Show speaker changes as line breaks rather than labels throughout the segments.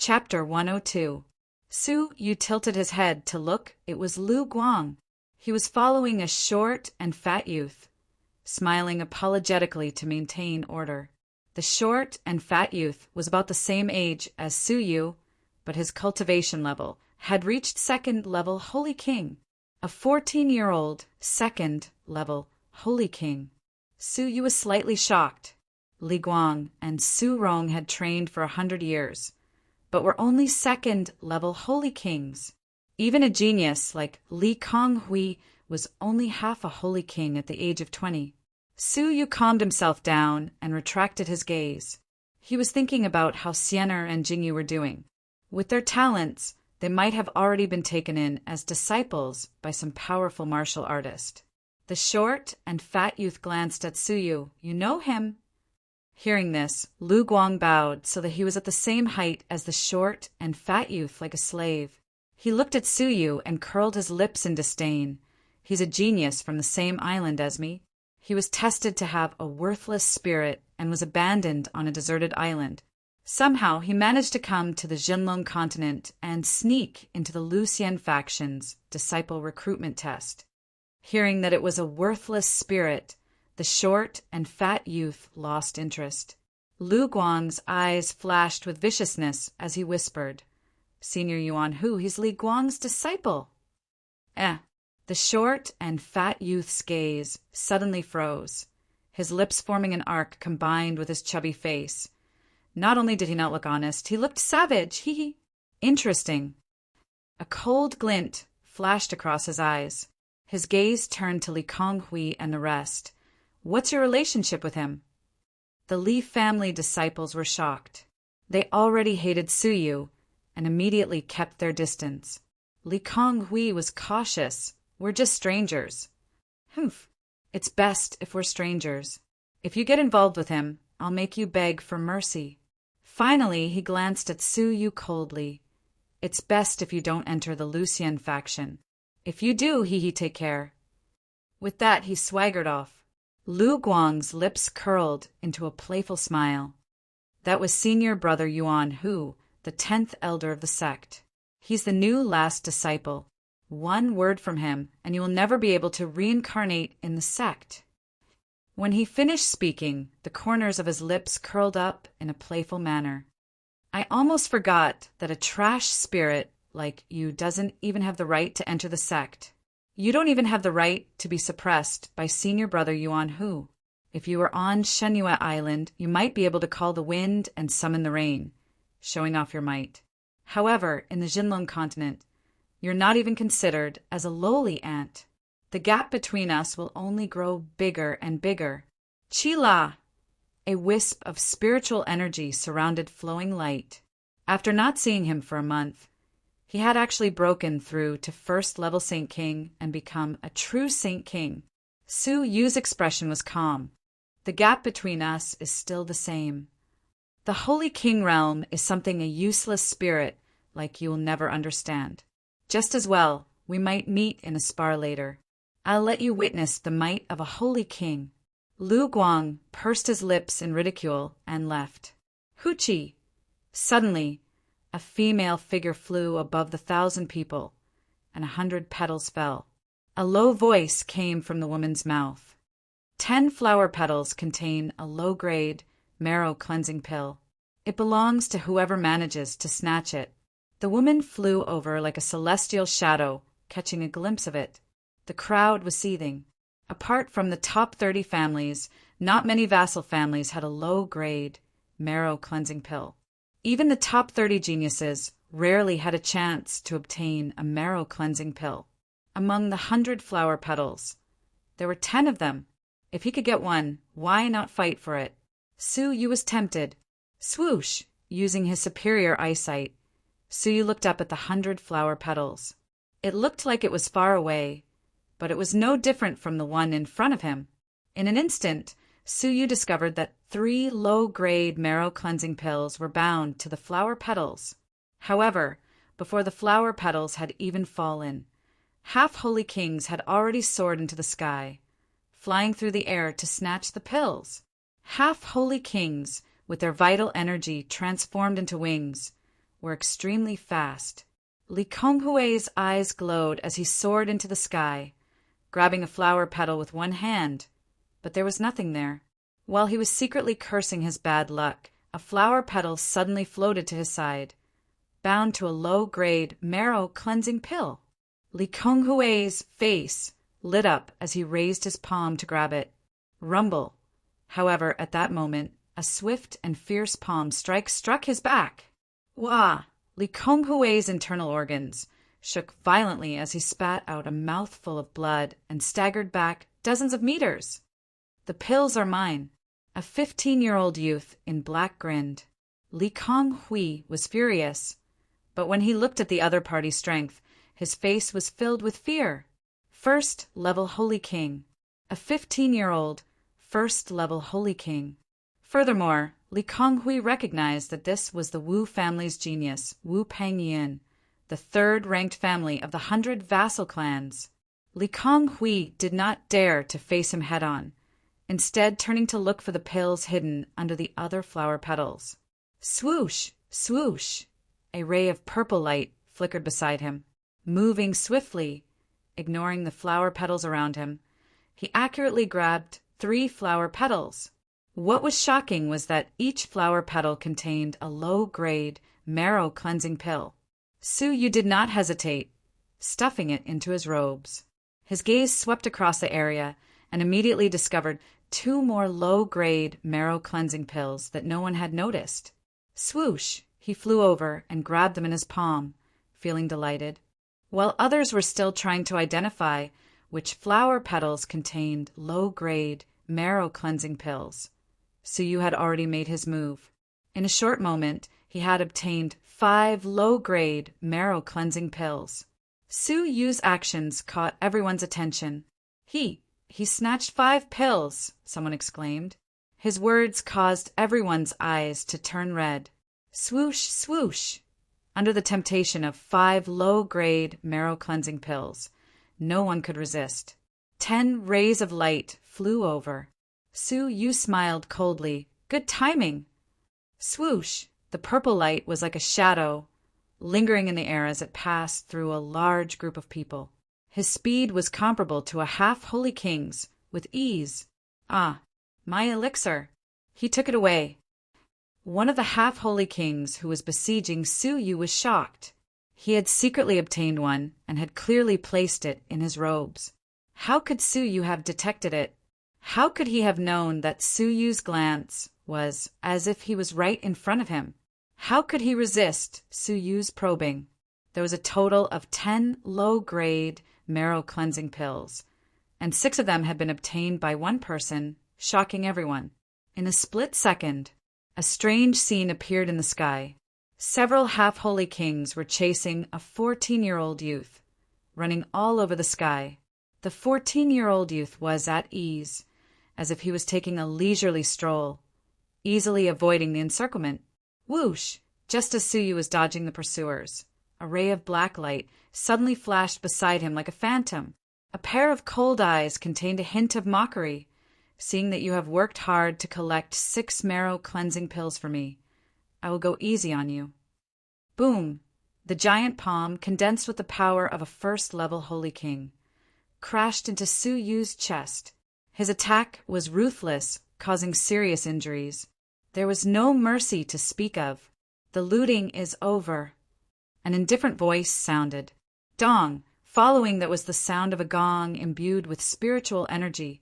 Chapter 102. Su Yu tilted his head to look. It was Lu Guang. He was following a short and fat youth, smiling apologetically to maintain order. The short and fat youth was about the same age as Su Yu, but his cultivation level had reached second-level Holy King. A 14-year-old second-level Holy King. Su Yu was slightly shocked. Li Guang and Su Rong had trained for 100 years, but were only second-level Holy Kings. Even a genius like Li Konghui was only half a Holy King at the age of 20. Su Yu calmed himself down and retracted his gaze. He was thinking about how Xian'er and Jingyu were doing. With their talents, they might have already been taken in as disciples by some powerful martial artist. The short and fat youth glanced at Su Yu. You know him. Hearing this, Lu Guang bowed so that he was at the same height as the short and fat youth, like a slave. He looked at Su Yu and curled his lips in disdain. He's a genius from the same island as me. He was tested to have a worthless spirit and was abandoned on a deserted island. Somehow he managed to come to the Jinlong continent and sneak into the Lucian faction's disciple recruitment test. Hearing that it was a worthless spirit, the short and fat youth lost interest. Lu Guang's eyes flashed with viciousness as he whispered, Senior Yuan Hu, he's Li Guang's disciple. The short and fat youth's gaze suddenly froze, his lips forming an arc combined with his chubby face. Not only did he not look honest, he looked savage. Hee. Interesting. A cold glint flashed across his eyes. His gaze turned to Li Konghui and the rest. What's your relationship with him? The Li family disciples were shocked. They already hated Su Yu and immediately kept their distance. Li Konghui was cautious. We're just strangers. Humph. It's best if we're strangers. If you get involved with him, I'll make you beg for mercy. Finally, he glanced at Su Yu coldly. It's best if you don't enter the Lucian faction. If you do, he take care. With that, he swaggered off. Lu Guang's lips curled into a playful smile. That was senior brother Yuan Hu, the 10th elder of the sect. He's the new last disciple. One word from him, and you will never be able to reincarnate in the sect. When he finished speaking, the corners of his lips curled up in a playful manner. I almost forgot that a trash spirit like you doesn't even have the right to enter the sect. You don't even have the right to be suppressed by senior brother Yuan Hu. If you were on Shenyue Island, you might be able to call the wind and summon the rain, showing off your might. However, in the Jinlong continent, you're not even considered as a lowly ant. The gap between us will only grow bigger and bigger. Qi-la! A wisp of spiritual energy surrounded flowing light. After not seeing him for a month, he had actually broken through to first-level Saint King and become a true Saint King. Su Yu's expression was calm. The gap between us is still the same. The Holy King realm is something a useless spirit like you will never understand. Just as well, we might meet in a spar later. I'll let you witness the might of a Holy King. Lu Guang pursed his lips in ridicule and left. Hoochie! Suddenly, a female figure flew above the 1,000 people, and 100 petals fell. A low voice came from the woman's mouth. 10 flower petals contain a low-grade, marrow-cleansing pill. It belongs to whoever manages to snatch it. The woman flew over like a celestial shadow, catching a glimpse of it. The crowd was seething. Apart from the top 30 families, not many vassal families had a low-grade, marrow-cleansing pill. Even the top 30 geniuses rarely had a chance to obtain a marrow-cleansing pill. Among the 100 flower petals, there were 10 of them. If he could get one, why not fight for it? Su Yu was tempted. Swoosh! Using his superior eyesight, Su Yu looked up at the 100 flower petals. It looked like it was far away, but it was no different from the one in front of him. In an instant, Su Yu discovered that 3 low-grade marrow-cleansing pills were bound to the flower petals. However, before the flower petals had even fallen, half-holy kings had already soared into the sky, flying through the air to snatch the pills. Half-holy kings, with their vital energy transformed into wings, were extremely fast. Li Konghui's eyes glowed as he soared into the sky, grabbing a flower petal with one hand, but there was nothing there. While he was secretly cursing his bad luck, a flower petal suddenly floated to his side, bound to a low-grade marrow-cleansing pill. Li Konghui's face lit up as he raised his palm to grab it. Rumble. However, at that moment, a swift and fierce palm strike struck his back. Wah! Li Konghui's internal organs shook violently as he spat out a mouthful of blood and staggered back dozens of meters. "The pills are mine." A 15-year-old youth in black grinned. Li Konghui was furious, but when he looked at the other party's strength, his face was filled with fear. First-level Holy King. A 15-year-old first-level Holy King. Furthermore, Li Konghui recognized that this was the Wu family's genius, Wu Pengyin, the third-ranked family of the 100 vassal clans. Li Konghui did not dare to face him head-on, instead turning to look for the pills hidden under the other flower petals. Swoosh! Swoosh! A ray of purple light flickered beside him. Moving swiftly, ignoring the flower petals around him, he accurately grabbed 3 flower petals. What was shocking was that each flower petal contained a low-grade, marrow-cleansing pill. Su Yu did not hesitate, stuffing it into his robes. His gaze swept across the area and immediately discovered 2 more low-grade, marrow-cleansing pills that no one had noticed. Swoosh! He flew over and grabbed them in his palm, feeling delighted. While others were still trying to identify which flower petals contained low-grade, marrow-cleansing pills, Su Yu had already made his move. In a short moment, he had obtained 5 low-grade, marrow-cleansing pills. Su Yu's actions caught everyone's attention. He snatched 5 pills, someone exclaimed. His words caused everyone's eyes to turn red. Swoosh, swoosh! Under the temptation of 5 low-grade, marrow-cleansing pills, no one could resist. 10 rays of light flew over. Su Yu smiled coldly. Good timing! Swoosh! The purple light was like a shadow, lingering in the air as it passed through a large group of people. His speed was comparable to a half-holy king's, with ease. Ah, my elixir! He took it away. One of the half-holy kings who was besieging Su Yu was shocked. He had secretly obtained one and had clearly placed it in his robes. How could Su Yu have detected it? How could he have known that Su Yu's glance was as if he was right in front of him? How could he resist Su Yu's probing? There was a total of 10 low-grade marrow-cleansing pills, and 6 of them had been obtained by one person, shocking everyone. In a split second, a strange scene appeared in the sky. Several half-holy kings were chasing a 14-year-old youth, running all over the sky. The 14-year-old youth was at ease, as if he was taking a leisurely stroll, easily avoiding the encirclement. Whoosh! Just as Su Yu was dodging the pursuers, a ray of black light suddenly flashed beside him like a phantom. A pair of cold eyes contained a hint of mockery. Seeing that you have worked hard to collect 6 marrow-cleansing pills for me, I will go easy on you. Boom! The giant palm, condensed with the power of a first-level holy king, crashed into Su Yu's chest. His attack was ruthless, causing serious injuries. There was no mercy to speak of. The looting is over. An indifferent voice sounded. Dong! Following that was the sound of a gong imbued with spiritual energy,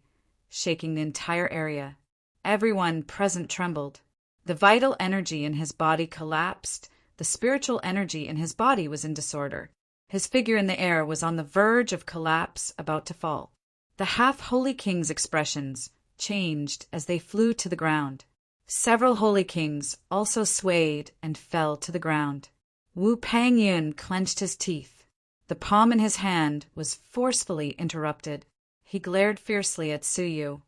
shaking the entire area. Everyone present trembled. The vital energy in his body collapsed. The spiritual energy in his body was in disorder. His figure in the air was on the verge of collapse, about to fall. The half-holy king's expressions changed as they flew to the ground. Several holy kings also swayed and fell to the ground. Wu Pengyin clenched his teeth. The palm in his hand was forcefully interrupted. He glared fiercely at Su Yu.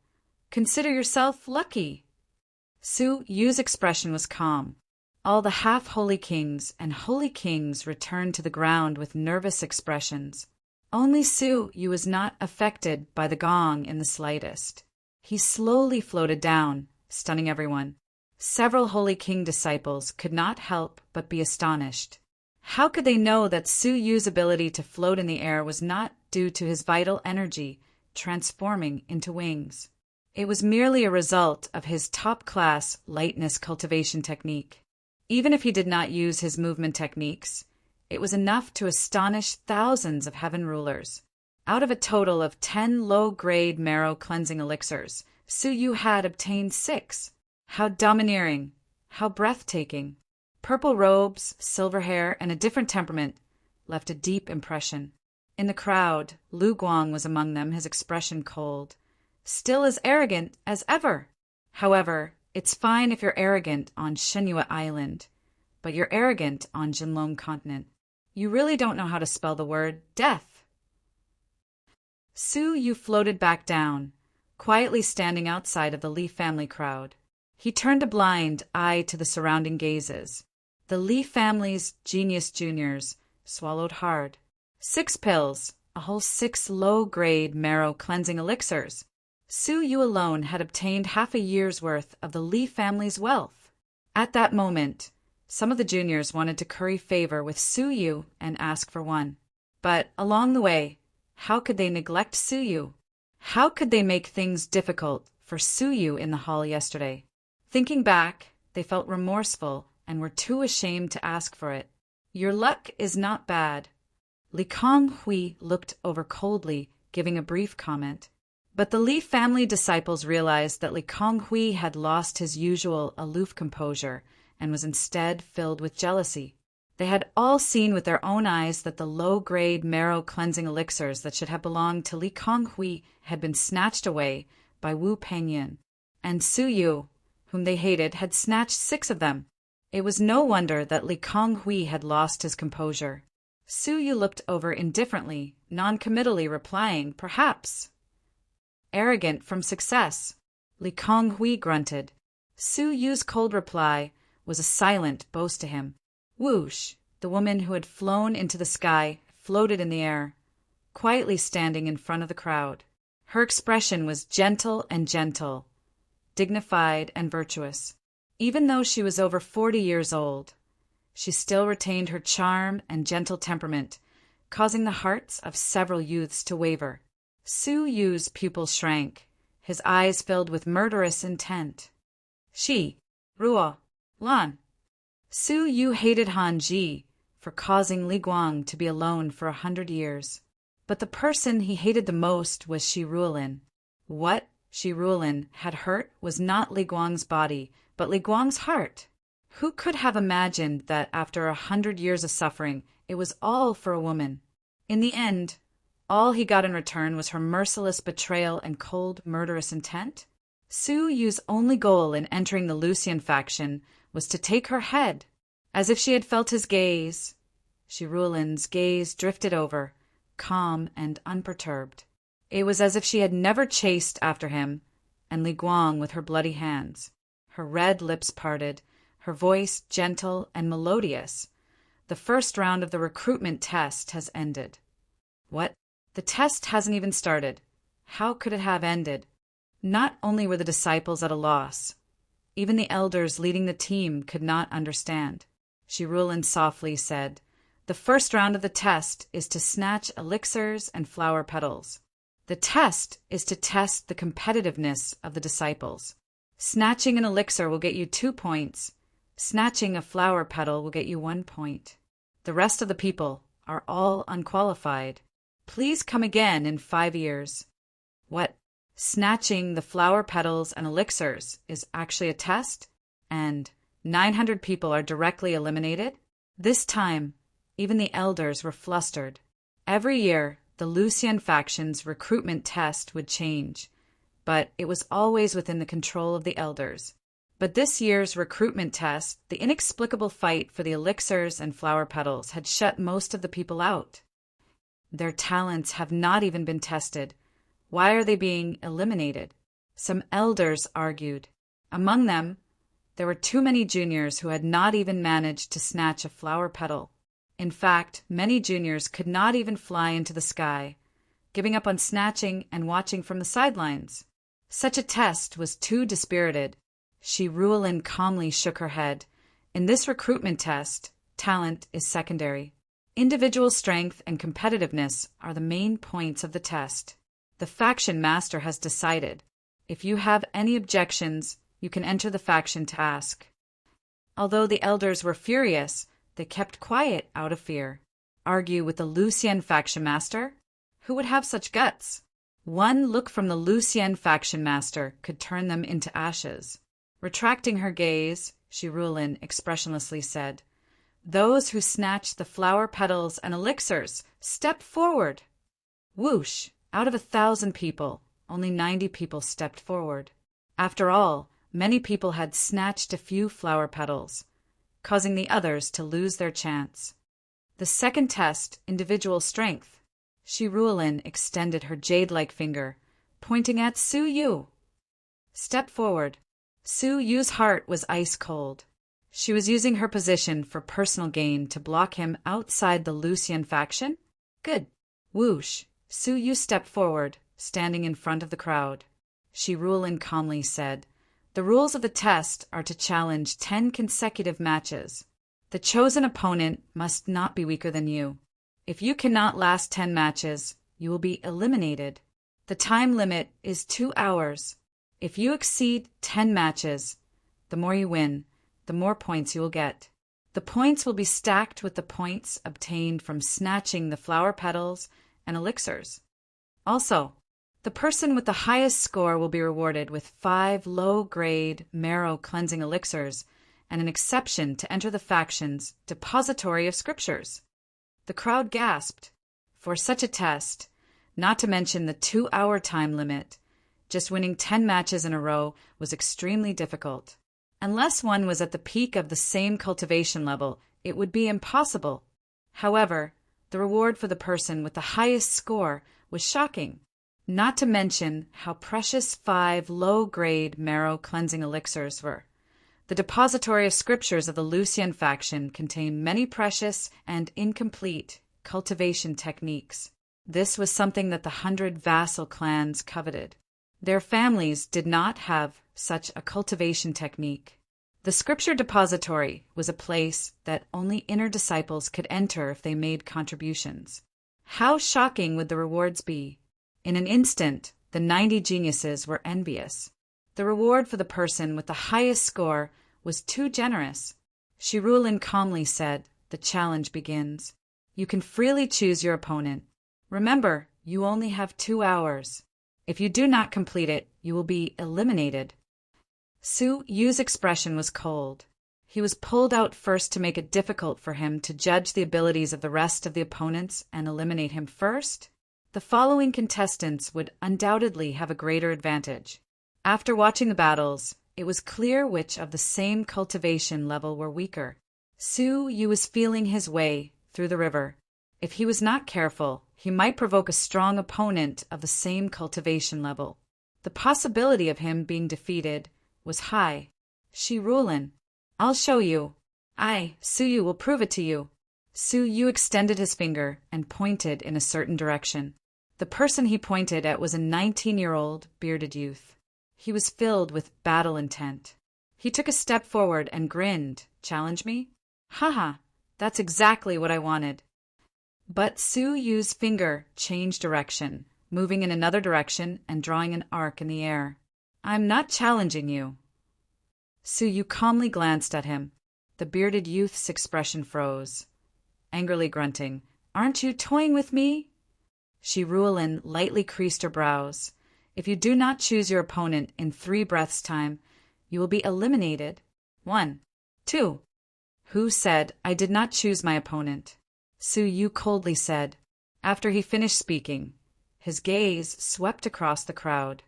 Consider yourself lucky. Su Yu's expression was calm. All the half-holy kings and holy kings returned to the ground with nervous expressions. Only Su Yu was not affected by the gong in the slightest. He slowly floated down, stunning everyone. Several Holy King disciples could not help but be astonished. How could they know that Su Yu's ability to float in the air was not due to his vital energy transforming into wings? It was merely a result of his top-class lightness cultivation technique. Even if he did not use his movement techniques, it was enough to astonish thousands of heaven rulers. Out of a total of 10 low-grade marrow cleansing elixirs, Su Yu had obtained 6. How domineering, how breathtaking. Purple robes, silver hair, and a different temperament left a deep impression. In the crowd, Lu Guang was among them, his expression cold. Still as arrogant as ever. However, it's fine if you're arrogant on Shenyue Island, but you're arrogant on Jinlong Continent. You really don't know how to spell the word death. Su Yu floated back down, quietly standing outside of the Li family crowd. He turned a blind eye to the surrounding gazes. The Li family's genius juniors swallowed hard. 6 pills, a whole 6 low-grade marrow cleansing elixirs. Su Yu alone had obtained half a year's worth of the Li family's wealth. At that moment, some of the juniors wanted to curry favor with Su Yu and ask for one. But along the way, how could they neglect Su Yu? How could they make things difficult for Su Yu in the hall yesterday? Thinking back, they felt remorseful and were too ashamed to ask for it. Your luck is not bad. Li Konghui looked over coldly, giving a brief comment. But the Li family disciples realized that Li Konghui had lost his usual aloof composure and was instead filled with jealousy. They had all seen with their own eyes that the low-grade marrow-cleansing elixirs that should have belonged to Li Konghui had been snatched away by Wu Pengyan, and Su Yu, whom they hated, had snatched 6 of them. It was no wonder that Li Konghui had lost his composure. Su Yu looked over indifferently, non-committally replying, perhaps. Arrogant from success. Li Konghui grunted. Su Yu's cold reply was a silent boast to him. Whoosh, the woman who had flown into the sky, floated in the air, quietly standing in front of the crowd. Her expression was gentle, dignified and virtuous. Even though she was over 40 years old, she still retained her charm and gentle temperament, causing the hearts of several youths to waver. Su Yu's pupils shrank, his eyes filled with murderous intent. Shi, Ruo, Lan. Su Yu hated Han Ji for causing Li Guang to be alone for 100 years. But the person he hated the most was Shi Ruolin. What Shi Ruolin had hurt was not Li Guang's body, but Li Guang's heart. Who could have imagined that after 100 years of suffering, it was all for a woman? In the end, all he got in return was her merciless betrayal and cold, murderous intent? Su Yu's only goal in entering the Lucian faction was to take her head. As if she had felt his gaze, Shi Ruolin's gaze drifted over, calm and unperturbed. It was as if she had never chased after him, and Li Guang with her bloody hands. Her red lips parted, her voice gentle and melodious. The first round of the recruitment test has ended. What? The test hasn't even started. How could it have ended? Not only were the disciples at a loss, even the elders leading the team could not understand. Shi Ruolin softly said, "The first round of the test is to snatch elixirs and flower petals. The test is to test the competitiveness of the disciples. Snatching an elixir will get you 2 points. Snatching a flower petal will get you 1 point. The rest of the people are all unqualified. Please come again in 5 years." What? Snatching the flower petals and elixirs is actually a test? And 900 people are directly eliminated? This time, even the elders were flustered. Every year, the Lucian faction's recruitment test would change, but it was always within the control of the elders. But this year's recruitment test, the inexplicable fight for the elixirs and flower petals, had shut most of the people out. Their talents have not even been tested. Why are they being eliminated? Some elders argued. Among them, there were too many juniors who had not even managed to snatch a flower petal. In fact, many juniors could not even fly into the sky, giving up on snatching and watching from the sidelines. Such a test was too dispirited. Shi Ruolin calmly shook her head. In this recruitment test, talent is secondary. Individual strength and competitiveness are the main points of the test. The faction master has decided. If you have any objections, you can enter the faction to ask. Although the elders were furious, they kept quiet out of fear. Argue with the Lucien faction master? Who would have such guts? One look from the Lucien faction master could turn them into ashes. Retracting her gaze, Shi Ruolin expressionlessly said, "Those who snatch the flower petals and elixirs, step forward!" Whoosh! Out of 1,000 people, only 90 people stepped forward. After all, many people had snatched a few flower petals, causing the others to lose their chance. The second test, individual strength. Shi Ruolin extended her jade-like finger, pointing at Su Yu. Step forward. Su Yu's heart was ice cold. She was using her position for personal gain to block him outside the Lucien faction? Good. Whoosh! Su Yu stepped forward, standing in front of the crowd. Shi Ruolin calmly said, "The rules of the test are to challenge 10 consecutive matches. The chosen opponent must not be weaker than you. If you cannot last 10 matches, you will be eliminated. The time limit is 2 hours. If you exceed 10 matches, the more you win, the more points you will get. The points will be stacked with the points obtained from snatching the flower petals and elixirs. Also, the person with the highest score will be rewarded with 5 low-grade marrow cleansing elixirs and an exception to enter the faction's depository of scriptures." The crowd gasped. For such a test, not to mention the 2-hour time limit, just winning 10 matches in a row was extremely difficult. Unless one was at the peak of the same cultivation level, it would be impossible. However, the reward for the person with the highest score was shocking, not to mention how precious 5 low-grade marrow cleansing elixirs were. The depository of scriptures of the Lucien faction contained many precious and incomplete cultivation techniques. This was something that the 100 vassal clans coveted. Their families did not have such a cultivation technique. The scripture depository was a place that only inner disciples could enter if they made contributions. How shocking would the rewards be? In an instant, the 90 geniuses were envious. The reward for the person with the highest score was too generous. Shi Ruolin calmly said, "The challenge begins. You can freely choose your opponent. Remember, you only have 2 hours. If you do not complete it, you will be eliminated." Su Yu's expression was cold. He was pulled out first to make it difficult for him to judge the abilities of the rest of the opponents and eliminate him first. The following contestants would undoubtedly have a greater advantage. After watching the battles, it was clear which of the same cultivation level were weaker. Su Yu was feeling his way through the river. If he was not careful, he might provoke a strong opponent of the same cultivation level. The possibility of him being defeated was high. Shi Ruolin, "I'll show you. Su Yu will prove it to you." Su Yu extended his finger and pointed in a certain direction. The person he pointed at was a 19-year-old bearded youth. He was filled with battle intent. He took a step forward and grinned. "Challenge me? Haha, that's exactly what I wanted." But Su Yu's finger changed direction, moving in another direction and drawing an arc in the air. "I'm not challenging you." Su Yu calmly glanced at him. The bearded youth's expression froze. Angrily grunting, "Aren't you toying with me?" Shi Ruolin lightly creased her brows. "If you do not choose your opponent in 3 breaths' time, you will be eliminated. 1, 2. Who said I did not choose my opponent? Su Yu coldly said. After he finished speaking, his gaze swept across the crowd.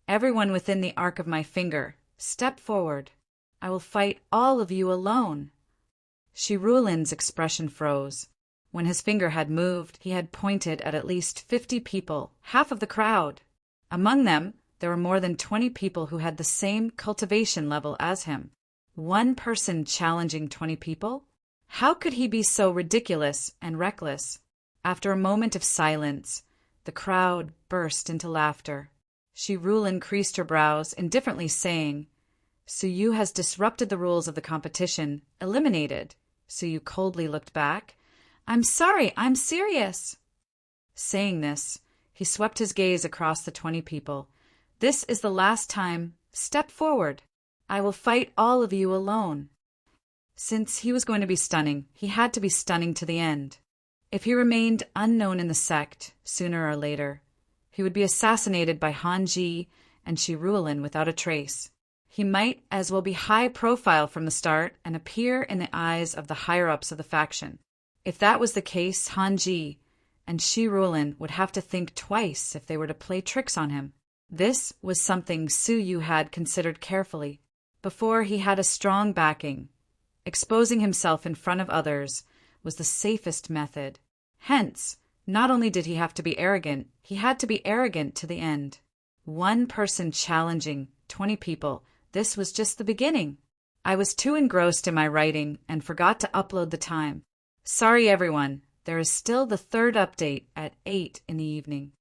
"Everyone within the arc of my finger, step forward. I will fight all of you alone." Shi Ruolin's expression froze. When his finger had moved, he had pointed at least 50 people, half of the crowd. Among them, there were more than 20 people who had the same cultivation level as him. One person challenging 20 people? How could he be so ridiculous and reckless? After a moment of silence, the crowd burst into laughter. Shi Ruolin creased her brows, indifferently saying, Suyu has disrupted the rules of the competition. Eliminated. Suyu coldly looked back. I'm sorry, I'm serious. Saying this, he swept his gaze across the 20 people. This is the last time. Step forward. I will fight all of you alone. Since he was going to be stunning, he had to be stunning to the end. If he remained unknown in the sect, sooner or later, he would be assassinated by Hanji and Shiruelin without a trace. He might as well be high profile from the start and appear in the eyes of the higher-ups of the faction. If that was the case, Hanji and Shiruelin would have to think twice if they were to play tricks on him. This was something Suyu had considered carefully. Before he had a strong backing, exposing himself in front of others was the safest method. Hence, not only did he have to be arrogant, he had to be arrogant to the end. One person challenging 20 people. This was just the beginning. I was too engrossed in my writing and forgot to upload the time. Sorry everyone, there is still the third update at 8 in the evening.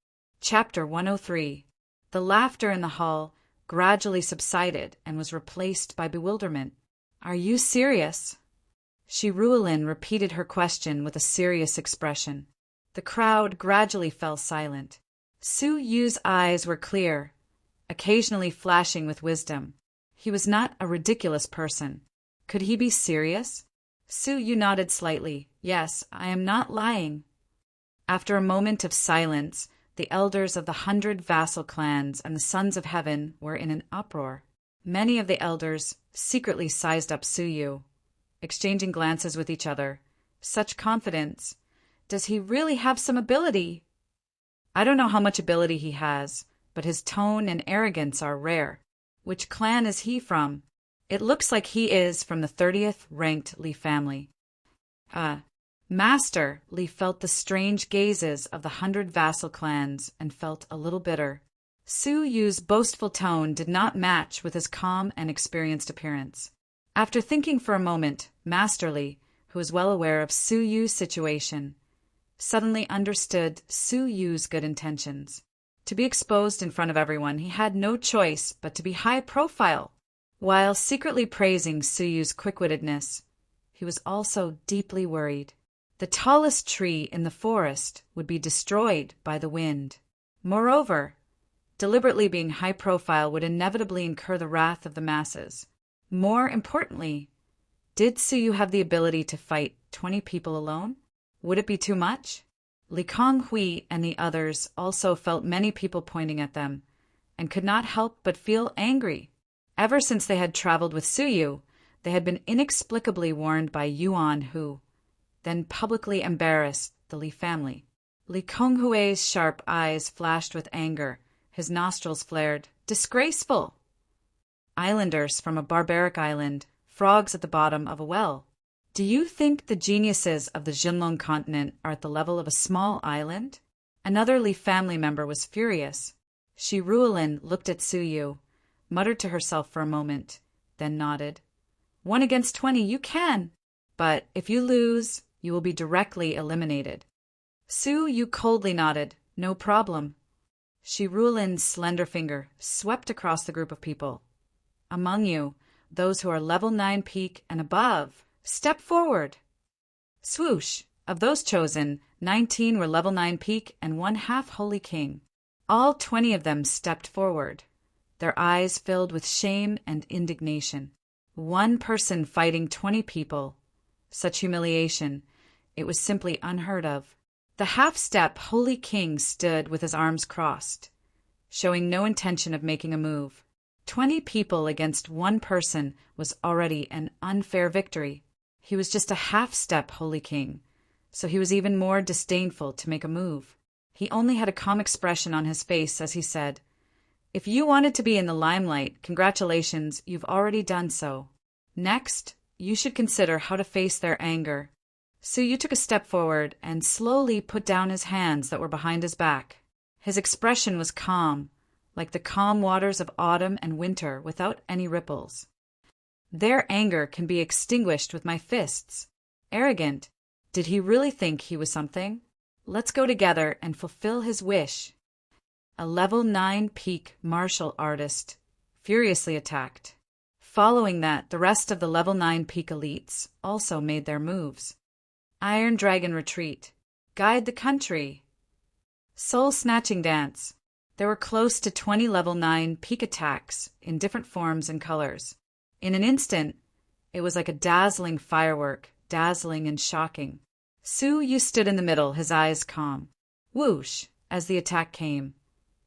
Chapter 103. The laughter in the hall gradually subsided and was replaced by bewilderment. Are you serious? Shiruelin repeated her question with a serious expression. The crowd gradually fell silent. Suyu's eyes were clear, occasionally flashing with wisdom. He was not a ridiculous person. Could he be serious? Suyu nodded slightly. Yes, I am not lying. After a moment of silence, the elders of the 100 vassal clans and the Sons of Heaven were in an uproar. Many of the elders secretly sized up Suyu, exchanging glances with each other. Such confidence. Does he really have some ability? I don't know how much ability he has, but his tone and arrogance are rare. Which clan is he from? It looks like he is from the 30th ranked Li family. Master, Li felt the strange gazes of the 100 vassal clans and felt a little bitter. Suyu's boastful tone did not match with his calm and experienced appearance. After thinking for a moment, Master Li, who was well aware of Suyu's situation, suddenly understood Suyu's good intentions. To be exposed in front of everyone, he had no choice but to be high profile. While secretly praising Suyu's quick-wittedness, he was also deeply worried. The tallest tree in the forest would be destroyed by the wind. Moreover, deliberately being high profile would inevitably incur the wrath of the masses. More importantly, did Suyu have the ability to fight 20 people alone? Would it be too much? Li Konghui and the others also felt many people pointing at them, and could not help but feel angry. Ever since they had traveled with Suyu, they had been inexplicably warned by Yuan, who then publicly embarrassed the Li family. Li Konghui's sharp eyes flashed with anger. His nostrils flared. Disgraceful! Islanders from a barbaric island, frogs at the bottom of a well. Do you think the geniuses of the Jinlong continent are at the level of a small island? Another Li family member was furious. Shiruelin looked at Suyu, muttered to herself for a moment, then nodded. 1 against 20, you can! But if you lose, you will be directly eliminated. Suyu coldly nodded. No problem. Shiruelin's slender finger swept across the group of people. Among you, those who are level 9 peak and above, step forward. Swoosh! Of those chosen, 19 were level 9 peak and 1/2 Holy King. All 20 of them stepped forward, their eyes filled with shame and indignation. One person fighting 20 people. Such humiliation. It was simply unheard of. The half-step Holy King stood with his arms crossed, showing no intention of making a move. 20 people against one person was already an unfair victory. He was just a half-step Holy King, so he was even more disdainful to make a move. He only had a calm expression on his face as he said, If you wanted to be in the limelight, congratulations, you've already done so. Next, you should consider how to face their anger. Suyu took a step forward and slowly put down his hands that were behind his back. His expression was calm, like the calm waters of autumn and winter without any ripples. Their anger can be extinguished with my fists. Arrogant. Did he really think he was something? Let's go together and fulfill his wish. A level 9 peak martial artist furiously attacked. Following that, the rest of the level 9 peak elites also made their moves. Iron Dragon Retreat, Guide the Country, Soul Snatching Dance. There were close to 20 level 9 peak attacks in different forms and colors. In an instant, it was like a dazzling firework, dazzling and shocking. Su Yu stood in the middle, his eyes calm. Whoosh! As the attack came,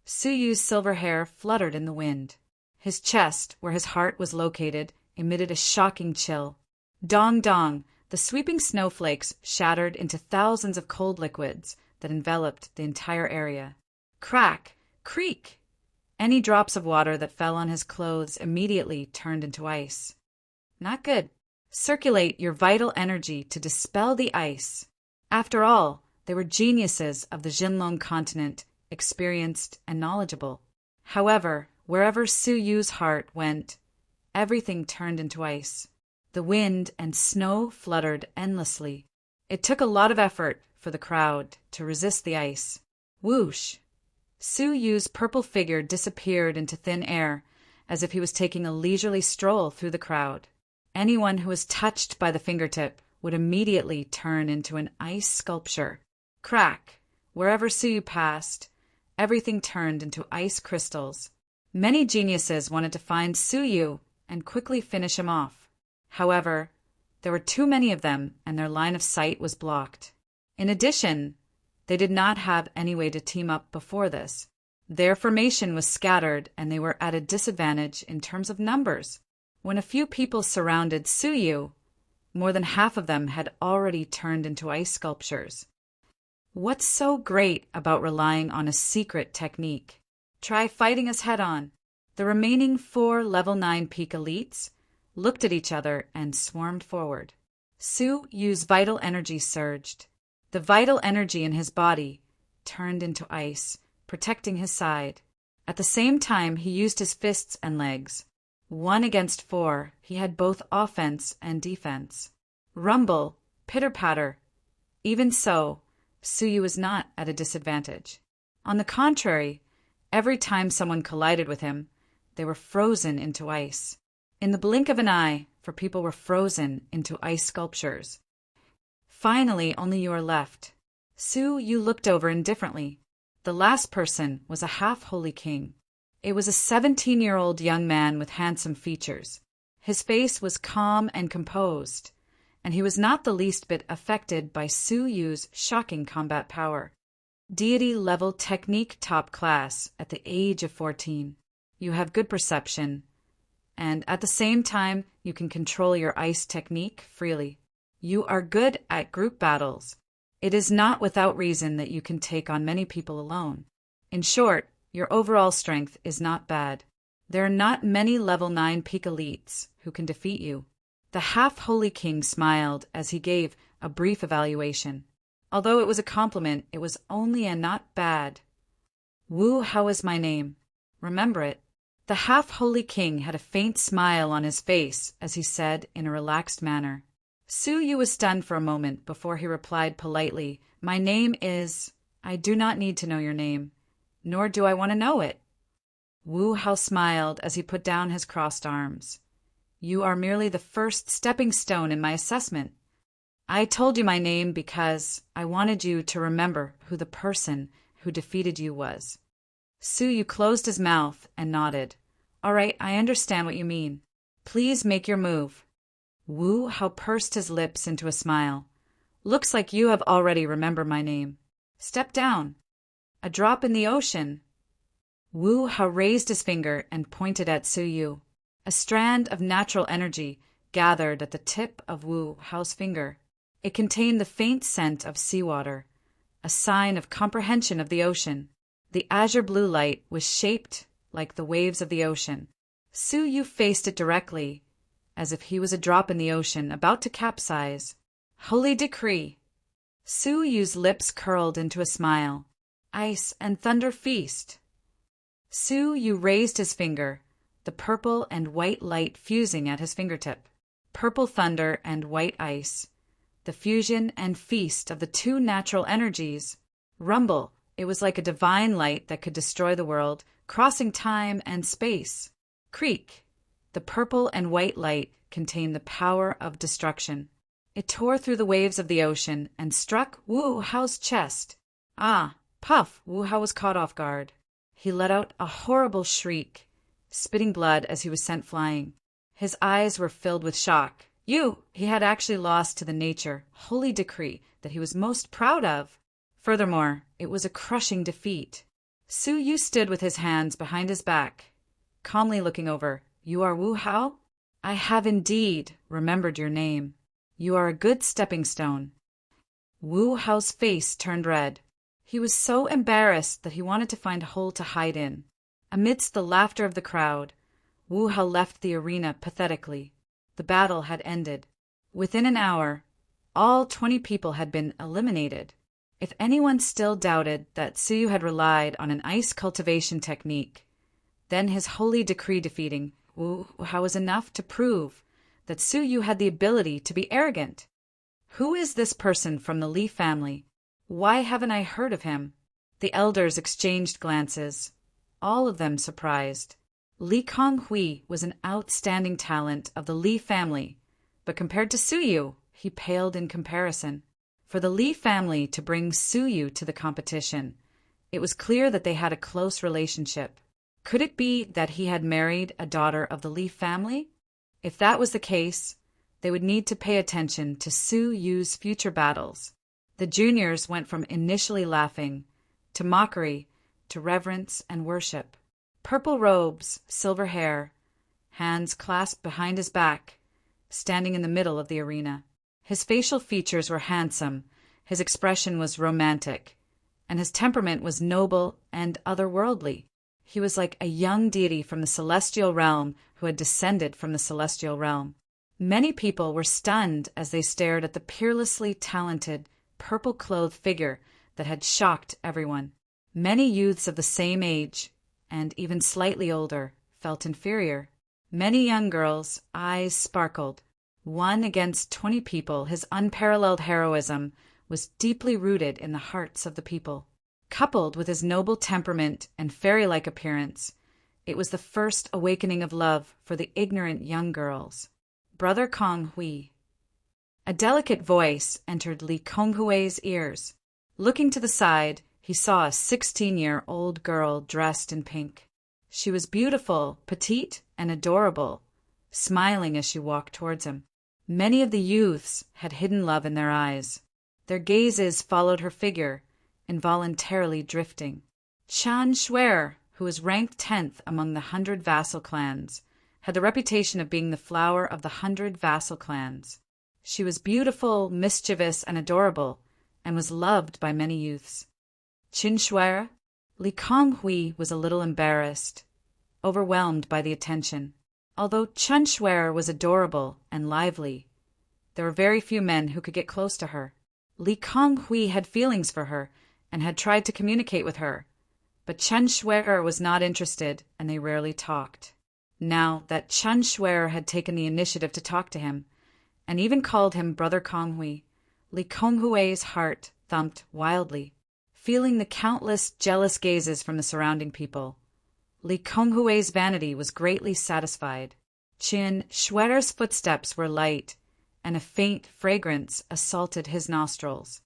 Su Yu's silver hair fluttered in the wind. His chest, where his heart was located, emitted a shocking chill. Dong dong! The sweeping snowflakes shattered into thousands of cold liquids that enveloped the entire area. Crack! Creak! Any drops of water that fell on his clothes immediately turned into ice. Not good. Circulate your vital energy to dispel the ice. After all, they were geniuses of the Jinlong continent, experienced and knowledgeable. However, wherever Su Yu's heart went, everything turned into ice. The wind and snow fluttered endlessly. It took a lot of effort for the crowd to resist the ice. Whoosh! Su Yu's purple figure disappeared into thin air, as if he was taking a leisurely stroll through the crowd. Anyone who was touched by the fingertip would immediately turn into an ice sculpture. Crack! Wherever Su Yu passed, everything turned into ice crystals. Many geniuses wanted to find Su Yu and quickly finish him off. However, there were too many of them, and their line of sight was blocked. In addition, they did not have any way to team up before this. Their formation was scattered, and they were at a disadvantage in terms of numbers. When a few people surrounded Su Yu, more than half of them had already turned into ice sculptures. What's so great about relying on a secret technique? Try fighting us head-on. The remaining 4 level 9 peak elites looked at each other and swarmed forward. Su Yu's vital energy surged. The vital energy in his body turned into ice, protecting his side. At the same time, he used his fists and legs. 1 against 4, he had both offense and defense. Rumble, pitter-patter. Even so, Su Yu was not at a disadvantage. On the contrary, every time someone collided with him, they were frozen into ice. In the blink of an eye, for people were frozen into ice sculptures. Finally, only you are left. Su Yu looked over indifferently. The last person was a half-holy king. It was a 17-year-old young man with handsome features. His face was calm and composed, and he was not the least bit affected by Su Yu's shocking combat power. Deity-level technique top class at the age of 14. You have good perception, and at the same time, you can control your ice technique freely. You are good at group battles. It is not without reason that you can take on many people alone. In short, your overall strength is not bad. There are not many level 9 peak elites who can defeat you. The half-holy king smiled as he gave a brief evaluation. Although it was a compliment, it was only a not bad. Wu, how is my name? Remember it. The half-holy king had a faint smile on his face as he said in a relaxed manner. Su Yu was stunned for a moment before he replied politely, My name is... I do not need to know your name, nor do I want to know it. Wu Hao smiled as he put down his crossed arms. You are merely the first stepping stone in my assessment. I told you my name because I wanted you to remember who the person who defeated you was. Su Yu closed his mouth and nodded. All right, I understand what you mean. Please make your move. Wu Hao pursed his lips into a smile. Looks like you have already remembered my name. Step down. A drop in the ocean. Wu Hao raised his finger and pointed at Su Yu. A strand of natural energy gathered at the tip of Wu Hao's finger. It contained the faint scent of seawater, a sign of comprehension of the ocean. The azure blue light was shaped like the waves of the ocean. Su Yu faced it directly, as if he was a drop in the ocean about to capsize. Holy decree! Su Yu's lips curled into a smile. Ice and thunder feast. Su Yu raised his finger, the purple and white light fusing at his fingertip. Purple thunder and white ice. The fusion and feast of the two natural energies. Rumble! It was like a divine light that could destroy the world, crossing time and space. Creak! The purple and white light contained the power of destruction. It tore through the waves of the ocean and struck Wu Hao's chest. Ah, puff! Wu Hao was caught off guard. He let out a horrible shriek, spitting blood as he was sent flying. His eyes were filled with shock. He had actually lost to the nature, holy decree that he was most proud of. Furthermore, it was a crushing defeat. Su Yu stood with his hands behind his back, calmly looking over. You are Wu Hao? I have indeed remembered your name. You are a good stepping stone. Wu Hao's face turned red. He was so embarrassed that he wanted to find a hole to hide in. Amidst the laughter of the crowd, Wu Hao left the arena pathetically. The battle had ended. Within an hour, all 20 people had been eliminated. If anyone still doubted that Su Yu had relied on an ice cultivation technique, then his holy decree defeating Wu Hao was enough to prove that Su Yu had the ability to be arrogant. Who is this person from the Li family? Why haven't I heard of him? The elders exchanged glances, all of them surprised. Li Konghui was an outstanding talent of the Li family, but compared to Su Yu, he paled in comparison. For the Li family to bring Su Yu to the competition, it was clear that they had a close relationship. Could it be that he had married a daughter of the Li family? If that was the case, they would need to pay attention to Su Yu's future battles. The juniors went from initially laughing to mockery to reverence and worship. Purple robes, silver hair, hands clasped behind his back, standing in the middle of the arena. His facial features were handsome, his expression was romantic, and his temperament was noble and otherworldly. He was like a young deity from the celestial realm who had descended from the celestial realm. Many people were stunned as they stared at the peerlessly talented, purple-clothed figure that had shocked everyone. Many youths of the same age, and even slightly older, felt inferior. Many young girls' eyes sparkled. One against 20 people, his unparalleled heroism was deeply rooted in the hearts of the people. Coupled with his noble temperament and fairy-like appearance, it was the first awakening of love for the ignorant young girls. Brother Konghui. A delicate voice entered Li Konghui's ears. Looking to the side, he saw a 16-year-old girl dressed in pink. She was beautiful, petite, and adorable, smiling as she walked towards him. Many of the youths had hidden love in their eyes. Their gazes followed her figure, involuntarily drifting. Chan Shuer, who was ranked 10th among the 100 vassal clans, had the reputation of being the flower of the 100 vassal clans. She was beautiful, mischievous, and adorable, and was loved by many youths. Qin Shuer, Li Konghui was a little embarrassed, overwhelmed by the attention. Although Chen Shuer was adorable and lively, there were very few men who could get close to her. Li Konghui had feelings for her and had tried to communicate with her, but Chen Shuer was not interested, and they rarely talked. Now that Chen Shuer had taken the initiative to talk to him, and even called him Brother Konghui, Li Konghui's heart thumped wildly. Feeling the countless jealous gazes from the surrounding people, Li Konghui's vanity was greatly satisfied. Qin Shuer's footsteps were light, and a faint fragrance assaulted his nostrils.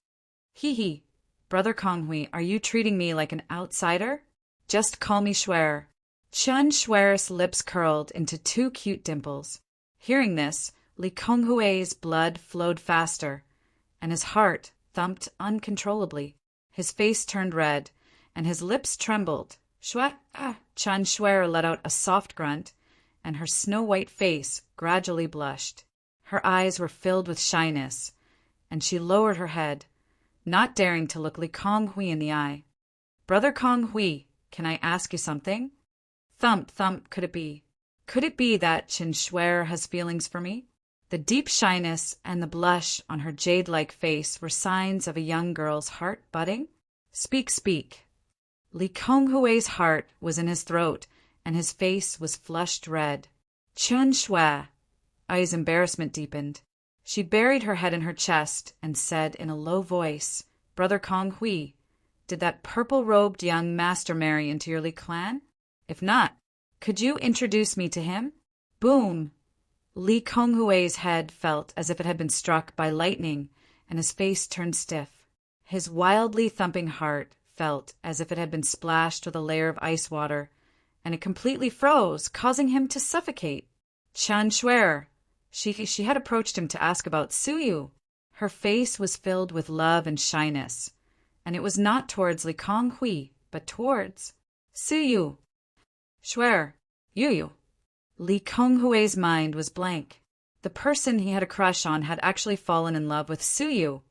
Hee, Brother Konghui, are you treating me like an outsider? Just call me Shuer. Chen Shuer's lips curled into 2 cute dimples. Hearing this, Li Konghui's blood flowed faster, and his heart thumped uncontrollably. His face turned red, and his lips trembled. Shuer! Chen Shuer let out a soft grunt, and her snow-white face gradually blushed. Her eyes were filled with shyness, and she lowered her head, not daring to look Li Konghui in the eye. Brother Konghui, can I ask you something? Thump, thump, could it be? Could it be that Qin Shuer has feelings for me? The deep shyness and the blush on her jade-like face were signs of a young girl's heart budding. Speak, speak. Li Konghui's heart was in his throat, and his face was flushed red. Chen Shuer. Ai's embarrassment deepened. She buried her head in her chest and said in a low voice, Brother Konghui, did that purple-robed young master marry into your Li clan? If not, could you introduce me to him? Boom! Li Konghui's head felt as if it had been struck by lightning, and his face turned stiff. His wildly thumping heart felt as if it had been splashed with a layer of ice water, and it completely froze, causing him to suffocate. Chen Shuer. She had approached him to ask about Suyu. Her face was filled with love and shyness, and it was not towards Li Konghui, but towards Suyu. Shuer. Yu. Li Konghui's mind was blank. The person he had a crush on had actually fallen in love with Suyu,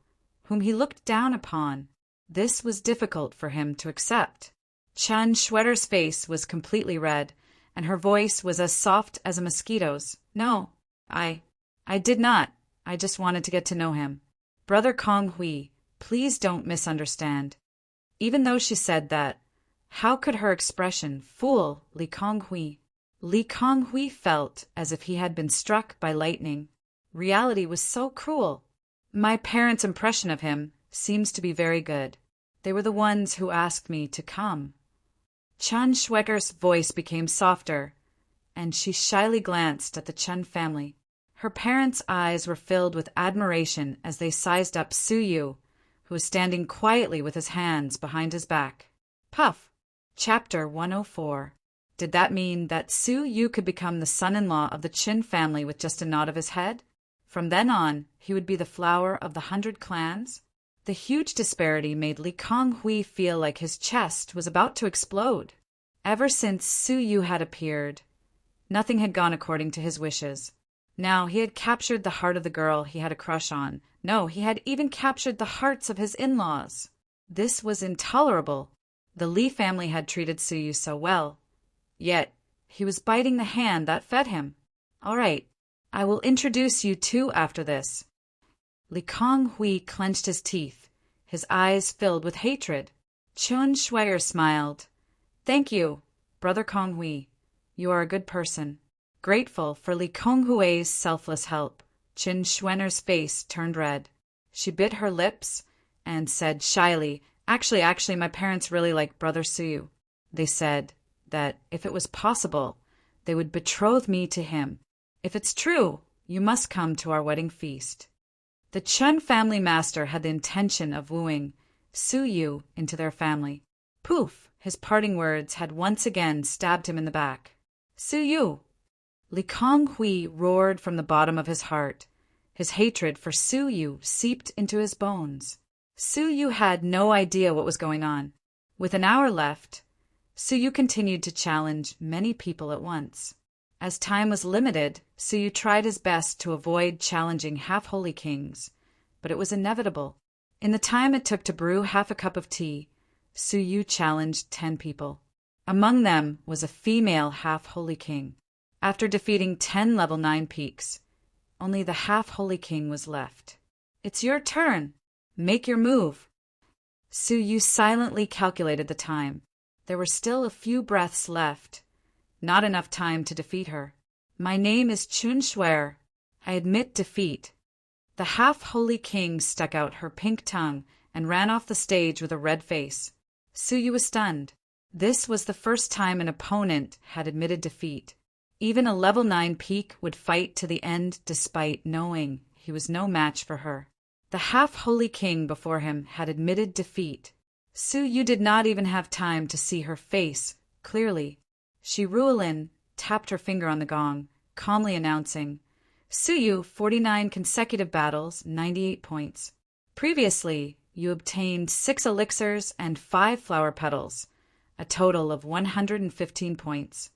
whom he looked down upon. This was difficult for him to accept. Chen Shuer's face was completely red, and her voice was as soft as a mosquito's. No, I did not. I just wanted to get to know him. Brother Konghui, please don't misunderstand. Even though she said that, how could her expression fool Li Konghui? Li Konghui felt as if he had been struck by lightning. Reality was so cruel. My parents' impression of him seems to be very good. They were the ones who asked me to come. Chen Shuer's voice became softer, and she shyly glanced at the Chen family. Her parents' eyes were filled with admiration as they sized up Suyu, who was standing quietly with his hands behind his back. Puff. Chapter 104. Did that mean that Suyu could become the son-in-law of the Qin family with just a nod of his head? From then on, he would be the flower of the 100 clans? The huge disparity made Li Konghui feel like his chest was about to explode. Ever since Suyu had appeared, nothing had gone according to his wishes. Now he had captured the heart of the girl he had a crush on. No, he had even captured the hearts of his in-laws. This was intolerable. The Li family had treated Suyu so well. Yet, he was biting the hand that fed him. All right, I will introduce you two after this. Li Konghui clenched his teeth, his eyes filled with hatred. Chen Shuer smiled. Thank you, Brother Konghui. You are a good person. Grateful for Li Konghui's selfless help, Chen Shuer's face turned red. She bit her lips and said shyly, Actually, my parents really like Brother Suyu. They said that if it was possible, they would betroth me to him. If it's true, you must come to our wedding feast. The Chen family master had the intention of wooing Suyu into their family. Poof! His parting words had once again stabbed him in the back. Suyu! Li Konghui roared from the bottom of his heart. His hatred for Suyu seeped into his bones. Suyu had no idea what was going on. With an hour left, Suyu continued to challenge many people at once. As time was limited, Suyu tried his best to avoid challenging half-holy kings, but it was inevitable. In the time it took to brew half a cup of tea, Suyu challenged 10 people. Among them was a female half-holy king. After defeating 10 level 9 peaks, only the half-holy king was left. It's your turn. Make your move. Suyu silently calculated the time. There were still a few breaths left. Not enough time to defeat her. My name is Chen Shuer. I admit defeat. The half-holy king stuck out her pink tongue and ran off the stage with a red face. Suyu was stunned. This was the first time an opponent had admitted defeat. Even a level 9 peak would fight to the end despite knowing he was no match for her. The half-holy king before him had admitted defeat. Suyu did not even have time to see her face clearly. Shi Ruolin tapped her finger on the gong, calmly announcing, Suyu, 49 consecutive battles, 98 points. Previously, you obtained 6 elixirs and 5 flower petals, a total of 115 points.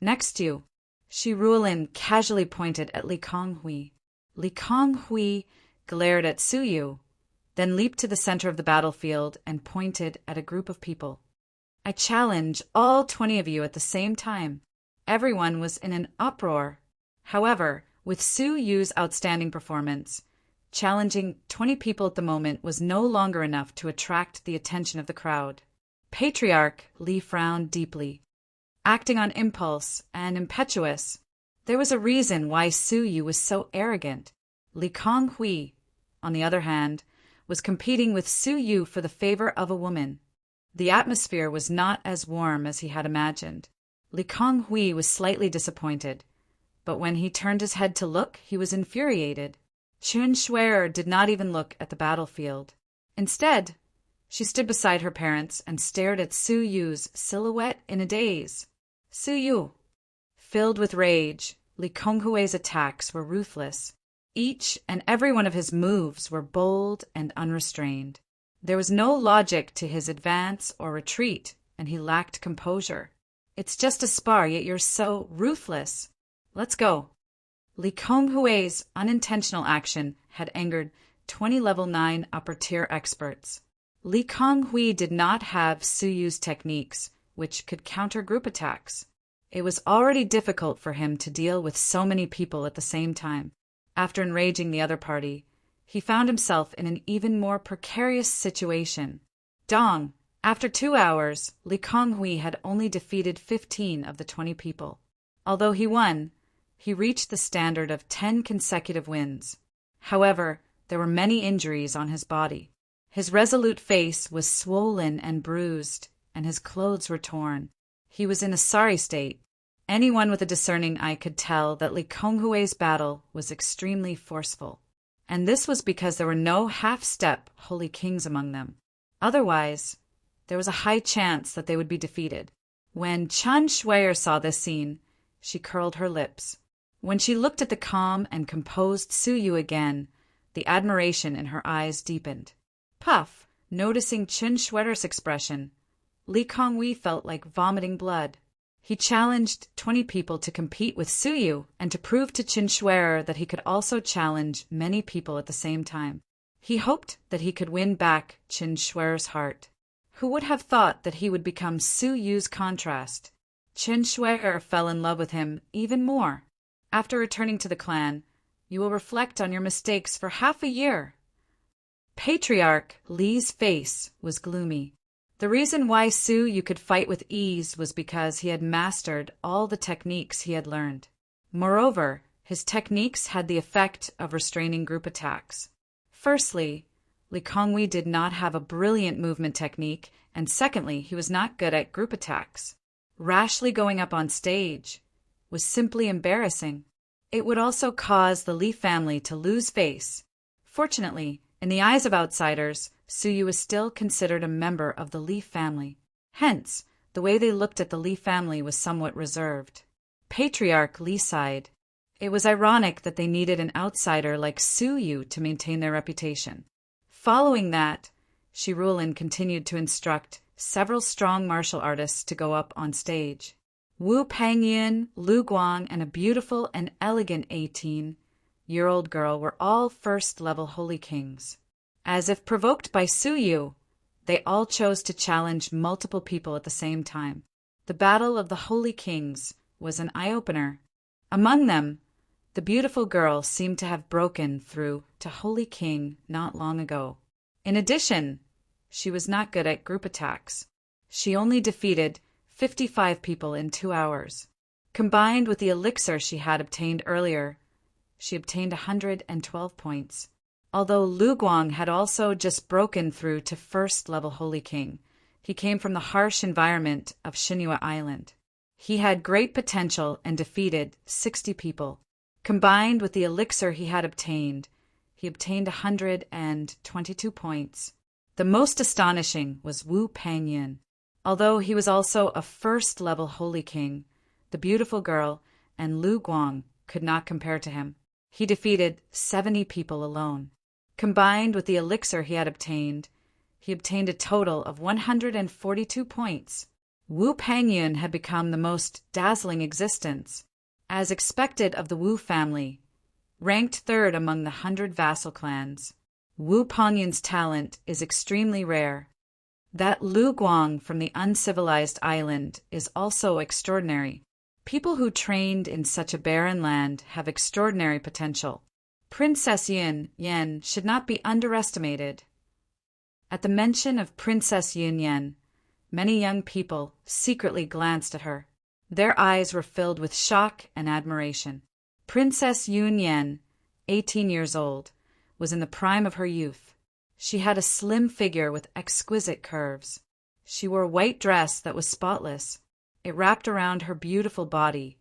Next you, Shi Ruolin casually pointed at Li Konghui. Li Konghui glared at Suyu, then leaped to the center of the battlefield and pointed at a group of people. I challenge all 20 of you at the same time. Everyone was in an uproar. However, with Suyu's outstanding performance, challenging 20 people at the moment was no longer enough to attract the attention of the crowd. Patriarch Li frowned deeply. Acting on impulse and impetuous, there was a reason why Suyu was so arrogant. Li Konghui, on the other hand, was competing with Suyu for the favor of a woman. The atmosphere was not as warm as he had imagined. Li Konghui was slightly disappointed, but when he turned his head to look, he was infuriated. Chun Shuer did not even look at the battlefield. Instead, she stood beside her parents and stared at Su Yu's silhouette in a daze. Su Yu. Filled with rage, Li Konghui's attacks were ruthless. Each and every one of his moves were bold and unrestrained. There was no logic to his advance or retreat, and he lacked composure. "It's just a spar, yet you're so ruthless. Let's go." Li Konghui's unintentional action had angered 20 level 9 upper-tier experts. Li Konghui did not have Su Yu's techniques, which could counter group attacks. It was already difficult for him to deal with so many people at the same time. After enraging the other party, he found himself in an even more precarious situation. Dong. After 2 hours, Li Konghui had only defeated 15 of the 20 people. Although he won, he reached the standard of 10 consecutive wins. However, there were many injuries on his body. His resolute face was swollen and bruised, and his clothes were torn. He was in a sorry state. Anyone with a discerning eye could tell that Li Konghui's battle was extremely forceful. And this was because there were no half-step holy kings among them. Otherwise, there was a high chance that they would be defeated. When Chun Shuer saw this scene, she curled her lips. When she looked at the calm and composed Su Yu again, the admiration in her eyes deepened. Puff, noticing Chun Shuer's expression, Li Konghui felt like vomiting blood. He challenged 20 people to compete with Su Yu and to prove to Chun Shuer that he could also challenge many people at the same time. He hoped that he could win back Chun Shuer's heart. Who would have thought that he would become Su Yu's contrast? Chun Shuer fell in love with him even more. After returning to the clan, you will reflect on your mistakes for half a year. Patriarch Li's face was gloomy. The reason why Su Yu could fight with ease was because he had mastered all the techniques he had learned. Moreover, his techniques had the effect of restraining group attacks. Firstly, Li Konghui did not have a brilliant movement technique, and secondly, he was not good at group attacks. Rashly going up on stage was simply embarrassing. It would also cause the Li family to lose face. Fortunately, in the eyes of outsiders, Su Yu was still considered a member of the Li family. Hence, the way they looked at the Li family was somewhat reserved. Patriarch Li sighed. It was ironic that they needed an outsider like Su Yu to maintain their reputation. Following that, Shi Rulin continued to instruct several strong martial artists to go up on stage. Wu Pangyin, Lu Guang, and a beautiful and elegant 18-year-old girl were all first-level holy kings. As if provoked by Su Yu, they all chose to challenge multiple people at the same time. The Battle of the Holy Kings was an eye-opener. Among them, the beautiful girl seemed to have broken through to Holy King not long ago. In addition, she was not good at group attacks. She only defeated 55 people in 2 hours. Combined with the elixir she had obtained earlier, she obtained 112 points. Although Lu Guang had also just broken through to first-level Holy King, he came from the harsh environment of Shinua Island. He had great potential and defeated 60 people. Combined with the elixir he had obtained, he obtained 122 points. The most astonishing was Wu Pangyin. Although he was also a first-level Holy King, the beautiful girl and Lu Guang could not compare to him. He defeated 70 people alone. Combined with the elixir he had obtained, he obtained a total of 142 points. Wu Pangyin had become the most dazzling existence. As expected of the Wu family, ranked third among the 100 vassal clans, Wu Pangyin's talent is extremely rare. That Lu Guang from the uncivilized island is also extraordinary. People who trained in such a barren land have extraordinary potential. Princess Yen should not be underestimated. At the mention of Princess Yen, many young people secretly glanced at her. Their eyes were filled with shock and admiration. Princess Yen, 18 years old, was in the prime of her youth. She had a slim figure with exquisite curves. She wore a white dress that was spotless. It wrapped around her beautiful body,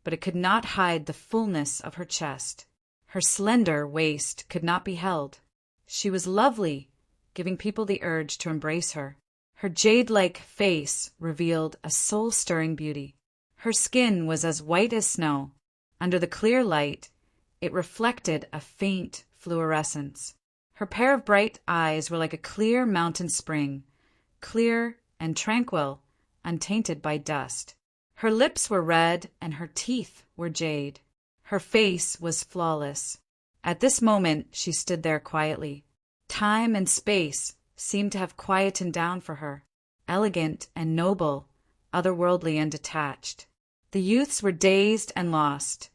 but it could not hide the fullness of her chest. Her slender waist could not be held. She was lovely, giving people the urge to embrace her. Her jade-like face revealed a soul-stirring beauty. Her skin was as white as snow. Under the clear light, it reflected a faint fluorescence. Her pair of bright eyes were like a clear mountain spring, clear and tranquil, untainted by dust. Her lips were red and her teeth were jade. Her face was flawless. At this moment, she stood there quietly. Time and space seemed to have quietened down for her, elegant and noble, otherworldly and detached. The youths were dazed and lost,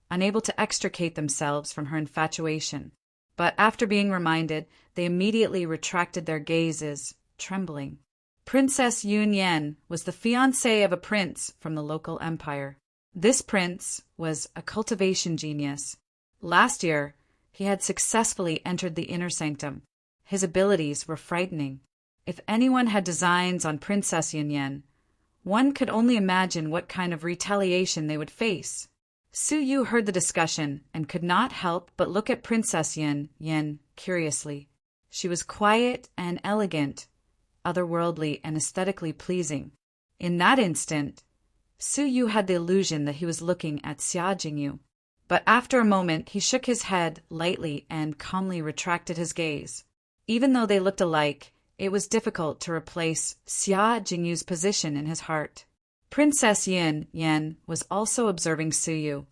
unable to extricate themselves from her infatuation. But after being reminded, they immediately retracted their gazes, trembling. Princess Yun Yen was the fiancée of a prince from the local empire. This prince was a cultivation genius. Last year, he had successfully entered the inner sanctum. His abilities were frightening. If anyone had designs on Princess Yun Yen, one could only imagine what kind of retaliation they would face. Su Yu heard the discussion and could not help but look at Princess Yun Yen curiously. She was quiet and elegant, otherworldly and aesthetically pleasing. In that instant, Su Yu had the illusion that he was looking at Xia Jingyu. But after a moment, he shook his head lightly and calmly retracted his gaze. Even though they looked alike, it was difficult to replace Xia Jingyu's position in his heart. Princess Yun Yen was also observing Su Yu.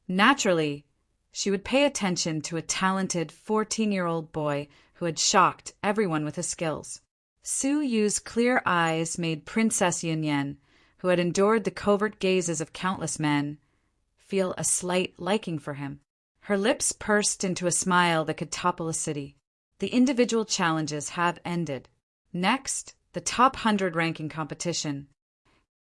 Naturally, she would pay attention to a talented 14-year-old boy who had shocked everyone with his skills. Su Yu's clear eyes made Princess Yun Yen, who had endured the covert gazes of countless men, feel a slight liking for him. Her lips pursed into a smile that could topple a city. The individual challenges have ended. Next, the top 100 ranking competition.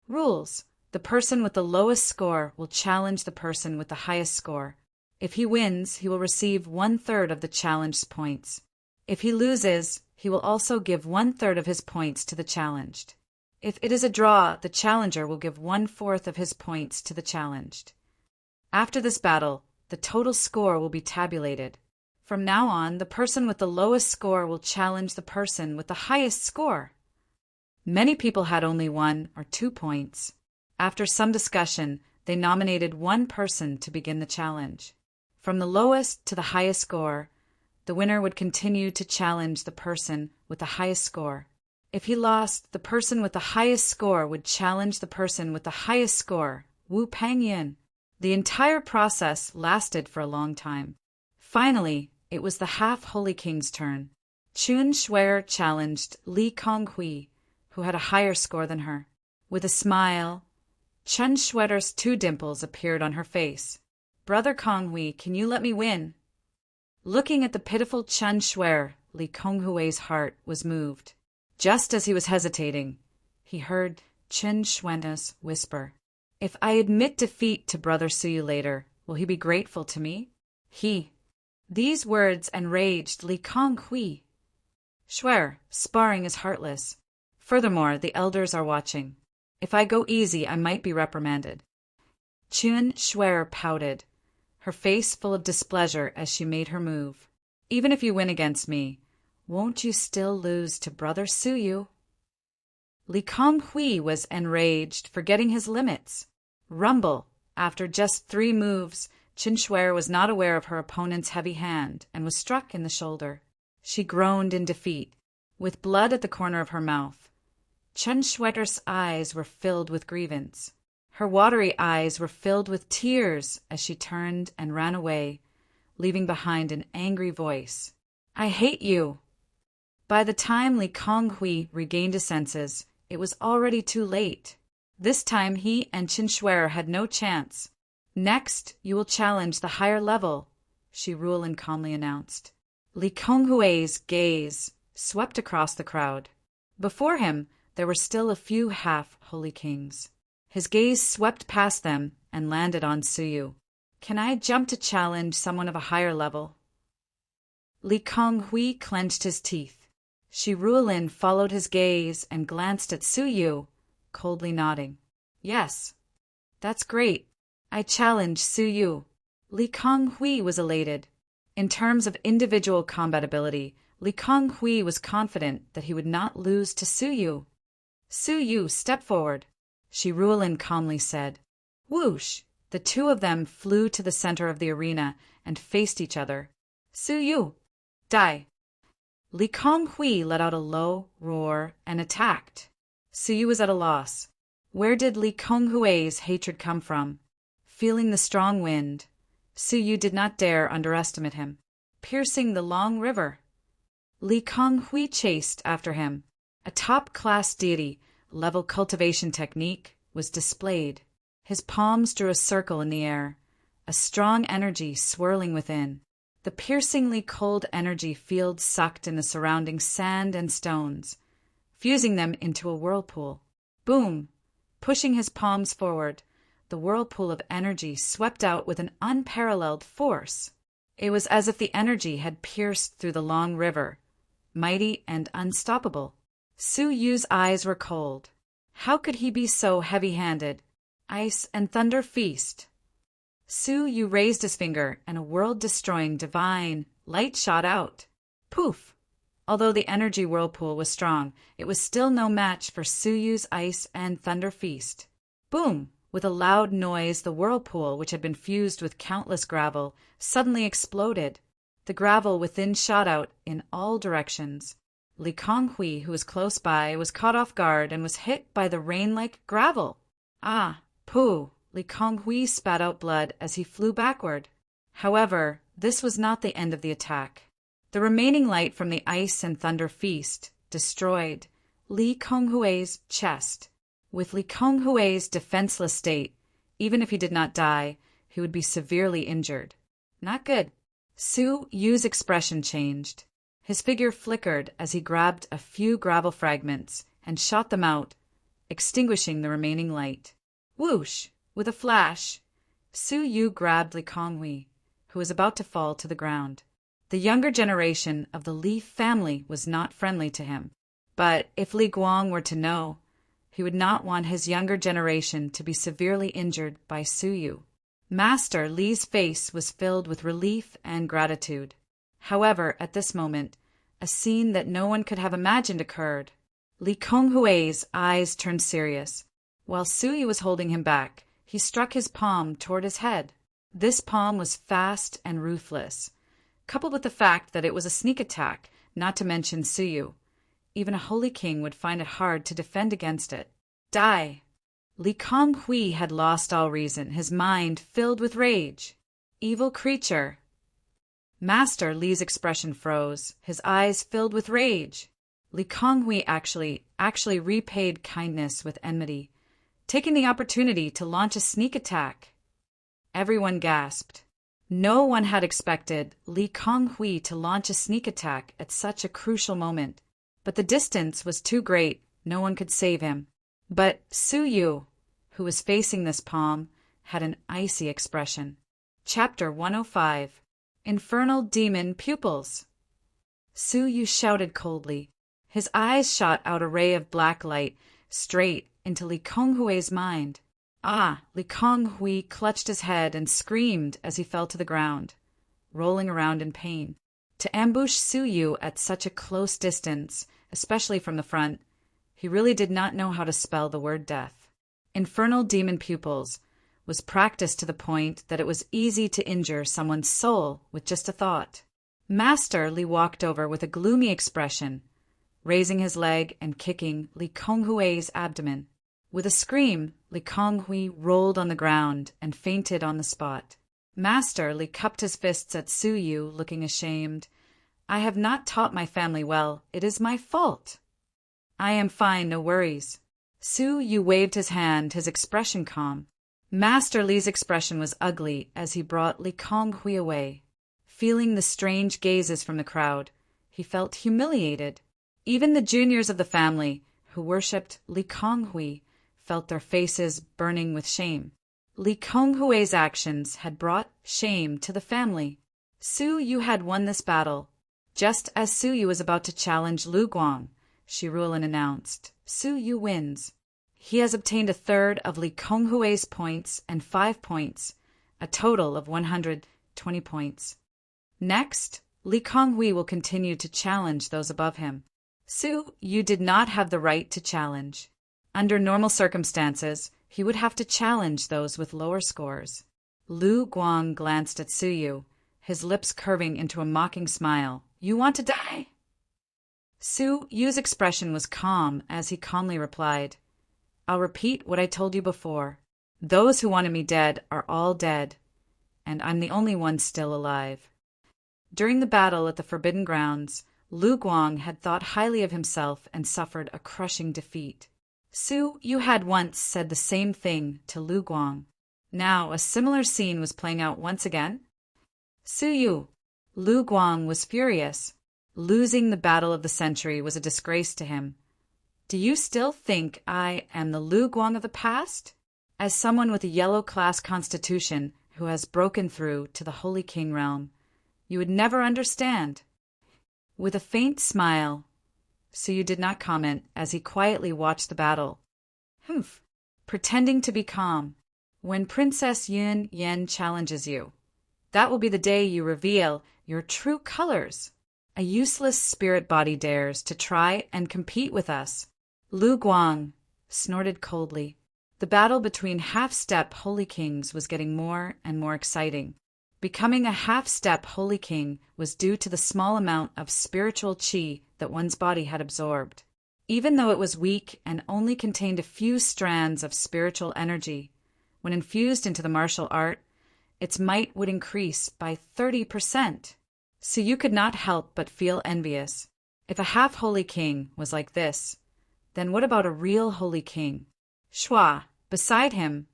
Rules: the person with the lowest score will challenge the person with the highest score. If he wins, he will receive 1/3 of the challenge's points. If he loses, he will also give 1/3 of his points to the challenged. If it is a draw, the challenger will give 1/4 of his points to the challenged. After this battle, the total score will be tabulated. From now on, the person with the lowest score will challenge the person with the highest score. Many people had only 1 or 2 points. After some discussion, they nominated one person to begin the challenge. From the lowest to the highest score, the winner would continue to challenge the person with the highest score. If he lost, the person with the highest score would challenge the person with the highest score, Wu Pangyin. The entire process lasted for a long time. Finally, it was the half-holy king's turn. Chun Shuer challenged Li Konghui, who had a higher score than her. With a smile, Chun Shuer's 2 dimples appeared on her face. "Brother Konghui, can you let me win?" Looking at the pitiful Chun Shuer, Li Konghui's heart was moved. Just as he was hesitating, he heard Chun Shuer's whisper, "If I admit defeat to Brother Su Yu later, will he be grateful to me?" These words enraged Li Konghui. "Shuer, sparring is heartless. Furthermore, the elders are watching. If I go easy, I might be reprimanded." Chun Shuer pouted, her face full of displeasure as she made her move. "Even if you win against me, won't you still lose to Brother Su Yu?" Li Konghui was enraged, forgetting his limits. Rumble! After just 3 moves, Chun Shuer was not aware of her opponent's heavy hand and was struck in the shoulder. She groaned in defeat, with blood at the corner of her mouth. Chun Shuer's eyes were filled with grievance. Her watery eyes were filled with tears as she turned and ran away, leaving behind an angry voice. "I hate you!" By the time Li Konghui regained his senses, it was already too late. This time he and Chun Shuer had no chance. "Next, you will challenge the higher level," Shi Rulin calmly announced. Li Konghui's gaze swept across the crowd. Before him, there were still a few half-holy kings. His gaze swept past them and landed on Su Yu. "Can I jump to challenge someone of a higher level?" Li Konghui clenched his teeth. Shi Rulin followed his gaze and glanced at Su Yu, coldly nodding. "Yes, that's great. I challenge Su Yu. Li Konghui was elated. In terms of individual combat ability, Li Konghui was confident that he would not lose to Su Yu. Su Yu, step forward, Shi Ruolin calmly said. Whoosh! The two of them flew to the center of the arena and faced each other. Su Yu, die! Li Konghui let out a low roar and attacked. Su Yu was at a loss. Where did Li Konghui's hatred come from? Feeling the strong wind, Su Yu did not dare underestimate him. Piercing the long river, Li Konghui chased after him. A top-class deity level cultivation technique was displayed. His palms drew a circle in the air, a strong energy swirling within. The piercingly cold energy field sucked in the surrounding sand and stones, fusing them into a whirlpool. Boom! Pushing his palms forward, the whirlpool of energy swept out with an unparalleled force. It was as if the energy had pierced through the long river, mighty and unstoppable. Su Yu's eyes were cold. How could he be so heavy-handed? Ice and thunder feast. Su Yu raised his finger, and a world-destroying divine light shot out. Poof! Although the energy whirlpool was strong, it was still no match for Su Yu's ice and thunder feast. Boom! With a loud noise, the whirlpool, which had been fused with countless gravel, suddenly exploded. The gravel within shot out in all directions. Li Konghui, who was close by, was caught off guard and was hit by the rain-like gravel. Ah, pooh! Li Konghui spat out blood as he flew backward. However, this was not the end of the attack. The remaining light from the ice and thunder feast destroyed Li Konghui's chest. With Li Konghui's defenseless state, even if he did not die, he would be severely injured. Not good. Su Yu's expression changed. His figure flickered as he grabbed a few gravel fragments and shot them out, extinguishing the remaining light. Whoosh! With a flash, Su Yu grabbed Li Konghui, who was about to fall to the ground. The younger generation of the Li family was not friendly to him, but if Li Guang were to know, he would not want his younger generation to be severely injured by Su Yu. Master Li's face was filled with relief and gratitude. However, at this moment, a scene that no one could have imagined occurred. Li Konghui's eyes turned serious. While Su Yu was holding him back, he struck his palm toward his head. This palm was fast and ruthless, coupled with the fact that it was a sneak attack, not to mention Su Yu. Even a holy king would find it hard to defend against it. Die! Li Konghui had lost all reason, his mind filled with rage. Evil creature! Master Li's expression froze, his eyes filled with rage. Li Konghui actually repaid kindness with enmity, taking the opportunity to launch a sneak attack. Everyone gasped. No one had expected Li Konghui to launch a sneak attack at such a crucial moment, but the distance was too great, no one could save him. But Su Yu, who was facing this palm, had an icy expression. Chapter 105. Infernal Demon Pupils. Su Yu shouted coldly. His eyes shot out a ray of black light straight into Li Konghui's mind. Ah! Li Konghui clutched his head and screamed as he fell to the ground, rolling around in pain. To ambush Su Yu at such a close distance, especially from the front, he really did not know how to spell the word death. Infernal Demon Pupils was practiced to the point that it was easy to injure someone's soul with just a thought. Master Li walked over with a gloomy expression, raising his leg and kicking Li Konghui's abdomen. With a scream, Li Konghui rolled on the ground and fainted on the spot. Master Li cupped his fists at Su Yu, looking ashamed. I have not taught my family well. It is my fault. I am fine, no worries. Su Yu waved his hand, his expression calm. Master Li's expression was ugly as he brought Li Konghui away. Feeling the strange gazes from the crowd, he felt humiliated. Even the juniors of the family, who worshipped Li Konghui, felt their faces burning with shame. Li Konghui's actions had brought shame to the family. Su Yu had won this battle. Just as Su Yu was about to challenge Lu Guang, Shi Ruolin announced, Su Yu wins. He has obtained a third of Li Konghui's points and 5 points, a total of 120 points. Next, Li Konghui will continue to challenge those above him. Su, you did not have the right to challenge. Under normal circumstances, he would have to challenge those with lower scores. Lu Guang glanced at Su Yu, his lips curving into a mocking smile. You want to die? Su Yu's expression was calm as he calmly replied, I'll repeat what I told you before. Those who wanted me dead are all dead, and I'm the only one still alive. During the battle at the Forbidden Grounds, Lu Guang had thought highly of himself and suffered a crushing defeat. Su Yu had once said the same thing to Lu Guang. Now a similar scene was playing out once again. Su Yu, Lu Guang was furious. Losing the battle of the century was a disgrace to him. Do you still think I am the Lu Guang of the past? As someone with a yellow class constitution who has broken through to the Holy King realm, you would never understand. With a faint smile, Su Yu did not comment as he quietly watched the battle. Humph, pretending to be calm. When Princess Yun Yan challenges you, that will be the day you reveal your true colors. A useless spirit body dares to try and compete with us. Lu Guang snorted coldly. The battle between half-step Holy Kings was getting more and more exciting. Becoming a half-step Holy King was due to the small amount of spiritual qi that one's body had absorbed. Even though it was weak and only contained a few strands of spiritual energy, when infused into the martial art, its might would increase by 30%. So you could not help but feel envious. If a half-Holy King was like this, then what about a real Holy King? Shua, beside him,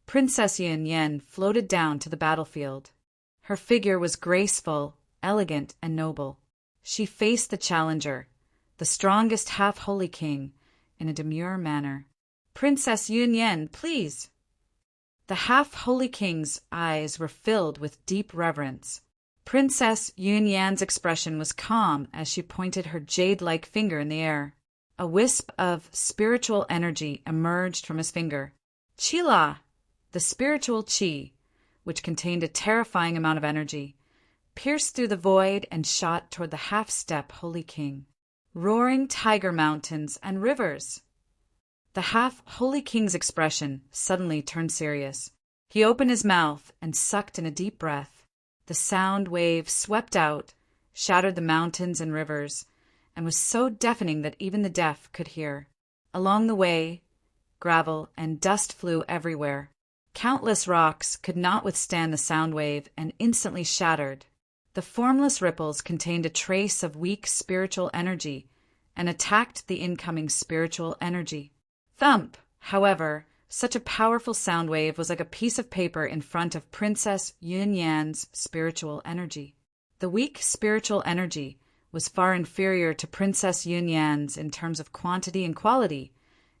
Princess Yun Yan floated down to the battlefield. Her figure was graceful, elegant, and noble. She faced the challenger, the strongest half-Holy King, in a demure manner. Princess Yun Yan, please. The half-Holy King's eyes were filled with deep reverence. Princess Yun Yan's expression was calm as she pointed her jade-like finger in the air. A wisp of spiritual energy emerged from his finger. Qi-la, the spiritual qi, which contained a terrifying amount of energy, pierced through the void and shot toward the half-step Holy King. Roaring tiger mountains and rivers. The half-Holy King's expression suddenly turned serious. He opened his mouth and sucked in a deep breath. The sound wave swept out, shattered the mountains and rivers, and was so deafening that even the deaf could hear. Along the way, gravel and dust flew everywhere. Countless rocks could not withstand the sound wave and instantly shattered. The formless ripples contained a trace of weak spiritual energy and attacked the incoming spiritual energy. Thump! However, such a powerful sound wave was like a piece of paper in front of Princess Yun Yan's spiritual energy. The weak spiritual energy was far inferior to Princess Yun Yan's in terms of quantity and quality,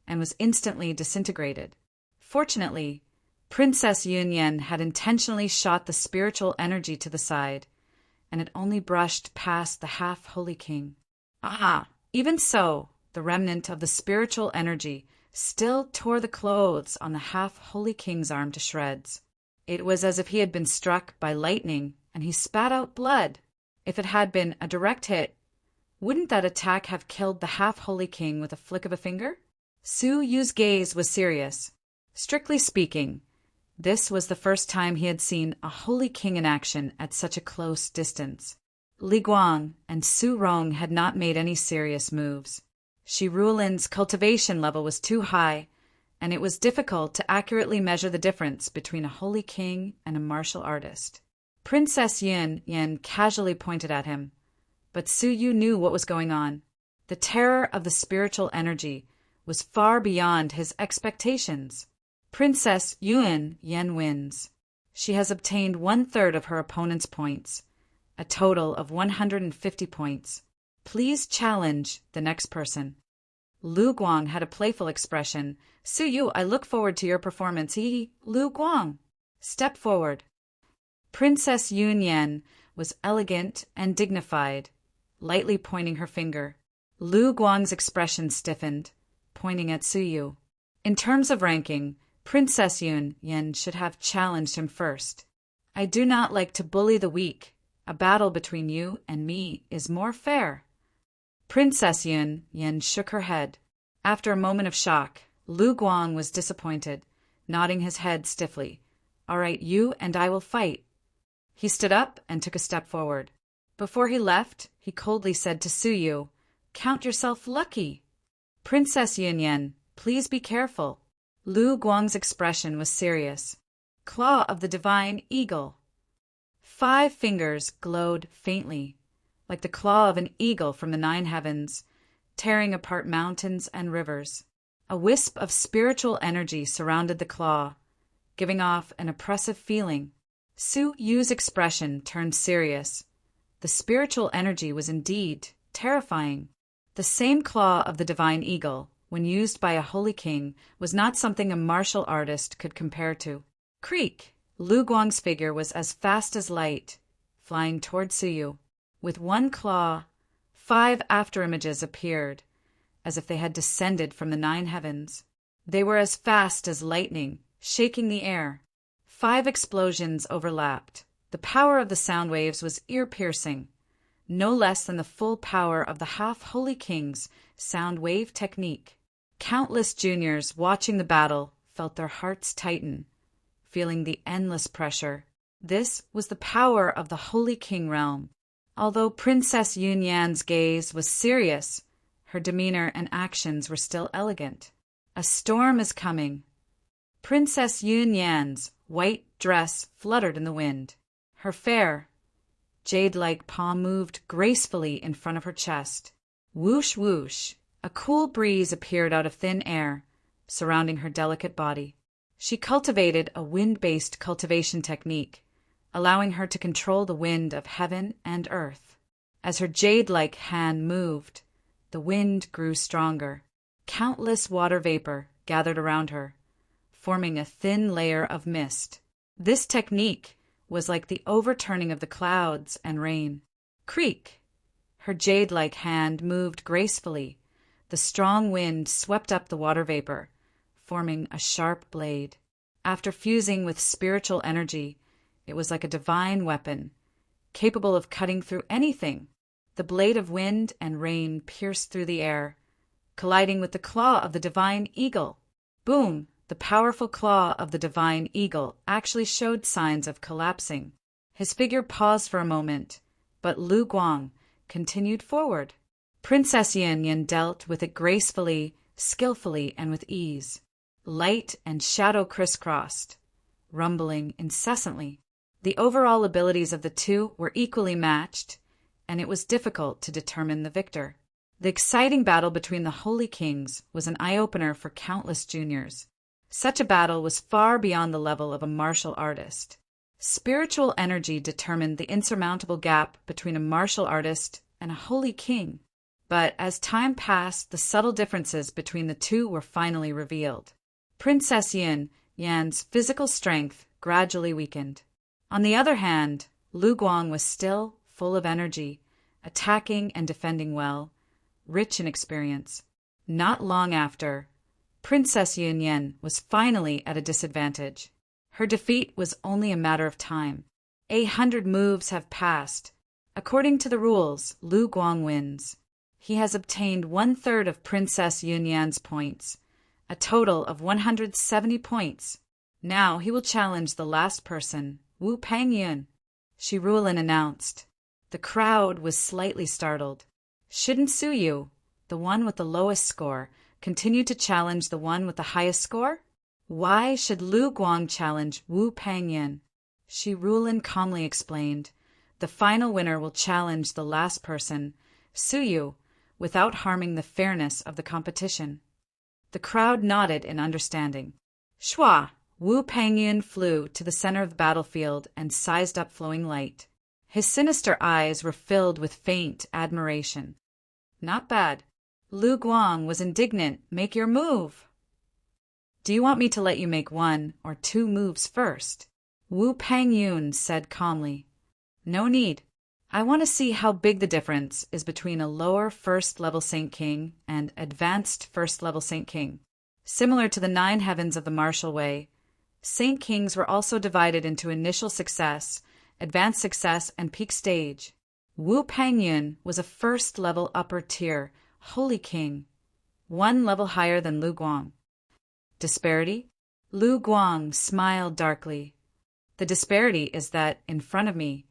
and was instantly disintegrated. Fortunately, Princess Yun Yan had intentionally shot the spiritual energy to the side, and it only brushed past the half-Holy King. Ah! Even so, the remnant of the spiritual energy still tore the clothes on the half-Holy King's arm to shreds. It was as if he had been struck by lightning, and he spat out blood. If it had been a direct hit, wouldn't that attack have killed the half-Holy King with a flick of a finger? Su Yu's gaze was serious. Strictly speaking, this was the first time he had seen a Holy King in action at such a close distance. Li Guang and Su Rong had not made any serious moves. Shi Rulin's cultivation level was too high, and it was difficult to accurately measure the difference between a Holy King and a martial artist. Princess Yun Yan casually pointed at him, but Su Yu knew what was going on. The terror of the spiritual energy was far beyond his expectations. Princess Yun Yan wins. She has obtained 1/3 of her opponent's points, a total of 150 points. Please challenge the next person. Lu Guang had a playful expression. Su Yu, I look forward to your performance. Lu Guang, step forward. Princess Yun Yan was elegant and dignified, lightly pointing her finger. Lu Guang's expression stiffened, pointing at Su Yu. In terms of ranking, Princess Yun Yen should have challenged him first. I do not like to bully the weak. A battle between you and me is more fair. Princess Yun Yen shook her head. After a moment of shock, Lu Guang was disappointed, nodding his head stiffly. All right, you and I will fight. He stood up and took a step forward. Before he left, he coldly said to Su Yu, Count yourself lucky. Princess Yun Yen, please be careful. Lu Guang's expression was serious. Claw of the divine eagle. 5 fingers glowed faintly, like the claw of an eagle from the 9 heavens, tearing apart mountains and rivers. A wisp of spiritual energy surrounded the claw, giving off an oppressive feeling. Su Yu's expression turned serious. The spiritual energy was indeed terrifying. The same claw of the divine eagle, when used by a holy king, was not something a martial artist could compare to. Creak! Lu Guang's figure was as fast as light, flying toward Su Yu. With one claw, 5 afterimages appeared, as if they had descended from the 9 heavens. They were as fast as lightning, shaking the air. 5 explosions overlapped. The power of the sound waves was ear-piercing, no less than the full power of the half-holy king's sound wave technique. Countless juniors watching the battle felt their hearts tighten, feeling the endless pressure. This was the power of the Holy King realm. Although Princess Yun Yan's gaze was serious, her demeanor and actions were still elegant. A storm is coming. Princess Yun Yan's white dress fluttered in the wind. Her fair, jade-like palm moved gracefully in front of her chest. Whoosh, whoosh. A cool breeze appeared out of thin air, surrounding her delicate body. She cultivated a wind-based cultivation technique, allowing her to control the wind of heaven and earth. As her jade-like hand moved, the wind grew stronger. Countless water vapor gathered around her, forming a thin layer of mist. This technique was like the overturning of the clouds and rain. Creak! Her jade-like hand moved gracefully. The strong wind swept up the water vapor, forming a sharp blade. After fusing with spiritual energy, it was like a divine weapon, capable of cutting through anything. The blade of wind and rain pierced through the air, colliding with the claw of the divine eagle. Boom! The powerful claw of the divine eagle actually showed signs of collapsing. His figure paused for a moment, but Lu Guang continued forward. Princess Yin Yin dealt with it gracefully, skillfully, and with ease. Light and shadow crisscrossed, rumbling incessantly. The overall abilities of the two were equally matched, and it was difficult to determine the victor. The exciting battle between the Holy Kings was an eye-opener for countless juniors. Such a battle was far beyond the level of a martial artist. Spiritual energy determined the insurmountable gap between a martial artist and a holy king. But as time passed, the subtle differences between the two were finally revealed. Princess Yin Yan's physical strength gradually weakened. On the other hand, Lu Guang was still full of energy, attacking and defending well, rich in experience. Not long after, Princess Yun Yen was finally at a disadvantage. Her defeat was only a matter of time. 100 moves have passed. According to the rules, Lu Guang wins. He has obtained 1/3 of Princess Yun Yan's points, a total of 170 points. Now he will challenge the last person, Wu Pangyun, Shi Rulin announced. The crowd was slightly startled. Shouldn't Su Yu, the one with the lowest score, continue to challenge the one with the highest score? Why should Lu Guang challenge Wu Pangyun? Shi Rulin calmly explained. The final winner will challenge the last person, Su Yu, without harming the fairness of the competition. The crowd nodded in understanding. Shwa! Wu Pangyun flew to the center of the battlefield and sized up flowing light. His sinister eyes were filled with faint admiration. Not bad. Lu Guang was indignant. Make your move. Do you want me to let you make 1 or 2 moves first? Wu Pangyun said calmly. No need. I want to see how big the difference is between a lower first-level Saint King and advanced first-level Saint King. Similar to the 9 heavens of the martial way, Saint Kings were also divided into initial success, advanced success, and peak stage. Wu Pangyun was a first-level upper tier, Holy King, 1 level higher than Lu Guang. Disparity? Lu Guang smiled darkly. The disparity is that, in front of me,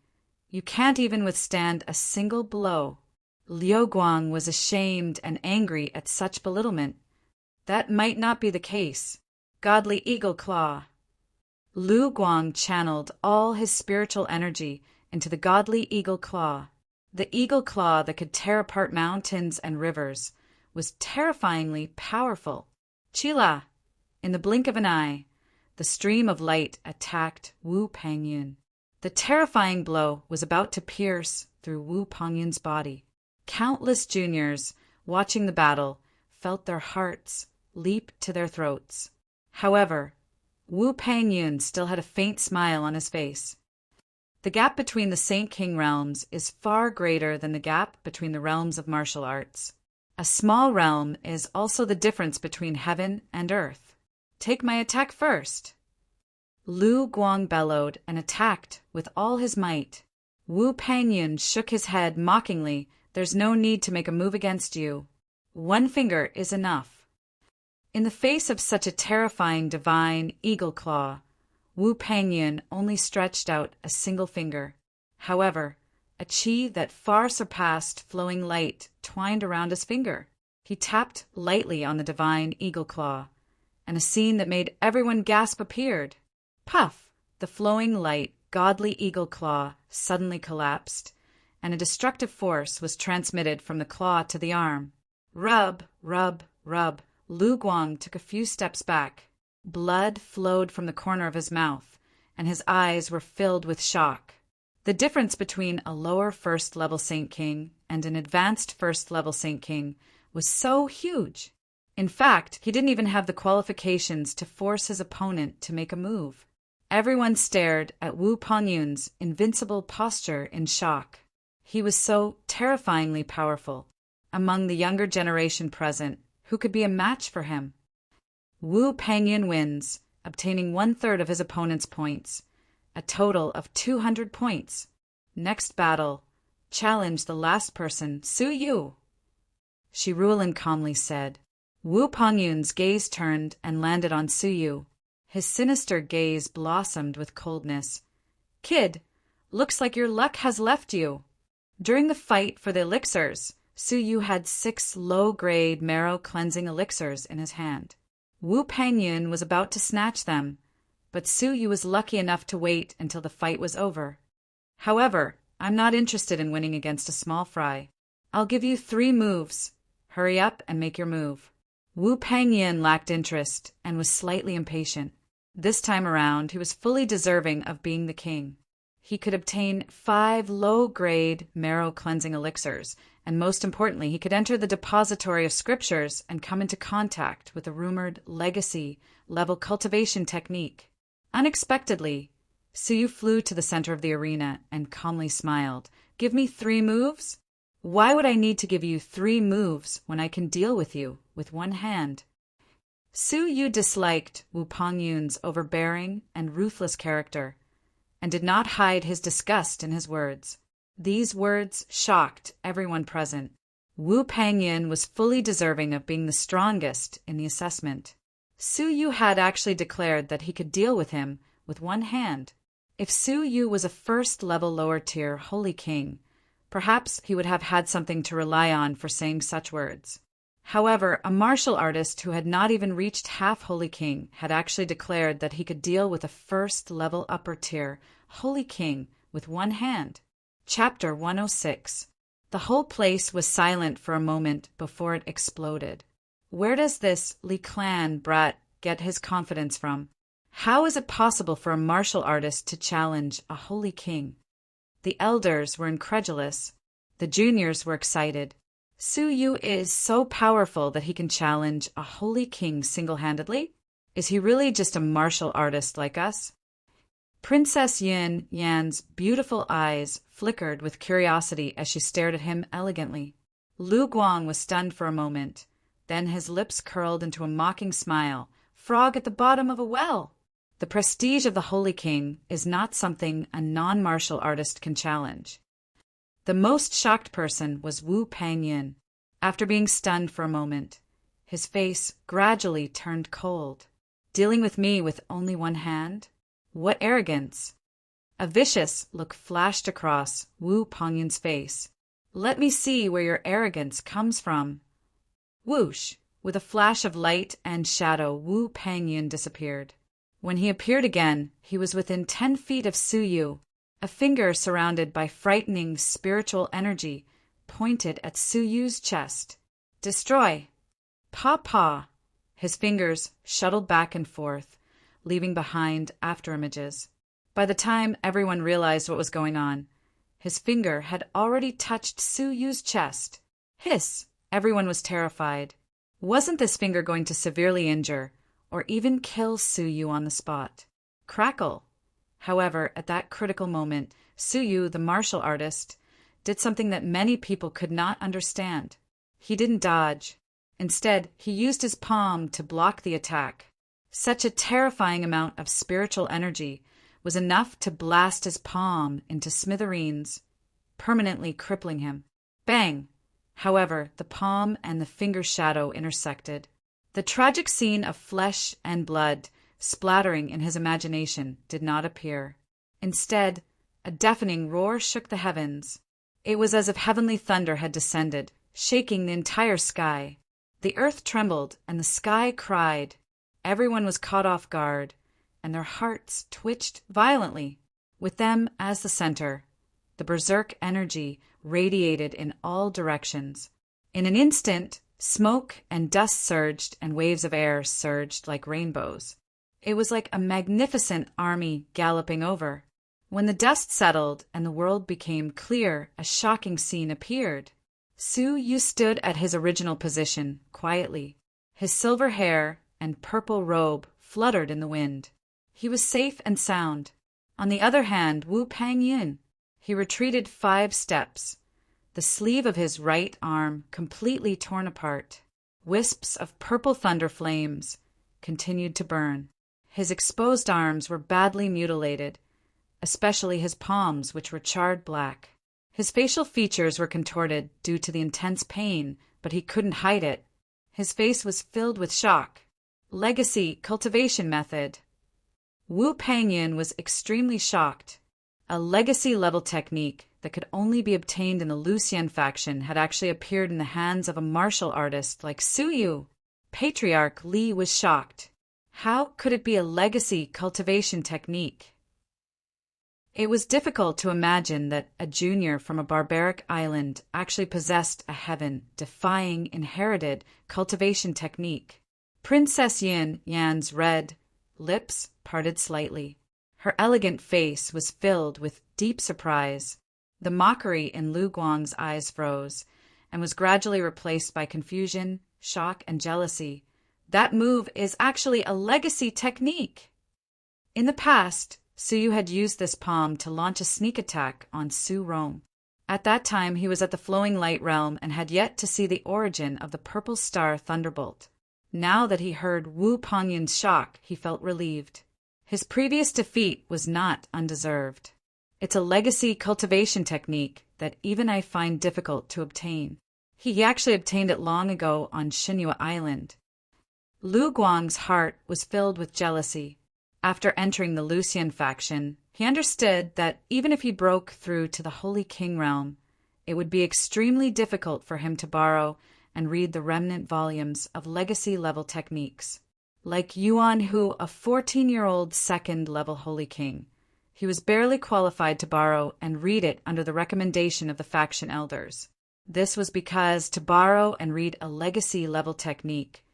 you can't even withstand a single blow. Liu Guang was ashamed and angry at such belittlement. That might not be the case. Godly Eagle Claw. Lu Guang channeled all his spiritual energy into the Godly Eagle Claw. The eagle claw that could tear apart mountains and rivers was terrifyingly powerful. Chila! In the blink of an eye, the stream of light attacked Wu Pangyun. The terrifying blow was about to pierce through Wu Pangyun's body. Countless juniors, watching the battle, felt their hearts leap to their throats. However, Wu Pangyun still had a faint smile on his face. The gap between the Saint King realms is far greater than the gap between the realms of martial arts. A small realm is also the difference between heaven and earth. Take my attack first. Lu Guang bellowed and attacked with all his might. Wu Pangyun shook his head mockingly. There's no need to make a move against you. 1 finger is enough. In the face of such a terrifying divine eagle claw, Wu Pangyun only stretched out a single finger. However, a chi that far surpassed flowing light twined around his finger. He tapped lightly on the divine eagle claw, and a scene that made everyone gasp appeared. Puff! The flowing light, godly eagle claw suddenly collapsed, and a destructive force was transmitted from the claw to the arm. Rub, rub, rub. Lu Guang took a few steps back. Blood flowed from the corner of his mouth, and his eyes were filled with shock. The difference between a lower first-level Saint King and an advanced first-level Saint King was so huge. In fact, he didn't even have the qualifications to force his opponent to make a move. Everyone stared at Wu Pangyun's invincible posture in shock. He was so terrifyingly powerful. Among the younger generation present, who could be a match for him? Wu Pangyun wins, obtaining 1/3 of his opponent's points, a total of 200 points. Next battle, challenge the last person, Su Yu. Shi Ruolin calmly said. Wu Pangyun's gaze turned and landed on Su Yu. His sinister gaze blossomed with coldness. Kid, looks like your luck has left you. During the fight for the elixirs, Su Yu had 6 low-grade marrow-cleansing elixirs in his hand. Wu Pangyun was about to snatch them, but Su Yu was lucky enough to wait until the fight was over. However, I'm not interested in winning against a small fry. I'll give you 3 moves. Hurry up and make your move. Wu Pangyun lacked interest and was slightly impatient. This time around, he was fully deserving of being the king. He could obtain 5 low-grade marrow-cleansing elixirs, and most importantly, he could enter the depository of scriptures and come into contact with a rumored legacy-level cultivation technique. Unexpectedly, Su Yu flew to the center of the arena and calmly smiled. Give me 3 moves? Why would I need to give you 3 moves when I can deal with you with 1 hand? Su Yu disliked Wu Pangyun's overbearing and ruthless character, and did not hide his disgust in his words. These words shocked everyone present. Wu Pangyun was fully deserving of being the strongest in the assessment. Su Yu had actually declared that he could deal with him with 1 hand. If Su Yu was a first-level lower-tier Holy King, perhaps he would have had something to rely on for saying such words. However, a martial artist who had not even reached half Holy King had actually declared that he could deal with a first-level upper-tier Holy King with 1 hand. Chapter 106. The whole place was silent for a moment before it exploded. Where does this Li Clan brat get his confidence from? How is it possible for a martial artist to challenge a Holy King? The elders were incredulous. The juniors were excited. Su Yu is so powerful that he can challenge a Holy King single-handedly? Is he really just a martial artist like us? Princess Yin Yan's beautiful eyes flickered with curiosity as she stared at him elegantly. Lu Guang was stunned for a moment, Then his lips curled into a mocking smile. Frog at the bottom of a well! The prestige of the Holy King is not something a non-martial artist can challenge. The most shocked person was Wu Pangyin. After being stunned for a moment, his face gradually turned cold. Dealing with me with only one hand? What arrogance! A vicious look flashed across Wu Pangyin's face. Let me see where your arrogance comes from. Whoosh! With a flash of light and shadow, Wu Pangyin disappeared. When he appeared again, he was within 10 feet of Su Yu. A finger surrounded by frightening spiritual energy pointed at Su Yu's chest. Destroy! Pa! His fingers shuttled back and forth, leaving behind afterimages. By the time everyone realized what was going on, his finger had already touched Su Yu's chest. Hiss! Everyone was terrified. Wasn't this finger going to severely injure or even kill Su Yu on the spot? Crackle! However, at that critical moment, Su Yu, the martial artist, did something that many people could not understand. He didn't dodge. Instead, he used his palm to block the attack. Such a terrifying amount of spiritual energy was enough to blast his palm into smithereens, permanently crippling him. Bang! However, the palm and the finger shadow intersected. The tragic scene of flesh and blood splattering in his imagination did not appear. Instead, a deafening roar shook the heavens. It was as if heavenly thunder had descended, shaking the entire sky. The earth trembled and the sky cried. Everyone was caught off guard, and their hearts twitched violently. With them as the center, the berserk energy radiated in all directions. In an instant, smoke and dust surged and waves of air surged like rainbows. It was like a magnificent army galloping over. When the dust settled and the world became clear, a shocking scene appeared. Su Yu stood at his original position, quietly. His silver hair and purple robe fluttered in the wind. He was safe and sound. On the other hand, Wu Pangyin. He retreated 5 steps, the sleeve of his right arm completely torn apart. Wisps of purple thunder flames continued to burn. His exposed arms were badly mutilated, especially his palms, which were charred black. His facial features were contorted due to the intense pain, but he couldn't hide it. His face was filled with shock. Legacy cultivation method. Wu Pangyin was extremely shocked. A legacy-level technique that could only be obtained in the Lucian faction had actually appeared in the hands of a martial artist like Su Yu. Patriarch Li was shocked. How could it be a legacy cultivation technique? It was difficult to imagine that a junior from a barbaric island actually possessed a heaven-defying inherited cultivation technique. Princess Yin Yan's red lips parted slightly. Her elegant face was filled with deep surprise. The mockery in Lu Guang's eyes froze and was gradually replaced by confusion, shock, and jealousy. That move is actually a legacy technique. In the past, Su Yu had used this palm to launch a sneak attack on Su Rong. At that time, he was at the Flowing Light Realm and had yet to see the origin of the Purple Star Thunderbolt. Now that he heard Wu Pangyin's shock, he felt relieved. His previous defeat was not undeserved. It's a legacy cultivation technique that even I find difficult to obtain. He actually obtained it long ago on Shinua Island. Lu Guang's heart was filled with jealousy. After entering the Lucian faction, he understood that even if he broke through to the Holy King realm, it would be extremely difficult for him to borrow and read the remnant volumes of legacy-level techniques. Like Yuan Hu, a 14-year-old second-level Holy King, he was barely qualified to borrow and read it under the recommendation of the faction elders. This was because to borrow and read a legacy-level technique,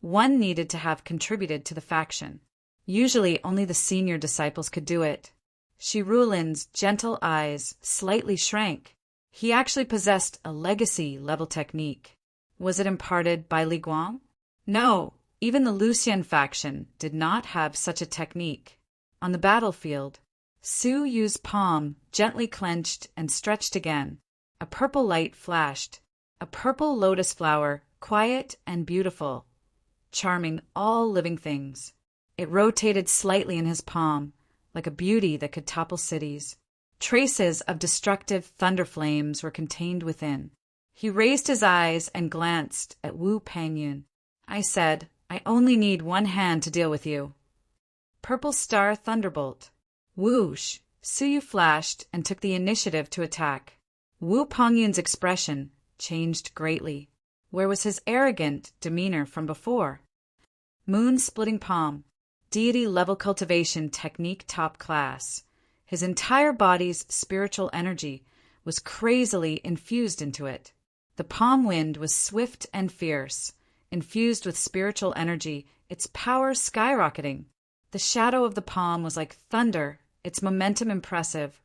one needed to have contributed to the faction. Usually only the senior disciples could do it. Shi Rulin's gentle eyes slightly shrank. He actually possessed a legacy-level technique. Was it imparted by Li Guang? No. Even the Lucian faction did not have such a technique. On the battlefield, Su Yu's palm gently clenched and stretched again. A purple light flashed. A purple lotus flower quiet and beautiful, charming all living things. It rotated slightly in his palm, like a beauty that could topple cities. Traces of destructive thunder flames were contained within. He raised his eyes and glanced at Wu Pangyun. I said, I only need one hand to deal with you. Purple Star Thunderbolt. Whoosh! Suyu flashed and took the initiative to attack. Wu Pangyun's expression changed greatly. Where was his arrogant demeanor from before? Moon-splitting palm. Deity-level cultivation technique top class. His entire body's spiritual energy was crazily infused into it. The palm wind was swift and fierce, infused with spiritual energy, its power skyrocketing. The shadow of the palm was like thunder, its momentum impressive,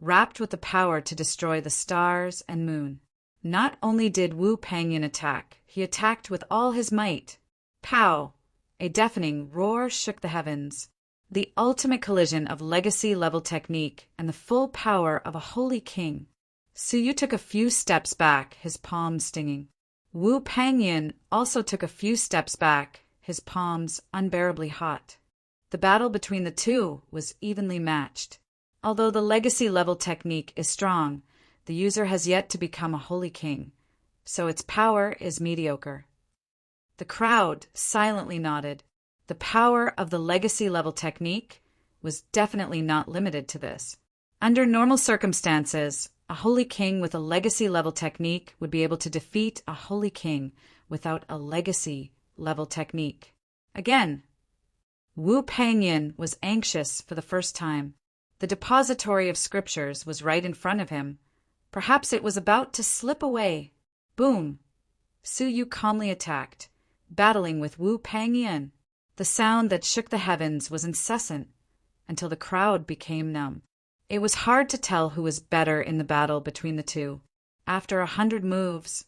wrapped with the power to destroy the stars and moon. Not only did Wu Pangyun attack, he attacked with all his might. Pow! A deafening roar shook the heavens. The ultimate collision of legacy-level technique and the full power of a holy king. Suyu took a few steps back, his palms stinging. Wu Pangyun also took a few steps back, his palms unbearably hot. The battle between the two was evenly matched. Although the legacy-level technique is strong, the user has yet to become a holy king, so its power is mediocre. The crowd silently nodded. The power of the legacy-level technique was definitely not limited to this. Under normal circumstances, a holy king with a legacy-level technique would be able to defeat a holy king without a legacy-level technique. Again, Wu Pangyun was anxious for the first time. The depository of scriptures was right in front of him. Perhaps it was about to slip away. Boom! Suyu calmly attacked, battling with Wu Pangyun. The sound that shook the heavens was incessant, until the crowd became numb. It was hard to tell who was better in the battle between the two. After 100 moves,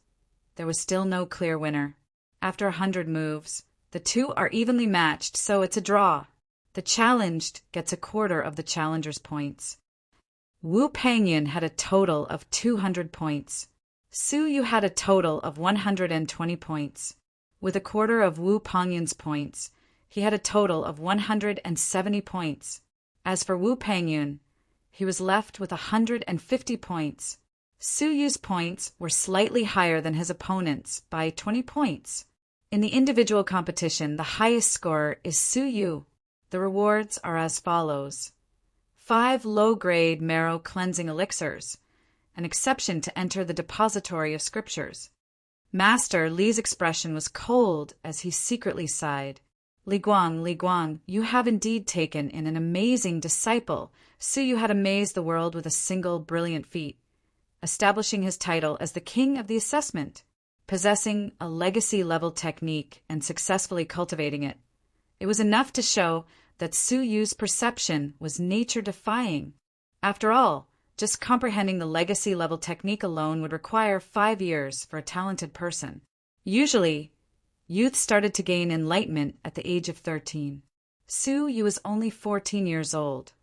there was still no clear winner. After 100 moves, the two are evenly matched, so it's a draw. The challenged gets a quarter of the challenger's points. Wu Pangyun had a total of 200 points. Suyu had a total of 120 points. With a quarter of Wu Pangyun's points, he had a total of 170 points. As for Wu Pangyun, he was left with 150 points. Suyu's points were slightly higher than his opponent's by 20 points. In the individual competition, the highest scorer is Suyu. The rewards are as follows. 5 low-grade marrow cleansing elixirs, an exception to enter the depository of scriptures. Master Li's expression was cold as he secretly sighed. Li Guang, you have indeed taken in an amazing disciple. Suyu had amazed the world with a single brilliant feat, establishing his title as the king of the assessment, possessing a legacy-level technique and successfully cultivating it. It was enough to show that Suyu's perception was nature-defying. After all, just comprehending the legacy-level technique alone would require 5 years for a talented person. Usually, youth started to gain enlightenment at the age of 13. Suyu was only 14 years old,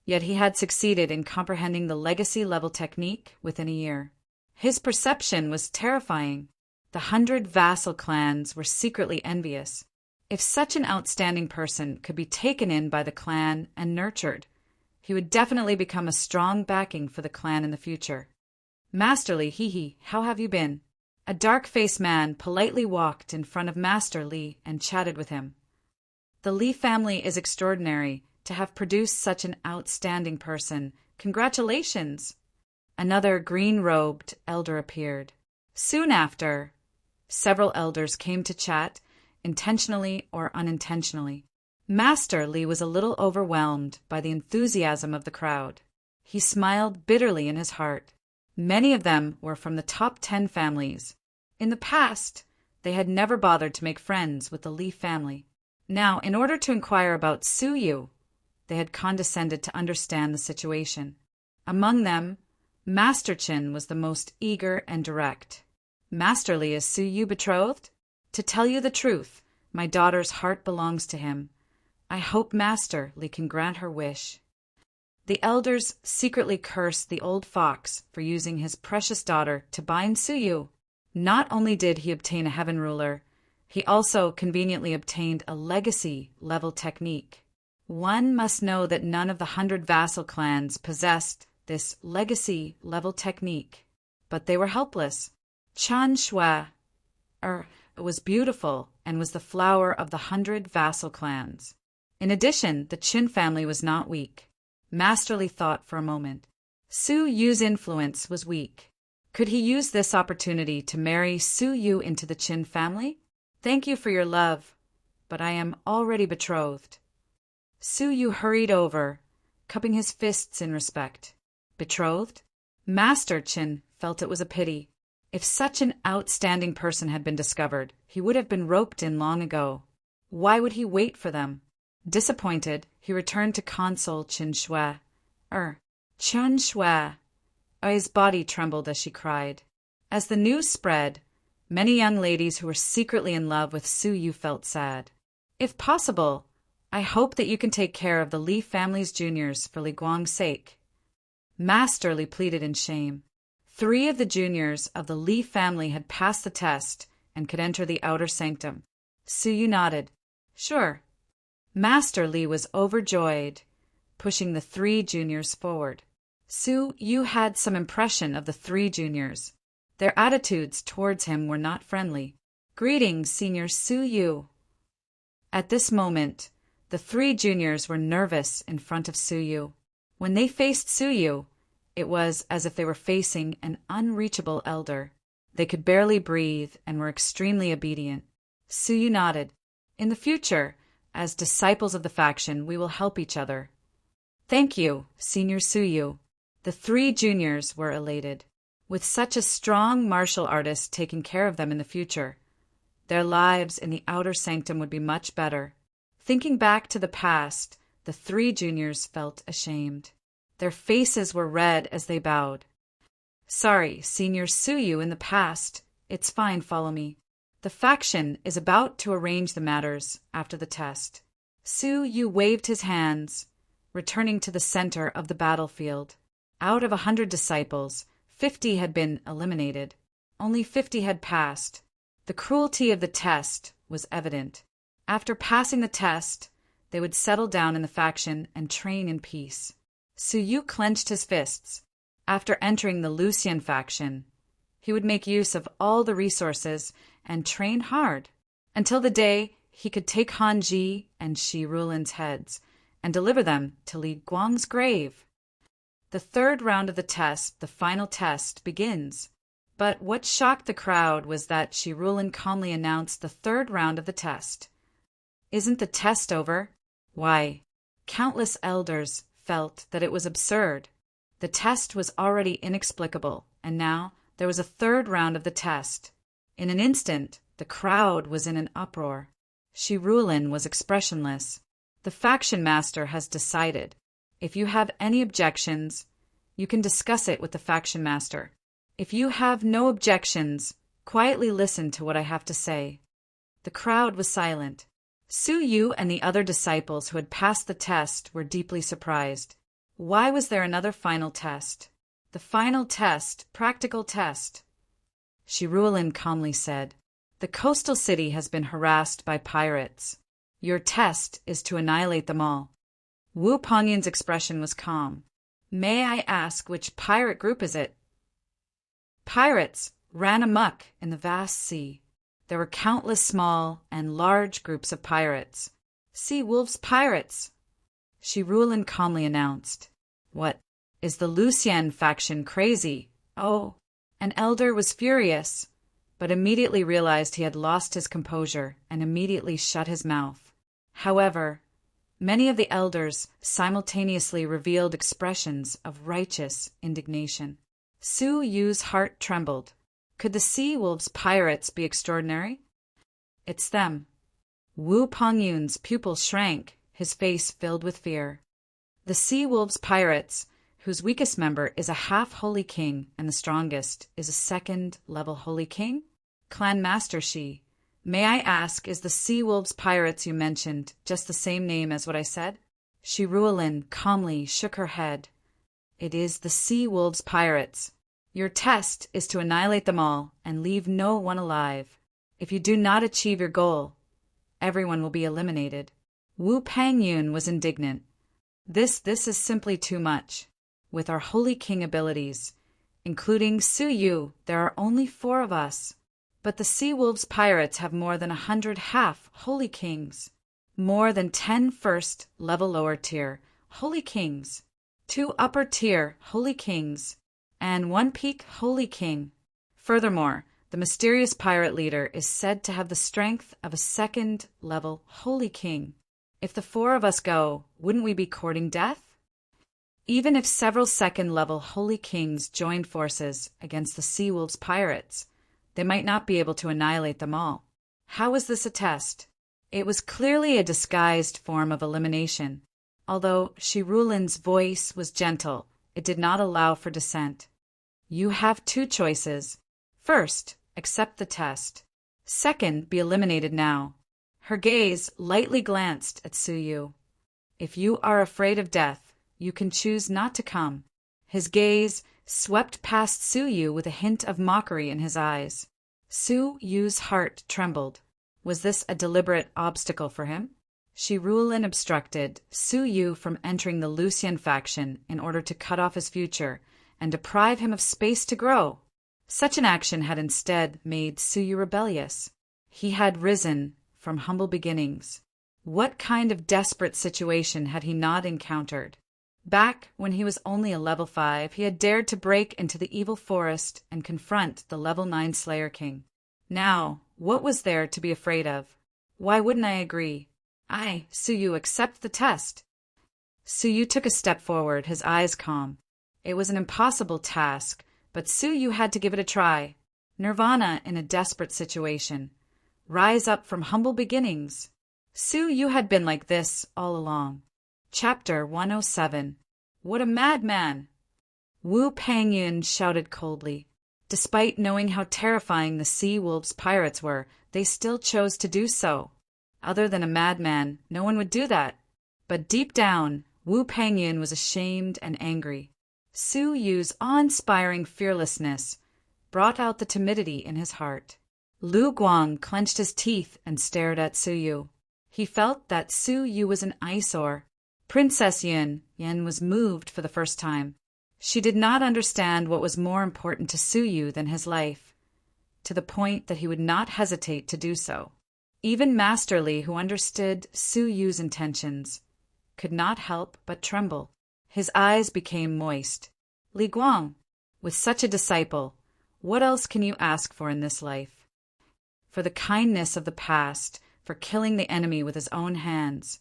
yet he had succeeded in comprehending the legacy-level technique within a year. His perception was terrifying. The 100 vassal clans were secretly envious. If such an outstanding person could be taken in by the clan and nurtured, he would definitely become a strong backing for the clan in the future. Master Li, how have you been? A dark-faced man politely walked in front of Master Li and chatted with him. The Li family is extraordinary to have produced such an outstanding person. Congratulations! Another green-robed elder appeared. Soon after, several elders came to chat, intentionally or unintentionally. Master Li was a little overwhelmed by the enthusiasm of the crowd. He smiled bitterly in his heart. Many of them were from the top 10 families. In the past, they had never bothered to make friends with the Li family. Now, in order to inquire about Suyu, they had condescended to understand the situation. Among them, Master Chin was the most eager and direct. Master Li, is Suyu betrothed? To tell you the truth, my daughter's heart belongs to him. I hope Master Li can grant her wish. The elders secretly cursed the old fox for using his precious daughter to bind Suyu. Not only did he obtain a heaven ruler, he also conveniently obtained a legacy-level technique. One must know that none of the 100 vassal clans possessed this legacy-level technique, but they were helpless. Chen Shui was beautiful and was the flower of the 100 vassal clans. In addition, the Qin family was not weak. Masterly thought for a moment. Su Yu's influence was weak. Could he use this opportunity to marry Su Yu into the Qin family? Thank you for your love, but I am already betrothed. Su Yu hurried over, cupping his fists in respect. Betrothed? Master Qin felt it was a pity. If such an outstanding person had been discovered, he would have been roped in long ago. Why would he wait for them? Disappointed, he returned to console Chen Shui. Chen Shui. His body trembled as she cried. As the news spread, many young ladies who were secretly in love with Su Yu felt sad. If possible, I hope that you can take care of the Li family's juniors for Li Guang's sake. Master Li pleaded in shame. 3 of the juniors of the Li family had passed the test and could enter the outer sanctum. Su Yu nodded. Sure. Master Li was overjoyed, pushing the 3 juniors forward. Su Yu had some impression of the 3 juniors. Their attitudes towards him were not friendly. Greetings, Senior Su Yu. At this moment, the 3 juniors were nervous in front of Su Yu. When they faced Su Yu, it was as if they were facing an unreachable elder. They could barely breathe and were extremely obedient. Su Yu nodded. In the future, as disciples of the faction, we will help each other. Thank you, Senior Su Yu. The 3 juniors were elated. With such a strong martial artist taking care of them in the future, their lives in the outer sanctum would be much better. Thinking back to the past, the 3 juniors felt ashamed. Their faces were red as they bowed. Sorry, Senior Su Yu, in the past. It's fine, follow me. The faction is about to arrange the matters after the test. Su Yu waved his hands, returning to the center of the battlefield. Out of 100 disciples, 50 had been eliminated. Only 50 had passed. The cruelty of the test was evident. After passing the test, they would settle down in the faction and train in peace. Su Yu clenched his fists. After entering the Lucian faction, he would make use of all the resources and train hard until the day he could take Han Ji and Shi Rulin's heads and deliver them to Li Guang's grave. The 3rd round of the test, the final test, begins. But what shocked the crowd was that Shi Rulin calmly announced the 3rd round of the test. Isn't the test over? Why, countless elders felt that it was absurd. The test was already inexplicable, and now there was a 3rd round of the test. In an instant, the crowd was in an uproar. Shi Rulin was expressionless. The faction master has decided. If you have any objections, you can discuss it with the faction master. If you have no objections, quietly listen to what I have to say. The crowd was silent. Su Yu and the other disciples who had passed the test were deeply surprised. Why was there another final test? The final test, practical test. Shi Rulin calmly said, The coastal city has been harassed by pirates. Your test is to annihilate them all. Wu Pongyun's expression was calm. May I ask which pirate group is it? Pirates ran amok in the vast sea. There were countless small and large groups of pirates. Sea Wolves pirates. Shi Rulin calmly announced. What, is the Lucian faction crazy? Oh, an elder was furious, but immediately realized he had lost his composure and immediately shut his mouth. However, many of the elders simultaneously revealed expressions of righteous indignation. Su Yu's heart trembled. Could the Sea Wolves pirates be extraordinary? It's them. Wu Pongyun's pupils shrank, his face filled with fear. The Sea Wolves pirates, whose weakest member is a half-holy king and the strongest is a 2nd-level holy king? Clan Master Shi, may I ask, is the Sea Wolves pirates you mentioned just the same name as what I said? Shi Rulin calmly shook her head. It is the Sea Wolves pirates. Your test is to annihilate them all and leave no one alive. If you do not achieve your goal, everyone will be eliminated. Wu Pangyun was indignant. This is simply too much. With our Holy King abilities, including Su Yu, there are only 4 of us. But the Sea Wolves pirates have more than 100 half Holy Kings, more than 10 first-level lower-tier Holy Kings, 2 upper-tier Holy Kings, and 1 peak Holy King. Furthermore, the mysterious pirate leader is said to have the strength of a 2nd-level Holy King. If the 4 of us go, wouldn't we be courting death? Even if several 2nd-level Holy Kings joined forces against the Sea Wolves pirates, they might not be able to annihilate them all. How was this a test? It was clearly a disguised form of elimination. Although Shi Rulin's voice was gentle, it did not allow for dissent. You have 2 choices. First, accept the test. Second, be eliminated now. Her gaze lightly glanced at Su Yu. If you are afraid of death, you can choose not to come. His gaze swept past Su Yu with a hint of mockery in his eyes. Su Yu's heart trembled. Was this a deliberate obstacle for him? Shi Rulin obstructed Su Yu from entering the Lucian faction in order to cut off his future and deprive him of space to grow. Such an action had instead made Su Yu rebellious. He had risen from humble beginnings. What kind of desperate situation had he not encountered? Back when he was only a level 5, he had dared to break into the evil forest and confront the level 9 Slayer King. Now, what was there to be afraid of? Why wouldn't I agree? Su Yu, accept the test. Su Yu took a step forward, his eyes calm. It was an impossible task, but Su Yu had to give it a try. Nirvana in a desperate situation. Rise up from humble beginnings. Su Yu had been like this all along. Chapter 107. What a madman! Wu Pangyun shouted coldly. Despite knowing how terrifying the Sea Wolves pirates were, they still chose to do so. Other than a madman, no one would do that. But deep down, Wu Pangyun was ashamed and angry. Su Yu's awe-inspiring fearlessness brought out the timidity in his heart. Lu Guang clenched his teeth and stared at Su Yu. He felt that Su Yu was an eyesore. Princess Yen was moved for the first time. She did not understand what was more important to Su Yu than his life, to the point that he would not hesitate to do so. Even Master Li, who understood Su Yu's intentions, could not help but tremble. His eyes became moist. Li Guang, with such a disciple, what else can you ask for in this life? For the kindness of the past, for killing the enemy with his own hands,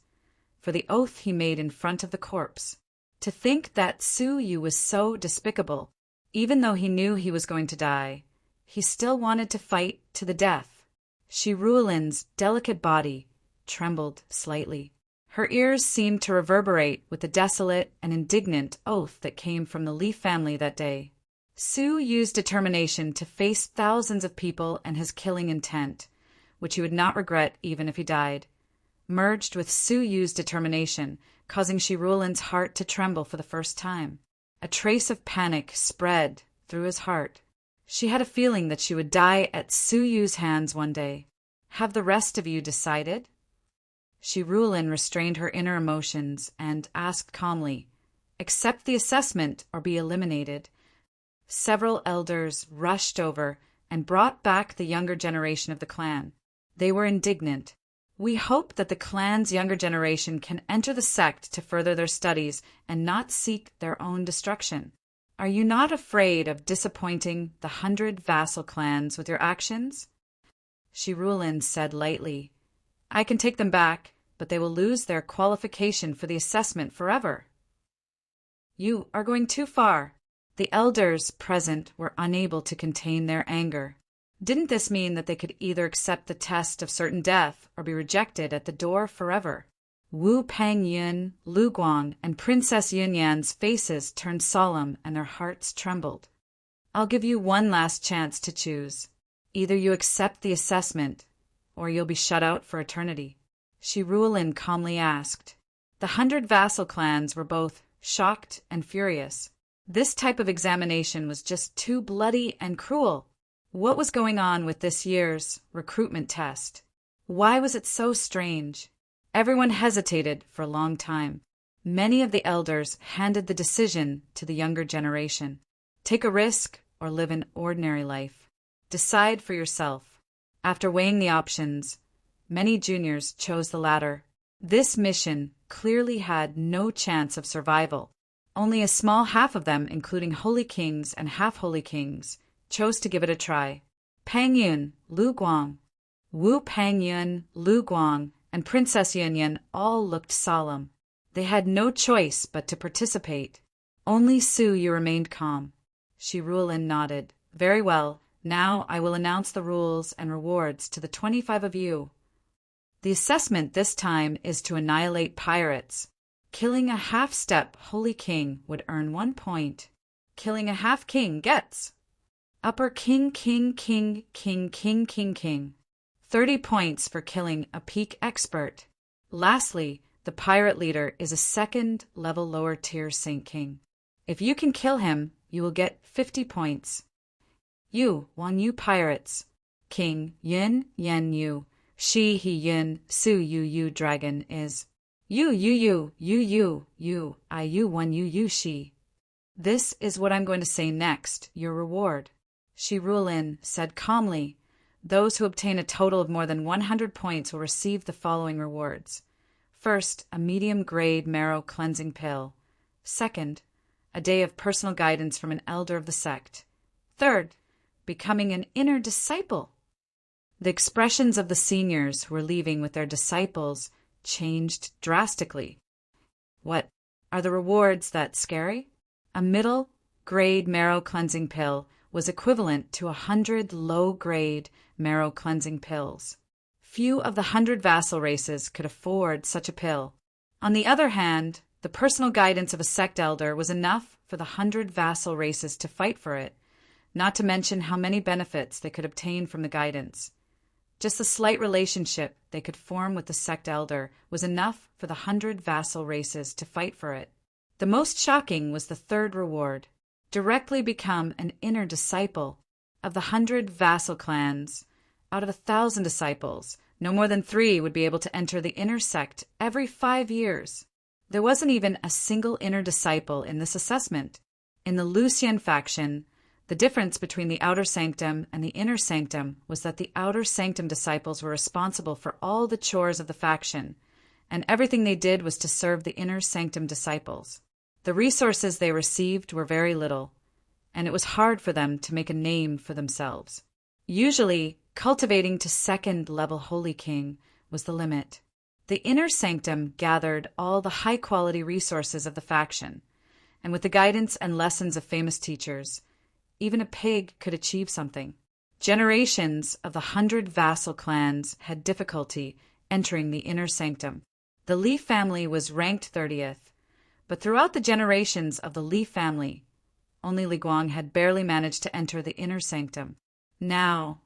for the oath he made in front of the corpse. To think that Su Yu was so despicable, even though he knew he was going to die, he still wanted to fight to the death. Shi Rulin's delicate body trembled slightly. Her ears seemed to reverberate with the desolate and indignant oath that came from the Li family that day. Su Yu's determination to face thousands of people and his killing intent, which he would not regret even if he died, merged with Su Yu's determination, causing Shi Rulin's heart to tremble for the first time. A trace of panic spread through his heart. She had a feeling that she would die at Su Yu's hands one day. Have the rest of you decided? Shi Rulin restrained her inner emotions and asked calmly, accept the assessment or be eliminated. Several elders rushed over and brought back the younger generation of the clan. They were indignant. We hope that the clan's younger generation can enter the sect to further their studies and not seek their own destruction. Are you not afraid of disappointing the 100 vassal clans with your actions? Shi Rulin said lightly, I can take them back, but they will lose their qualification for the assessment forever. You are going too far. The elders present were unable to contain their anger. Didn't this mean that they could either accept the test of certain death or be rejected at the door forever? Wu Pangyun, Lu Guang, and Princess Yunyan's faces turned solemn and their hearts trembled. I'll give you one last chance to choose. Either you accept the assessment, or you'll be shut out for eternity. Shi Rulin calmly asked. The 100 vassal clans were both shocked and furious. This type of examination was just too bloody and cruel. What was going on with this year's recruitment test? Why was it so strange? Everyone hesitated for a long time. Many of the elders handed the decision to the younger generation. Take a risk or live an ordinary life. Decide for yourself. After weighing the options, many juniors chose the latter. This mission clearly had no chance of survival. Only a small half of them, including holy kings and half-holy kings, chose to give it a try. Pang Yun, Lu Guang, Wu Pang Yun, Lu Guang, and Princess Yun Yun all looked solemn. They had no choice but to participate. Only Su Yu remained calm. Shi Rulin nodded. Very well. Now I will announce the rules and rewards to the 25 of you. The assessment this time is to annihilate pirates. Killing a half-step holy king would earn 1 point. Killing a half-king gets upper king, king, king, king, king, king, king. 30 points for killing a peak expert. Lastly, the pirate leader is a second-level lower-tier Saint King. If you can kill him, you will get 50 points. You, Wan Yu pirates. King, Yin, Yen Yu. Shi, He, Yin, Su, Yu, Yu dragon is. You, I, you, Wan Yu, you, Shi. This is what I'm going to say next, your reward. Shi Rulin said calmly, those who obtain a total of more than 100 points will receive the following rewards. First, a medium-grade marrow cleansing pill. Second, a day of personal guidance from an elder of the sect. Third, becoming an inner disciple. The expressions of the seniors who were leaving with their disciples changed drastically. What are the rewards that scary? A middle-grade marrow cleansing pill was equivalent to 100 low-grade marrow cleansing pills. Few of the 100 vassal races could afford such a pill. On the other hand, the personal guidance of a sect elder was enough for the 100 vassal races to fight for it, not to mention how many benefits they could obtain from the guidance. Just the slight relationship they could form with the sect elder was enough for the 100 vassal races to fight for it. The most shocking was the third reward. Directly become an inner disciple. Of the 100 vassal clans, out of 1,000 disciples, no more than 3 would be able to enter the inner sect every 5 years. There wasn't even a single inner disciple in this assessment. In the Lucian faction, the difference between the outer sanctum and the inner sanctum was that the outer sanctum disciples were responsible for all the chores of the faction, and everything they did was to serve the inner sanctum disciples. The resources they received were very little, and it was hard for them to make a name for themselves. Usually, cultivating to second-level Holy King was the limit. The inner sanctum gathered all the high-quality resources of the faction, and with the guidance and lessons of famous teachers, even a pig could achieve something. Generations of the 100 vassal clans had difficulty entering the inner sanctum. The Li family was ranked 30th, but throughout the generations of the Li family, only Li Guang had barely managed to enter the inner sanctum. Now,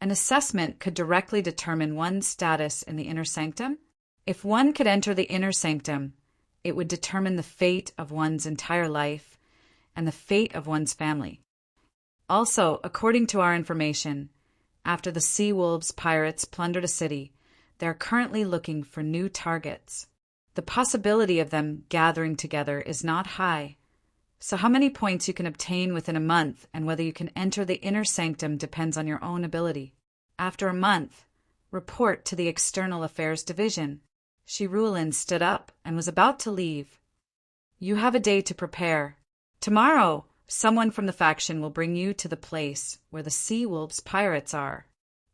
an assessment could directly determine one's status in the inner sanctum. If one could enter the inner sanctum, it would determine the fate of one's entire life and the fate of one's family. Also, according to our information, after the Sea Wolves pirates plundered a city, they are currently looking for new targets. The possibility of them gathering together is not high, so how many points you can obtain within a month and whether you can enter the inner sanctum depends on your own ability. After a month, report to the External Affairs Division. Shi Rulin stood up and was about to leave. You have a day to prepare. Tomorrow, someone from the faction will bring you to the place where the Sea Wolves pirates are.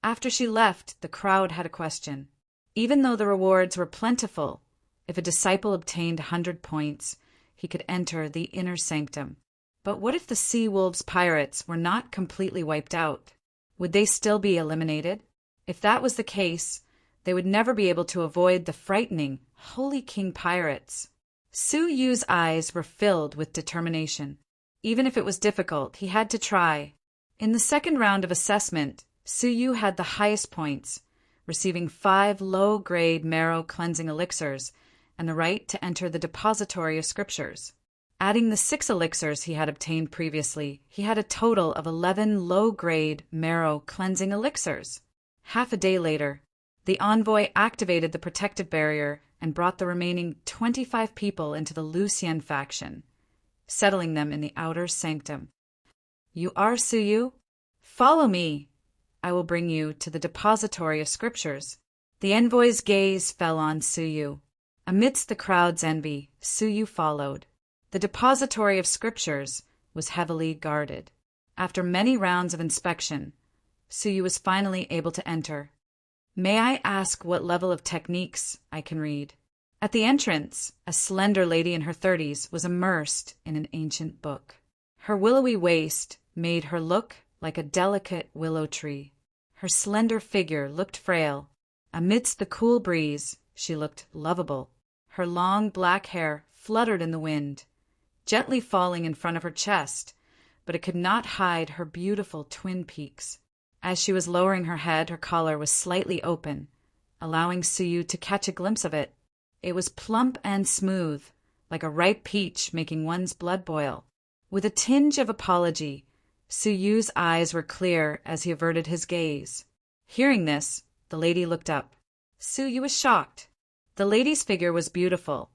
After she left, the crowd had a question. Even though the rewards were plentiful, if a disciple obtained 100 points, he could enter the inner sanctum. But what if the Sea Wolves pirates were not completely wiped out? Would they still be eliminated? If that was the case, they would never be able to avoid the frightening Holy King pirates. Su Yu's eyes were filled with determination. Even if it was difficult, he had to try. In the second round of assessment, Su Yu had the highest points, receiving 5 low-grade marrow cleansing elixirs and the right to enter the depository of scriptures. Adding the 6 elixirs he had obtained previously, he had a total of 11 low-grade marrow cleansing elixirs. Half a day later, the envoy activated the protective barrier and brought the remaining 25 people into the Lucien faction, settling them in the outer sanctum. "You are Suyu? Follow me. I will bring you to the depository of scriptures." The envoy's gaze fell on Suyu. Amidst the crowd's envy, Suyu followed. The depository of scriptures was heavily guarded. After many rounds of inspection, Suyu was finally able to enter. "May I ask what level of techniques I can read?" At the entrance, a slender lady in her 30s was immersed in an ancient book. Her willowy waist made her look like a delicate willow tree. Her slender figure looked frail. Amidst the cool breeze, she looked lovable. Her long black hair fluttered in the wind, gently falling in front of her chest, but it could not hide her beautiful twin peaks. As she was lowering her head, her collar was slightly open, allowing Suyu to catch a glimpse of it. It was plump and smooth, like a ripe peach making one's blood boil. With a tinge of apology, Suyu's eyes were clear as he averted his gaze. Hearing this, the lady looked up. Suyu was shocked. The lady's figure was beautiful,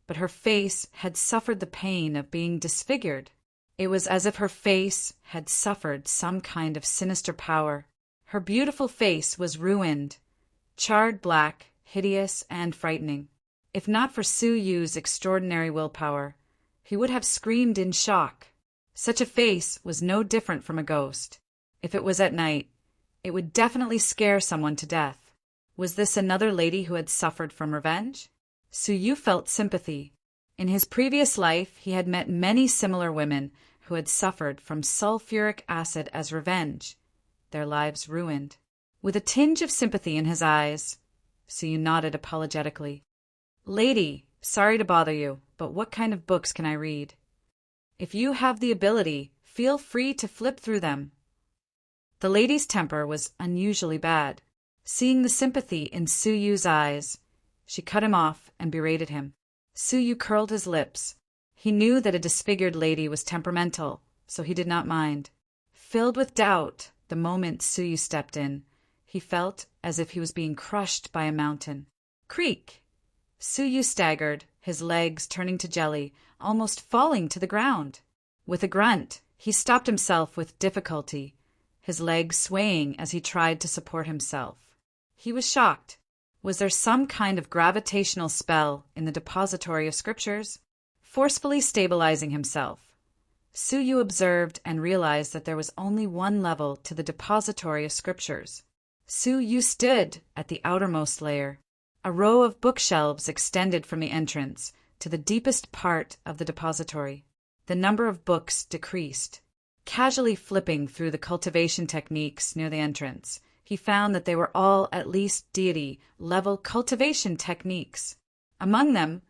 but her face had suffered the pain of being disfigured. It was as if her face had suffered some kind of sinister power. Her beautiful face was ruined, charred black, hideous, and frightening. If not for Suyu's extraordinary willpower, he would have screamed in shock. Such a face was no different from a ghost. If it was at night, it would definitely scare someone to death. Was this another lady who had suffered from revenge? Suyu felt sympathy. In his previous life, he had met many similar women who had suffered from sulfuric acid as revenge, their lives ruined. With a tinge of sympathy in his eyes, Suyu nodded apologetically. "Lady, sorry to bother you, but what kind of books can I read? If you have the ability, feel free to flip through them." The lady's temper was unusually bad. Seeing the sympathy in Suyu's eyes, she cut him off and berated him. Suyu curled his lips. He knew that a disfigured lady was temperamental, so he did not mind. Filled with doubt, the moment Suyu stepped in, he felt as if he was being crushed by a mountain. Creak! Suyu staggered, his legs turning to jelly, almost falling to the ground. With a grunt, he stopped himself with difficulty, his legs swaying as he tried to support himself. He was shocked. Was there some kind of gravitational spell in the depository of scriptures? Forcefully stabilizing himself, Suyu observed and realized that there was only one level to the depository of scriptures. Suyu stood at the outermost layer. A row of bookshelves extended from the entrance to the deepest part of the depository. The number of books decreased. Casually flipping through the cultivation techniques near the entrance, he found that they were all at least deity-level cultivation techniques. Among them,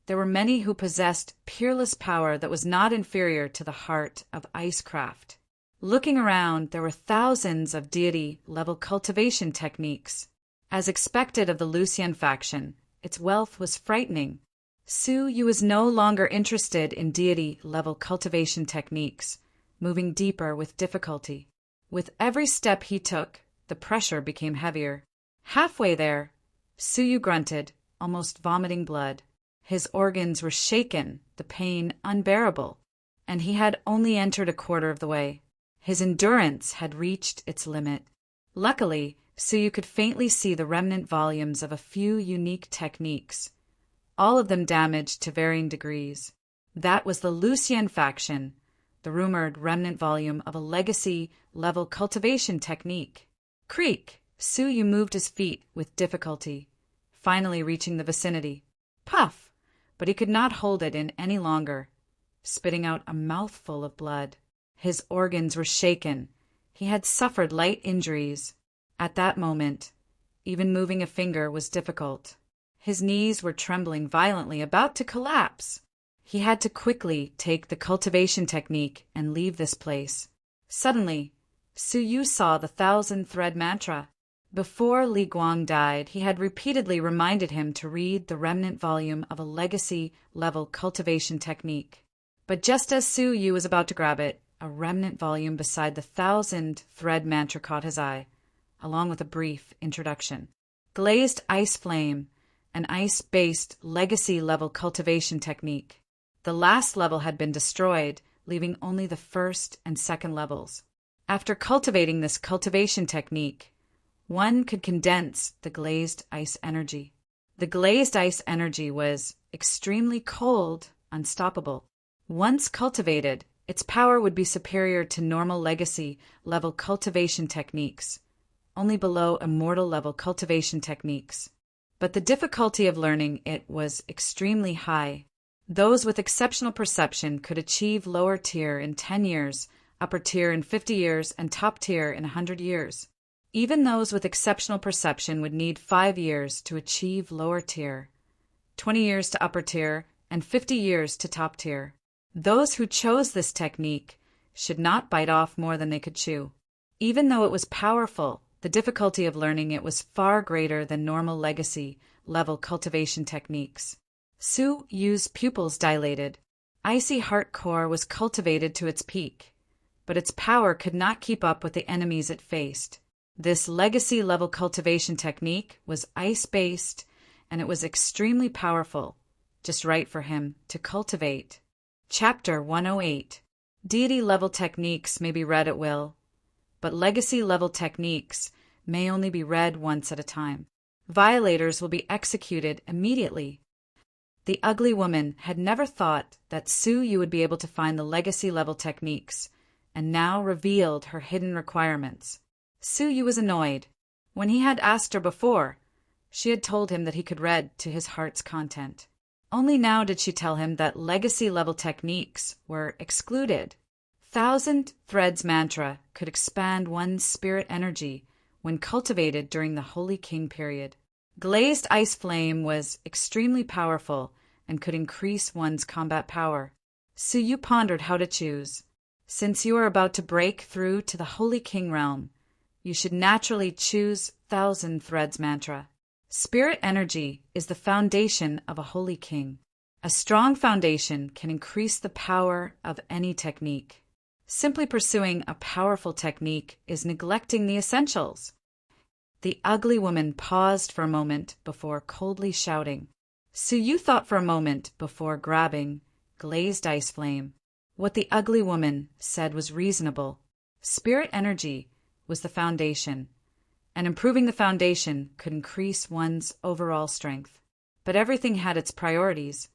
there were many who possessed peerless power that was not inferior to the heart of icecraft. Looking around, there were thousands of deity-level cultivation techniques. As expected of the Lucien faction, its wealth was frightening. Suyu was no longer interested in deity-level cultivation techniques, moving deeper with difficulty. With every step he took, the pressure became heavier. Halfway there, Suyu grunted, almost vomiting blood. His organs were shaken, the pain unbearable, and he had only entered a quarter of the way. His endurance had reached its limit. Luckily, Suyu could faintly see the remnant volumes of a few unique techniques, all of them damaged to varying degrees. That was the Lucien faction, the rumored remnant volume of a legacy-level cultivation technique. Creak! Suyu moved his feet with difficulty, finally reaching the vicinity. Puff! But he could not hold it in any longer, spitting out a mouthful of blood. His organs were shaken. He had suffered light injuries. At that moment, even moving a finger was difficult. His knees were trembling violently, about to collapse. He had to quickly take the cultivation technique and leave this place. Suddenly, Suyu saw the 1,000-thread mantra. Before Li Guang died, he had repeatedly reminded him to read the remnant volume of a legacy-level cultivation technique. But just as Su Yu was about to grab it, a remnant volume beside the 1,000-thread mantra caught his eye, along with a brief introduction. Glazed Ice Flame, an ice-based legacy-level cultivation technique. The last level had been destroyed, leaving only the first and second levels. After cultivating this cultivation technique, one could condense the glazed ice energy. The glazed ice energy was extremely cold, unstoppable. Once cultivated, its power would be superior to normal legacy-level cultivation techniques, only below immortal-level cultivation techniques. But the difficulty of learning it was extremely high. Those with exceptional perception could achieve lower tier in 10 years, upper tier in 50 years, and top tier in 100 years. Even those with exceptional perception would need 5 years to achieve lower tier, 20 years to upper tier, and 50 years to top tier. Those who chose this technique should not bite off more than they could chew. Even though it was powerful, the difficulty of learning it was far greater than normal legacy-level cultivation techniques. Su Yu's pupils dilated. Icy Heart Core was cultivated to its peak, but its power could not keep up with the enemies it faced. This legacy-level cultivation technique was ice-based, and it was extremely powerful, just right for him to cultivate. Chapter 108. Deity-level techniques may be read at will, but legacy-level techniques may only be read once at a time. Violators will be executed immediately. The ugly woman had never thought that Su Yu would be able to find the legacy-level techniques, and now revealed her hidden requirements. Su Yu was annoyed. When he had asked her before, she had told him that he could read to his heart's content. Only now did she tell him that legacy-level techniques were excluded. 1,000 Threads mantra could expand one's spirit energy when cultivated during the Holy King period. Glazed Ice Flame was extremely powerful and could increase one's combat power. Su Yu pondered how to choose. Since you are about to break through to the Holy King realm, you should naturally choose 1,000 Threads mantra. Spirit energy is the foundation of a Holy King. A strong foundation can increase the power of any technique. Simply pursuing a powerful technique is neglecting the essentials. The ugly woman paused for a moment before coldly shouting. Su Yu thought for a moment before grabbing Glazed Ice Flame. What the ugly woman said was reasonable. Spirit energy was the foundation, and improving the foundation could increase one's overall strength. But everything had its priorities.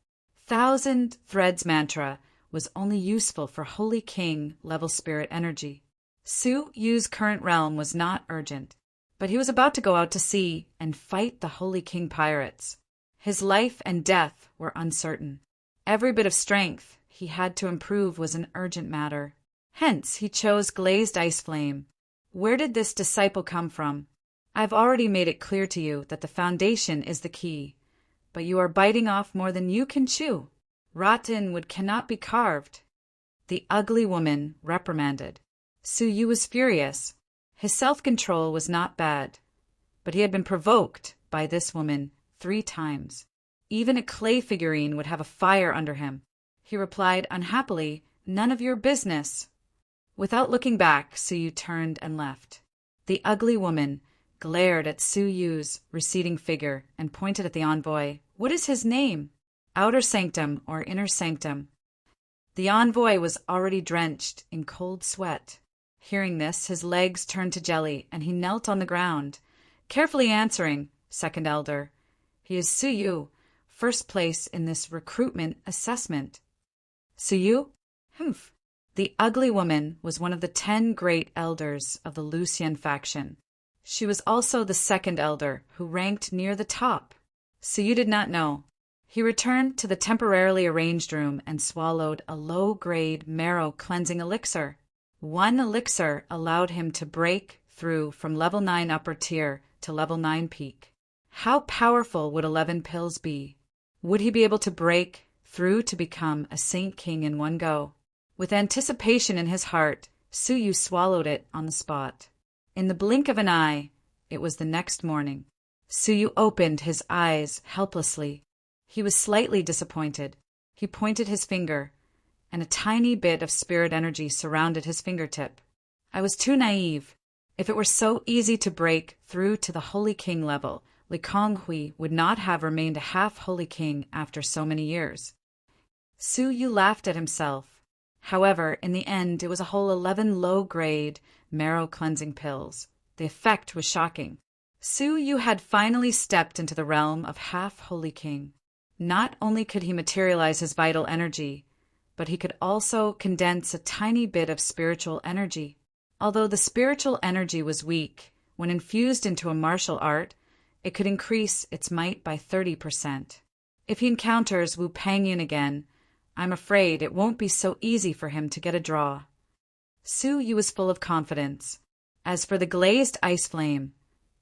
1,000 Threads mantra was only useful for Holy King level spirit energy. Su Yu's current realm was not urgent, but he was about to go out to sea and fight the Holy King pirates. His life and death were uncertain. Every bit of strength he had to improve was an urgent matter. Hence, he chose Glazed Ice Flame. Where did this disciple come from? I've already made it clear to you that the foundation is the key, but you are biting off more than you can chew. Rotten wood cannot be carved. The ugly woman reprimanded. Su Yu was furious. His self-control was not bad, but he had been provoked by this woman 3 times. Even a clay figurine would have a fire under him. He replied unhappily, "None of your business." Without looking back, Su Yu turned and left. The ugly woman glared at Su Yu's receding figure and pointed at the envoy. "What is his name?" "Outer Sanctum or Inner Sanctum." The envoy was already drenched in cold sweat. Hearing this, his legs turned to jelly, and he knelt on the ground, carefully answering, "Second Elder. He is Su Yu, first place in this recruitment assessment." "Su Yu? Humph." The ugly woman was one of the 10 great elders of the Lucian faction. She was also the second elder, who ranked near the top. Su Yu did not know. He returned to the temporarily arranged room and swallowed a low-grade marrow-cleansing elixir. 1 elixir allowed him to break through from level 9 upper tier to level 9 peak. How powerful would 11 pills be? Would he be able to break through to become a Saint King in one go? With anticipation in his heart, Su Yu swallowed it on the spot. In the blink of an eye, it was the next morning. Su Yu opened his eyes helplessly. He was slightly disappointed. He pointed his finger. and a tiny bit of spirit energy surrounded his fingertip. I was too naive. If it were so easy to break through to the Holy King level, Li Konghui would not have remained a half-Holy King after so many years. Su Yu laughed at himself. However, in the end, it was a whole 11 low-grade marrow-cleansing pills. The effect was shocking. Su Yu had finally stepped into the realm of half-Holy King. Not only could he materialize his vital energy, but he could also condense a tiny bit of spiritual energy. Although the spiritual energy was weak, when infused into a martial art, it could increase its might by 30%. If he encounters Wu Pangyun again, I'm afraid it won't be so easy for him to get a draw. Su Yu was full of confidence. As for the glazed ice flame,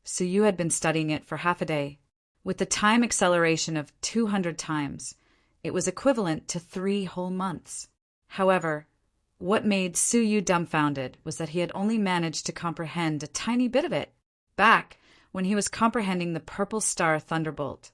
Su Yu had been studying it for half a day. With the time acceleration of 200 times, it was equivalent to 3 whole months. However, what made Su Yu dumbfounded was that he had only managed to comprehend a tiny bit of it. Back when he was comprehending the Purple Star Thunderbolt,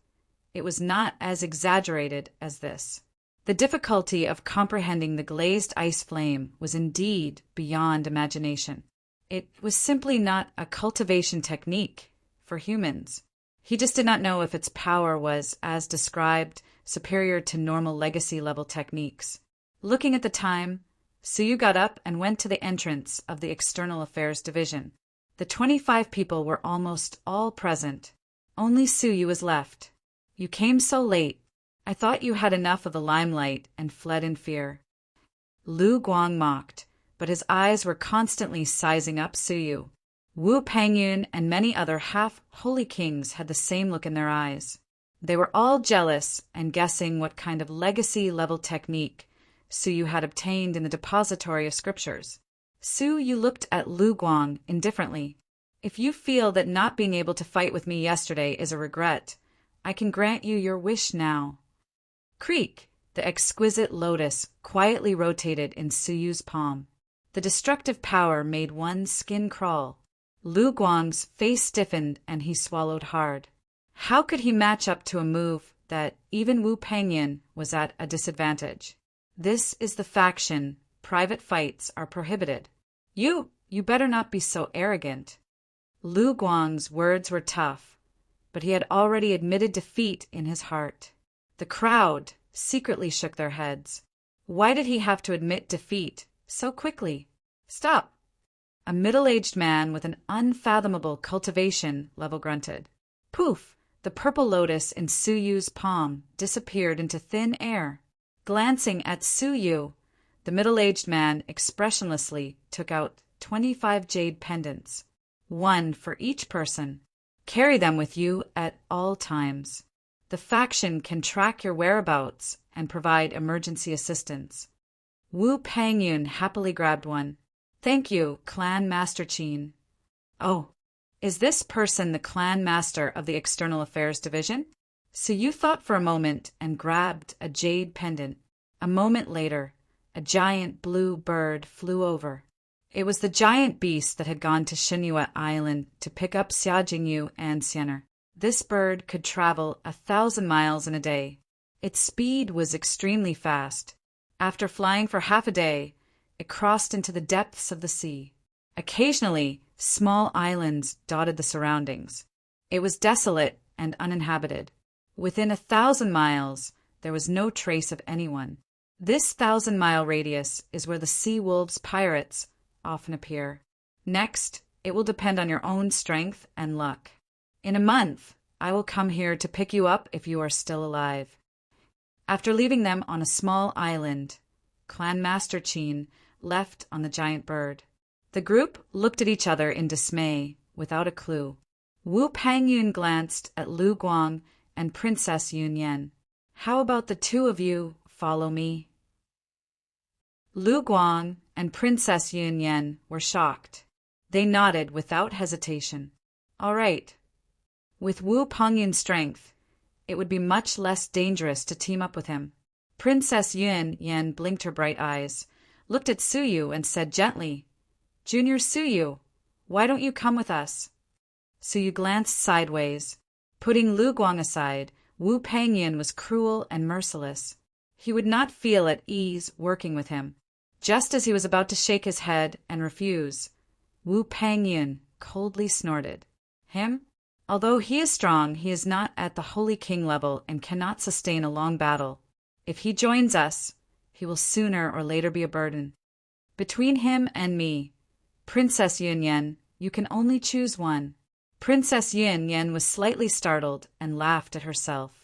it was not as exaggerated as this. The difficulty of comprehending the glazed ice flame was indeed beyond imagination. It was simply not a cultivation technique for humans. He just did not know if its power was, as described, superior to normal legacy-level techniques. Looking at the time, Su Yu got up and went to the entrance of the External Affairs Division. The 25 people were almost all present. Only Su Yu was left. You came so late. I thought you had enough of the limelight and fled in fear. Lu Guang mocked, but his eyes were constantly sizing up Su Yu. Wu Pangyun and many other half-holy kings had the same look in their eyes. They were all jealous and guessing what kind of legacy-level technique Su Yu had obtained in the depository of scriptures. Su Yu looked at Lu Guang indifferently. If you feel that not being able to fight with me yesterday is a regret, I can grant you your wish now. Creak! The exquisite lotus quietly rotated in Su Yu's palm. The destructive power made one's skin crawl. Lu Guang's face stiffened and he swallowed hard. How could he match up to a move that even Wu Pangyun was at a disadvantage? This is the faction. Private fights are prohibited. You better not be so arrogant. Lu Guang's words were tough, but he had already admitted defeat in his heart. The crowd secretly shook their heads. Why did he have to admit defeat so quickly? Stop! A middle-aged man with an unfathomable cultivation level grunted. Poof! The purple lotus in Su Yu's palm disappeared into thin air. Glancing at Su Yu, the middle-aged man expressionlessly took out 25 jade pendants, 1 for each person. Carry them with you at all times. The faction can track your whereabouts and provide emergency assistance. Wu Pangyun happily grabbed one. Thank you, Clan Master Qin. Oh, is this person the Clan Master of the External Affairs Division? Su Yu thought for a moment and grabbed a jade pendant. A moment later, a giant blue bird flew over. It was the giant beast that had gone to Xinyue Island to pick up Xia Jingyu and Xiener. This bird could travel 1,000 miles in a day. Its speed was extremely fast. After flying for half a day, it crossed into the depths of the sea. Occasionally, small islands dotted the surroundings. It was desolate and uninhabited. Within 1,000 miles, there was no trace of anyone. This 1,000-mile radius is where the sea wolves pirates often appear. Next, it will depend on your own strength and luck. In a month, I will come here to pick you up if you are still alive. After leaving them on a small island, Clan Master Qin left on the giant bird. The group looked at each other in dismay, without a clue. Wu Pangyun glanced at Lu Guang and Princess Yun Yan. How about the two of you follow me? Lu Guang and Princess Yun Yan were shocked. They nodded without hesitation. All right. With Wu Pangyun's strength, it would be much less dangerous to team up with him. Princess Yun Yan blinked her bright eyes, looked at Su Yu and said gently, Junior Su Yu, why don't you come with us? Su Yu glanced sideways. Putting Lu Guang aside, Wu Pangyun was cruel and merciless. He would not feel at ease working with him. Just as he was about to shake his head and refuse, Wu Pangyun coldly snorted. Him? Although he is strong, he is not at the Holy King level and cannot sustain a long battle. If he joins us, he will sooner or later be a burden. Between him and me, Princess Yunyan, you can only choose one. Princess Yunyan was slightly startled and laughed at herself.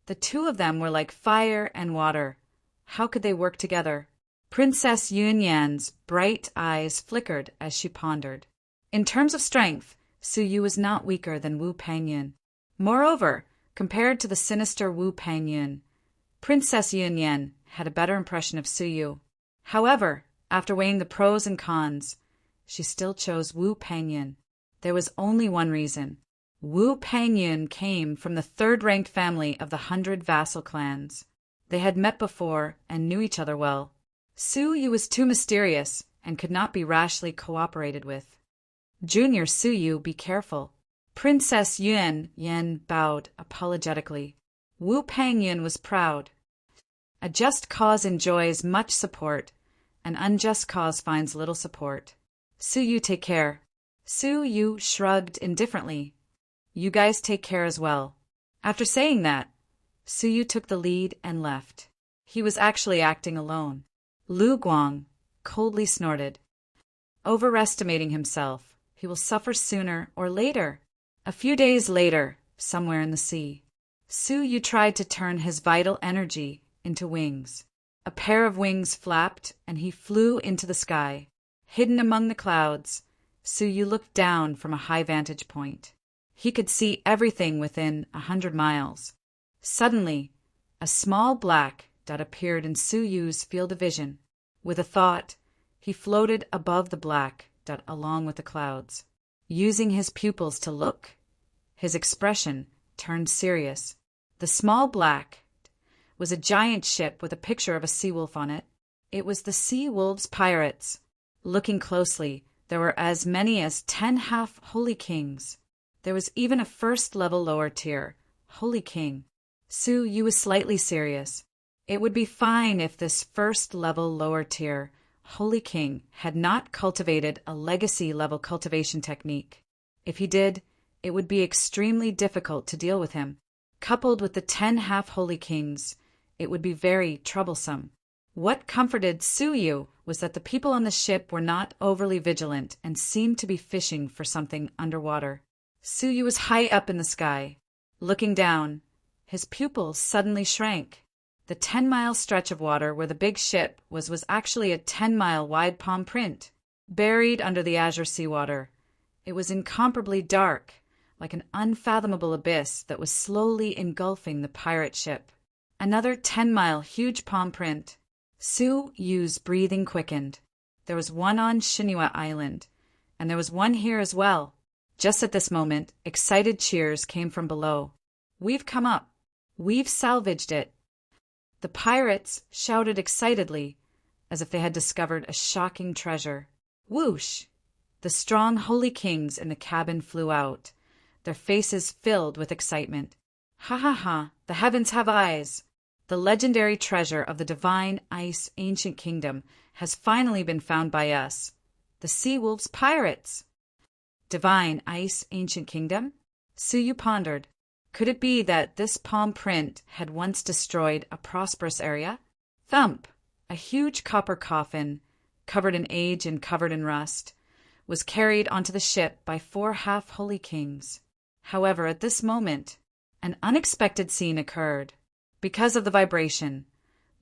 The two of them were like fire and water. How could they work together? Princess Yunyan's bright eyes flickered as she pondered. In terms of strength, Su Yu was not weaker than Wu Pangyun. Moreover, compared to the sinister Wu Pangyun, Princess Yunyan had a better impression of Su Yu. However, after weighing the pros and cons, she still chose Wu Pangyun. There was only one reason. Wu Pangyun came from the third-ranked family of the 100 vassal clans. They had met before and knew each other well. Su Yu was too mysterious and could not be rashly cooperated with. Junior Su Yu, be careful. Princess Yun bowed apologetically. Wu Pangyun was proud. A just cause enjoys much support. An unjust cause finds little support. Su Yu, take care. Su Yu shrugged indifferently. You guys take care as well. After saying that, Su Yu took the lead and left. He was actually acting alone. Lu Guang coldly snorted. Overestimating himself, he will suffer sooner or later. A few days later, somewhere in the sea, Su Yu tried to turn his vital energy into wings. A pair of wings flapped and he flew into the sky. Hidden among the clouds, Su Yu looked down from a high vantage point. He could see everything within 100 miles. Suddenly, a small black dot appeared in Su Yu's field of vision. With a thought, he floated above the black dot along with the clouds. Using his pupils to look, his expression turned serious. The small black was a giant ship with a picture of a sea wolf on it. It was the Sea Wolves Pirates. Looking closely, there were as many as 10 half-holy kings. There was even a first-level lower tier, Holy King. Su Yu was slightly serious. It would be fine if this first-level lower tier, Holy King, had not cultivated a legacy-level cultivation technique. If he did, it would be extremely difficult to deal with him. Coupled with the 10 half-holy kings, it would be very troublesome. What comforted Su Yu was that the people on the ship were not overly vigilant and seemed to be fishing for something underwater. Su Yu was high up in the sky. Looking down, his pupils suddenly shrank. The 10-mile stretch of water where the big ship was actually a 10-mile wide palm print, buried under the azure seawater. It was incomparably dark, like an unfathomable abyss that was slowly engulfing the pirate ship. Another 10-mile huge palm print. Su Yu's breathing quickened. There was one on Shinua Island, and there was one here as well. Just at this moment, excited cheers came from below. We've come up. We've salvaged it. The pirates shouted excitedly, as if they had discovered a shocking treasure. Whoosh! The strong holy kings in the cabin flew out, their faces filled with excitement. Ha ha ha! The heavens have eyes! The legendary treasure of the divine ice ancient kingdom has finally been found by us, the Sea Wolves Pirates. Divine ice ancient kingdom? Su Yu pondered. Could it be that this palm print had once destroyed a prosperous area? Thump! A huge copper coffin, covered in age and covered in rust, was carried onto the ship by 4 half-holy kings. However, at this moment, an unexpected scene occurred. Because of the vibration,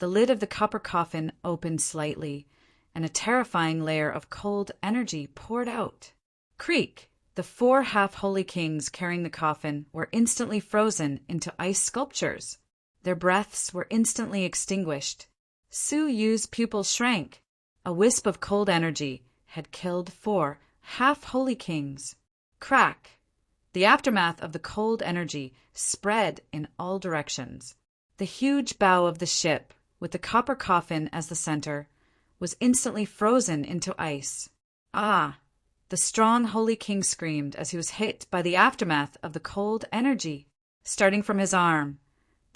the lid of the copper coffin opened slightly, and a terrifying layer of cold energy poured out. Creak! The 4 half-holy kings carrying the coffin were instantly frozen into ice sculptures. Their breaths were instantly extinguished. Su Yu's pupils shrank. A wisp of cold energy had killed 4 half-holy kings. Crack! The aftermath of the cold energy spread in all directions. The huge bow of the ship, with the copper coffin as the center, was instantly frozen into ice. Ah! The strong holy king screamed as he was hit by the aftermath of the cold energy. Starting from his arm,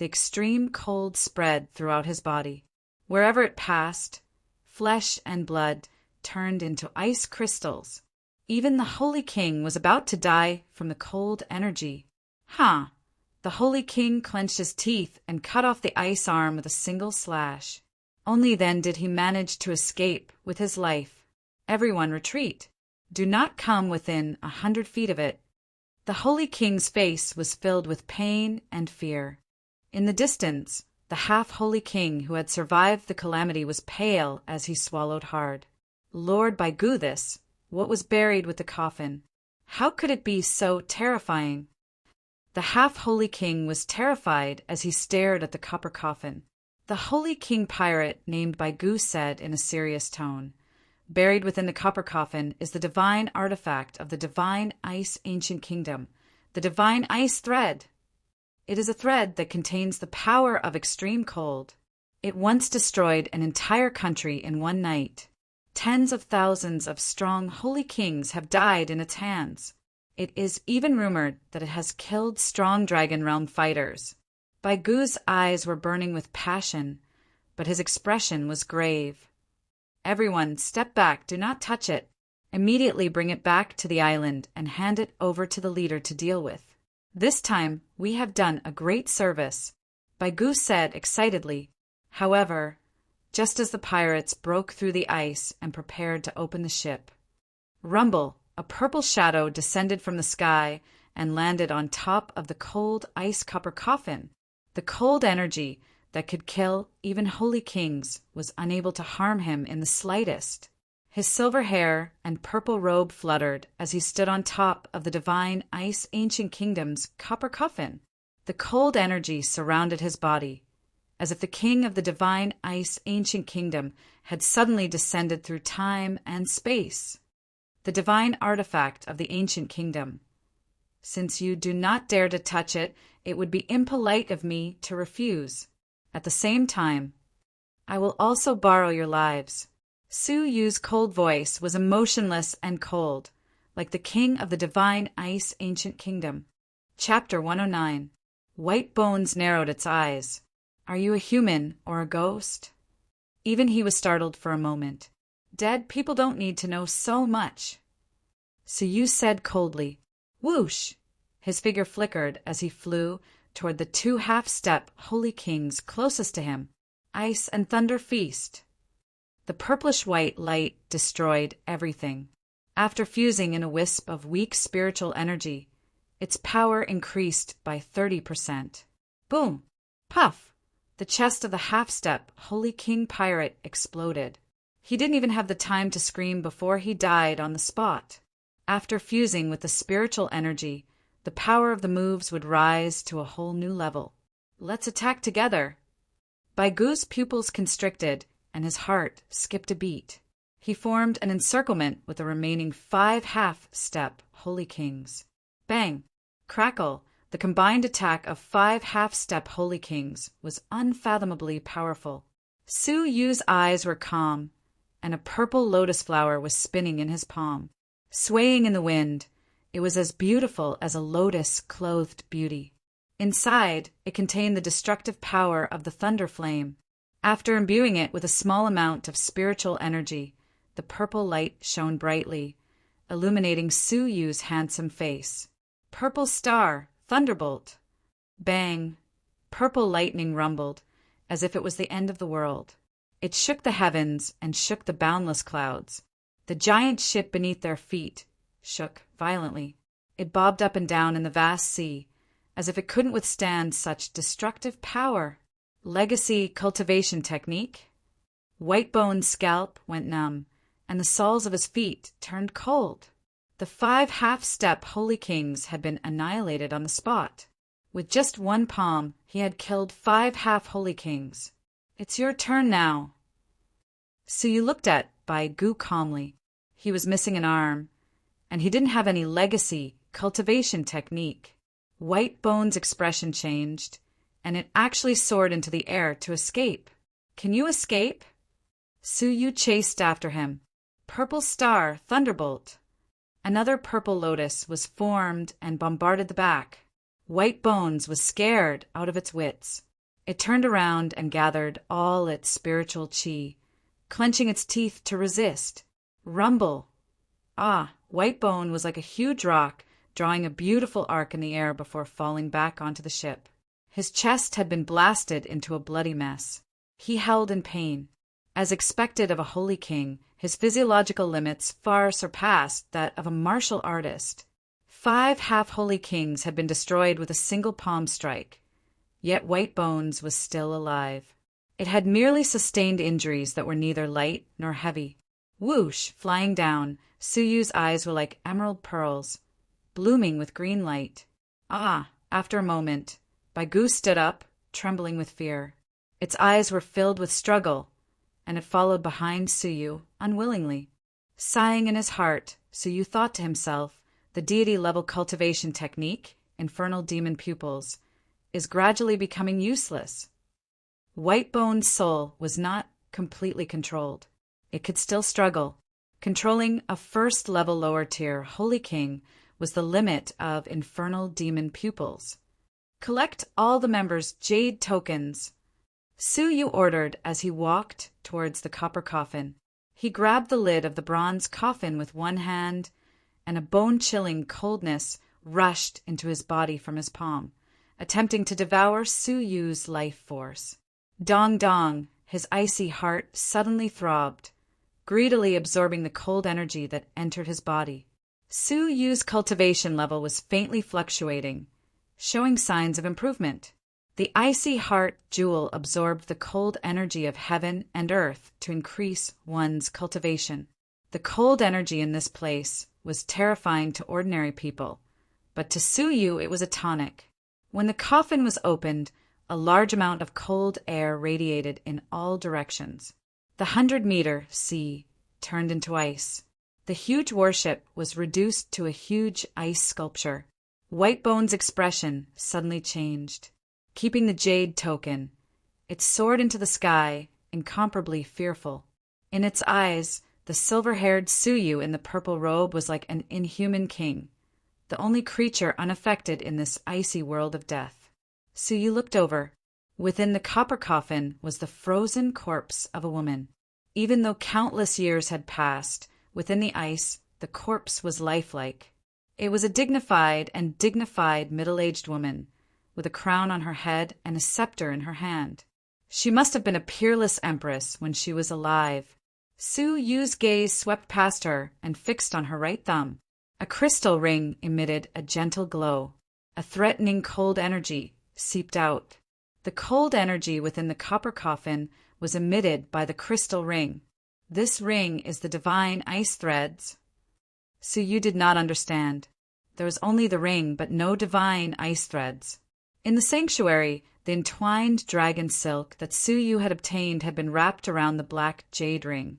the extreme cold spread throughout his body. Wherever it passed, flesh and blood turned into ice crystals. Even the Holy King was about to die from the cold energy. The Holy King clenched his teeth and cut off the ice arm with a single slash. Only then did he manage to escape with his life. Everyone retreat. Do not come within 100 feet of it. The Holy King's face was filled with pain and fear. In the distance, the half-Holy King who had survived the calamity was pale as he swallowed hard. Lord Baiguthis, what was buried with the coffin? How could it be so terrifying? The half-Holy King was terrified as he stared at the copper coffin. The Holy King pirate named Baiguth said in a serious tone, "Buried within the copper coffin is the divine artifact of the divine ice ancient kingdom, the divine ice thread. It is a thread that contains the power of extreme cold. It once destroyed an entire country in one night. Tens of thousands of strong holy kings have died in its hands. It is even rumored that it has killed strong Dragon Realm fighters." Baiguth's eyes were burning with passion, but his expression was grave. "Everyone, step back, do not touch it. Immediately bring it back to the island and hand it over to the leader to deal with. This time we have done a great service," Baiguth said excitedly. However, just as the pirates broke through the ice and prepared to open the ship, rumble, a purple shadow descended from the sky and landed on top of the cold ice copper coffin. The cold energy that could kill even holy kings was unable to harm him in the slightest. His silver hair and purple robe fluttered as he stood on top of the divine ice ancient kingdom's copper coffin. The cold energy surrounded his body, as if the king of the divine ice ancient kingdom had suddenly descended through time and space. The divine artifact of the ancient kingdom. Since you do not dare to touch it, it would be impolite of me to refuse. At the same time, I will also borrow your lives. Su Yu's cold voice was emotionless and cold, like the king of the divine ice ancient kingdom. Chapter 109. White Bones narrowed its eyes. "Are you a human or a ghost?" Even he was startled for a moment. "Dead people don't need to know so much." Su Yu said coldly, "Whoosh!" His figure flickered as he flew toward the two half-step holy kings closest to him. Ice and thunder feast. The purplish-white light destroyed everything. After fusing in a wisp of weak spiritual energy, its power increased by 30%. Boom! Puff! The chest of the half-step Holy King pirate exploded. He didn't even have the time to scream before he died on the spot. After fusing with the spiritual energy, the power of the moves would rise to a whole new level. "Let's attack together." Baiguth's pupils constricted, and his heart skipped a beat. He formed an encirclement with the remaining 5 half-step Holy Kings. Bang! Crackle! The combined attack of 5 half-step Holy Kings was unfathomably powerful. Su Yu's eyes were calm, and a purple lotus flower was spinning in his palm. Swaying in the wind, it was as beautiful as a lotus-clothed beauty. Inside, it contained the destructive power of the thunder flame. After imbuing it with a small amount of spiritual energy, the purple light shone brightly, illuminating Su Yu's handsome face. Purple star, thunderbolt. Bang! Purple lightning rumbled, as if it was the end of the world. It shook the heavens and shook the boundless clouds. The giant ship beneath their feet shook violently. It bobbed up and down in the vast sea, as if it couldn't withstand such destructive power. Legacy cultivation technique. Whitebone's scalp went numb, and the soles of his feet turned cold. The 5 half-step Holy Kings had been annihilated on the spot. With just one palm, he had killed 5 half-Holy Kings. "It's your turn now." So you looked at Baiguth calmly. He was missing an arm, and he didn't have any legacy cultivation technique. Whitebone's expression changed, and it actually soared into the air to escape. "Can you escape?" Su Yu chased after him. Purple star, thunderbolt. Another purple lotus was formed and bombarded the back. White Bones was scared out of its wits. It turned around and gathered all its spiritual chi, clenching its teeth to resist. Rumble! Ah, Whitebone was like a huge rock, drawing a beautiful arc in the air before falling back onto the ship. His chest had been blasted into a bloody mess. He held in pain. As expected of a holy king, his physiological limits far surpassed that of a martial artist. 5 half-holy kings had been destroyed with a single palm strike. Yet Whitebones was still alive. It had merely sustained injuries that were neither light nor heavy. Whoosh, flying down, Suyu's eyes were like emerald pearls, blooming with green light. After a moment, Baigu stood up, trembling with fear. Its eyes were filled with struggle, and it followed behind Suyu, unwillingly. Sighing in his heart, Suyu thought to himself, the deity-level cultivation technique, infernal demon pupils, is gradually becoming useless. Whitebone's soul was not completely controlled. It could still struggle. Controlling a first-level lower-tier holy king was the limit of infernal demon pupils. Collect all the members' jade tokens, Suyu ordered as he walked towards the copper coffin. He grabbed the lid of the bronze coffin with one hand, and a bone-chilling coldness rushed into his body from his palm, attempting to devour Suyu's life force. Dong dong, his icy heart suddenly throbbed, greedily absorbing the cold energy that entered his body. Suyu's cultivation level was faintly fluctuating, showing signs of improvement. The icy heart jewel absorbed the cold energy of heaven and earth to increase one's cultivation. The cold energy in this place was terrifying to ordinary people, but to Suyu it was a tonic. When the coffin was opened, a large amount of cold air radiated in all directions. The 100-meter sea turned into ice. The huge warship was reduced to a huge ice sculpture. Whitebone's expression suddenly changed. Keeping the jade token, it soared into the sky, incomparably fearful. In its eyes, the silver-haired Suyu in the purple robe was like an inhuman king, the only creature unaffected in this icy world of death. Suyu looked over. Within the copper coffin was the frozen corpse of a woman. Even though countless years had passed, within the ice, the corpse was lifelike. It was a dignified middle-aged woman, with a crown on her head and a scepter in her hand. She must have been a peerless empress when she was alive. Suyu's gaze swept past her and fixed on her right thumb. A crystal ring emitted a gentle glow. A threatening cold energy seeped out. The cold energy within the copper coffin was emitted by the crystal ring. This ring is the divine ice threads. Suyu did not understand. There was only the ring, but no divine ice threads. In the sanctuary, the entwined dragon silk that Suyu had obtained had been wrapped around the black jade ring,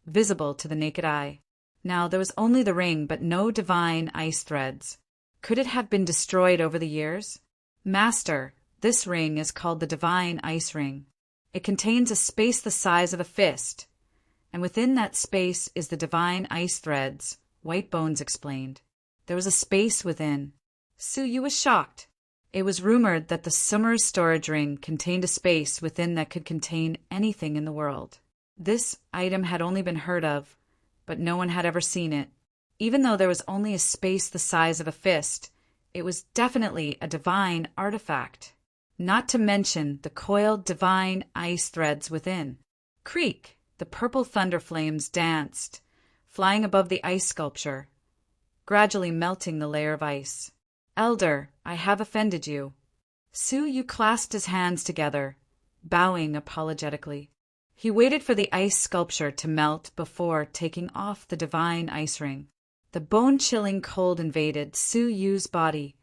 visible to the naked eye. Now there was only the ring, but no divine ice threads. Could it have been destroyed over the years? Master, this ring is called the divine ice ring. It contains a space the size of a fist, and within that space is the divine ice threads, Whitebones explained. There was a space within. Suyu was shocked. It was rumored that the Summer's storage ring contained a space within that could contain anything in the world. This item had only been heard of, but no one had ever seen it. Even though there was only a space the size of a fist, it was definitely a divine artifact. Not to mention the coiled divine ice threads within. Creak! The purple thunder flames danced, flying above the ice sculpture, gradually melting the layer of ice. Elder, I have offended you. Suyu clasped his hands together, bowing apologetically. He waited for the ice sculpture to melt before taking off the divine ice ring. The bone-chilling cold invaded Suyu's body,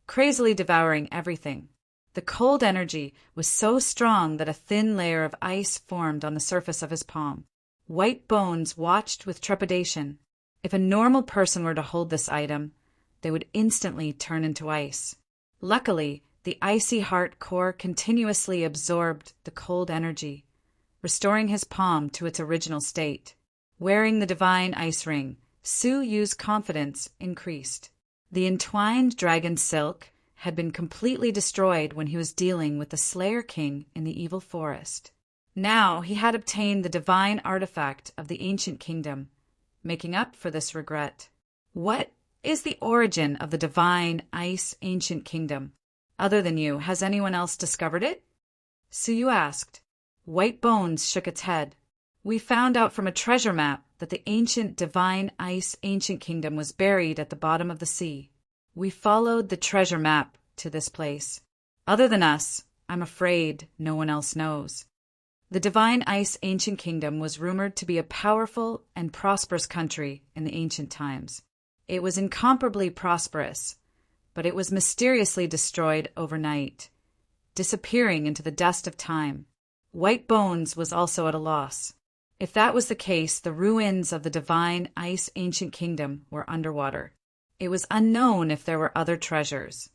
crazily devouring everything. The cold energy was so strong that a thin layer of ice formed on the surface of his palm. Whitebones watched with trepidation. If a normal person were to hold this item, they would instantly turn into ice. Luckily, the icy heart core continuously absorbed the cold energy, restoring his palm to its original state. Wearing the divine ice ring, Suyu's confidence increased. The entwined dragon silk had been completely destroyed when he was dealing with the Slayer King in the evil forest. Now he had obtained the divine artifact of the ancient kingdom, making up for this regret. What is the origin of the divine ice ancient kingdom? Other than you, has anyone else discovered it? Suyu asked. White Bones shook its head. We found out from a treasure map that the ancient divine ice ancient kingdom was buried at the bottom of the sea. We followed the treasure map to this place. Other than us, I'm afraid no one else knows. The divine ice ancient kingdom was rumored to be a powerful and prosperous country in the ancient times. It was incomparably prosperous, but it was mysteriously destroyed overnight, disappearing into the dust of time. White Bones was also at a loss. If that was the case, the ruins of the divine ice ancient kingdom were underwater. It was unknown if there were other treasures.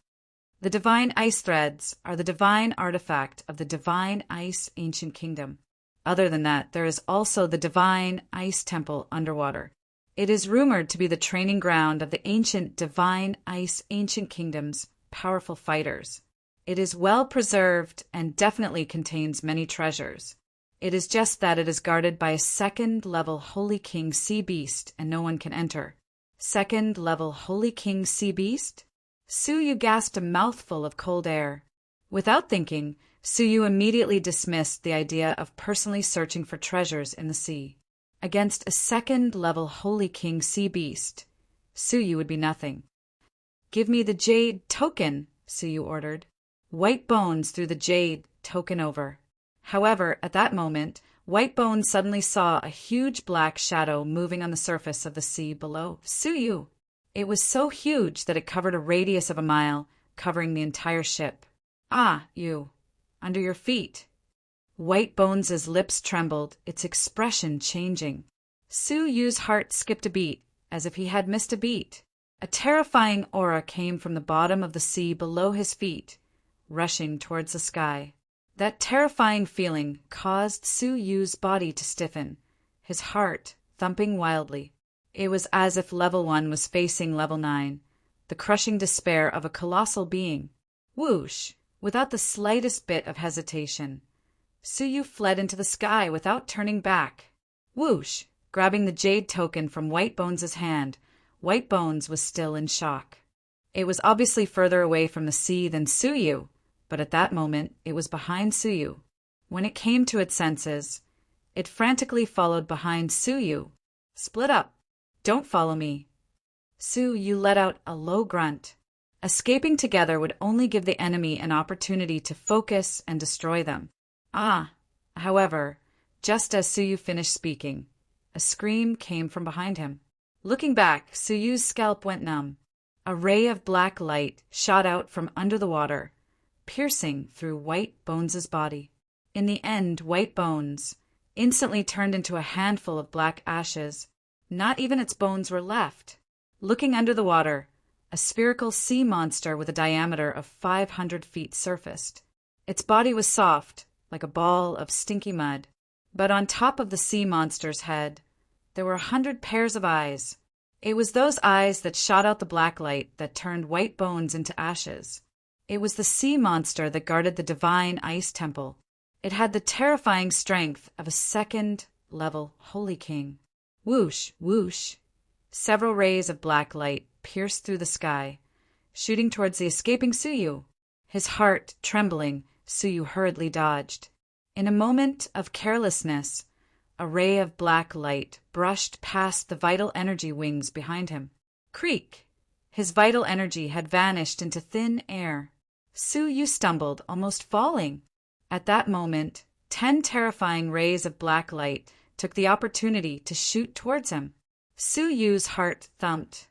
The divine ice threads are the divine artifact of the divine ice ancient kingdom. Other than that, there is also the divine ice temple underwater. It is rumored to be the training ground of the ancient divine ice ancient kingdom's powerful fighters. It is well preserved and definitely contains many treasures. It is just that it is guarded by a second-level Holy King Sea Beast and no one can enter. Second-level Holy King Sea Beast? Suyu gasped a mouthful of cold air. Without thinking, Suyu immediately dismissed the idea of personally searching for treasures in the sea. Against a second-level Holy King Sea Beast, Suyu would be nothing. Give me the jade token, Suyu ordered. White Bones threw the jade token over. However, at that moment, White Bones suddenly saw a huge black shadow moving on the surface of the sea below Suyu. It was so huge that it covered a radius of a mile, covering the entire ship. Ah, you. Under your feet. White Bones's lips trembled, its expression changing. Suyu's heart skipped a beat, as if he had missed a beat. A terrifying aura came from the bottom of the sea below his feet, rushing towards the sky. That terrifying feeling caused Suyu's body to stiffen, his heart thumping wildly. It was as if Level 1 was facing Level 9, the crushing despair of a colossal being. Whoosh! Without the slightest bit of hesitation, Suyu fled into the sky without turning back. Whoosh! Grabbing the jade token from White Bones' hand, White Bones was still in shock. It was obviously further away from the sea than Suyu, but at that moment it was behind Suyu. When it came to its senses, it frantically followed behind Suyu. Split up. Don't follow me. Suyu let out a low grunt. Escaping together would only give the enemy an opportunity to focus and destroy them. However, just as Suyu finished speaking, a scream came from behind him. Looking back, Suyu's scalp went numb. A ray of black light shot out from under the water, piercing through White Bones' body. In the end, White Bones instantly turned into a handful of black ashes. Not even its bones were left. Looking under the water, a spherical sea monster with a diameter of 500 feet surfaced. Its body was soft, like a ball of stinky mud, but on top of the sea monster's head, there were 100 pairs of eyes. It was those eyes that shot out the black light that turned White Bones into ashes. It was the sea monster that guarded the divine ice temple. It had the terrifying strength of a second-level Holy King. Whoosh, whoosh. Several rays of black light pierced through the sky, shooting towards the escaping Suyu. His heart trembling, Suyu hurriedly dodged. In a moment of carelessness, a ray of black light brushed past the vital energy wings behind him. Creak! His vital energy had vanished into thin air. Suyu stumbled, almost falling. At that moment, 10 terrifying rays of black light took the opportunity to shoot towards him. Suyu's heart thumped,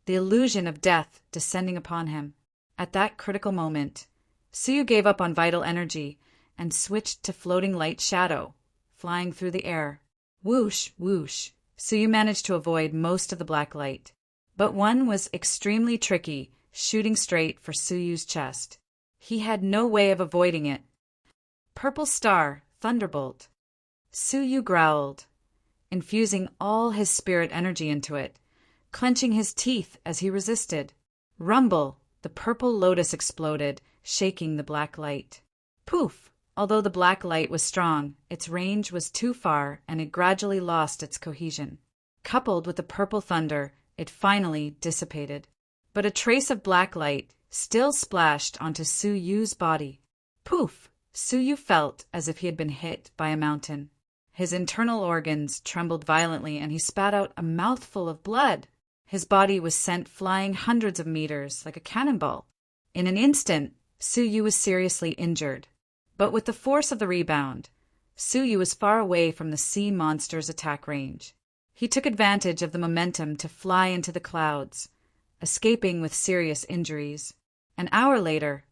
the illusion of death descending upon him. At that critical moment, Suyu gave up on vital energy and switched to floating light shadow, flying through the air. Whoosh, whoosh. Suyu managed to avoid most of the black light, but one was extremely tricky, shooting straight for Suyu's chest. He had no way of avoiding it. Purple Star, Thunderbolt. Suyu growled, infusing all his spirit energy into it, clenching his teeth as he resisted. Rumble, the purple lotus exploded, shaking the black light. Poof! Although the black light was strong, its range was too far and it gradually lost its cohesion. Coupled with the purple thunder, it finally dissipated. But a trace of black light still splashed onto Su Yu's body. Poof! Su Yu felt as if he had been hit by a mountain. His internal organs trembled violently and he spat out a mouthful of blood. His body was sent flying hundreds of meters like a cannonball. In an instant, Su Yu was seriously injured. But with the force of the rebound, Su Yu was far away from the sea monster's attack range. He took advantage of the momentum to fly into the clouds, escaping with serious injuries. An hour later,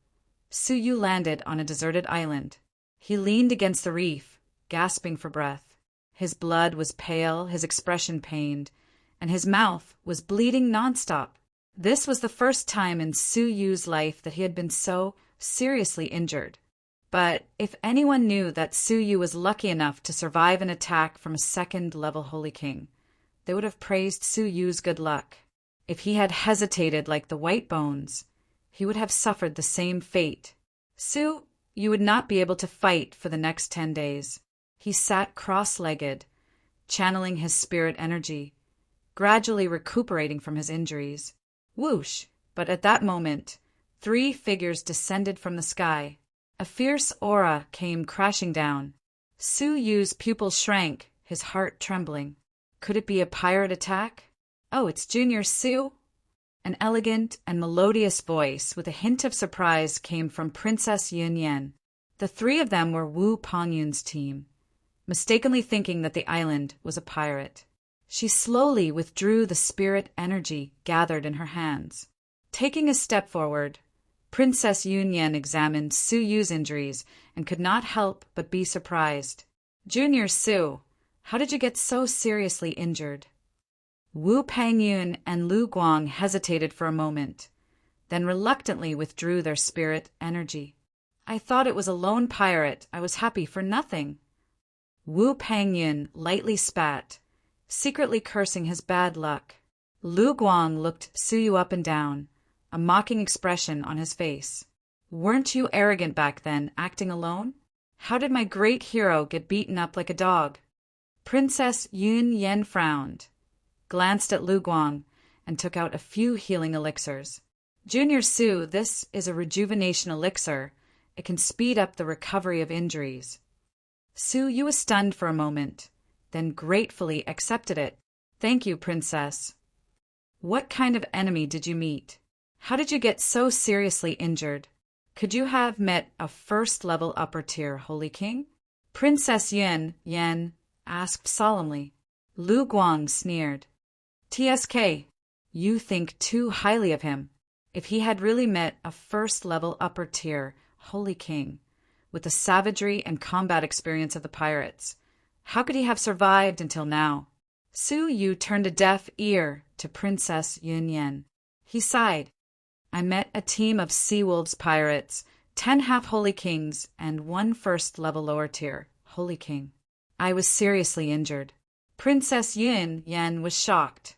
Su Yu landed on a deserted island. He leaned against the reef, gasping for breath. His blood was pale, his expression pained, and his mouth was bleeding nonstop. This was the first time in Su Yu's life that he had been so seriously injured. But if anyone knew that Su Yu was lucky enough to survive an attack from a second-level Holy King, they would have praised Su Yu's good luck. If he had hesitated like the White Bones, he would have suffered the same fate. Su Yu would not be able to fight for the next 10 days. He sat cross-legged, channeling his spirit energy, gradually recuperating from his injuries. Whoosh! But at that moment, 3 figures descended from the sky. A fierce aura came crashing down. Su Yu's pupils shrank, his heart trembling. Could it be a pirate attack? Oh, it's Junior Su! An elegant and melodious voice with a hint of surprise came from Princess Yun Yan. The 3 of them were Wu Pongyun's team, mistakenly thinking that the island was a pirate. She slowly withdrew the spirit energy gathered in her hands. Taking a step forward, Princess Yun Yan examined Su Yu's injuries and could not help but be surprised. Junior Su, how did you get so seriously injured? Wu Pangyun and Lu Guang hesitated for a moment, then reluctantly withdrew their spirit energy. I thought it was a lone pirate. I was happy for nothing. Wu Pangyun lightly spat, secretly cursing his bad luck. Lu Guang looked Su Yu up and down, a mocking expression on his face. Weren't you arrogant back then, acting alone? How did my great hero get beaten up like a dog? Princess Yun Yan frowned, glanced at Lu Guang, and took out a few healing elixirs. Junior Su, this is a rejuvenation elixir. It can speed up the recovery of injuries. Su Yu was stunned for a moment, then gratefully accepted it. Thank you, Princess. What kind of enemy did you meet? How did you get so seriously injured? Could you have met a first-level upper-tier Holy King? Princess Yun Yan asked solemnly. Lu Guang sneered. TSK, you think too highly of him. If he had really met a first-level upper-tier Holy King, with the savagery and combat experience of the pirates, how could he have survived until now? Su Yu turned a deaf ear to Princess Yun Yan. He sighed. I met a team of Sea-Wolves pirates, 10 half-Holy Kings, and 1 first-level lower-tier Holy King. I was seriously injured. Princess Yun Yan was shocked.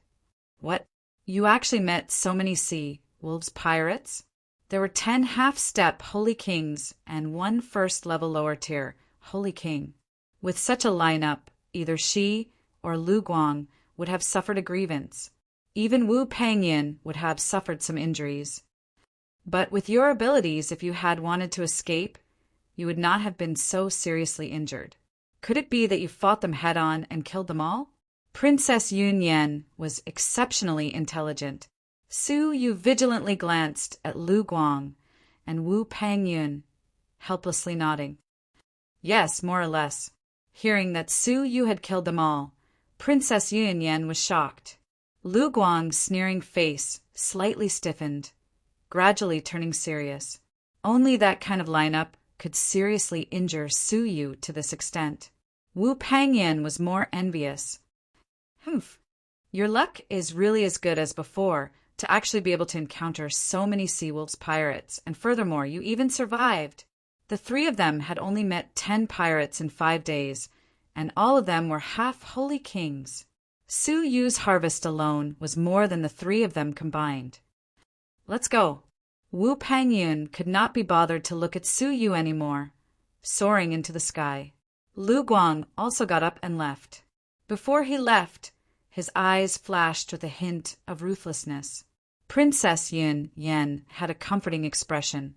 What? You actually met so many Sea-Wolves pirates? There were 10 half-step Holy Kings and 1 first-level lower-tier Holy King. With such a lineup, either she or Lu Guang would have suffered a grievance. Even Wu Pangyun would have suffered some injuries. But with your abilities, if you had wanted to escape, you would not have been so seriously injured. Could it be that you fought them head-on and killed them all? Princess Yun Yan was exceptionally intelligent. Su Yu vigilantly glanced at Lu Guang and Wu Pangyun, helplessly nodding. Yes, more or less. Hearing that Su Yu had killed them all, Princess Yun Yan was shocked. Lu Guang's sneering face slightly stiffened, gradually turning serious. Only that kind of lineup could seriously injure Su Yu to this extent. Wu Pangyun was more envious. Humph. Your luck is really as good as before to actually be able to encounter so many Sea-Wolves pirates, and furthermore, you even survived. The 3 of them had only met 10 pirates in 5 days, and all of them were half-Holy Kings. Su Yu's harvest alone was more than the 3 of them combined. Let's go. Wu Pangyun could not be bothered to look at Su Yu anymore, soaring into the sky. Lu Guang also got up and left. Before he left, his eyes flashed with a hint of ruthlessness. Princess Yin Yen had a comforting expression.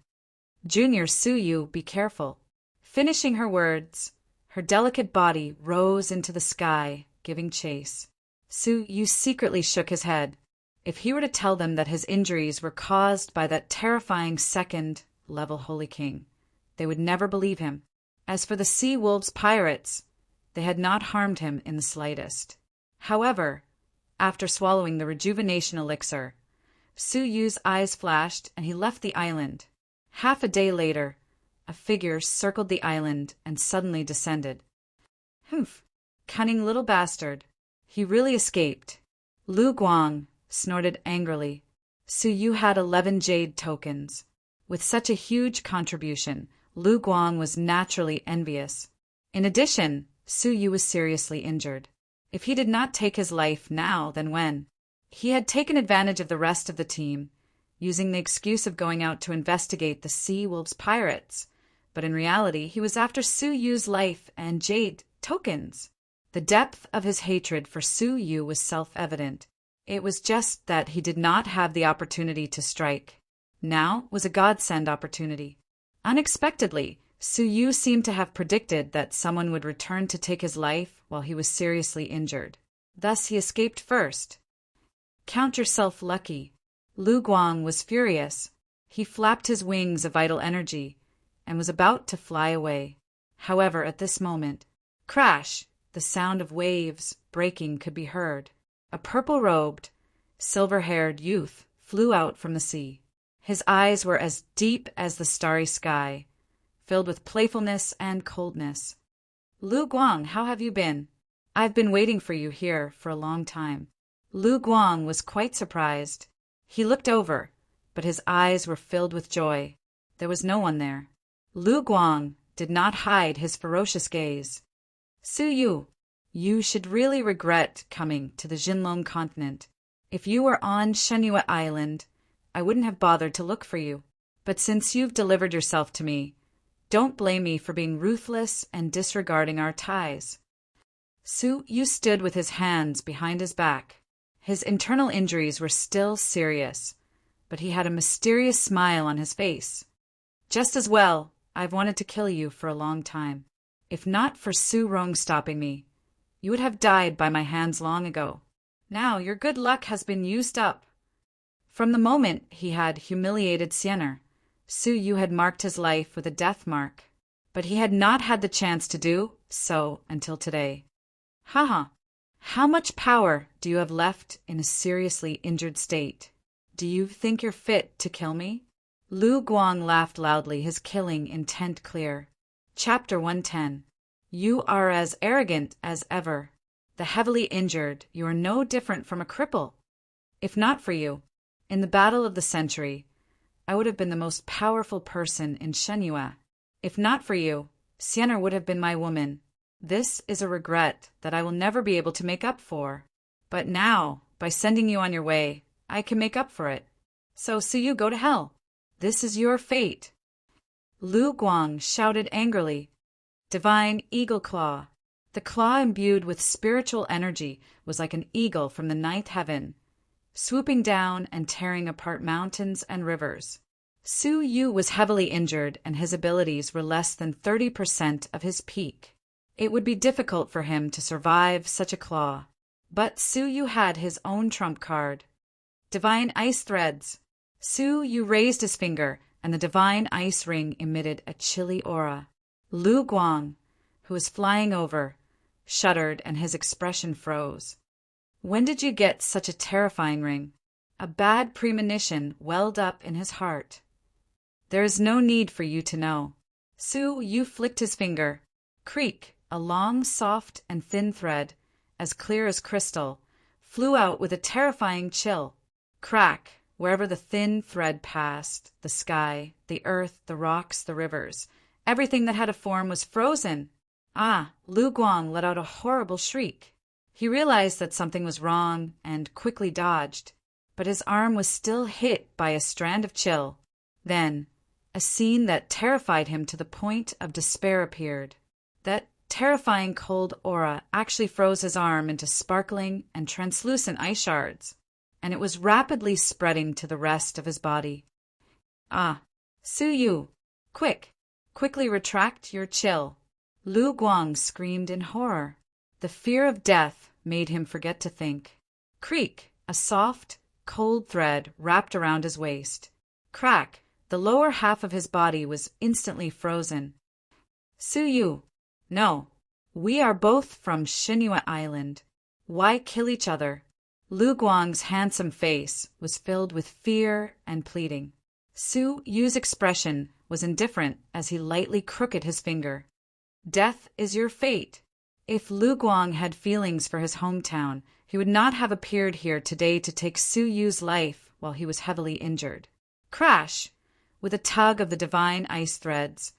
Junior Su Yu, be careful. Finishing her words, her delicate body rose into the sky, giving chase. Su Yu secretly shook his head. If he were to tell them that his injuries were caused by that terrifying second-level Holy King, they would never believe him. As for the Sea Wolves pirates, they had not harmed him in the slightest. However, after swallowing the rejuvenation elixir, Su Yu's eyes flashed and he left the island. Half a day later, a figure circled the island and suddenly descended. Humph! Cunning little bastard. He really escaped. Lu Guang snorted angrily. Su Yu had 11 jade tokens. With such a huge contribution, Lu Guang was naturally envious. In addition, Su Yu was seriously injured. If he did not take his life now, then when? He had taken advantage of the rest of the team, using the excuse of going out to investigate the Sea Wolves pirates, but in reality he was after Su Yu's life and jade tokens. The depth of his hatred for Su Yu was self-evident. It was just that he did not have the opportunity to strike. Now was a godsend opportunity. Unexpectedly, Su Yu seemed to have predicted that someone would return to take his life while he was seriously injured. Thus he escaped first. Count yourself lucky. Lu Guang was furious. He flapped his wings of vital energy and was about to fly away. However, at this moment, crash! The sound of waves breaking could be heard. A purple-robed, silver-haired youth flew out from the sea. His eyes were as deep as the starry sky, filled with playfulness and coldness. Lu Guang, how have you been? I've been waiting for you here for a long time. Lu Guang was quite surprised. He looked over, but his eyes were filled with joy. There was no one there. Lu Guang did not hide his ferocious gaze. Su Yu, you should really regret coming to the Jinlong continent. If you were on Shenhua Island, I wouldn't have bothered to look for you. But since you've delivered yourself to me, don't blame me for being ruthless and disregarding our ties. Su Yu stood with his hands behind his back. His internal injuries were still serious, but he had a mysterious smile on his face. Just as well, I've wanted to kill you for a long time. If not for Su Rong stopping me, you would have died by my hands long ago. Now your good luck has been used up. From the moment he had humiliated Xiener, Su Yu had marked his life with a death mark, but he had not had the chance to do so until today. Haha, how much power do you have left in a seriously injured state? Do you think you're fit to kill me? Lu Guang laughed loudly, his killing intent clear. Chapter 110. You are as arrogant as ever. The heavily injured, you are no different from a cripple. If not for you, in the battle of the century, I would have been the most powerful person in Shenhua. If not for you, Xiener would have been my woman. This is a regret that I will never be able to make up for. But now, by sending you on your way, I can make up for it. So Su Yu, go to hell. This is your fate. Lu Guang shouted angrily. Divine Eagle Claw. The claw imbued with spiritual energy was like an eagle from the ninth heaven, swooping down and tearing apart mountains and rivers. Su Yu was heavily injured and his abilities were less than 30% of his peak. It would be difficult for him to survive such a claw. But Su Yu had his own trump card. Divine Ice Threads. Su Yu raised his finger and the divine ice ring emitted a chilly aura. Lu Guang, who was flying over, shuddered and his expression froze. When did you get such a terrifying ring? A bad premonition welled up in his heart. There is no need for you to know. Su Yu flicked his finger. Creak, a long, soft, and thin thread, as clear as crystal, flew out with a terrifying chill. Crack, wherever the thin thread passed, the sky, the earth, the rocks, the rivers, everything that had a form was frozen. Ah, Lu Guang let out a horrible shriek. He realized that something was wrong and quickly dodged, but his arm was still hit by a strand of chill. Then, a scene that terrified him to the point of despair appeared. That terrifying cold aura actually froze his arm into sparkling and translucent ice shards, and it was rapidly spreading to the rest of his body. Ah, Su Yu, quickly retract your chill. Lu Guang screamed in horror. The fear of death made him forget to think. Creak, a soft, cold thread wrapped around his waist. Crack, the lower half of his body was instantly frozen. Su Yu, no, we are both from Shinua Island. Why kill each other? Lu Guang's handsome face was filled with fear and pleading. Su Yu's expression was indifferent as he lightly crooked his finger. Death is your fate. If Lu Guang had feelings for his hometown, he would not have appeared here today to take Su Yu's life while he was heavily injured. Crash! With a tug of the divine ice threads,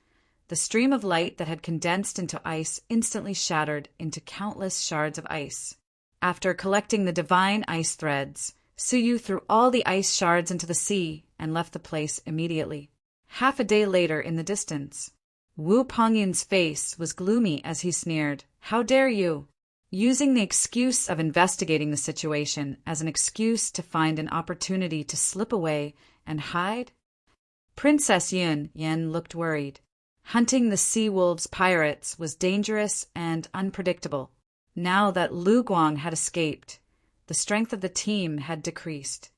the stream of light that had condensed into ice instantly shattered into countless shards of ice. After collecting the divine ice threads, Su Yu threw all the ice shards into the sea and left the place immediately. Half a day later in the distance, Wu Pongyun's face was gloomy as he sneered, "How dare you?" Using the excuse of investigating the situation as an excuse to find an opportunity to slip away and hide, Princess Yun Yen looked worried. Hunting the sea wolves pirates was dangerous and unpredictable. Now that Lu Guang had escaped, the strength of the team had decreased.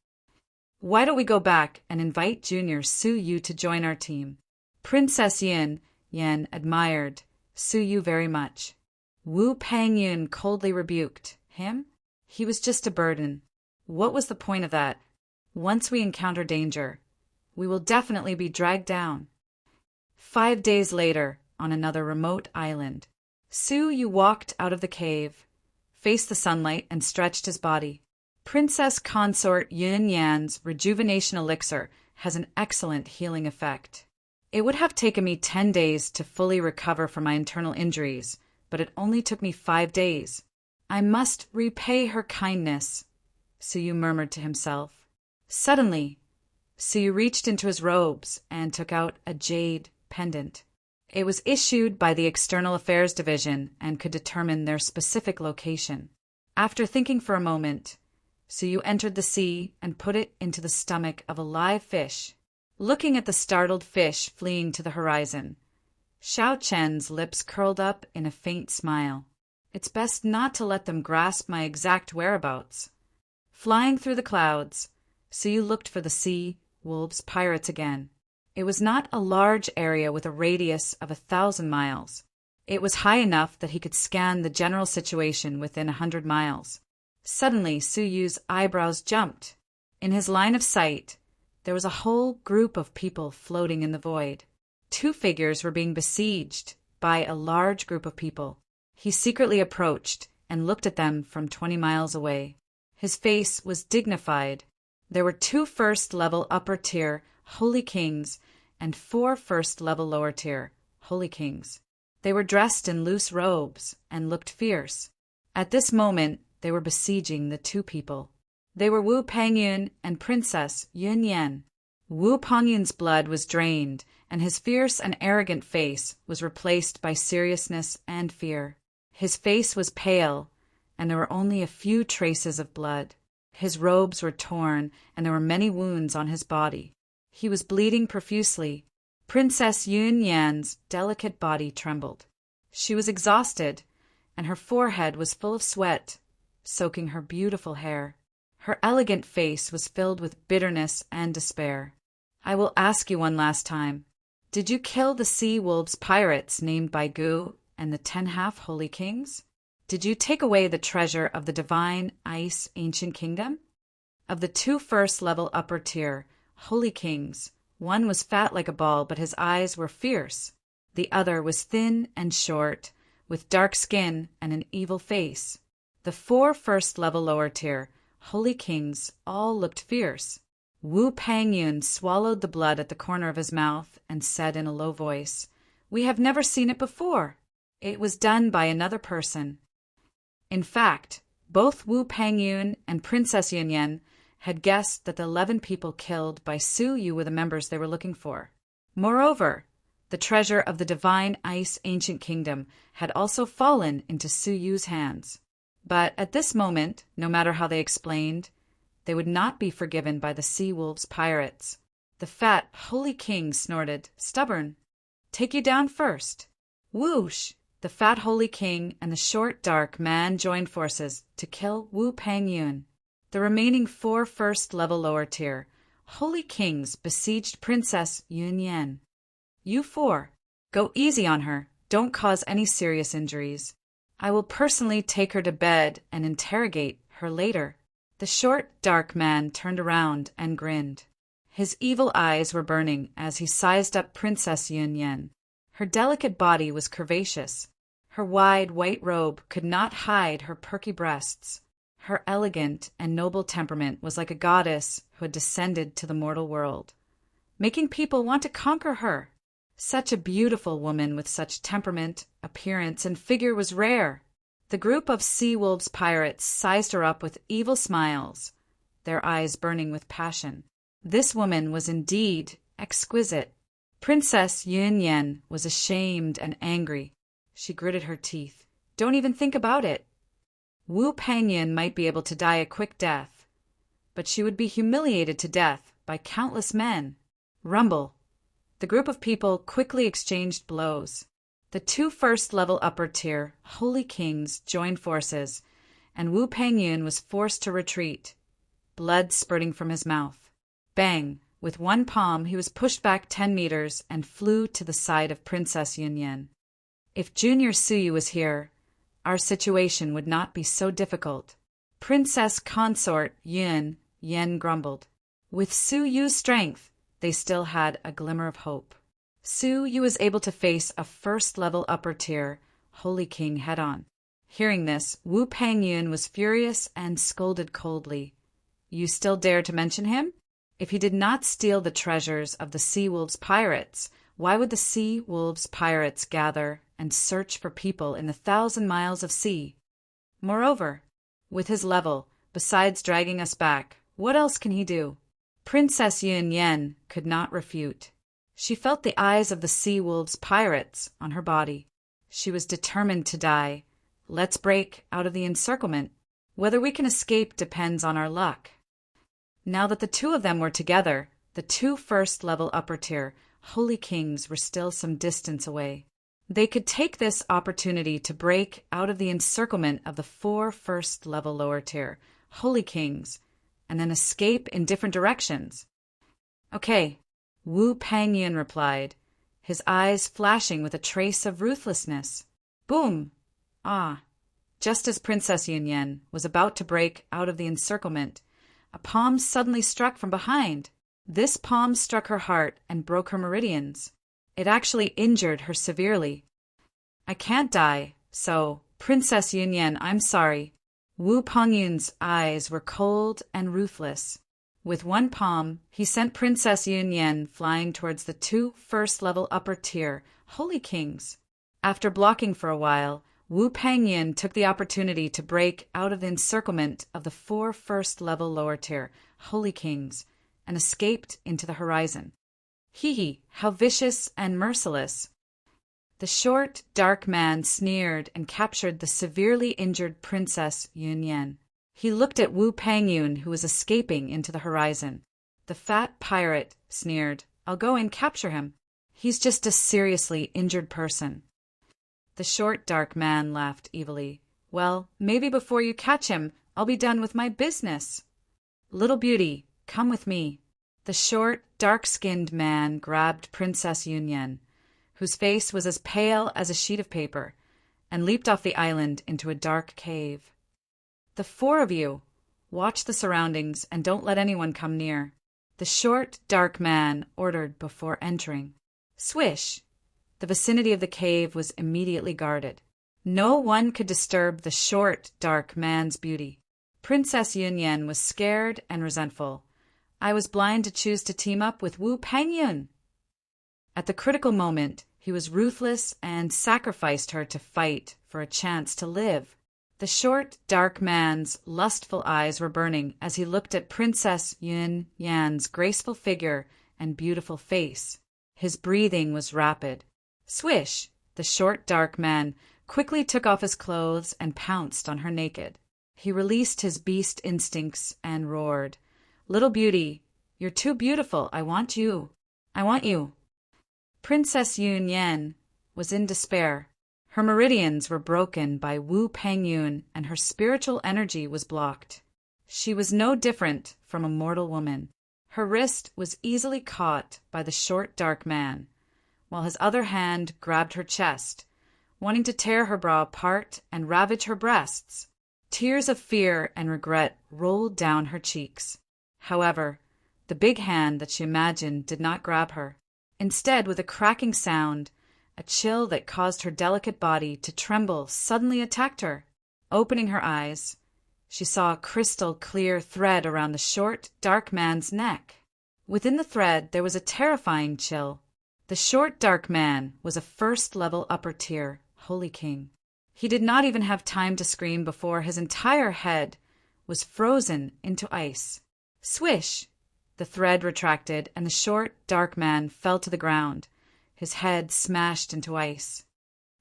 Why don't we go back and invite Junior Su Yu to join our team? Princess Yin Yen admired Su Yu very much. Wu Pangyun coldly rebuked him. He was just a burden. What was the point of that? Once we encounter danger, we will definitely be dragged down. 5 days later, on another remote island, Su Yu walked out of the cave, faced the sunlight, and stretched his body. Princess Consort Yun Yan's rejuvenation elixir has an excellent healing effect. It would have taken me 10 days to fully recover from my internal injuries, but it only took me 5 days. I must repay her kindness, Su Yu murmured to himself. Suddenly, Su Yu reached into his robes and took out a jade pendant. It was issued by the External Affairs Division and could determine their specific location. After thinking for a moment, Su Yu entered the sea and put it into the stomach of a live fish. Looking at the startled fish fleeing to the horizon, Xiao Chen's lips curled up in a faint smile. It's best not to let them grasp my exact whereabouts. Flying through the clouds, Su Yu looked for the sea wolves pirates again. It was not a large area with a radius of 1,000 miles. It was high enough that he could scan the general situation within 100 miles. Suddenly, Su Yu's eyebrows jumped. In his line of sight, there was a whole group of people floating in the void. 2 figures were being besieged by a large group of people. He secretly approached and looked at them from 20 miles away. His face was dignified. There were 2 first-level upper-tier Holy Kings and 4 first-level lower-tier Holy Kings. They were dressed in loose robes and looked fierce. At this moment, they were besieging the 2 people. They were Wu Pangyun and Princess Yun Yan. Wu Pangyun's blood was drained, and his fierce and arrogant face was replaced by seriousness and fear. His face was pale, and there were only a few traces of blood. His robes were torn, and there were many wounds on his body. He was bleeding profusely. Princess Yun Yan's delicate body trembled. She was exhausted, and her forehead was full of sweat, soaking her beautiful hair. Her elegant face was filled with bitterness and despair. I will ask you one last time. Did you kill the sea wolves pirates named by Gu and the 10 half-holy kings? Did you take away the treasure of the divine ice ancient kingdom? Of the 2 first-level upper-tier holy kings, one was fat like a ball, but his eyes were fierce. The other was thin and short, with dark skin and an evil face. The 4 first-level lower-tier holy kings all looked fierce. Wu Pangyun swallowed the blood at the corner of his mouth and said in a low voice, "We have never seen it before. It was done by another person." In fact, both Wu Pangyun and Princess Yunyan had guessed that the 11 people killed by Su Yu were the members they were looking for. Moreover, the treasure of the divine ice ancient kingdom had also fallen into Su Yu's hands. But at this moment, no matter how they explained, they would not be forgiven by the Sea Wolves pirates. The fat, holy king snorted, stubborn. Take you down first. Whoosh! The fat holy king and the short, dark man joined forces to kill Wu Pangyun. The remaining 4 first-level lower tier holy kings besieged Princess Yun Yan. You 4, go easy on her. Don't cause any serious injuries. I will personally take her to bed and interrogate her later. The short, dark man turned around and grinned. His evil eyes were burning as he sized up Princess Yun Yan. Her delicate body was curvaceous. Her wide white robe could not hide her perky breasts. Her elegant and noble temperament was like a goddess who had descended to the mortal world, making people want to conquer her. Such a beautiful woman with such temperament, appearance, and figure was rare. The group of Sea Wolves pirates sized her up with evil smiles, their eyes burning with passion. This woman was indeed exquisite. Princess Yun Yan was ashamed and angry. She gritted her teeth. Don't even think about it. Wu Pangyun might be able to die a quick death, but she would be humiliated to death by countless men. Rumble. The group of people quickly exchanged blows. The 2 first-level upper tier holy kings joined forces, and Wu Pangyun was forced to retreat, blood spurting from his mouth. Bang! With one palm, he was pushed back 10 meters and flew to the side of Princess Yun Yan. If Junior Suyu was here, our situation would not be so difficult. Princess Consort Yun Yan grumbled. With Su Yu's strength, they still had a glimmer of hope. Su Yu was able to face a first-level upper tier holy king head-on. Hearing this, Wu Pangyun was furious and scolded coldly. You still dare to mention him? If he did not steal the treasures of the Sea Wolves pirates, why would the Sea Wolves pirates gather and search for people in the 1,000 miles of sea? Moreover, with his level, besides dragging us back, what else can he do? Princess Yun Yan could not refute. She felt the eyes of the Sea Wolves pirates on her body. She was determined to die. Let's break out of the encirclement. Whether we can escape depends on our luck. Now that the 2 of them were together, the 2 first-level upper tier holy kings were still some distance away. They could take this opportunity to break out of the encirclement of the 4 first-level lower tier holy kings and then escape in different directions. Okay, Wu Pangyun replied, his eyes flashing with a trace of ruthlessness. Boom! Ah! Just as Princess Yun Yan was about to break out of the encirclement, a palm suddenly struck from behind. This palm struck her heart and broke her meridians. It actually injured her severely. I can't die, so, Princess Yun Yan, I'm sorry. Wu Pangyun's eyes were cold and ruthless. With one palm, he sent Princess Yun Yan flying towards the 2 first-level upper tier holy kings. After blocking for a while, Wu Pangyun took the opportunity to break out of the encirclement of the 4 first-level lower tier holy kings and escaped into the horizon. Hee, how vicious and merciless. The short, dark man sneered and captured the severely injured Princess Yun Yan. He looked at Wu Pangyun, who was escaping into the horizon. The fat pirate sneered, I'll go and capture him. He's just a seriously injured person. The short, dark man laughed evilly. Well, maybe before you catch him, I'll be done with my business. Little beauty, come with me. The short, dark-skinned man grabbed Princess Yun Yan, whose face was as pale as a sheet of paper, and leaped off the island into a dark cave. The 4 of you, watch the surroundings and don't let anyone come near, the short, dark man ordered before entering. Swish! The vicinity of the cave was immediately guarded. No one could disturb the short, dark man's beauty. Princess Yun Yan was scared and resentful. I was blind to choose to team up with Wu Pangyun. At the critical moment, he was ruthless and sacrificed her to fight for a chance to live. The short, dark man's lustful eyes were burning as he looked at Princess Yun Yan's graceful figure and beautiful face. His breathing was rapid. Swish! The short, dark man quickly took off his clothes and pounced on her naked. He released his beast instincts and roared, "Little beauty, you're too beautiful. I want you. I want you." Princess Yun Yan was in despair. Her meridians were broken by Wu Pangyun and her spiritual energy was blocked. She was no different from a mortal woman. Her wrist was easily caught by the short, dark man, while his other hand grabbed her chest, wanting to tear her bra apart and ravage her breasts. Tears of fear and regret rolled down her cheeks. However, the big hand that she imagined did not grab her. Instead, with a cracking sound, a chill that caused her delicate body to tremble suddenly attacked her. Opening her eyes, she saw a crystal-clear thread around the short, dark man's neck. Within the thread, there was a terrifying chill. The short, dark man was a first-level upper-tier Holy King. He did not even have time to scream before his entire head was frozen into ice. Swish! The thread retracted, and the short, dark man fell to the ground, his head smashed into ice.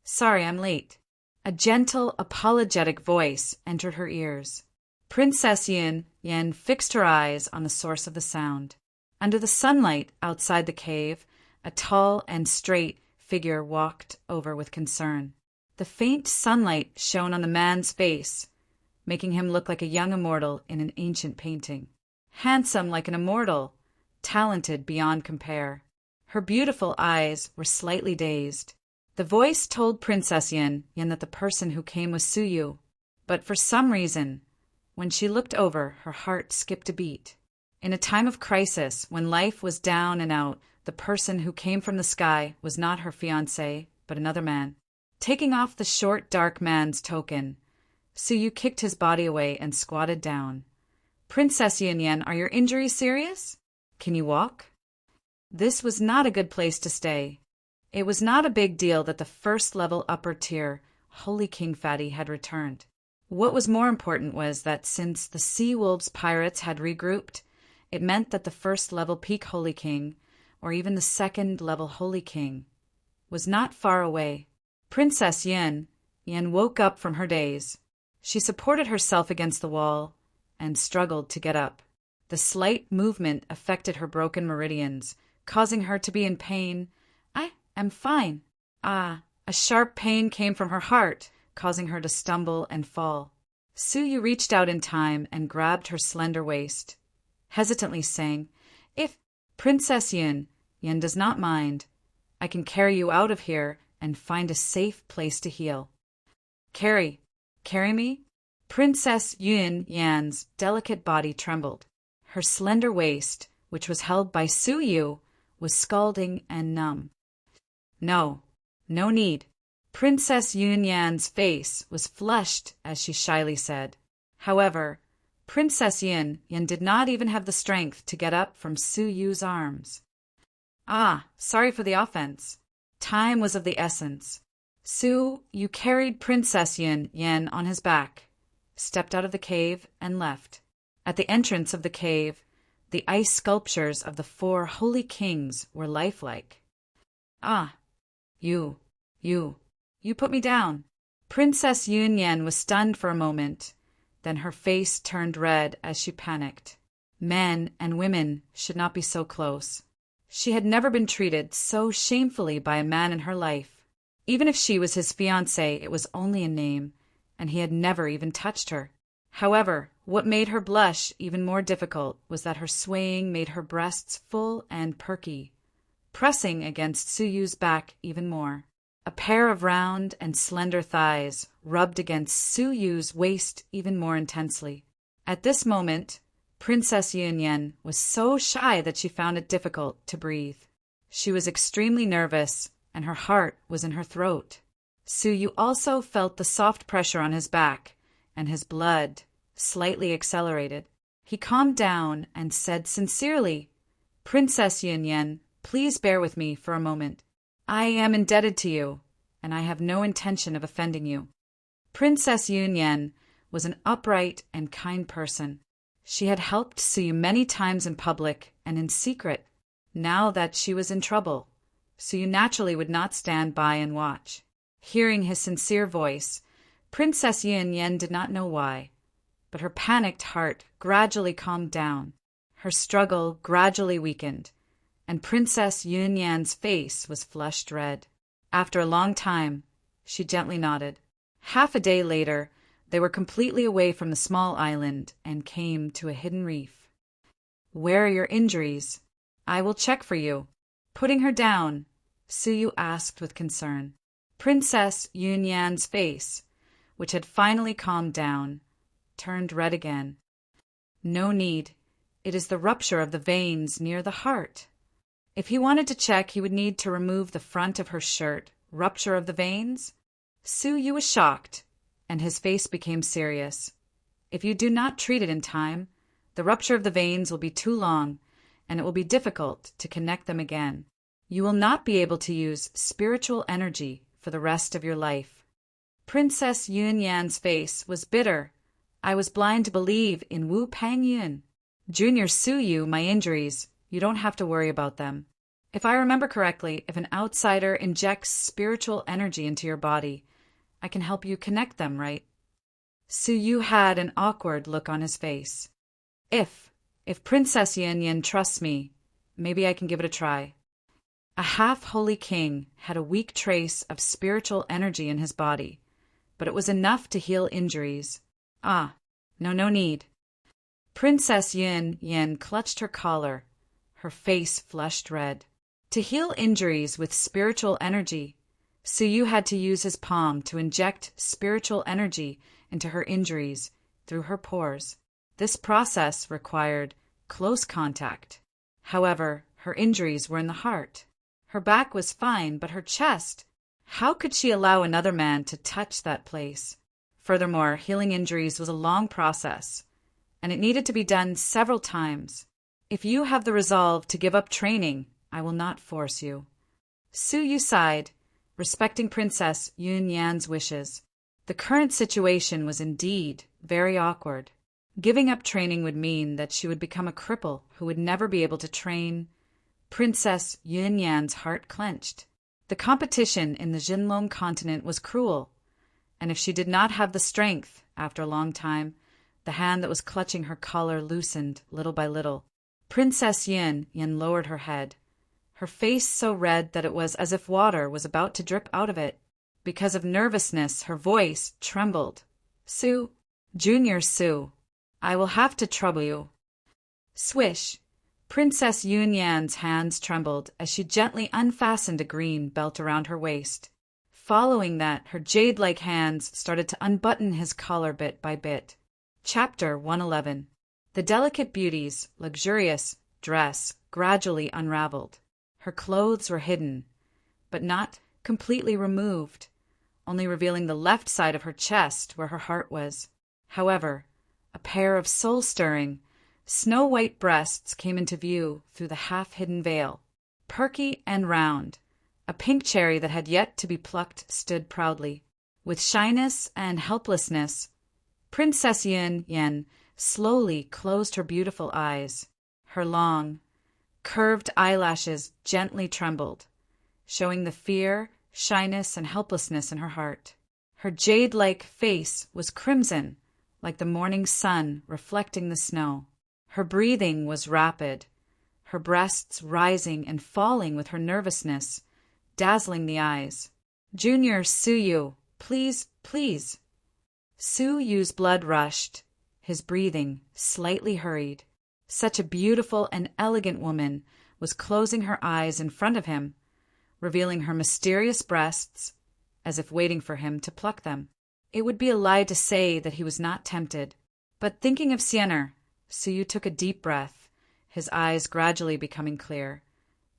"Sorry, I'm late." A gentle, apologetic voice entered her ears. Princess Yin Yan fixed her eyes on the source of the sound. Under the sunlight outside the cave, a tall and straight figure walked over with concern. The faint sunlight shone on the man's face, making him look like a young immortal in an ancient painting. Handsome like an immortal, talented beyond compare. Her beautiful eyes were slightly dazed. The voice told Princess Yin that the person who came was Suyu, but for some reason, when she looked over, her heart skipped a beat. In a time of crisis, when life was down and out, the person who came from the sky was not her fiancé, but another man. Taking off the short, dark man's token, Suyu kicked his body away and squatted down. "Princess Yin, are your injuries serious? Can you walk?" This was not a good place to stay. It was not a big deal that the first-level upper-tier Holy King Fatty had returned. What was more important was that since the Sea Wolves pirates had regrouped, it meant that the first-level Peak Holy King, or even the second-level Holy King, was not far away. Princess Yin woke up from her daze. She supported herself against the wall and struggled to get up. The slight movement affected her broken meridians, causing her to be in pain. "I am fine." A sharp pain came from her heart, causing her to stumble and fall. Suyu reached out in time and grabbed her slender waist, hesitantly saying, "If Princess Yin does not mind, I can carry you out of here and find a safe place to heal." Carry me?" Princess Yun Yan's delicate body trembled. Her slender waist, which was held by Suyu, was scalding and numb. No need." Princess Yun Yan's face was flushed as she shyly said. However, Princess Yin did not even have the strength to get up from Suyu's arms. Sorry for the offense. Time was of the essence. You carried Princess Yin on his back, stepped out of the cave, and left. At the entrance of the cave, the ice sculptures of the 4 holy kings were lifelike. You put me down." Princess Yun Yan was stunned for a moment, then her face turned red as she panicked. Men and women should not be so close. She had never been treated so shamefully by a man in her life. Even if she was his fiancé, it was only in name, and he had never even touched her. However, what made her blush even more difficult was that her swaying made her breasts full and perky, pressing against Suyu's back even more. A pair of round and slender thighs rubbed against Suyu's waist even more intensely. At this moment, Princess Yun was so shy that she found it difficult to breathe. She was extremely nervous, and her heart was in her throat. Suyu also felt the soft pressure on his back, and his blood slightly accelerated. He calmed down and said sincerely, "Princess Yun, please bear with me for a moment. I am indebted to you, and I have no intention of offending you." Princess Yunyan was an upright and kind person. She had helped Suyu many times in public and in secret. Now that she was in trouble, Suyu naturally would not stand by and watch. Hearing his sincere voice, Princess Yunyan did not know why, but her panicked heart gradually calmed down. Her struggle gradually weakened, and Princess Yunyan's face was flushed red. After a long time, she gently nodded. Half a day later, they were completely away from the small island and came to a hidden reef. "Where are your injuries? I will check for you." Putting her down, Suyu asked with concern. Princess Yunyan's face, which had finally calmed down, turned red again. "No need. It is the rupture of the veins near the heart." If he wanted to check, he would need to remove the front of her shirt. Rupture of the veins? Suyu was shocked, and his face became serious. "If you do not treat it in time, the rupture of the veins will be too long, and it will be difficult to connect them again. You will not be able to use spiritual energy for the rest of your life." Princess Yunyan's face was bitter. "I was blind to believe in Wu Pangyun. Junior Suyu, my injuries, you don't have to worry about them. If I remember correctly, if an outsider injects spiritual energy into your body, I can help you connect them, right?" Suyu had an awkward look on his face. If Princess Yunyan trusts me, maybe I can give it a try." A half-holy king had a weak trace of spiritual energy in his body, but it was enough to heal injuries. No need. Princess Yunyan clutched her collar, her face flushed red. To heal injuries with spiritual energy, Suyu had to use his palm to inject spiritual energy into her injuries through her pores. This process required close contact. However, her injuries were in the heart. Her back was fine, but her chest, how could she allow another man to touch that place? Furthermore, healing injuries was a long process, and it needed to be done several times. "If you have the resolve to give up training, I will not force you." Suyu sighed, respecting Princess Yunyan's wishes. The current situation was indeed very awkward. Giving up training would mean that she would become a cripple who would never be able to train. Princess Yunyan's heart clenched. The competition in the Jinlong continent was cruel, and if she did not have the strength, after a long time, the hand that was clutching her collar loosened little by little. Princess Yunyan lowered her head, her face so red that it was as if water was about to drip out of it. Because of nervousness, her voice trembled. Junior Su, I will have to trouble you." Swish! Princess Yunyan's hands trembled as she gently unfastened a green belt around her waist. Following that, her jade-like hands started to unbutton his collar bit by bit. Chapter 111. The delicate beauty's luxurious dress gradually unraveled. Her clothes were hidden, but not completely removed, only revealing the left side of her chest where her heart was. However, a pair of soul-stirring, snow-white breasts came into view through the half-hidden veil. Perky and round, a pink cherry that had yet to be plucked stood proudly. With shyness and helplessness, Princess Yunyan slowly closed her beautiful eyes. Her long, curved eyelashes gently trembled, showing the fear, shyness, and helplessness in her heart. Her jade-like face was crimson, like the morning sun reflecting the snow. Her breathing was rapid, her breasts rising and falling with her nervousness, dazzling the eyes. "Junior Suyu, please, please." Suyu's blood rushed, his breathing slightly hurried. Such a beautiful and elegant woman was closing her eyes in front of him, revealing her mysterious breasts, as if waiting for him to pluck them. It would be a lie to say that he was not tempted. But thinking of Sienna, Suyu took a deep breath, his eyes gradually becoming clear.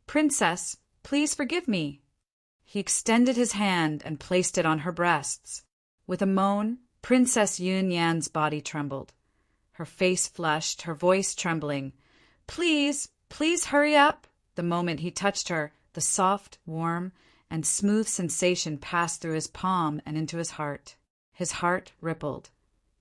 "Princess, please forgive me." He extended his hand and placed it on her breasts. With a moan, Princess Yunyan's body trembled. Her face flushed, her voice trembling. "Please, please hurry up." The moment he touched her, the soft, warm, and smooth sensation passed through his palm and into his heart. His heart rippled.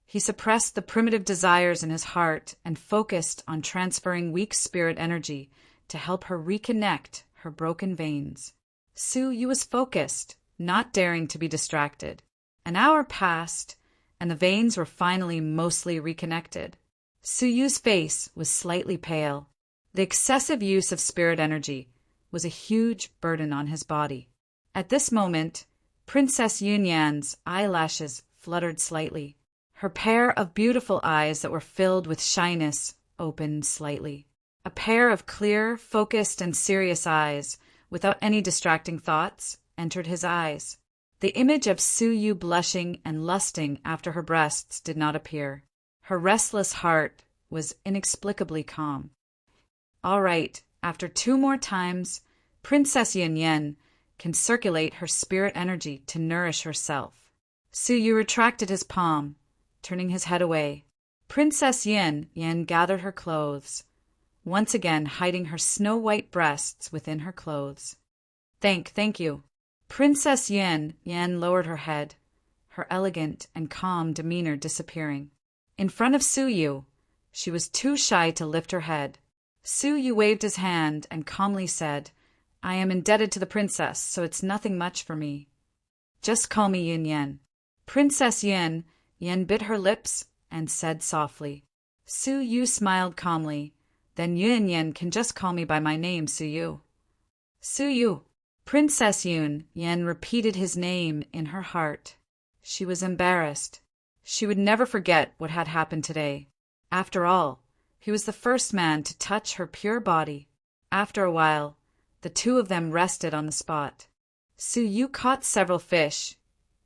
He suppressed the primitive desires in his heart and focused on transferring weak spirit energy to help her reconnect her broken veins. Su Yu was focused, not daring to be distracted. An hour passed, and the veins were finally mostly reconnected. Su Yu's face was slightly pale. The excessive use of spirit energy was a huge burden on his body. At this moment, Princess Yunyan's eyelashes fluttered slightly. Her pair of beautiful eyes that were filled with shyness opened slightly. A pair of clear, focused, and serious eyes, without any distracting thoughts, entered his eyes. The image of Su Yu blushing and lusting after her breasts did not appear. Her restless heart was inexplicably calm. All right, after 2 more times, Princess Yunyan can circulate her spirit energy to nourish herself. Su Yu retracted his palm, turning his head away. Princess Yan gathered her clothes, once again hiding her snow-white breasts within her clothes. Thank you. Princess Yan lowered her head, her elegant and calm demeanor disappearing. In front of Su Yu, she was too shy to lift her head. Su Yu waved his hand and calmly said, I am indebted to the princess, so it's nothing much for me. Just call me Yun. Princess Yan bit her lips and said softly. Su Yu smiled calmly. Then Yun can just call me by my name, Su Yu. Su Yu. Princess Yan repeated his name in her heart. She was embarrassed. She would never forget what had happened today. After all, he was the first man to touch her pure body. After a while, the two of them rested on the spot. Su Yu caught several fish,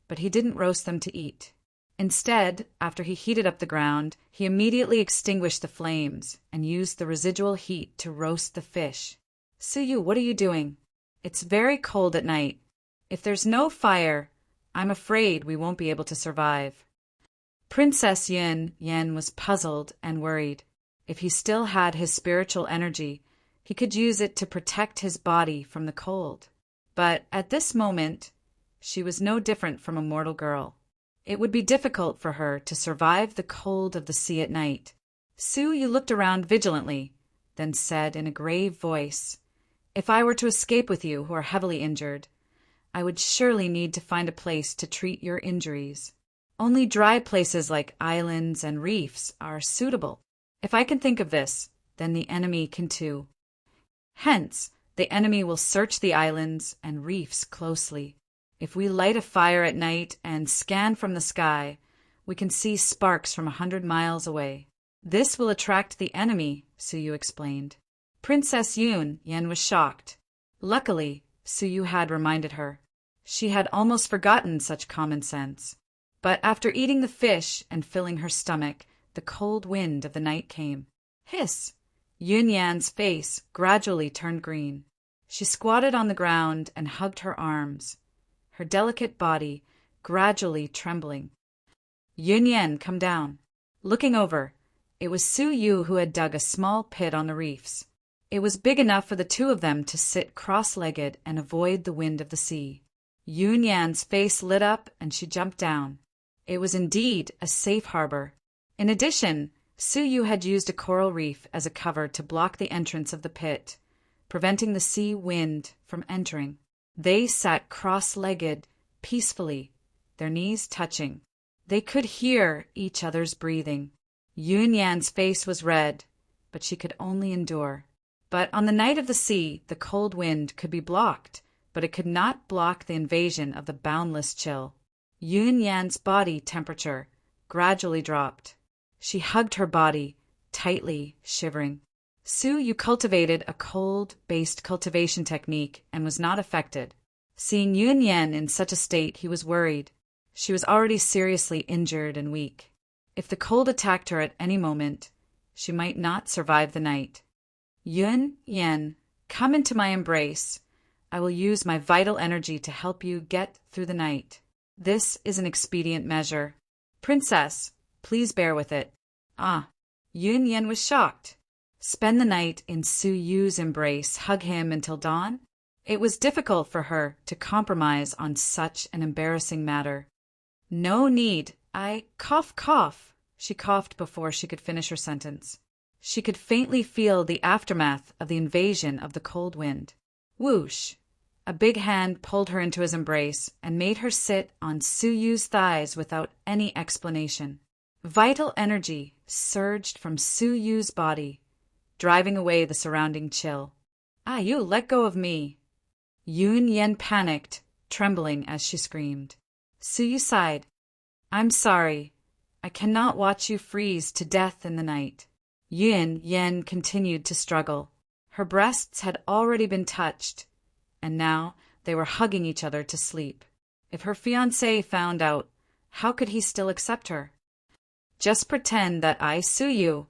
but he didn't roast them to eat. Instead, after he heated up the ground, he immediately extinguished the flames and used the residual heat to roast the fish. Su Yu, what are you doing? It's very cold at night. If there's no fire, I'm afraid we won't be able to survive. Princess Yan was puzzled and worried. If he still had his spiritual energy, he could use it to protect his body from the cold. But at this moment, she was no different from a mortal girl. It would be difficult for her to survive the cold of the sea at night. Su Yu looked around vigilantly, then said in a grave voice, If I were to escape with you who are heavily injured, I would surely need to find a place to treat your injuries. Only dry places like islands and reefs are suitable. If I can think of this, then the enemy can too. Hence, the enemy will search the islands and reefs closely. If we light a fire at night and scan from the sky, we can see sparks from 100 miles away. This will attract the enemy, Su Yu explained. Princess Yan was shocked. Luckily, Su Yu had reminded her. She had almost forgotten such common sense. But after eating the fish and filling her stomach, the cold wind of the night came. Hiss! Yan's face gradually turned green. She squatted on the ground and hugged her arms, her delicate body gradually trembling. Yan, come down. Looking over, it was Su Yu who had dug a small pit on the reefs. It was big enough for the two of them to sit cross-legged and avoid the wind of the sea. Yan's face lit up and she jumped down. It was indeed a safe harbor. In addition, Su Yu had used a coral reef as a cover to block the entrance of the pit, preventing the sea wind from entering. They sat cross-legged, peacefully, their knees touching. They could hear each other's breathing. Yan's face was red, but she could only endure. But on the night of the sea, the cold wind could be blocked, but it could not block the invasion of the boundless chill. Yan's body temperature gradually dropped. She hugged her body, tightly, shivering. Su Yu cultivated a cold-based cultivation technique and was not affected. Seeing Yan in such a state, he was worried. She was already seriously injured and weak. If the cold attacked her at any moment, she might not survive the night. Yan, come into my embrace. I will use my vital energy to help you get through the night. This is an expedient measure. Princess, please bear with it. Yan was shocked. Spend the night in Su Yu's embrace, hug him until dawn? It was difficult for her to compromise on such an embarrassing matter. No need. Cough. She coughed before she could finish her sentence. She could faintly feel the aftermath of the invasion of the cold wind. Whoosh! A big hand pulled her into his embrace and made her sit on Suyu's thighs without any explanation. Vital energy surged from Suyu's body, driving away the surrounding chill. You let go of me. Yun Yen panicked, trembling as she screamed. Suyu sighed. I'm sorry. I cannot watch you freeze to death in the night. Yun Yen continued to struggle. Her breasts had already been touched, and now they were hugging each other to sleep. If her fiancé found out, how could he still accept her? Just pretend that I, Suyu,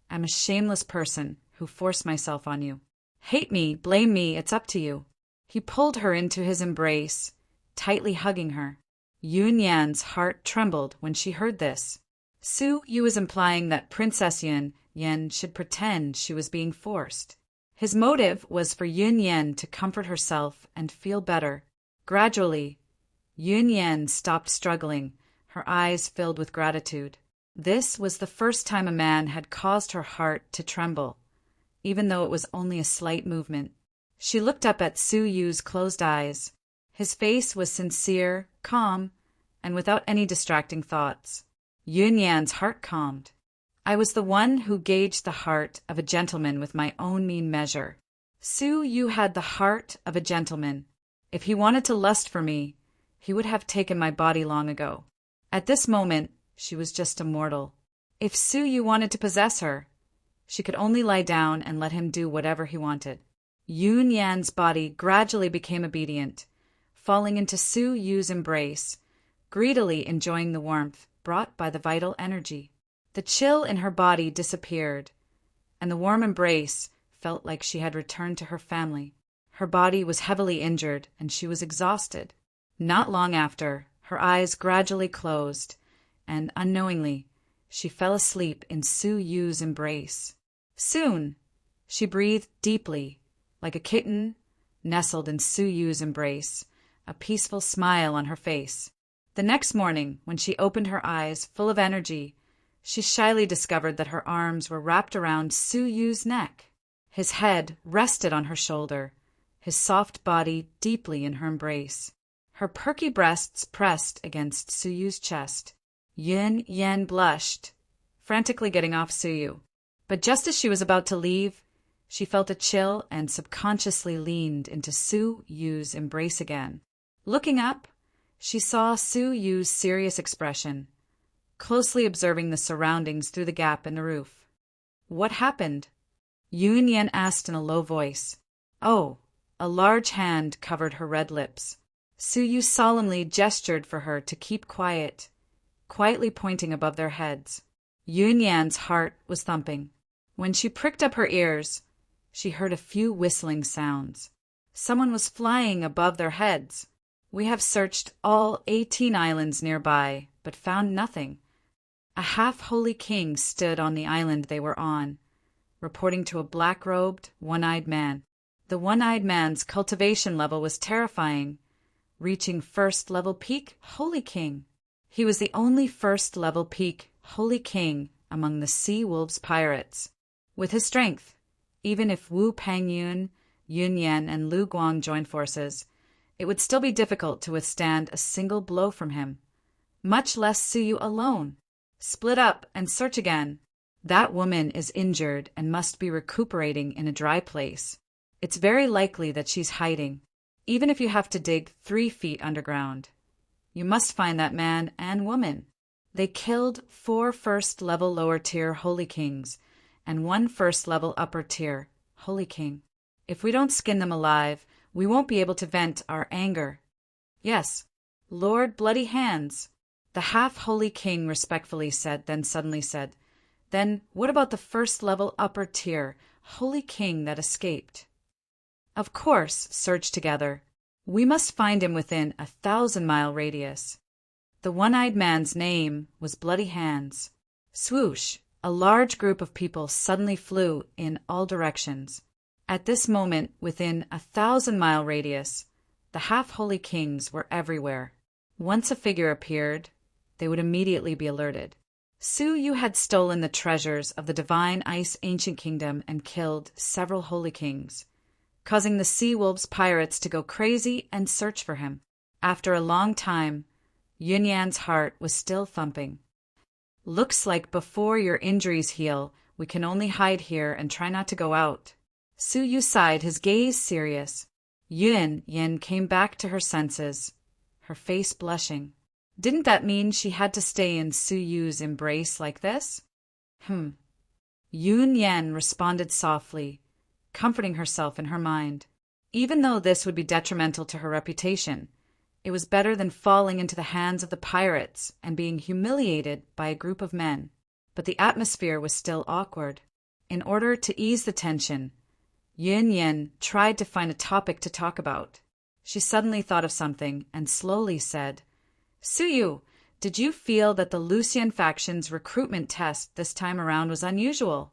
am a shameless person who forced myself on you. Hate me, blame me, it's up to you. He pulled her into his embrace, tightly hugging her. Yun Yan's heart trembled when she heard this. Suyu was implying that Princess Yun Yen should pretend she was being forced. His motive was for Yun Yen to comfort herself and feel better. Gradually, Yun Yen stopped struggling, her eyes filled with gratitude. This was the first time a man had caused her heart to tremble, even though it was only a slight movement. She looked up at Suyu's closed eyes. His face was sincere, calm, and without any distracting thoughts. Yun Yan's heart calmed. I was the one who gauged the heart of a gentleman with my own mean measure. Suyu had the heart of a gentleman. If he wanted to lust for me, he would have taken my body long ago. At this moment, she was just a mortal. If Suyu wanted to possess her, she could only lie down and let him do whatever he wanted. Yun Yan's body gradually became obedient, falling into Suyu's embrace, greedily enjoying the warmth brought by the vital energy. The chill in her body disappeared, and the warm embrace felt like she had returned to her family. Her body was heavily injured, and she was exhausted. Not long after, her eyes gradually closed, and unknowingly, she fell asleep in Suyu's embrace. Soon, she breathed deeply, like a kitten nestled in Suyu's embrace, a peaceful smile on her face. The next morning, when she opened her eyes full of energy, she shyly discovered that her arms were wrapped around Suyu's neck. His head rested on her shoulder, his soft body deeply in her embrace. Her perky breasts pressed against Suyu's chest. Yun Yen blushed, frantically getting off Suyu. But just as she was about to leave, she felt a chill and subconsciously leaned into Suyu's embrace again. Looking up, she saw Suyu's serious expression, closely observing the surroundings through the gap in the roof. What happened? Yun Yen asked in a low voice. Oh, a large hand covered her red lips. Suyu solemnly gestured for her to keep quiet, quietly pointing above their heads. Yun Yan's heart was thumping. When she pricked up her ears, she heard a few whistling sounds. Someone was flying above their heads. We have searched all 18 islands nearby, but found nothing. A half-holy king stood on the island they were on, reporting to a black-robed, one-eyed man. The one-eyed man's cultivation level was terrifying, reaching first-level peak Holy King. He was the only first-level peak Holy King among the Sea Wolves pirates. With his strength, even if Wu Pangyun, Yun Yan, and Lu Guang joined forces, it would still be difficult to withstand a single blow from him, much less Suyu alone. Split up and search again. That woman is injured and must be recuperating in a dry place. It's very likely that she's hiding, even if you have to dig 3 feet underground. You must find that man and woman. They killed 4 first-level lower-tier Holy Kings and 1 first-level upper-tier Holy King. If we don't skin them alive, we won't be able to vent our anger. Yes, Lord Bloody Hands. The half-Holy King respectfully said, then suddenly said, Then what about the first-level upper-tier Holy King that escaped? Of course, search together. We must find him within a 1,000-mile radius. The one-eyed man's name was Bloody Hands. Swoosh! A large group of people suddenly flew in all directions. At this moment, within a 1,000-mile radius, the half-Holy Kings were everywhere. Once a figure appeared, they would immediately be alerted. Su Yu had stolen the treasures of the divine ice ancient kingdom and killed several holy kings, causing the Sea Wolves pirates to go crazy and search for him. After a long time, Yun Yan's heart was still thumping. Looks like before your injuries heal, we can only hide here and try not to go out. Su Yu sighed, his gaze serious. Yun Yan came back to her senses, her face blushing. Didn't that mean she had to stay in Su Yu's embrace like this? Yun Yan responded softly, comforting herself in her mind. Even though this would be detrimental to her reputation, it was better than falling into the hands of the pirates and being humiliated by a group of men. But the atmosphere was still awkward. In order to ease the tension, Yun Yan tried to find a topic to talk about. She suddenly thought of something and slowly said, Su Yu, did you feel that the Lucian faction's recruitment test this time around was unusual?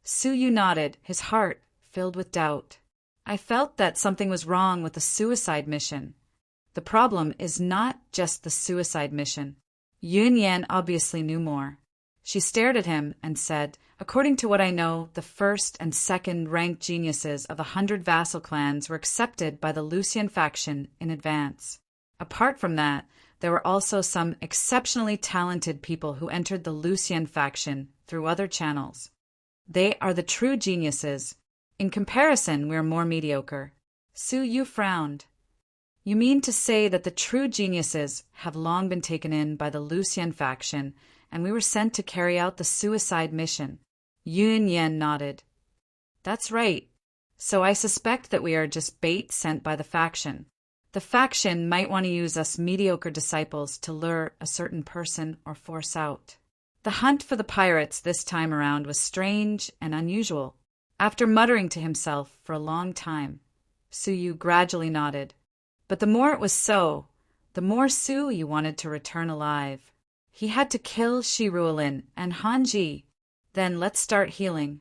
Su Yu nodded, his heart filled with doubt. I felt that something was wrong with the suicide mission. The problem is not just the suicide mission. Yun Yan obviously knew more. She stared at him and said, according to what I know, the first and second ranked geniuses of 100 vassal clans were accepted by the Lucian faction in advance. Apart from that, there were also some exceptionally talented people who entered the Lucian faction through other channels. They are the true geniuses. In comparison, we're more mediocre. Su Yu frowned. You mean to say that the true geniuses have long been taken in by the Lucian faction, and we were sent to carry out the suicide mission? Yun Yan nodded. That's right. So I suspect that we are just bait sent by the faction. The faction might want to use us mediocre disciples to lure a certain person or force out. The hunt for the pirates this time around was strange and unusual. After muttering to himself for a long time, Su Yu gradually nodded. But the more it was so, the more Su Yu wanted to return alive. He had to kill Shiruolin and Hanji. Then let's start healing.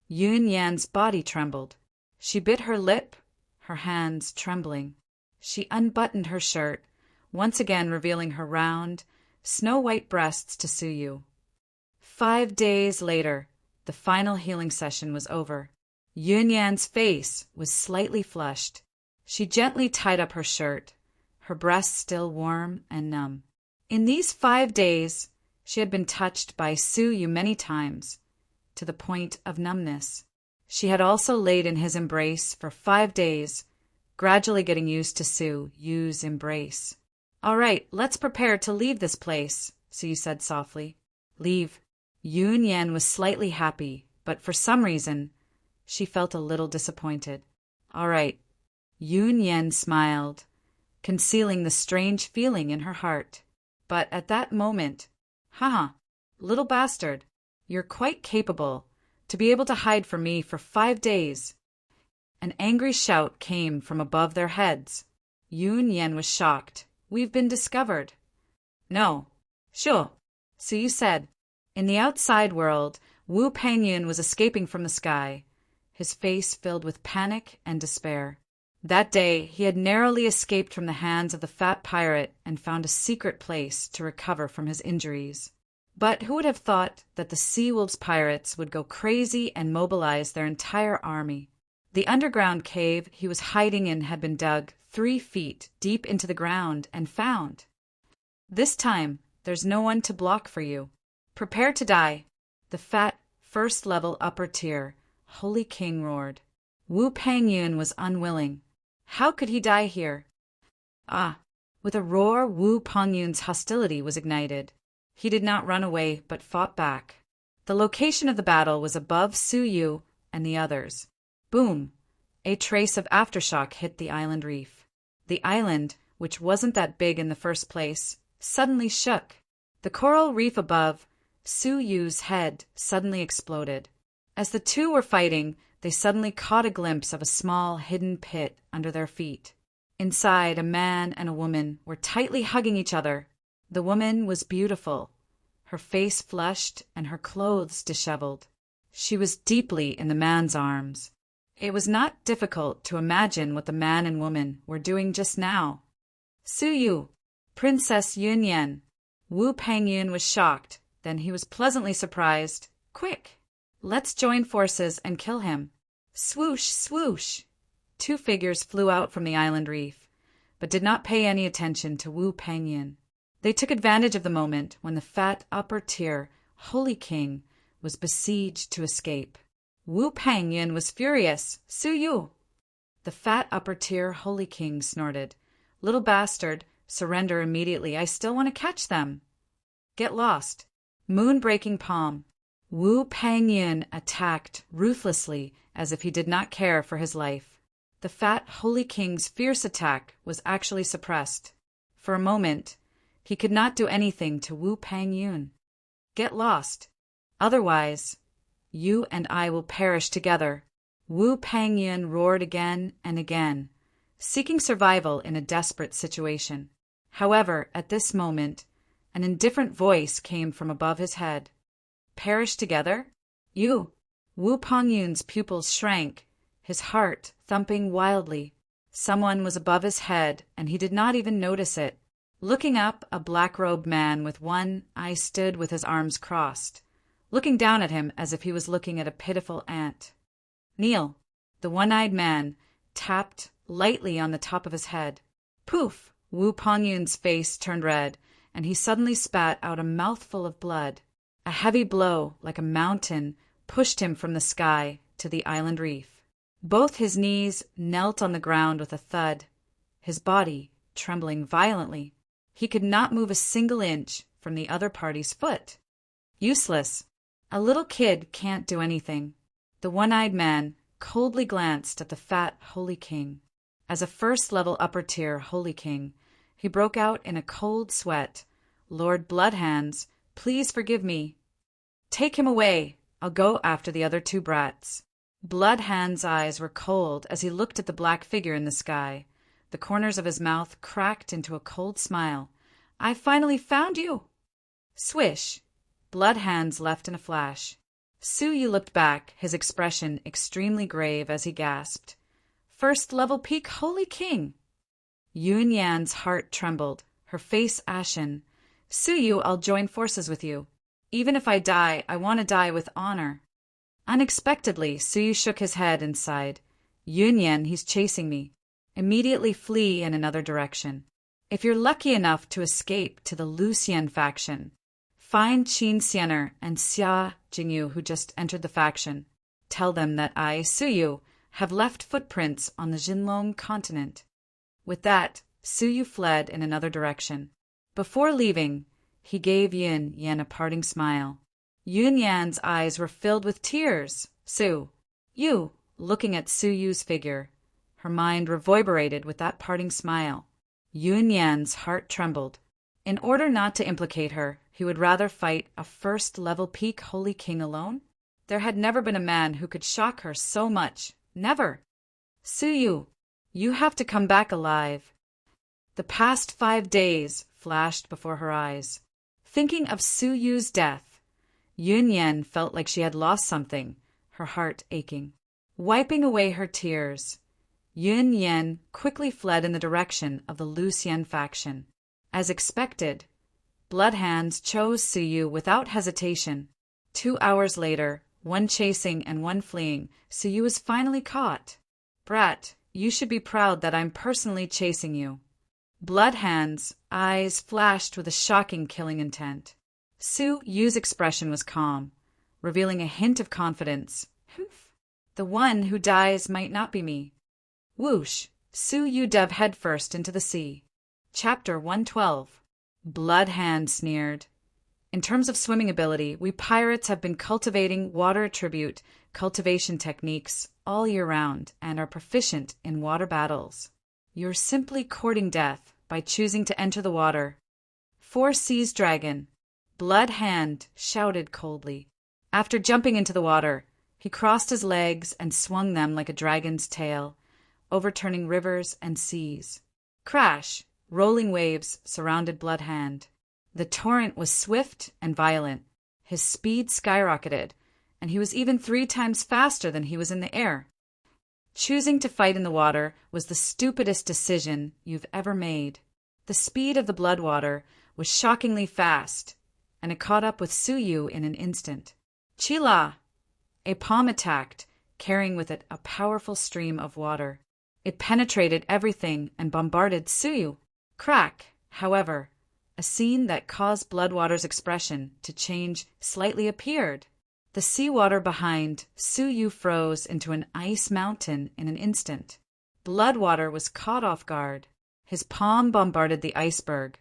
Yun Yan's body trembled. She bit her lip, her hands trembling. She unbuttoned her shirt, once again revealing her round, snow-white breasts to Su Yu. 5 days later, the final healing session was over. Yun Yan's face was slightly flushed. She gently tied up her shirt, her breasts still warm and numb. In these 5 days, she had been touched by Su Yu many times, to the point of numbness. She had also laid in his embrace for 5 days, gradually getting used to Su Yu's embrace. All right, let's prepare to leave this place, Su Yu said softly. Leave. Yun Yan was slightly happy, but for some reason, she felt a little disappointed. All right. Yun Yan smiled, concealing the strange feeling in her heart. But at that moment, little bastard, you're quite capable to be able to hide from me for 5 days. An angry shout came from above their heads. Yun Yan was shocked. We've been discovered. No. Sure. So you said. In the outside world, Wu Pangyun was escaping from the sky, his face filled with panic and despair. That day, he had narrowly escaped from the hands of the fat pirate and found a secret place to recover from his injuries. But who would have thought that the Sea Wolves pirates would go crazy and mobilize their entire army? The underground cave he was hiding in had been dug 3 feet deep into the ground and found. This time, there's no one to block for you. Prepare to die. The fat, first-level upper tier, Holy King roared. Wu Pangyun was unwilling. How could he die here? With a roar, Wu Pangyun's hostility was ignited. He did not run away, but fought back. The location of the battle was above Su Yu and the others. Boom! A trace of aftershock hit the island reef. The island, which wasn't that big in the first place, suddenly shook. The coral reef above Su Yu's head suddenly exploded. As the two were fighting, they suddenly caught a glimpse of a small hidden pit under their feet. Inside, a man and a woman were tightly hugging each other. The woman was beautiful, her face flushed and her clothes disheveled. She was deeply in the man's arms. It was not difficult to imagine what the man and woman were doing just now. Su Yu, Princess Yun Yan, Wu Pangyun was shocked, then he was pleasantly surprised. Quick! Let's join forces and kill him. Swoosh, swoosh! 2 figures flew out from the island reef, but did not pay any attention to Wu Pangyun. They took advantage of the moment when the fat upper-tier Holy King was besieged to escape. Wu Pangyun was furious. Su Yu! The fat upper-tier Holy King snorted. Little bastard, surrender immediately. I still want to catch them. Get lost. Moon-breaking palm. Wu Pangyun attacked ruthlessly as if he did not care for his life. The fat Holy King's fierce attack was actually suppressed. For a moment, he could not do anything to Wu Pangyun. Get lost. Otherwise, you and I will perish together. Wu Pangyun roared again and again, seeking survival in a desperate situation. However, at this moment, an indifferent voice came from above his head. Perish together? You! Wu Pangyun's pupils shrank, his heart thumping wildly. Someone was above his head, and he did not even notice it. Looking up, a black-robed man with one eye stood with his arms crossed, looking down at him as if he was looking at a pitiful ant. Kneel. The one-eyed man tapped lightly on the top of his head. Poof! Wu Pangyun's face turned red, and he suddenly spat out a mouthful of blood. A heavy blow, like a mountain, pushed him from the sky to the island reef. Both his knees knelt on the ground with a thud, his body trembling violently. He could not move a single inch from the other party's foot. Useless. A little kid can't do anything. The one-eyed man coldly glanced at the fat Holy King. As a first-level upper-tier Holy King, he broke out in a cold sweat. Lord Bloodhands, please forgive me. Take him away. I'll go after the other 2 brats. Bloodhand's eyes were cold as he looked at the black figure in the sky. The corners of his mouth cracked into a cold smile. I finally found you! Swish! Bloodhands left in a flash. Su Yu looked back, his expression extremely grave as he gasped. First-level peak Holy King! Yun Yan's heart trembled, her face ashen. Su Yu, I'll join forces with you. Even if I die, I want to die with honor. Unexpectedly, Su Yu shook his head and sighed. Yun Yan, he's chasing me. Immediately flee in another direction. If you're lucky enough to escape to the Lucian faction, find Qin Xianer and Xia Jingyu who just entered the faction. Tell them that I, Su Yu, have left footprints on the Jinlong continent. With that, Su Yu fled in another direction. Before leaving, he gave Yun Yan a parting smile. Yun Yan's eyes were filled with tears. Su Yu, looking at Su Yu's figure. Her mind reverberated with that parting smile. Yun Yan's heart trembled. In order not to implicate her, he would rather fight a first-level peak Holy King alone? There had never been a man who could shock her so much. Never. Su Yu, you have to come back alive. The past 5 days flashed before her eyes. Thinking of Su Yu's death, Yun Yan felt like she had lost something, her heart aching. Wiping away her tears, Yun Yan quickly fled in the direction of the Lucian faction. As expected, Bloodhands chose Su Yu without hesitation. 2 hours later, one chasing and one fleeing, Su Yu was finally caught. Brat, you should be proud that I'm personally chasing you. Bloodhand's eyes flashed with a shocking killing intent. Su Yu's expression was calm, revealing a hint of confidence. Humph. The one who dies might not be me. Whoosh! Su Yu dove headfirst into the sea. Chapter 112. Bloodhand sneered. In terms of swimming ability, we pirates have been cultivating water attribute cultivation techniques all year round and are proficient in water battles. You're simply courting death by choosing to enter the water. 4 Seas Dragon. Bloodhand shouted coldly. After jumping into the water, he crossed his legs and swung them like a dragon's tail, overturning rivers and seas. Crash! Rolling waves surrounded Bloodhand. The torrent was swift and violent. His speed skyrocketed, and he was even 3 times faster than he was in the air. Choosing to fight in the water was the stupidest decision you've ever made. The speed of the Bloodwater was shockingly fast, and it caught up with Suyu in an instant. Chila! A palm attacked, carrying with it a powerful stream of water. It penetrated everything and bombarded Suyu. Crack, however, a scene that caused Bloodwater's expression to change slightly appeared. The seawater behind Suyu froze into an ice mountain in an instant. Bloodwater was caught off guard. His palm bombarded the iceberg,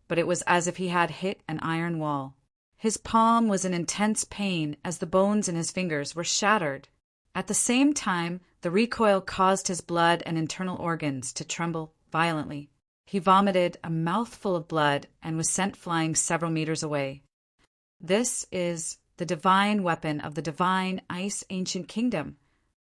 but it was as if he had hit an iron wall. His palm was in intense pain as the bones in his fingers were shattered. At the same time, the recoil caused his blood and internal organs to tremble violently. He vomited a mouthful of blood and was sent flying several meters away. This is the divine weapon of the divine ice ancient kingdom.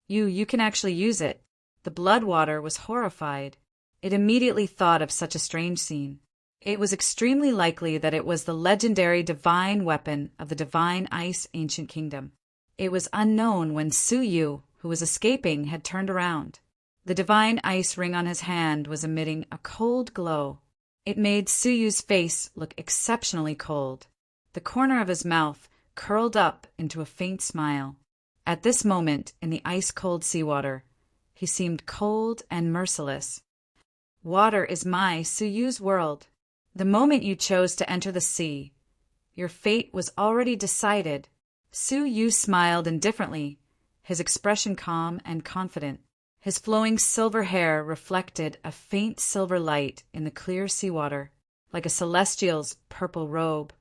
You can actually use it. The Bloodwater was horrified. It immediately thought of such a strange scene. It was extremely likely that it was the legendary divine weapon of the divine ice ancient kingdom. It was unknown when Suyu, who was escaping, had turned around. The divine ice ring on his hand was emitting a cold glow. It made Suyu's face look exceptionally cold. The corner of his mouth curled up into a faint smile. At this moment, in the ice-cold seawater, he seemed cold and merciless. Water is my Suyu's world. The moment you chose to enter the sea, your fate was already decided. Suyu smiled indifferently, his expression calm and confident. His flowing silver hair reflected a faint silver light in the clear seawater, like a celestial's purple robe.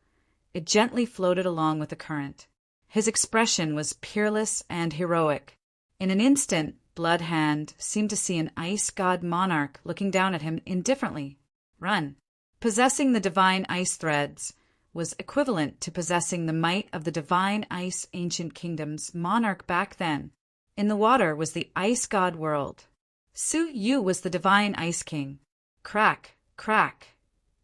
It gently floated along with the current. His expression was peerless and heroic. In an instant, Bloodhand seemed to see an ice god monarch looking down at him indifferently. Run. Possessing the divine ice threads was equivalent to possessing the might of the divine ice ancient kingdom's monarch back then. In the water was the ice god world. Suyu was the divine ice king. Crack, crack.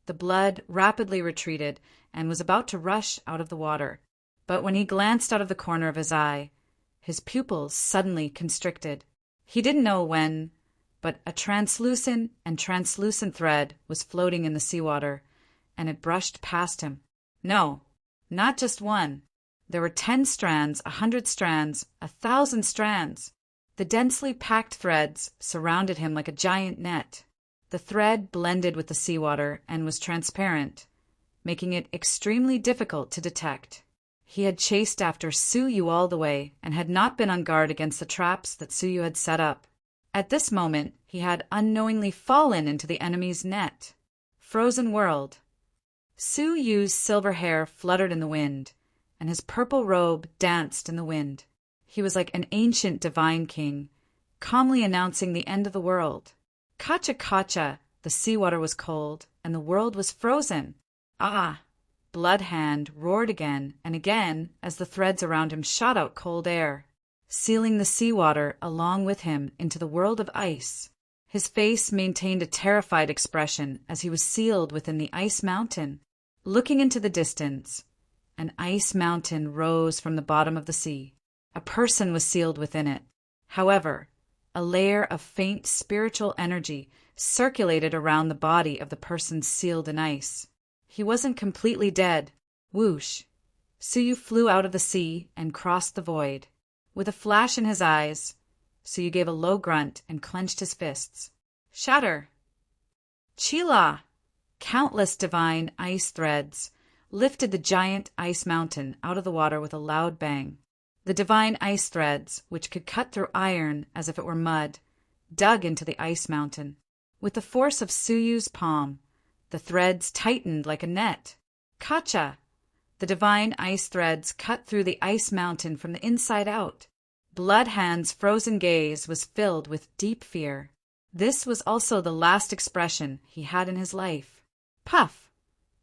The blood rapidly retreated and was about to rush out of the water. But when he glanced out of the corner of his eye, his pupils suddenly constricted. He didn't know when, but a translucent thread was floating in the seawater, and it brushed past him. No, not just one. There were 10 strands, 100 strands, 1,000 strands. The densely packed threads surrounded him like a giant net. The thread blended with the seawater and was transparent, making it extremely difficult to detect. He had chased after Suyu all the way and had not been on guard against the traps that Suyu had set up. At this moment, he had unknowingly fallen into the enemy's net. Frozen world. Suyu's silver hair fluttered in the wind, and his purple robe danced in the wind. He was like an ancient divine king, calmly announcing the end of the world. Kacha kacha, the seawater was cold, and the world was frozen. Ah! Bloodhand roared again and again as the threads around him shot out cold air, sealing the seawater along with him into the world of ice. His face maintained a terrified expression as he was sealed within the ice mountain. Looking into the distance, an ice mountain rose from the bottom of the sea. A person was sealed within it. However, a layer of faint spiritual energy circulated around the body of the person sealed in ice. He wasn't completely dead. Whoosh! Suyu flew out of the sea and crossed the void. With a flash in his eyes, Suyu gave a low grunt and clenched his fists. Shatter! Chila! Countless divine ice threads lifted the giant ice mountain out of the water with a loud bang. The divine ice threads, which could cut through iron as if it were mud, dug into the ice mountain. With the force of Suyu's palm, the threads tightened like a net. Kacha! The divine ice threads cut through the ice mountain from the inside out. Bloodhand's frozen gaze was filled with deep fear. This was also the last expression he had in his life. Puff!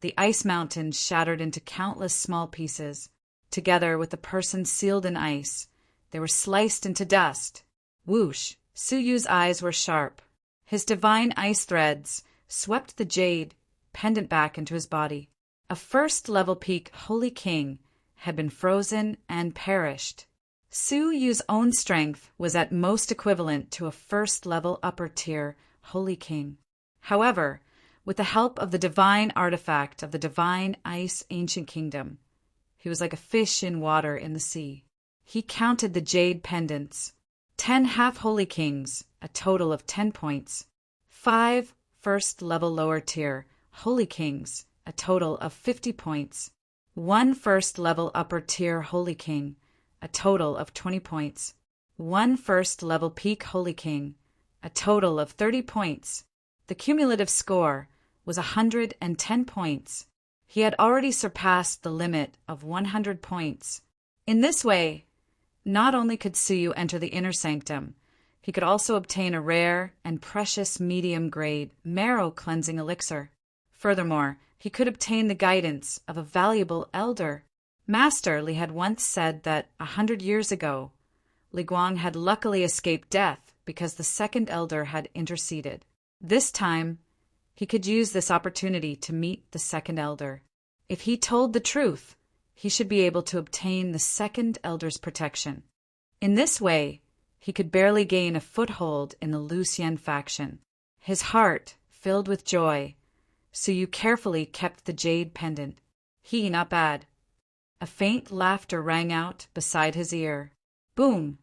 The ice mountain shattered into countless small pieces. Together with the person sealed in ice, they were sliced into dust. Whoosh! Suyu's eyes were sharp. His divine ice threads swept the jade pendant back into his body. A first-level peak holy king had been frozen and perished. Suyu's own strength was at most equivalent to a first-level upper-tier holy king. However, with the help of the divine artifact of the divine ice ancient kingdom. He was like a fish in water in the sea. He counted the jade pendants. 10 half-holy kings, a total of 10 points. 5 first-level lower-tier holy kings, a total of 50 points. 1 first-level upper-tier holy king, a total of 20 points. 1 first-level peak holy king, a total of 30 points. The cumulative score was 110 points. He had already surpassed the limit of 100 points. In this way, not only could Suyu enter the inner sanctum, he could also obtain a rare and precious medium-grade marrow-cleansing elixir. Furthermore, he could obtain the guidance of a valuable elder. Master Li had once said that 100 years ago, Li Guang had luckily escaped death because the second elder had interceded. This time, he could use this opportunity to meet the second elder. If he told the truth, he should be able to obtain the second elder's protection. In this way, he could barely gain a foothold in the Lucian faction. His heart filled with joy, Suyu carefully kept the jade pendant. He not bad. A faint laughter rang out beside his ear. Boom!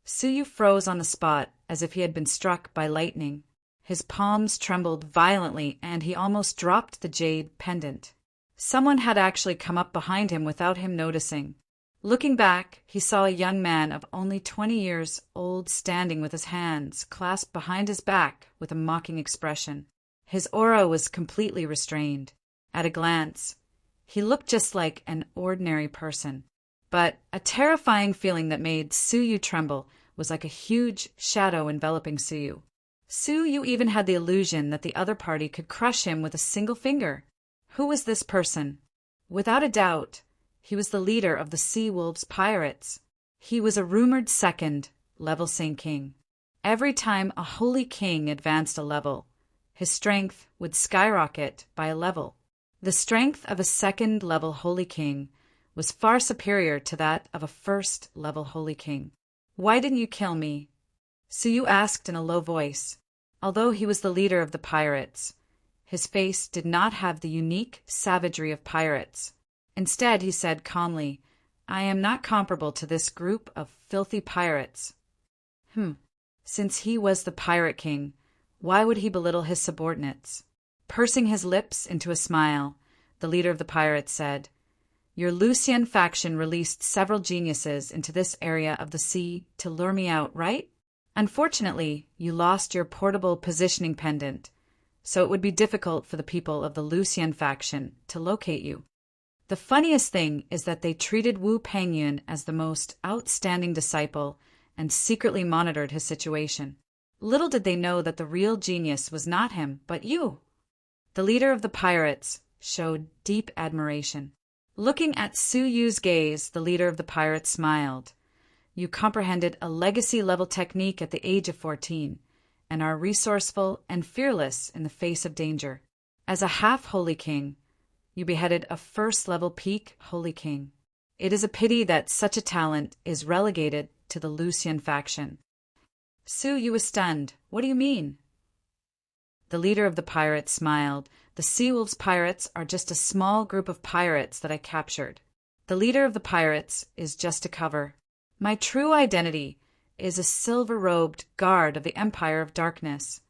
Suyu froze on the spot as if he had been struck by lightning. His palms trembled violently and he almost dropped the jade pendant. Someone had actually come up behind him without him noticing. Looking back, he saw a young man of only 20 years old standing with his hands clasped behind his back with a mocking expression. His aura was completely restrained. At a glance, he looked just like an ordinary person. But a terrifying feeling that made Suyu tremble was like a huge shadow enveloping Suyu. Suyu even had the illusion that the other party could crush him with a single finger. Who was this person? Without a doubt, he was the leader of the Sea Wolves pirates. He was a rumored second level Saint King. Every time a holy king advanced a level, his strength would skyrocket by a level. The strength of a second-level holy king was far superior to that of a first-level holy king. Why didn't you kill me? Suyu asked in a low voice. Although he was the leader of the pirates, his face did not have the unique savagery of pirates. Instead, he said calmly, I am not comparable to this group of filthy pirates. Since he was the pirate king, why would he belittle his subordinates? Pursing his lips into a smile, the leader of the pirates said, Your Lucian faction released several geniuses into this area of the sea to lure me out, right? Unfortunately, you lost your portable positioning pendant, so it would be difficult for the people of the Lucian faction to locate you. The funniest thing is that they treated Wu Pangyun as the most outstanding disciple and secretly monitored his situation. Little did they know that the real genius was not him, but you. The leader of the pirates showed deep admiration. Looking at Suyu's gaze, the leader of the pirates smiled. You comprehended a legacy-level technique at the age of 14, and are resourceful and fearless in the face of danger. As a half-holy king, you beheaded a first-level peak holy king. It is a pity that such a talent is relegated to the Lucian faction. Suyu was stunned. What do you mean? The leader of the pirates smiled. The Sea Wolves pirates are just a small group of pirates that I captured. The leader of the pirates is just a cover. My true identity is a silver-robed guard of the Empire of Darkness.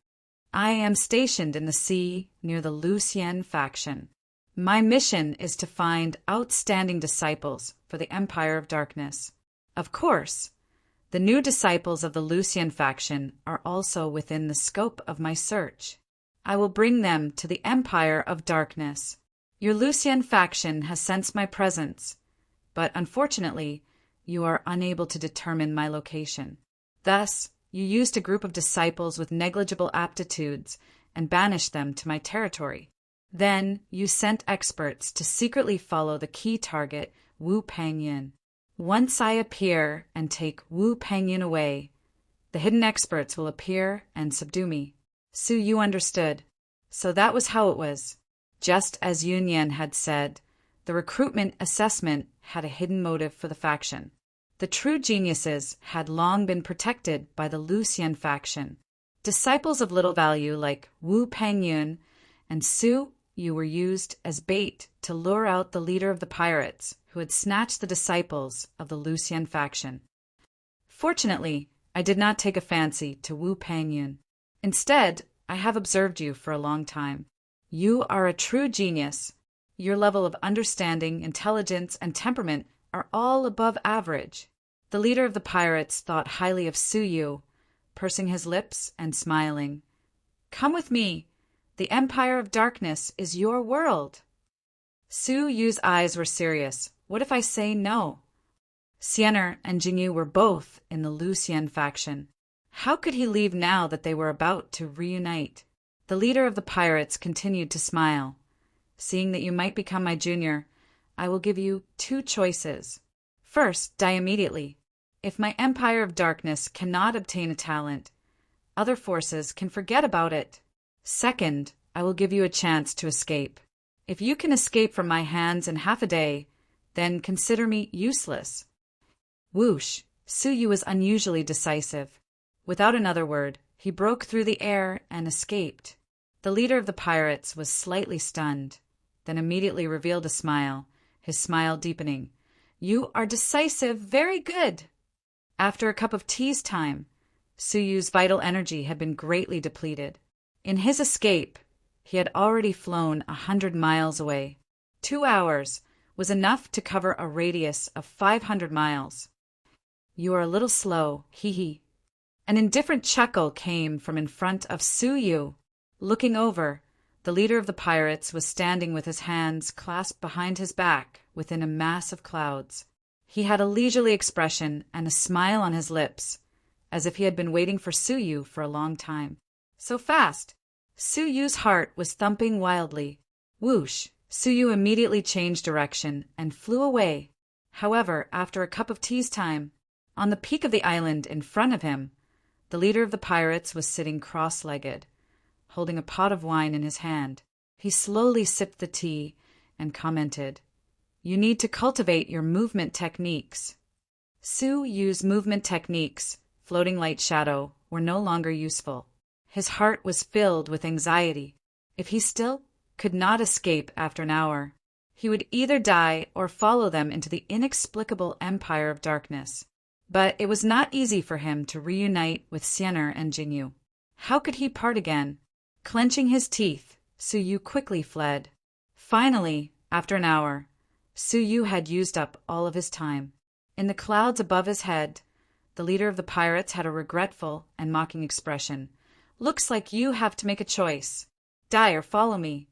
I am stationed in the sea near the Lucian faction. My mission is to find outstanding disciples for the Empire of Darkness. Of course, the new disciples of the Lucian faction are also within the scope of my search. I will bring them to the Empire of Darkness. Your Lucian faction has sensed my presence, but unfortunately, you are unable to determine my location. Thus, you used a group of disciples with negligible aptitudes and banished them to my territory. Then, you sent experts to secretly follow the key target, Wu Pangyun. Once I appear and take Wu Pangyun away, the hidden experts will appear and subdue me. Suyu understood. So that was how it was. Just as Yunyan had said, the recruitment assessment had a hidden motive for the faction. The true geniuses had long been protected by the Lucian faction. Disciples of little value like Wu Pangyun and Su, you were used as bait to lure out the leader of the pirates who had snatched the disciples of the Lucian faction. Fortunately, I did not take a fancy to Wu Pangyun. Instead, I have observed you for a long time. You are a true genius. Your level of understanding, intelligence, and temperament are all above average. The leader of the pirates thought highly of Su Yu, pursing his lips and smiling. Come with me. The Empire of Darkness is your world. Su Yu's eyes were serious. What if I say no? Xian'er and Jingyu were both in the Lucian faction. How could he leave now that they were about to reunite? The leader of the pirates continued to smile. Seeing that you might become my junior, I will give you 2 choices. First, die immediately. If my Empire of Darkness cannot obtain a talent, other forces can forget about it. Second, I will give you a chance to escape. If you can escape from my hands in half a day, then consider me useless. Whoosh! Su Yu was unusually decisive. Without another word, he broke through the air and escaped. The leader of the pirates was slightly stunned, then immediately revealed a smile, his smile deepening. You are decisive, very good. After a cup of tea's time, Su Yu's vital energy had been greatly depleted. In his escape, he had already flown 100 miles away. 2 hours was enough to cover a radius of 500 miles. You are a little slow, hee. An indifferent chuckle came from in front of Su Yu. Looking over, the leader of the pirates was standing with his hands clasped behind his back within a mass of clouds. He had a leisurely expression and a smile on his lips, as if he had been waiting for Su Yu for a long time. So fast! Su Yu's heart was thumping wildly. Whoosh! Su Yu immediately changed direction and flew away. However, after a cup of tea's time, on the peak of the island in front of him, the leader of the pirates was sitting cross-legged, holding a pot of wine in his hand. He slowly sipped the tea and commented, You need to cultivate your movement techniques. Su Yu's movement techniques, floating light shadow, were no longer useful. His heart was filled with anxiety. If he still could not escape after an hour, he would either die or follow them into the inexplicable Empire of Darkness. But it was not easy for him to reunite with Xian'er and Jingyu. How could he part again? Clenching his teeth, Su Yu quickly fled. Finally, after an hour, Su Yu had used up all of his time. In the clouds above his head, the leader of the pirates had a regretful and mocking expression. Looks like you have to make a choice. Die or follow me.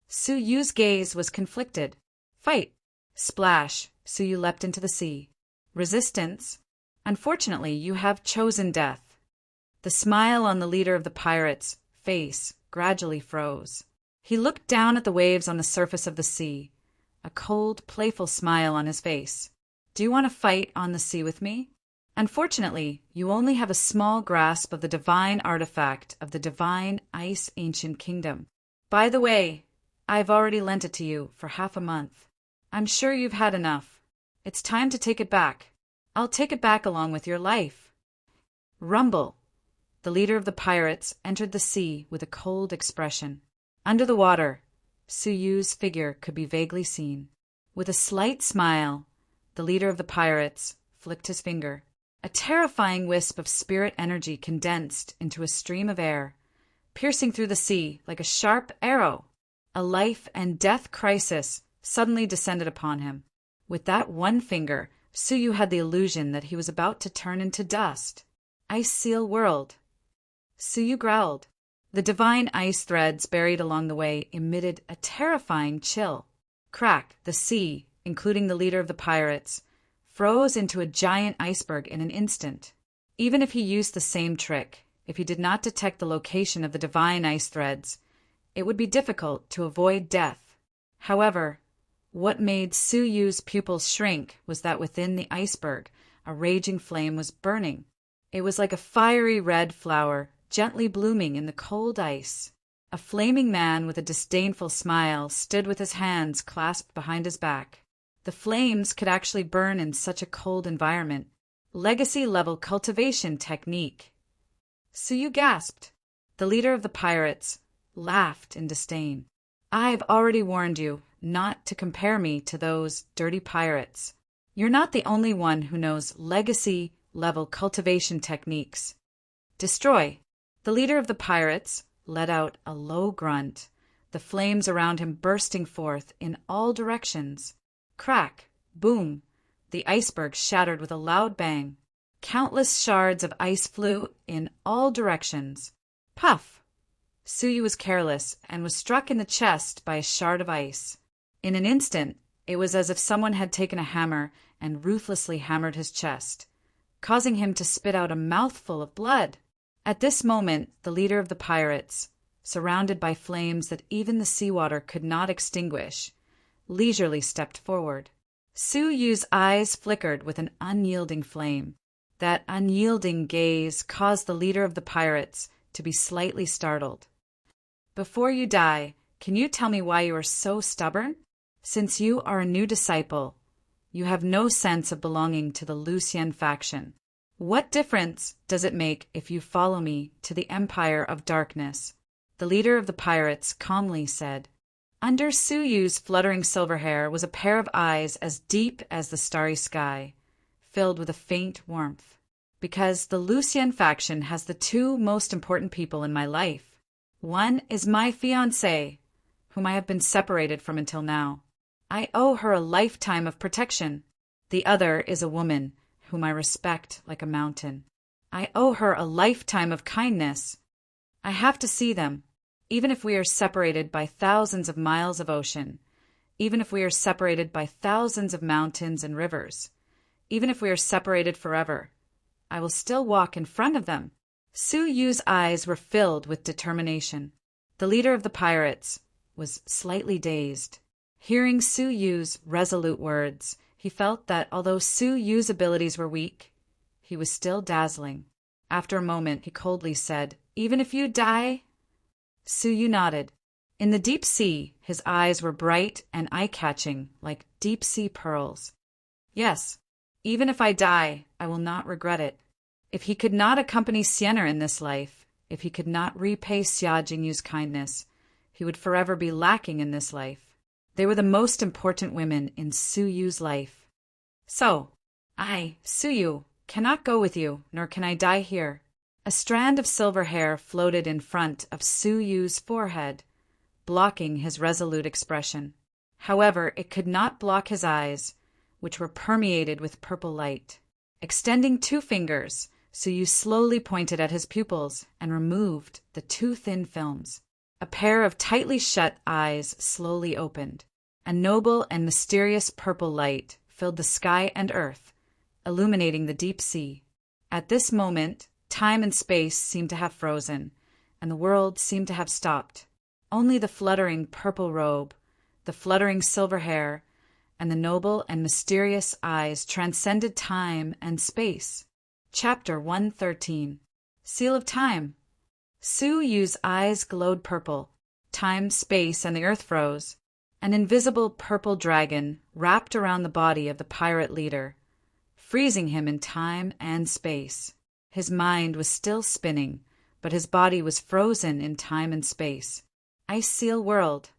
Su Yu's gaze was conflicted. Fight! Splash! Su Yu leapt into the sea. Resistance? Unfortunately, you have chosen death. The smile on the leader of the pirates' face gradually froze. He looked down at the waves on the surface of the sea, a cold, playful smile on his face. Do you want to fight on the sea with me? Unfortunately, you only have a small grasp of the divine artifact of the divine Ice Ancient Kingdom. By the way, I've already lent it to you for half a month. I'm sure you've had enough. It's time to take it back. I'll take it back along with your life. Rumble! The leader of the pirates entered the sea with a cold expression. Under the water, Su Yu's figure could be vaguely seen. With a slight smile, the leader of the pirates flicked his finger. A terrifying wisp of spirit energy condensed into a stream of air, piercing through the sea like a sharp arrow. A life and death crisis suddenly descended upon him. With that one finger, Su Yu had the illusion that he was about to turn into dust. Ice Seal World. Su Yu growled. The divine ice threads buried along the way emitted a terrifying chill. Crack! The sea, including the leader of the pirates, froze into a giant iceberg in an instant. Even if he used the same trick, if he did not detect the location of the divine ice threads, it would be difficult to avoid death. However, what made Su Yu's pupils shrink was that within the iceberg, a raging flame was burning. It was like a fiery red flower gently blooming in the cold ice. A flaming man with a disdainful smile stood with his hands clasped behind his back. The flames could actually burn in such a cold environment. Legacy-level cultivation technique. Su Yu gasped. The leader of the pirates laughed in disdain. "I've already warned you not to compare me to those dirty pirates. You're not the only one who knows legacy-level cultivation techniques. Destroy." The leader of the pirates let out a low grunt, the flames around him bursting forth in all directions. Crack, boom, the iceberg shattered with a loud bang. Countless shards of ice flew in all directions. Puff! Suyu was careless and was struck in the chest by a shard of ice. In an instant, it was as if someone had taken a hammer and ruthlessly hammered his chest, causing him to spit out a mouthful of blood. At this moment, the leader of the pirates, surrounded by flames that even the seawater could not extinguish, leisurely stepped forward. Suyu's eyes flickered with an unyielding flame. That unyielding gaze caused the leader of the pirates to be slightly startled. "Before you die, can you tell me why you are so stubborn? Since you are a new disciple, you have no sense of belonging to the Lucien faction. What difference does it make if you follow me to the Empire of Darkness?" The leader of the pirates calmly said. Under Suyu's fluttering silver hair was a pair of eyes as deep as the starry sky, filled with a faint warmth. "Because the Lucien faction has the two most important people in my life. One is my fiancée, whom I have been separated from until now. I owe her a lifetime of protection. The other is a woman whom I respect like a mountain. I owe her a lifetime of kindness. I have to see them, even if we are separated by thousands of miles of ocean, even if we are separated by thousands of mountains and rivers, even if we are separated forever. I will still walk in front of them." Suyu's eyes were filled with determination. The leader of the pirates was slightly dazed. Hearing Suyu's resolute words, he felt that although Suyu's abilities were weak, he was still dazzling. After a moment, he coldly said, "Even if you die?" Suyu nodded. In the deep sea, his eyes were bright and eye-catching, like deep-sea pearls. "Yes, even if I die, I will not regret it." If he could not accompany Sienna in this life, if he could not repay Xia Jingyu's kindness, he would forever be lacking in this life. They were the most important women in Suyu's life. "So, I, Suyu, cannot go with you, nor can I die here." A strand of silver hair floated in front of Suyu's forehead, blocking his resolute expression. However, it could not block his eyes, which were permeated with purple light. Extending 2 fingers, Suyu slowly pointed at his pupils and removed the 2 thin films. A pair of tightly shut eyes slowly opened. A noble and mysterious purple light filled the sky and earth, illuminating the deep sea. At this moment, time and space seemed to have frozen, and the world seemed to have stopped. Only the fluttering purple robe, the fluttering silver hair, and the noble and mysterious eyes transcended time and space. Chapter 113. Seal of Time. Suyu's eyes glowed purple. Time, space, and the earth froze. An invisible purple dragon wrapped around the body of the pirate leader, freezing him in time and space. His mind was still spinning, but his body was frozen in time and space. Ice Seal World.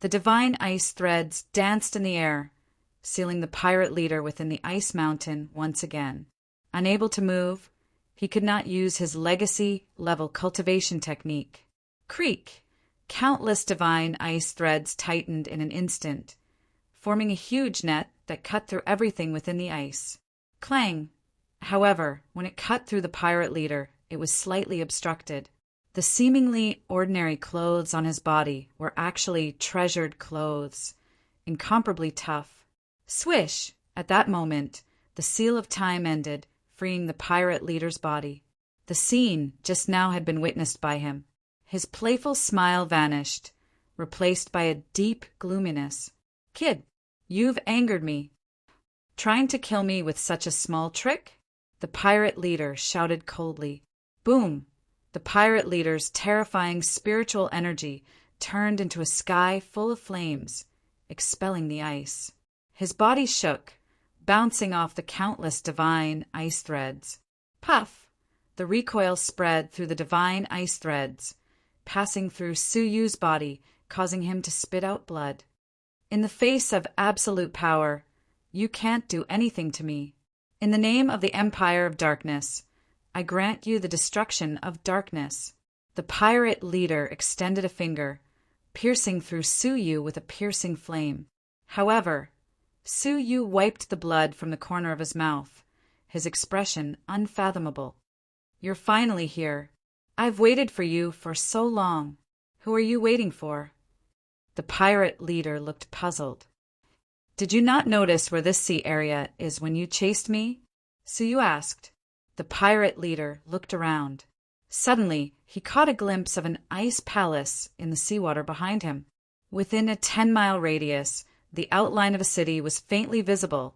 The divine ice threads danced in the air, sealing the pirate leader within the ice mountain once again. Unable to move, he could not use his legacy-level cultivation technique. Creak! Countless divine ice threads tightened in an instant, forming a huge net that cut through everything within the ice. Clang! However, when it cut through the pirate leader, it was slightly obstructed. The seemingly ordinary clothes on his body were actually treasured clothes, incomparably tough. Swish! At that moment, the seal of time ended, freeing the pirate leader's body. The scene just now had been witnessed by him. His playful smile vanished, replaced by a deep gloominess. "Kid, you've angered me. Trying to kill me with such a small trick?" The pirate leader shouted coldly. Boom! The pirate leader's terrifying spiritual energy turned into a sky full of flames, expelling the ice. His body shook, bouncing off the countless divine ice threads. Puff! The recoil spread through the divine ice threads, passing through Suyu's body, causing him to spit out blood. In the face of absolute power, you can't do anything to me. In the name of the Empire of Darkness, I grant you the destruction of darkness. The pirate leader extended a finger, piercing through Suyu with a piercing flame. However, Suyu wiped the blood from the corner of his mouth, his expression unfathomable. You're finally here. I've waited for you for so long. Who are you waiting for? The pirate leader looked puzzled. Did you not notice where this sea area is when you chased me? Suyu asked. The pirate leader looked around. Suddenly, he caught a glimpse of an ice palace in the seawater behind him. Within a 10-mile radius, the outline of a city was faintly visible,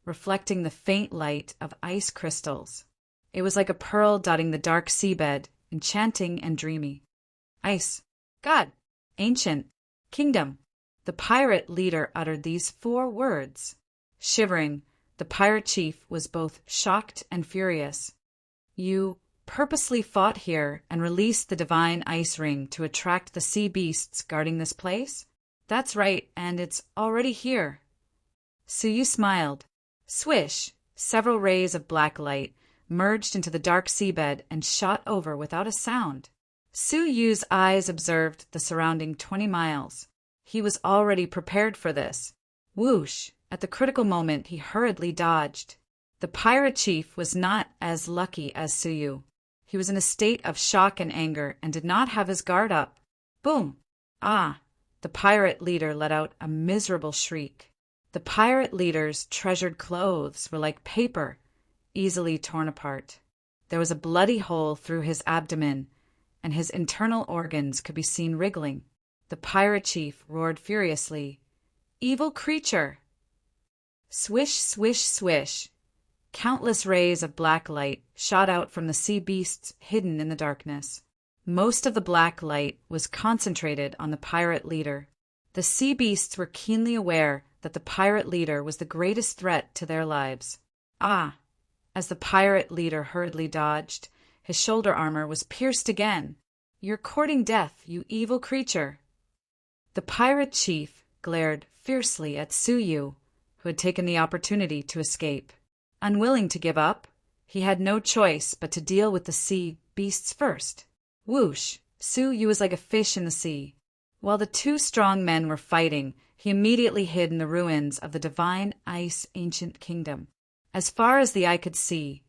reflecting the faint light of ice crystals. It was like a pearl dotting the dark seabed, enchanting and dreamy. Ice, God, ancient, kingdom. The pirate leader uttered these 4 words. Shivering, the pirate chief was both shocked and furious. You purposely fought here and released the divine ice ring to attract the sea beasts guarding this place? That's right, and it's already here. Suyu smiled. Swish, several rays of black light merged into the dark seabed and shot over without a sound. Suyu's eyes observed the surrounding 20 miles. He was already prepared for this. Whoosh! At the critical moment, he hurriedly dodged. The pirate chief was not as lucky as Suyu. He was in a state of shock and anger and did not have his guard up. Boom! Ah! The pirate leader let out a miserable shriek. The pirate leader's treasured clothes were like paper, easily torn apart. There was a bloody hole through his abdomen, and his internal organs could be seen wriggling. The pirate chief roared furiously, "Evil creature!" Swish, swish, swish. Countless rays of black light shot out from the sea beasts hidden in the darkness. Most of the black light was concentrated on the pirate leader. The sea beasts were keenly aware that the pirate leader was the greatest threat to their lives. Ah! As the pirate leader hurriedly dodged, his shoulder armor was pierced again. You're courting death, you evil creature! The pirate chief glared fiercely at Suyu, who had taken the opportunity to escape. Unwilling to give up, he had no choice but to deal with the sea beasts first. Whoosh! Suyu was like a fish in the sea. While the 2 strong men were fighting, he immediately hid in the ruins of the divine ice ancient kingdom. As far as the eye could see,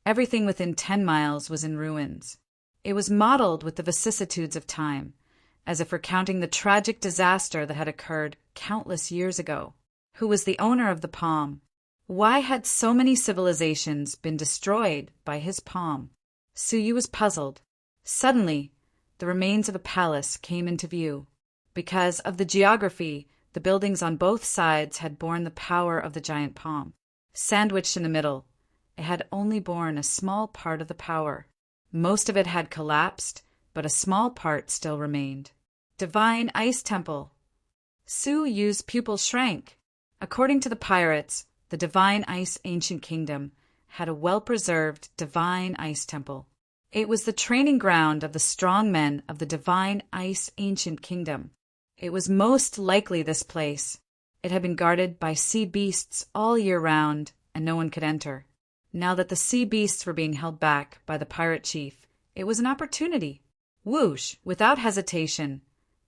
everything within 10 miles was in ruins. It was mottled with the vicissitudes of time, as if recounting the tragic disaster that had occurred countless years ago. Who was the owner of the palm? Why had so many civilizations been destroyed by his palm? Suyu was puzzled. Suddenly, the remains of a palace came into view. Because of the geography, the buildings on both sides had borne the power of the giant palm. Sandwiched in the middle, it had only borne a small part of the power. Most of it had collapsed, but a small part still remained. Divine Ice Temple. Suyu's pupils shrank. According to the pirates, the Divine Ice Ancient Kingdom had a well-preserved Divine Ice Temple. It was the training ground of the strong men of the Divine Ice Ancient Kingdom. It was most likely this place. It had been guarded by sea beasts all year round, and no one could enter. Now that the sea beasts were being held back by the pirate chief, it was an opportunity. Whoosh! Without hesitation,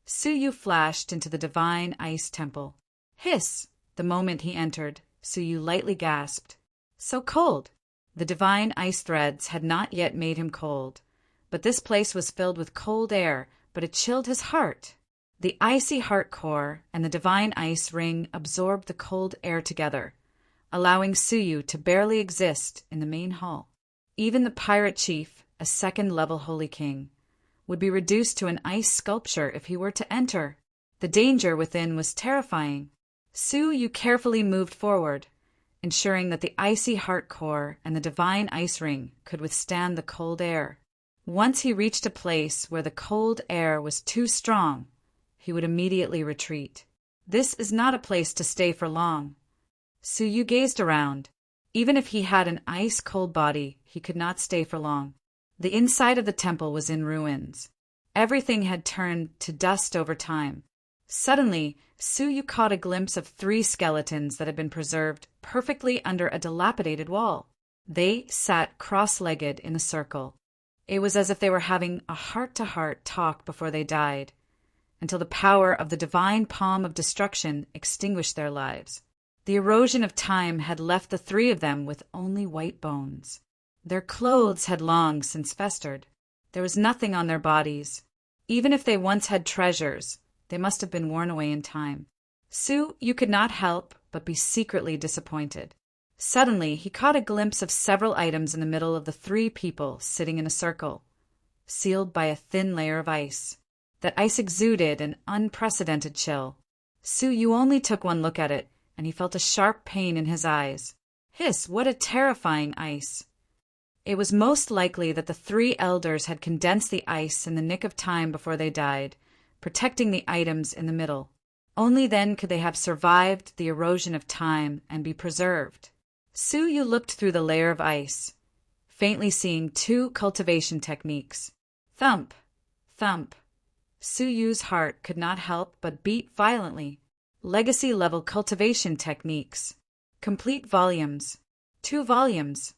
Suyu flashed into the Divine Ice Temple. Hiss! The moment he entered, Suyu lightly gasped. So cold! The divine ice threads had not yet made him cold, but this place was filled with cold air, but it chilled his heart. The icy heart core and the divine ice ring absorbed the cold air together, allowing Suyu to barely exist in the main hall. Even the pirate chief, a second-level holy king, would be reduced to an ice sculpture if he were to enter. The danger within was terrifying. Suyu carefully moved forward, ensuring that the icy heart core and the divine ice ring could withstand the cold air. Once he reached a place where the cold air was too strong, he would immediately retreat. This is not a place to stay for long. Suyu gazed around. Even if he had an ice-cold body, he could not stay for long. The inside of the temple was in ruins. Everything had turned to dust over time. Suddenly, Suyu caught a glimpse of 3 skeletons that had been preserved perfectly under a dilapidated wall. They sat cross-legged in a circle. It was as if they were having a heart-to-heart talk before they died, until the power of the divine palm of destruction extinguished their lives. The erosion of time had left the 3 of them with only white bones. Their clothes had long since festered. There was nothing on their bodies. Even if they once had treasures, they must have been worn away in time. Suyu could not help but be secretly disappointed. Suddenly, he caught a glimpse of several items in the middle of the 3 people sitting in a circle, sealed by a thin layer of ice. That ice exuded an unprecedented chill. Suyu only took one look at it, and he felt a sharp pain in his eyes. Hiss, what a terrifying ice! It was most likely that the 3 elders had condensed the ice in the nick of time before they died, protecting the items in the middle. Only then could they have survived the erosion of time and be preserved. Suyu looked through the layer of ice, faintly seeing 2 cultivation techniques. Thump, thump. Suyu's heart could not help but beat violently. Legacy-level cultivation techniques. Complete volumes. 2 volumes.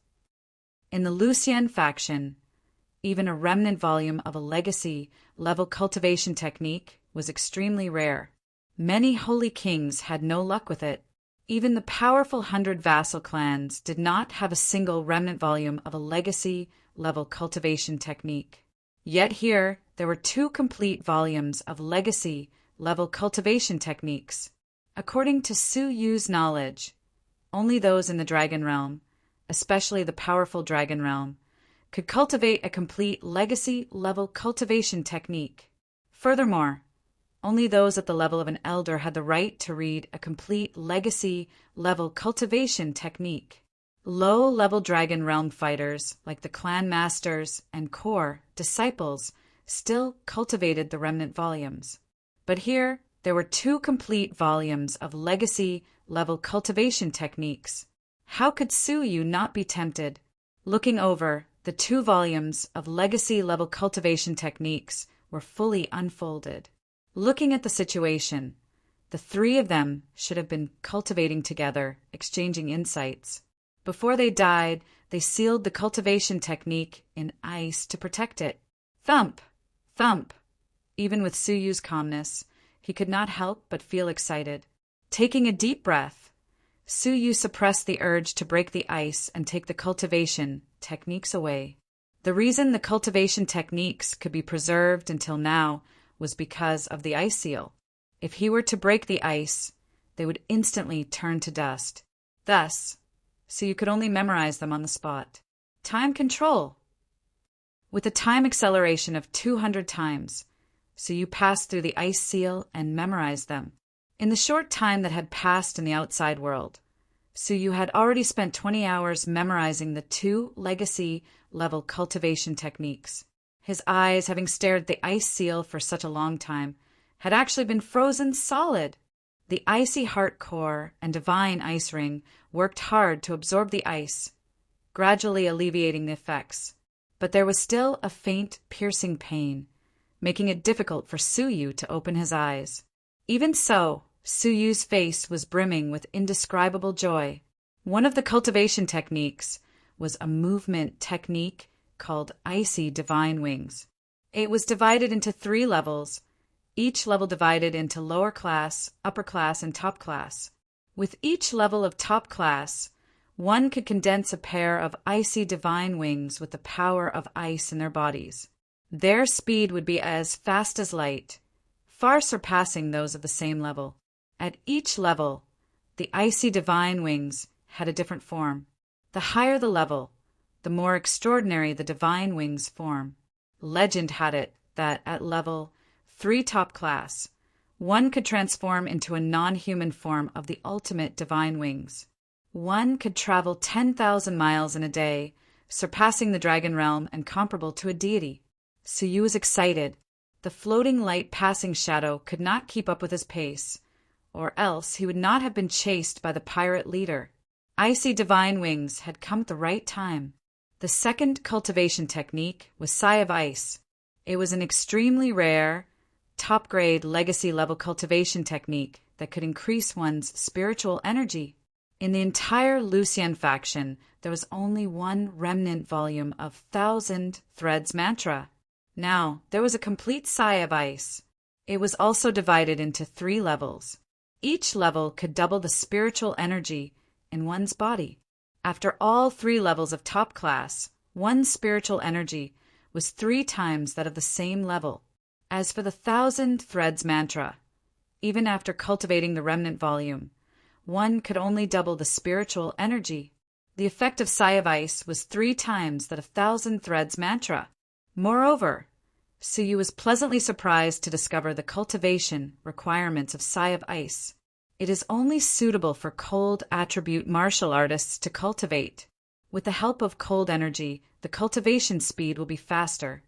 In the Lucian faction, even a remnant volume of a legacy-level cultivation technique was extremely rare. Many holy kings had no luck with it. Even the powerful 100 vassal clans did not have a single remnant volume of a legacy-level cultivation technique. Yet here, there were 2 complete volumes of legacy-level cultivation techniques. According to Suyu's knowledge, only those in the Dragon Realm, especially the powerful Dragon Realm, could cultivate a complete legacy-level cultivation technique. Furthermore, only those at the level of an elder had the right to read a complete legacy-level cultivation technique. Low-level Dragon Realm fighters, like the clan masters and core disciples, still cultivated the remnant volumes. But here, there were 2 complete volumes of legacy-level cultivation techniques. How could Suyu not be tempted? Looking over, the 2 volumes of legacy-level cultivation techniques were fully unfolded. Looking at the situation, the 3 of them should have been cultivating together, exchanging insights. Before they died, they sealed the cultivation technique in ice to protect it. Thump! Thump! Even with Suyu's calmness, he could not help but feel excited. Taking a deep breath, Suyu suppressed the urge to break the ice and take the cultivation techniques away. The reason the cultivation techniques could be preserved until now was because of the ice seal. If he were to break the ice, they would instantly turn to dust. Thus, Suyu could only memorize them on the spot. Time control. With a time acceleration of 200 times, Suyu passed through the ice seal and memorized them. In the short time that had passed in the outside world, Suyu had already spent 20 hours memorizing the 2 legacy-level cultivation techniques. His eyes, having stared at the ice seal for such a long time, had actually been frozen solid. The icy heart core and divine ice ring worked hard to absorb the ice, gradually alleviating the effects. But there was still a faint, piercing pain, making it difficult for Suyu to open his eyes. Even so, Suyu's face was brimming with indescribable joy. One of the cultivation techniques was a movement technique called Icy Divine Wings. It was divided into 3 levels, each level divided into lower class, upper class, and top class. With each level of top class, one could condense a pair of icy divine wings with the power of ice in their bodies. Their speed would be as fast as light, far surpassing those of the same level. At each level, the icy divine wings had a different form. The higher the level, the more extraordinary the divine wings form. Legend had it that at level 3 top class, one could transform into a non-human form of the ultimate divine wings. One could travel 10,000 miles in a day, surpassing the dragon realm and comparable to a deity. Suyu was excited. The floating light passing shadow could not keep up with his pace, or else he would not have been chased by the pirate leader. Icy divine wings had come at the right time. The second cultivation technique was Sigh of Ice. It was an extremely rare, top-grade legacy-level cultivation technique that could increase one's spiritual energy. In the entire Lucian faction, there was only one remnant volume of 1,000 Threads mantra. Now, there was a complete Sigh of Ice. It was also divided into 3 levels. Each level could double the spiritual energy in one's body. After all 3 levels of top class, one's spiritual energy was 3 times that of the same level. As for the 1,000 Threads mantra, even after cultivating the remnant volume, one could only double the spiritual energy. The effect of Sigh of Ice was 3 times that of 1,000 Threads mantra. Moreover, Suyu was pleasantly surprised to discover the cultivation requirements of Sigh of Ice. It is only suitable for cold attribute martial artists to cultivate. With the help of cold energy, the cultivation speed will be faster.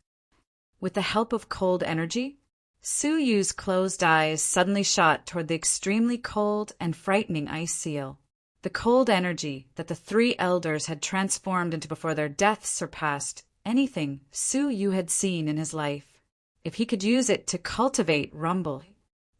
With the help of cold energy? Suyu's closed eyes suddenly shot toward the extremely cold and frightening ice seal. The cold energy that the 3 elders had transformed into before their deaths surpassed anything Suyu had seen in his life. If he could use it to cultivate Rumble.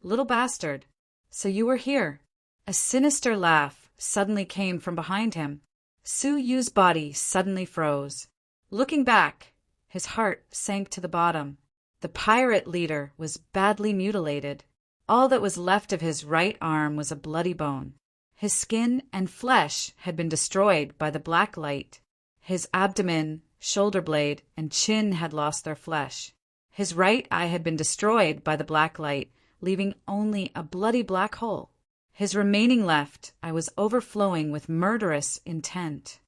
Little bastard, so you were here. A sinister laugh suddenly came from behind him. Suyu's body suddenly froze. Looking back, his heart sank to the bottom. The pirate leader was badly mutilated. All that was left of his right arm was a bloody bone. His skin and flesh had been destroyed by the black light. His abdomen, shoulder blade, and chin had lost their flesh. His right eye had been destroyed by the black light, leaving only a bloody black hole. His remaining left eye was overflowing with murderous intent.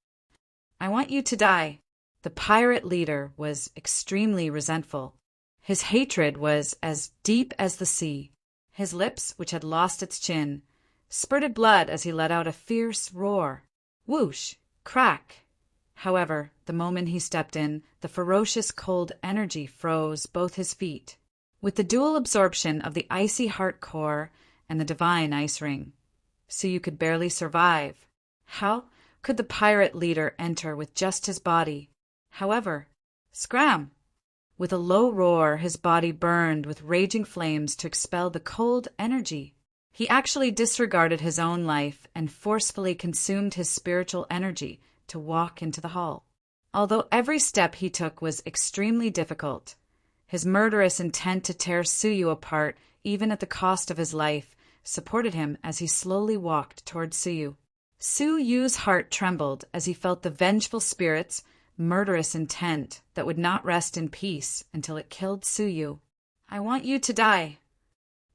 I want you to die. The pirate leader was extremely resentful. His hatred was as deep as the sea. His lips, which had lost its chin, spurted blood as he let out a fierce roar. Whoosh! Crack! However, the moment he stepped in, the ferocious cold energy froze both his feet. With the dual absorption of the icy heart core and the divine ice ring, Suyu could barely survive. How could the pirate leader enter with just his body? However, scram! With a low roar, his body burned with raging flames to expel the cold energy. He actually disregarded his own life and forcefully consumed his spiritual energy to walk into the hall. Although every step he took was extremely difficult, his murderous intent to tear Suyu apart, even at the cost of his life, supported him as he slowly walked toward Suyu. Suyu's heart trembled as he felt the vengeful spirit's murderous intent that would not rest in peace until it killed Suyu. I want you to die.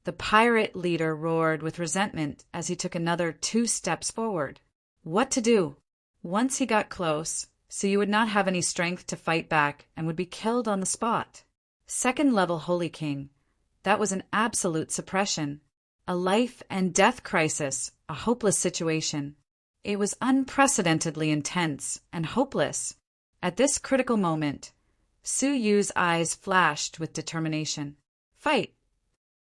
The pirate leader roared with resentment as he took another 2 steps forward. What to do? Once he got close, Suyu would not have any strength to fight back and would be killed on the spot. Second level Holy King. That was an absolute suppression. A life and death crisis, a hopeless situation. It was unprecedentedly intense and hopeless. At this critical moment, Suyu's eyes flashed with determination. Fight!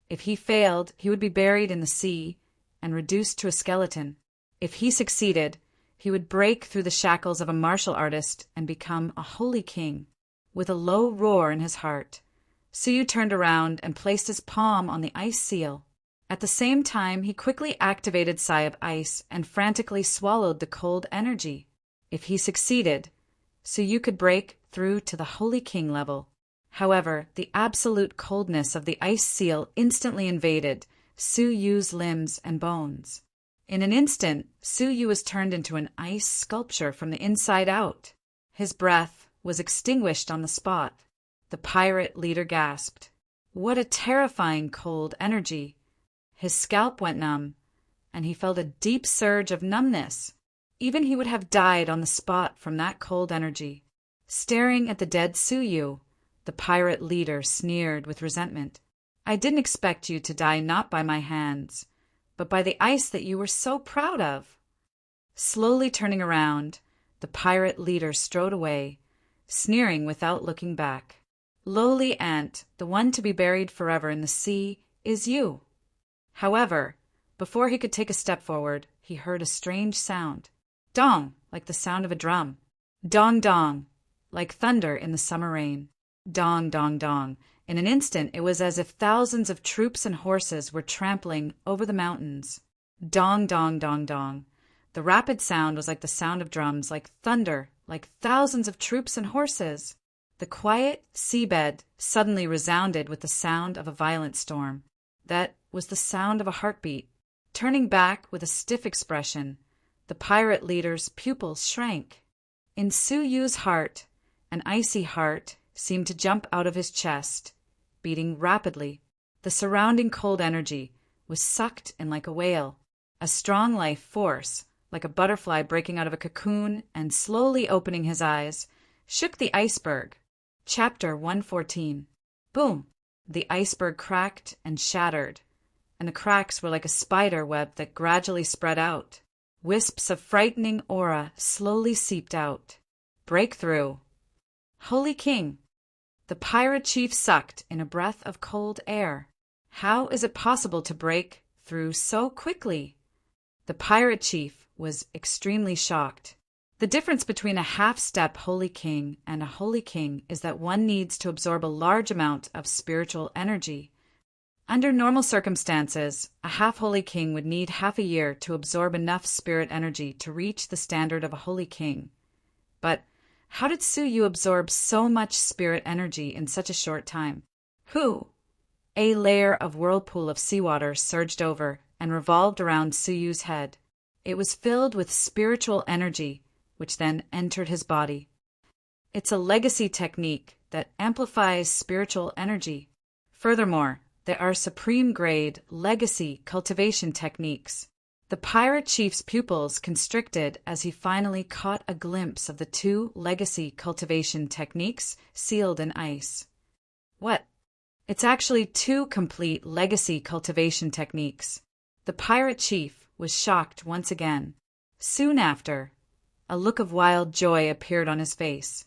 If he failed, he would be buried in the sea and reduced to a skeleton. If he succeeded, he would break through the shackles of a martial artist and become a holy king. With a low roar in his heart, Suyu turned around and placed his palm on the ice seal. At the same time, he quickly activated Sigh of Ice and frantically swallowed the cold energy. If he succeeded, Suyu could break through to the Holy King level. However, the absolute coldness of the ice seal instantly invaded Suyu's limbs and bones. In an instant, Suyu was turned into an ice sculpture from the inside out. His breath was extinguished on the spot. The pirate leader gasped. What a terrifying cold energy! His scalp went numb, and he felt a deep surge of numbness. Even he would have died on the spot from that cold energy. Staring at the dead Suyu, the pirate leader sneered with resentment. I didn't expect you to die not by my hands, but by the ice that you were so proud of. Slowly turning around, the pirate leader strode away, sneering without looking back. Lowly ant, the one to be buried forever in the sea, is you. However, before he could take a step forward, he heard a strange sound. Dong, like the sound of a drum. Dong dong, like thunder in the summer rain. Dong, dong, dong. In an instant, it was as if thousands of troops and horses were trampling over the mountains. Dong, dong, dong, dong. The rapid sound was like the sound of drums, like thunder, like thousands of troops and horses. The quiet seabed suddenly resounded with the sound of a violent storm. That was the sound of a heartbeat. Turning back with a stiff expression, the pirate leader's pupils shrank. In Su Yu's heart, an icy heart seemed to jump out of his chest, beating rapidly. The surrounding cold energy was sucked in like a whale, a strong life force, like a butterfly breaking out of a cocoon and slowly opening his eyes, shook the iceberg. Chapter 114. Boom! The iceberg cracked and shattered, and the cracks were like a spider web that gradually spread out. Wisps of frightening aura slowly seeped out. Breakthrough. Holy King! The pirate chief sucked in a breath of cold air. How is it possible to break through so quickly? The pirate chief was extremely shocked. The difference between a half-step Holy King and a Holy King is that one needs to absorb a large amount of spiritual energy. Under normal circumstances, a half-Holy King would need half a year to absorb enough spirit energy to reach the standard of a Holy King. But how did Su Yu absorb so much spirit energy in such a short time? Who? A layer of whirlpool of seawater surged over and revolved around Su Yu's head. It was filled with spiritual energy, which then entered his body. It's a legacy technique that amplifies spiritual energy. Furthermore, there are supreme-grade legacy cultivation techniques. The pirate chief's pupils constricted as he finally caught a glimpse of the 2 legacy cultivation techniques sealed in ice. What? It's actually 2 complete legacy cultivation techniques. The pirate chief was shocked once again. Soon after, a look of wild joy appeared on his face.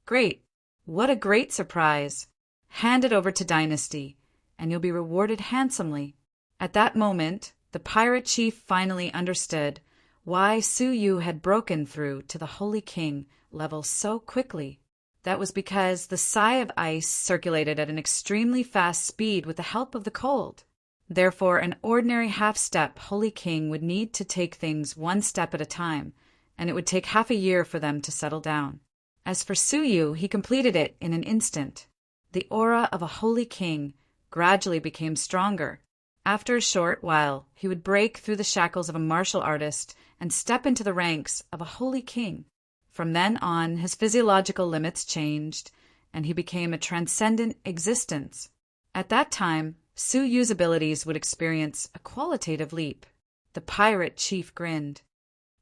Great! What a great surprise! Hand it over to Dynasty, and you'll be rewarded handsomely. At that moment, the pirate chief finally understood why Su Yu had broken through to the Holy King level so quickly. That was because the Sai of Ice circulated at an extremely fast speed with the help of the cold. Therefore, an ordinary half-step Holy King would need to take things one step at a time, and it would take half a year for them to settle down. As for Su Yu, he completed it in an instant. The aura of a Holy King gradually became stronger. After a short while, he would break through the shackles of a martial artist and step into the ranks of a Holy King. From then on, his physiological limits changed, and he became a transcendent existence. At that time, Su Yu's abilities would experience a qualitative leap. The pirate chief grinned.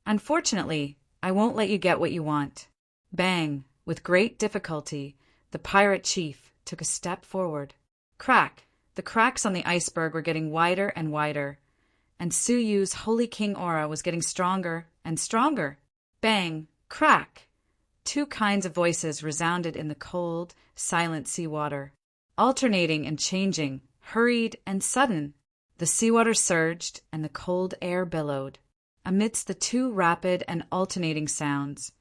Unfortunately, I won't let you get what you want. Bang! With great difficulty, the pirate chief took a step forward. Crack! The cracks on the iceberg were getting wider and wider, and Su Yu's Holy King aura was getting stronger and stronger. Bang! Crack! 2 kinds of voices resounded in the cold, silent seawater, alternating and changing, hurried and sudden. The seawater surged and the cold air billowed. Amidst the 2 rapid and alternating sounds,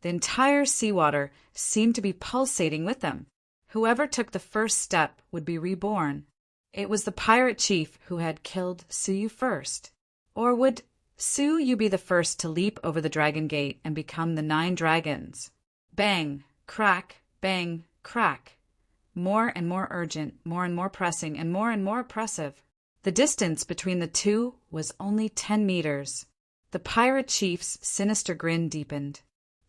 the entire seawater seemed to be pulsating with them. Whoever took the first step would be reborn. It was the pirate chief who had killed Su Yu first. Or would Su Yu be the first to leap over the dragon gate and become the 9 dragons? Bang! Crack! Bang! Crack! More and more urgent, more and more pressing, and more oppressive. The distance between the 2 was only 10 meters. The pirate chief's sinister grin deepened.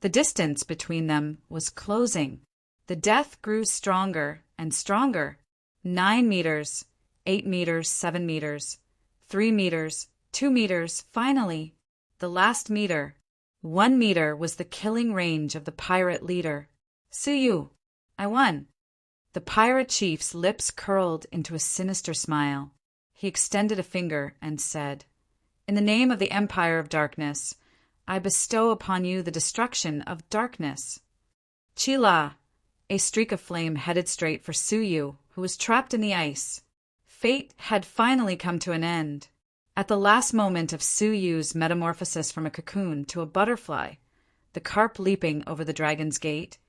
The distance between them was closing. The death grew stronger and stronger. 9 meters, 8 meters, 7 meters, 3 meters, 2 meters, finally, the last meter. 1 meter was the killing range of the pirate leader. Su Yu, I won. The pirate chief's lips curled into a sinister smile. He extended a finger and said, "In the name of the Empire of Darkness, I bestow upon you the destruction of darkness." Chila! A streak of flame headed straight for Su Yu, who was trapped in the ice. Fate had finally come to an end. At the last moment of Su Yu's metamorphosis from a cocoon to a butterfly, the carp leaping over the dragon's gate,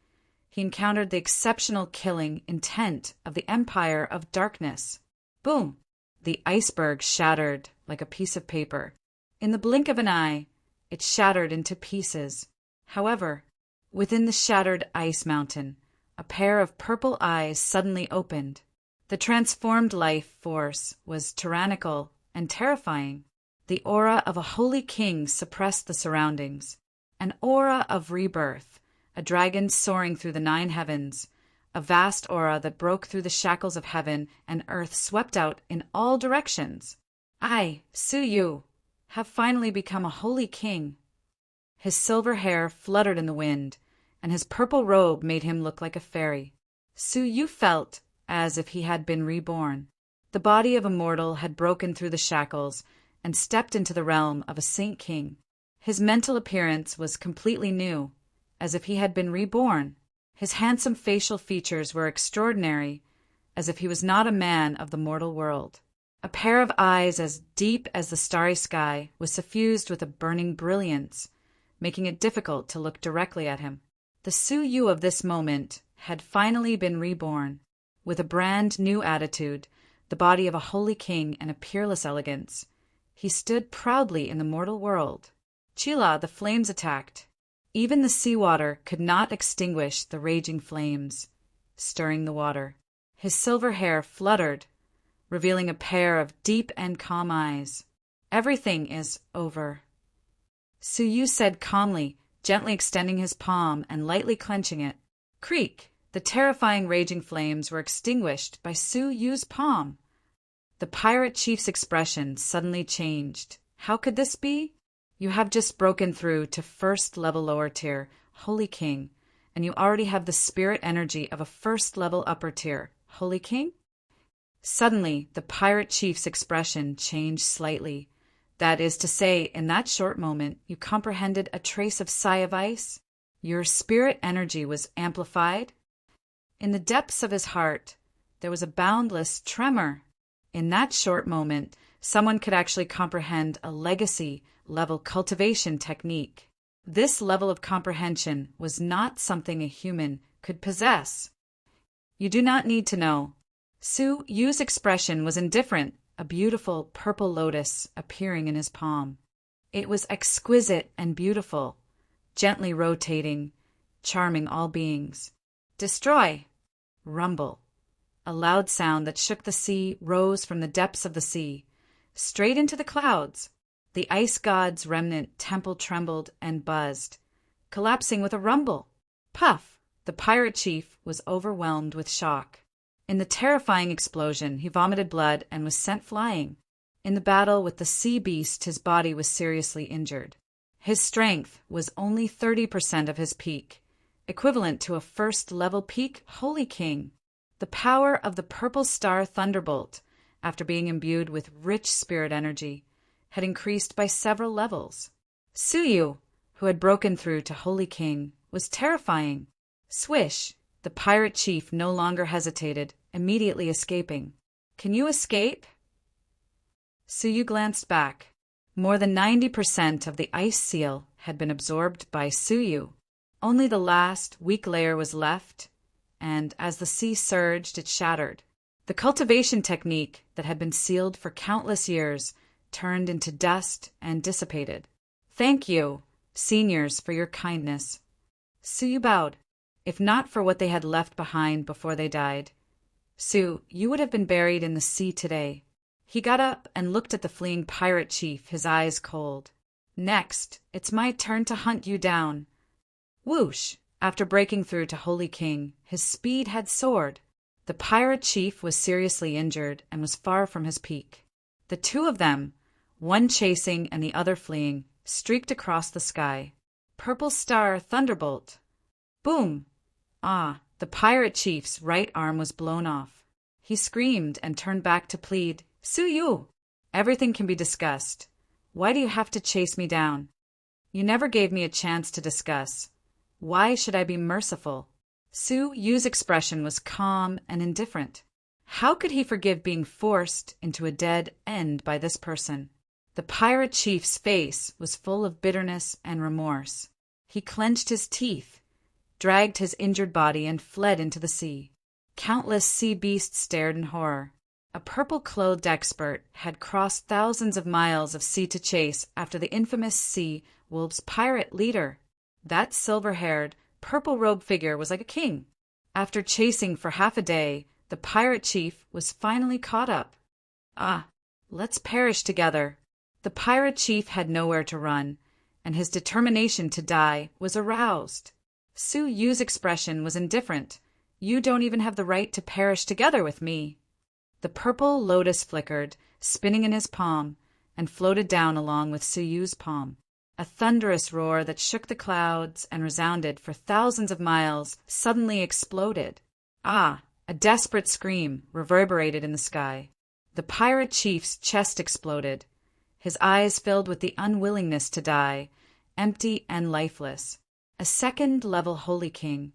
he encountered the exceptional killing intent of the Empire of Darkness. Boom! The iceberg shattered like a piece of paper. In the blink of an eye, it shattered into pieces. However, within the shattered ice mountain, a pair of purple eyes suddenly opened. The transformed life force was tyrannical and terrifying. The aura of a holy king suppressed the surroundings. An aura of rebirth, a dragon soaring through the 9 heavens, a vast aura that broke through the shackles of heaven and earth swept out in all directions. I, Su Yu, have finally become a holy king. His silver hair fluttered in the wind, and his purple robe made him look like a fairy. Su Yu felt as if he had been reborn. The body of a mortal had broken through the shackles and stepped into the realm of a saint king. His mental appearance was completely new, as if he had been reborn. His handsome facial features were extraordinary, as if he was not a man of the mortal world. A pair of eyes as deep as the starry sky was suffused with a burning brilliance, making it difficult to look directly at him. The Su Yu of this moment had finally been reborn, with a brand new attitude, the body of a holy king and a peerless elegance. He stood proudly in the mortal world. Chila, the flames attacked. Even the seawater could not extinguish the raging flames, stirring the water. His silver hair fluttered, revealing a pair of deep and calm eyes. Everything is over, Su Yu said calmly, gently extending his palm and lightly clenching it. Creak! The terrifying raging flames were extinguished by Su Yu's palm. The pirate chief's expression suddenly changed. How could this be? You have just broken through to first-level lower tier, Holy King, and you already have the spirit energy of a first-level upper tier, Holy King? Suddenly, the pirate chief's expression changed slightly. That is to say, in that short moment, you comprehended a trace of sigh of ice. Your spirit energy was amplified. In the depths of his heart, there was a boundless tremor. In that short moment, someone could actually comprehend a legacy-level cultivation technique. This level of comprehension was not something a human could possess. You do not need to know. Su Yu's expression was indifferent, a beautiful purple lotus appearing in his palm. It was exquisite and beautiful, gently rotating, charming all beings. Destroy! Rumble. A loud sound that shook the sea rose from the depths of the sea, straight into the clouds. The ice god's remnant temple trembled and buzzed, collapsing with a rumble. Puff! The pirate chief was overwhelmed with shock. In the terrifying explosion, he vomited blood and was sent flying. In the battle with the sea beast, his body was seriously injured. His strength was only 30% of his peak, equivalent to a first-level peak Holy King. The power of the purple star thunderbolt, after being imbued with rich spirit energy, had increased by several levels. Su Yu, who had broken through to Holy King, was terrifying. Swish! The pirate chief no longer hesitated, immediately escaping. Can you escape? Su Yu glanced back. More than 90% of the ice seal had been absorbed by Su Yu. Only the last, weak layer was left, and as the sea surged, it shattered. The cultivation technique that had been sealed for countless years turned into dust and dissipated. Thank you, seniors, for your kindness. Su Yu bowed. If not for what they had left behind before they died, Su, you would have been buried in the sea today. He got up and looked at the fleeing pirate chief, his eyes cold. Next, it's my turn to hunt you down. Whoosh! After breaking through to Holy King, his speed had soared. The pirate chief was seriously injured and was far from his peak. The two of them, one chasing and the other fleeing, streaked across the sky. Purple star thunderbolt. Boom! Ah, the pirate chief's right arm was blown off. He screamed and turned back to plead, Su Yu! Everything can be discussed. Why do you have to chase me down? You never gave me a chance to discuss. Why should I be merciful? Su Yu's expression was calm and indifferent. How could he forgive being forced into a dead end by this person? The pirate chief's face was full of bitterness and remorse. He clenched his teeth. dragged his injured body, and fled into the sea. Countless sea beasts stared in horror. A purple-clothed expert had crossed thousands of miles of sea to chase after the infamous sea wolves' pirate leader. That silver-haired, purple-robed figure was like a king. After chasing for half a day, the pirate chief was finally caught up. Ah, let's perish together. The pirate chief had nowhere to run, and his determination to die was aroused. Su Yu's expression was indifferent. You don't even have the right to perish together with me. The purple lotus flickered, spinning in his palm, and floated down along with Su Yu's palm. A thunderous roar that shook the clouds and resounded for thousands of miles suddenly exploded. Ah! A desperate scream reverberated in the sky. The pirate chief's chest exploded. His eyes filled with the unwillingness to die, empty and lifeless. A second-level Holy King,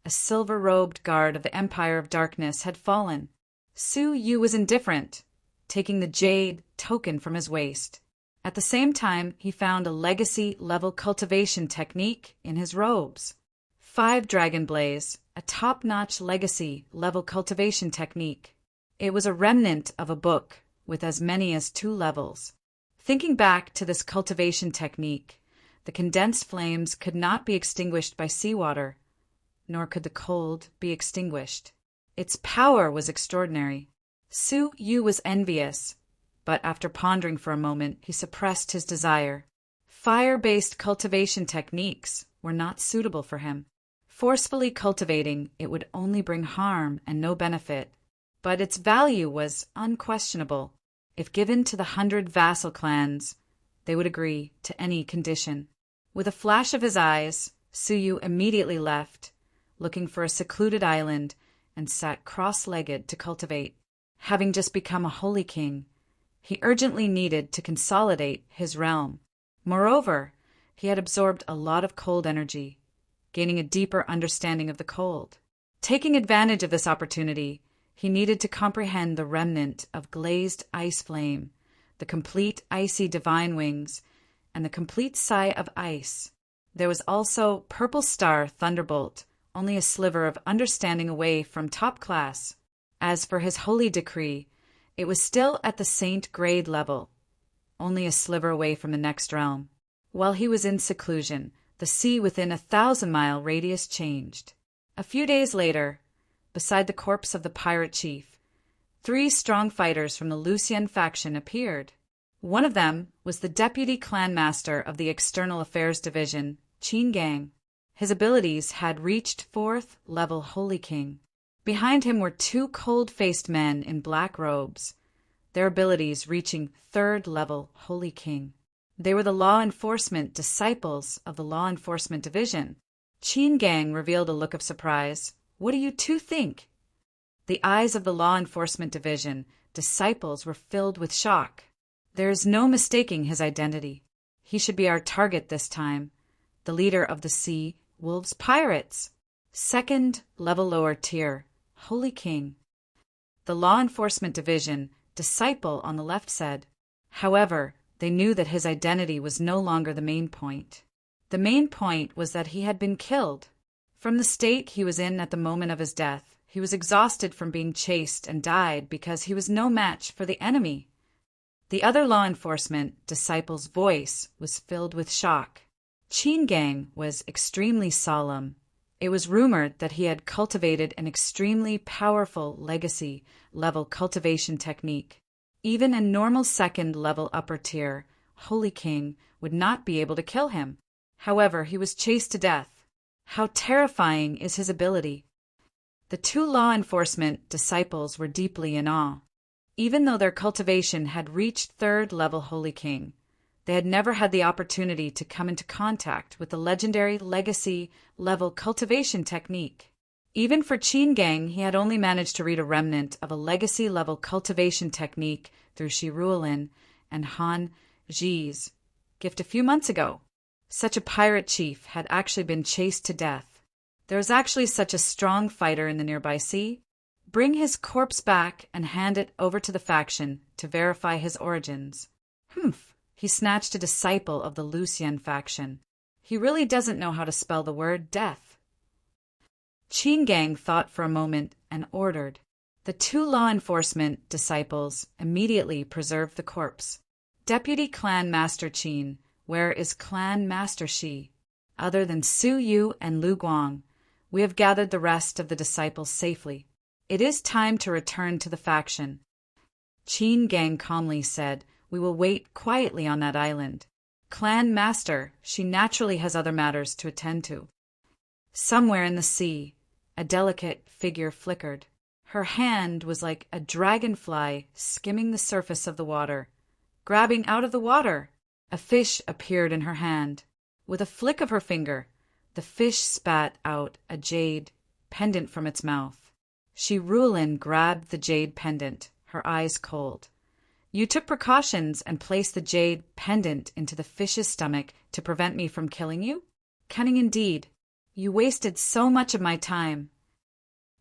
a silver-robed guard of the Empire of Darkness, had fallen. Su Yu was indifferent, taking the jade token from his waist. At the same time, he found a legacy-level cultivation technique in his robes. 5 Dragon Blaze, a top-notch legacy-level cultivation technique. It was a remnant of a book with as many as 2 levels. Thinking back to this cultivation technique, the condensed flames could not be extinguished by seawater, nor could the cold be extinguished. Its power was extraordinary. Su Yu was envious, but after pondering for a moment, he suppressed his desire. Fire-based cultivation techniques were not suitable for him. Forcefully cultivating it would only bring harm and no benefit, but its value was unquestionable. If given to the 100 vassal clans, they would agree to any condition. With a flash of his eyes, Su Yu immediately left, looking for a secluded island, and sat cross-legged to cultivate. Having just become a holy king, he urgently needed to consolidate his realm. Moreover, he had absorbed a lot of cold energy, gaining a deeper understanding of the cold. Taking advantage of this opportunity, he needed to comprehend the remnant of glazed ice flame, the complete icy divine wings, and the complete sigh of ice. There was also Purple Star Thunderbolt, only a sliver of understanding away from top class. As for his holy decree, it was still at the saint grade level, only a sliver away from the next realm. While he was in seclusion, the sea within a 1,000-mile radius changed. A few days later, beside the corpse of the pirate chief, 3 strong fighters from the Lucian faction appeared. One of them was the deputy clan master of the External Affairs Division, Qin Gang. His abilities had reached 4th level Holy King. Behind him were 2 cold-faced men in black robes, their abilities reaching 3rd level Holy King. They were the law enforcement disciples of the Law Enforcement Division. Qin Gang revealed a look of surprise. What do you 2 think? The eyes of the Law Enforcement Division disciples were filled with shock. There is no mistaking his identity. He should be our target this time, the leader of the Sea Wolves Pirates. 2nd level lower tier, Holy King. The Law Enforcement Division disciple on the left said. However, they knew that his identity was no longer the main point. The main point was that he had been killed. From the state he was in at the moment of his death, he was exhausted from being chased and died because he was no match for the enemy. The other law enforcement disciple's voice was filled with shock. Qin Gang was extremely solemn. It was rumored that he had cultivated an extremely powerful legacy-level cultivation technique. Even a normal 2nd level upper tier, Holy King, would not be able to kill him. However, he was chased to death. How terrifying is his ability! The 2 law enforcement disciples were deeply in awe. Even though their cultivation had reached 3rd level Holy King, they had never had the opportunity to come into contact with the legendary legacy-level cultivation technique. Even for Qin Gang, he had only managed to read a remnant of a legacy-level cultivation technique through Shiruolin and Han Ji's gift a few months ago. Such a pirate chief had actually been chased to death. There is actually such a strong fighter in the nearby sea. Bring his corpse back and hand it over to the faction to verify his origins. Humph. He snatched a disciple of the Lucian faction. He really doesn't know how to spell the word death. Qin Gang thought for a moment and ordered. The two law enforcement disciples immediately preserved the corpse. Deputy Clan Master Qin, where is Clan Master Shi? Other than Su Yu and Lu Guang, we have gathered the rest of the disciples safely. It is time to return to the faction. Qin Gang calmly said, we will wait quietly on that island. Clan Master, she naturally has other matters to attend to. Somewhere in the sea, a delicate figure flickered. Her hand was like a dragonfly skimming the surface of the water. Grabbing out of the water, a fish appeared in her hand. With a flick of her finger, the fish spat out a jade pendant from its mouth. Shi Rulin grabbed the jade pendant, her eyes cold. You took precautions and placed the jade pendant into the fish's stomach to prevent me from killing you? Cunning indeed. You wasted so much of my time.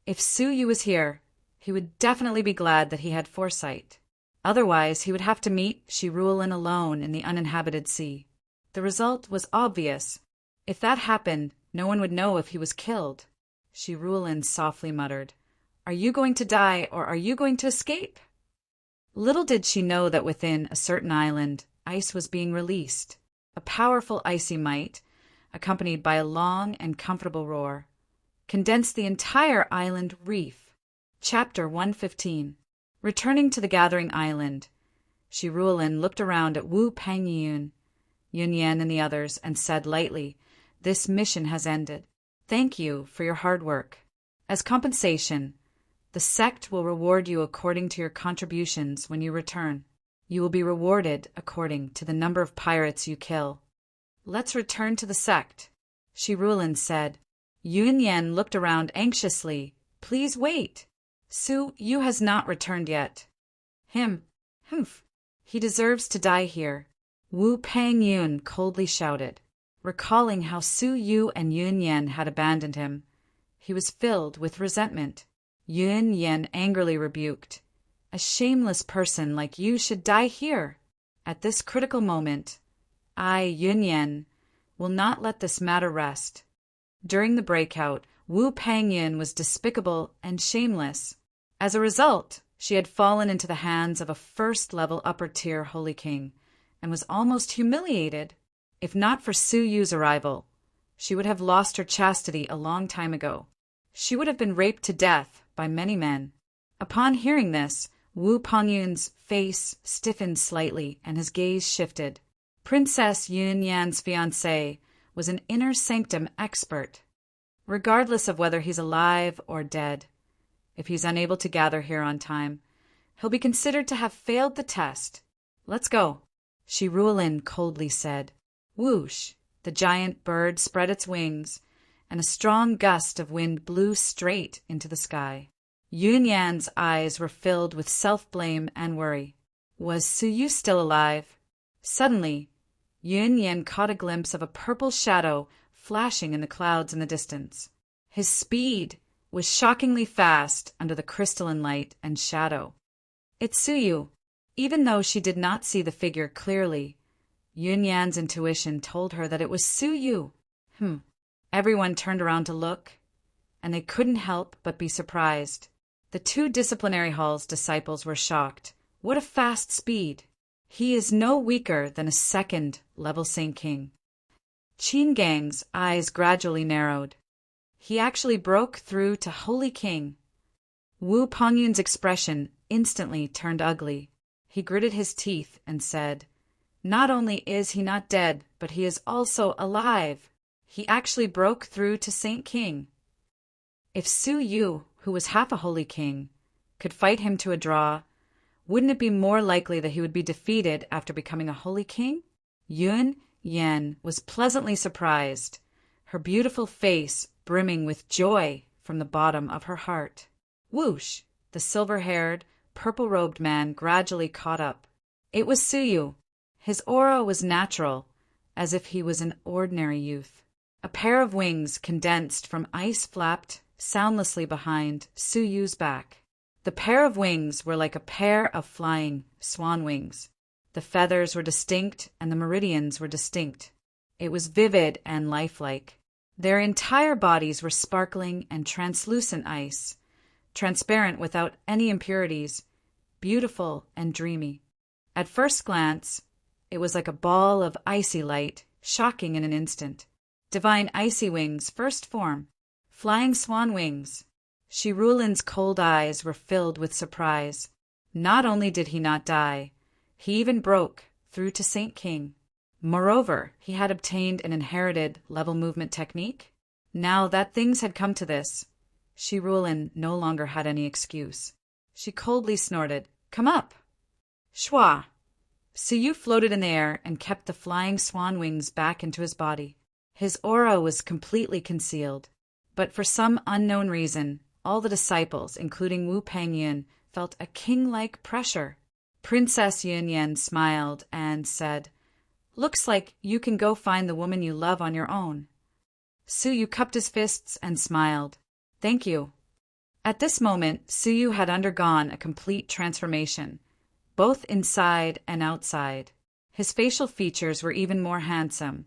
If Su Yu was here, he would definitely be glad that he had foresight. Otherwise, he would have to meet Shi Rulin alone in the uninhabited sea. The result was obvious. If that happened, no one would know if he was killed. Shi Rulin softly muttered, Are you going to die or are you going to escape? Little did she know that within a certain island, ice was being released. A powerful icy might, accompanied by a long and comfortable roar, condensed the entire island reef. Chapter 115. Returning to the gathering island, Shi Rulin looked around at Wu Pangyun, Yun Yan and the others, and said lightly, This mission has ended. Thank you for your hard work. As compensation, the sect will reward you according to your contributions when you return. You will be rewarded according to the number of pirates you kill. Let's return to the sect, Shi Rulin said. Yun Yan looked around anxiously. Please wait. Su Yu has not returned yet. Humph. He deserves to die here, Wu Pangyun coldly shouted. Recalling how Su Yu and Yun Yan had abandoned him, he was filled with resentment. Yun Yan angrily rebuked, A shameless person like you should die here. At this critical moment, I, Yun Yan, will not let this matter rest. During the breakout, Wu Pangyun was despicable and shameless. As a result, she had fallen into the hands of a first-level upper-tier Holy King and was almost humiliated. If not for Su Yu's arrival, she would have lost her chastity a long time ago. She would have been raped to death by many men. Upon hearing this, Wu Pangyun's face stiffened slightly and his gaze shifted. Princess Yun Yan's fiancé was an inner sanctum expert. Regardless of whether he's alive or dead, if he's unable to gather here on time, he'll be considered to have failed the test. Let's go, Shi Rulin coldly said. Whoosh! The giant bird spread its wings, and a strong gust of wind blew straight into the sky. Yun Yan's eyes were filled with self-blame and worry. Was Su Yu still alive? Suddenly, Yun Yan caught a glimpse of a purple shadow flashing in the clouds in the distance. His speed was shockingly fast under the crystalline light and shadow. It's Su Yu. Even though she did not see the figure clearly, Yun Yan's intuition told her that it was Su Yu. Everyone turned around to look, and they couldn't help but be surprised. The two disciplinary hall's disciples were shocked. What a fast speed! He is no weaker than a second-level Saint King. Qin Gang's eyes gradually narrowed. He actually broke through to Holy King. Wu Pangyun's expression instantly turned ugly. He gritted his teeth and said, Not only is he not dead, but he is also alive. He actually broke through to Saint King. If Su Yu, who was half a Holy King, could fight him to a draw, wouldn't it be more likely that he would be defeated after becoming a Holy King? Yun Yan was pleasantly surprised, her beautiful face brimming with joy from the bottom of her heart. Whoosh! The silver-haired, purple-robed man gradually caught up. It was Su Yu. His aura was natural, as if he was an ordinary youth. A pair of wings condensed from ice flapped soundlessly behind Su Yu's back. The pair of wings were like a pair of flying swan wings. The feathers were distinct and the meridians were distinct. It was vivid and lifelike. Their entire bodies were sparkling and translucent ice, transparent without any impurities, beautiful and dreamy. At first glance, it was like a ball of icy light, shocking in an instant. Divine icy wings first form, flying swan wings. Shirulin's cold eyes were filled with surprise. Not only did he not die, he even broke through to Saint King. Moreover, he had obtained an inherited level movement technique. Now that things had come to this, Shirulin no longer had any excuse. She coldly snorted, "Come up!" Shwa! Suyu floated in the air and kept the flying swan wings back into his body. His aura was completely concealed. But for some unknown reason, all the disciples, including Wu Pengyan, felt a king-like pressure. Princess Yunyan smiled and said, "Looks like you can go find the woman you love on your own." Suyu cupped his fists and smiled. "Thank you." At this moment, Suyu had undergone a complete transformation, both inside and outside. His facial features were even more handsome,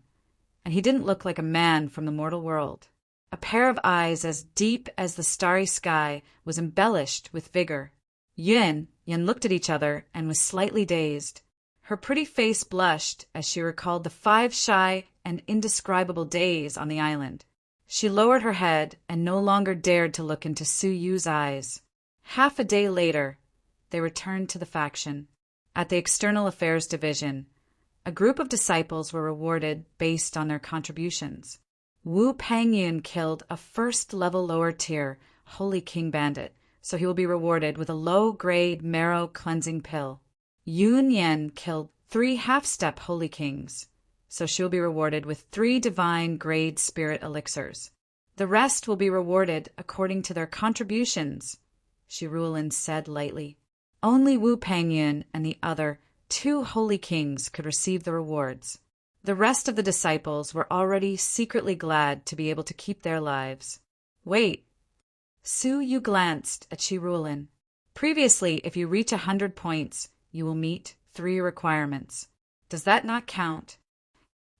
and he didn't look like a man from the mortal world. A pair of eyes as deep as the starry sky was embellished with vigor. Yan looked at each other and was slightly dazed. Her pretty face blushed as she recalled the 5 shy and indescribable days on the island. She lowered her head and no longer dared to look into Suyu's eyes. Half a day later, they returned to the faction. At the External Affairs Division, a group of disciples were rewarded based on their contributions. Wu Pengyan killed a first-level lower-tier Holy King bandit, so he will be rewarded with a low-grade marrow-cleansing pill. Yun Yen killed 3 half-step Holy Kings, so she will be rewarded with 3 divine-grade spirit elixirs. The rest will be rewarded according to their contributions, Shirulin said lightly. Only Wu Pengyan and the other 2 Holy Kings could receive the rewards. The rest of the disciples were already secretly glad to be able to keep their lives. Wait. Suyu glanced at Shirulin. Previously, if you reach 100 points, you will meet 3 requirements. Does that not count?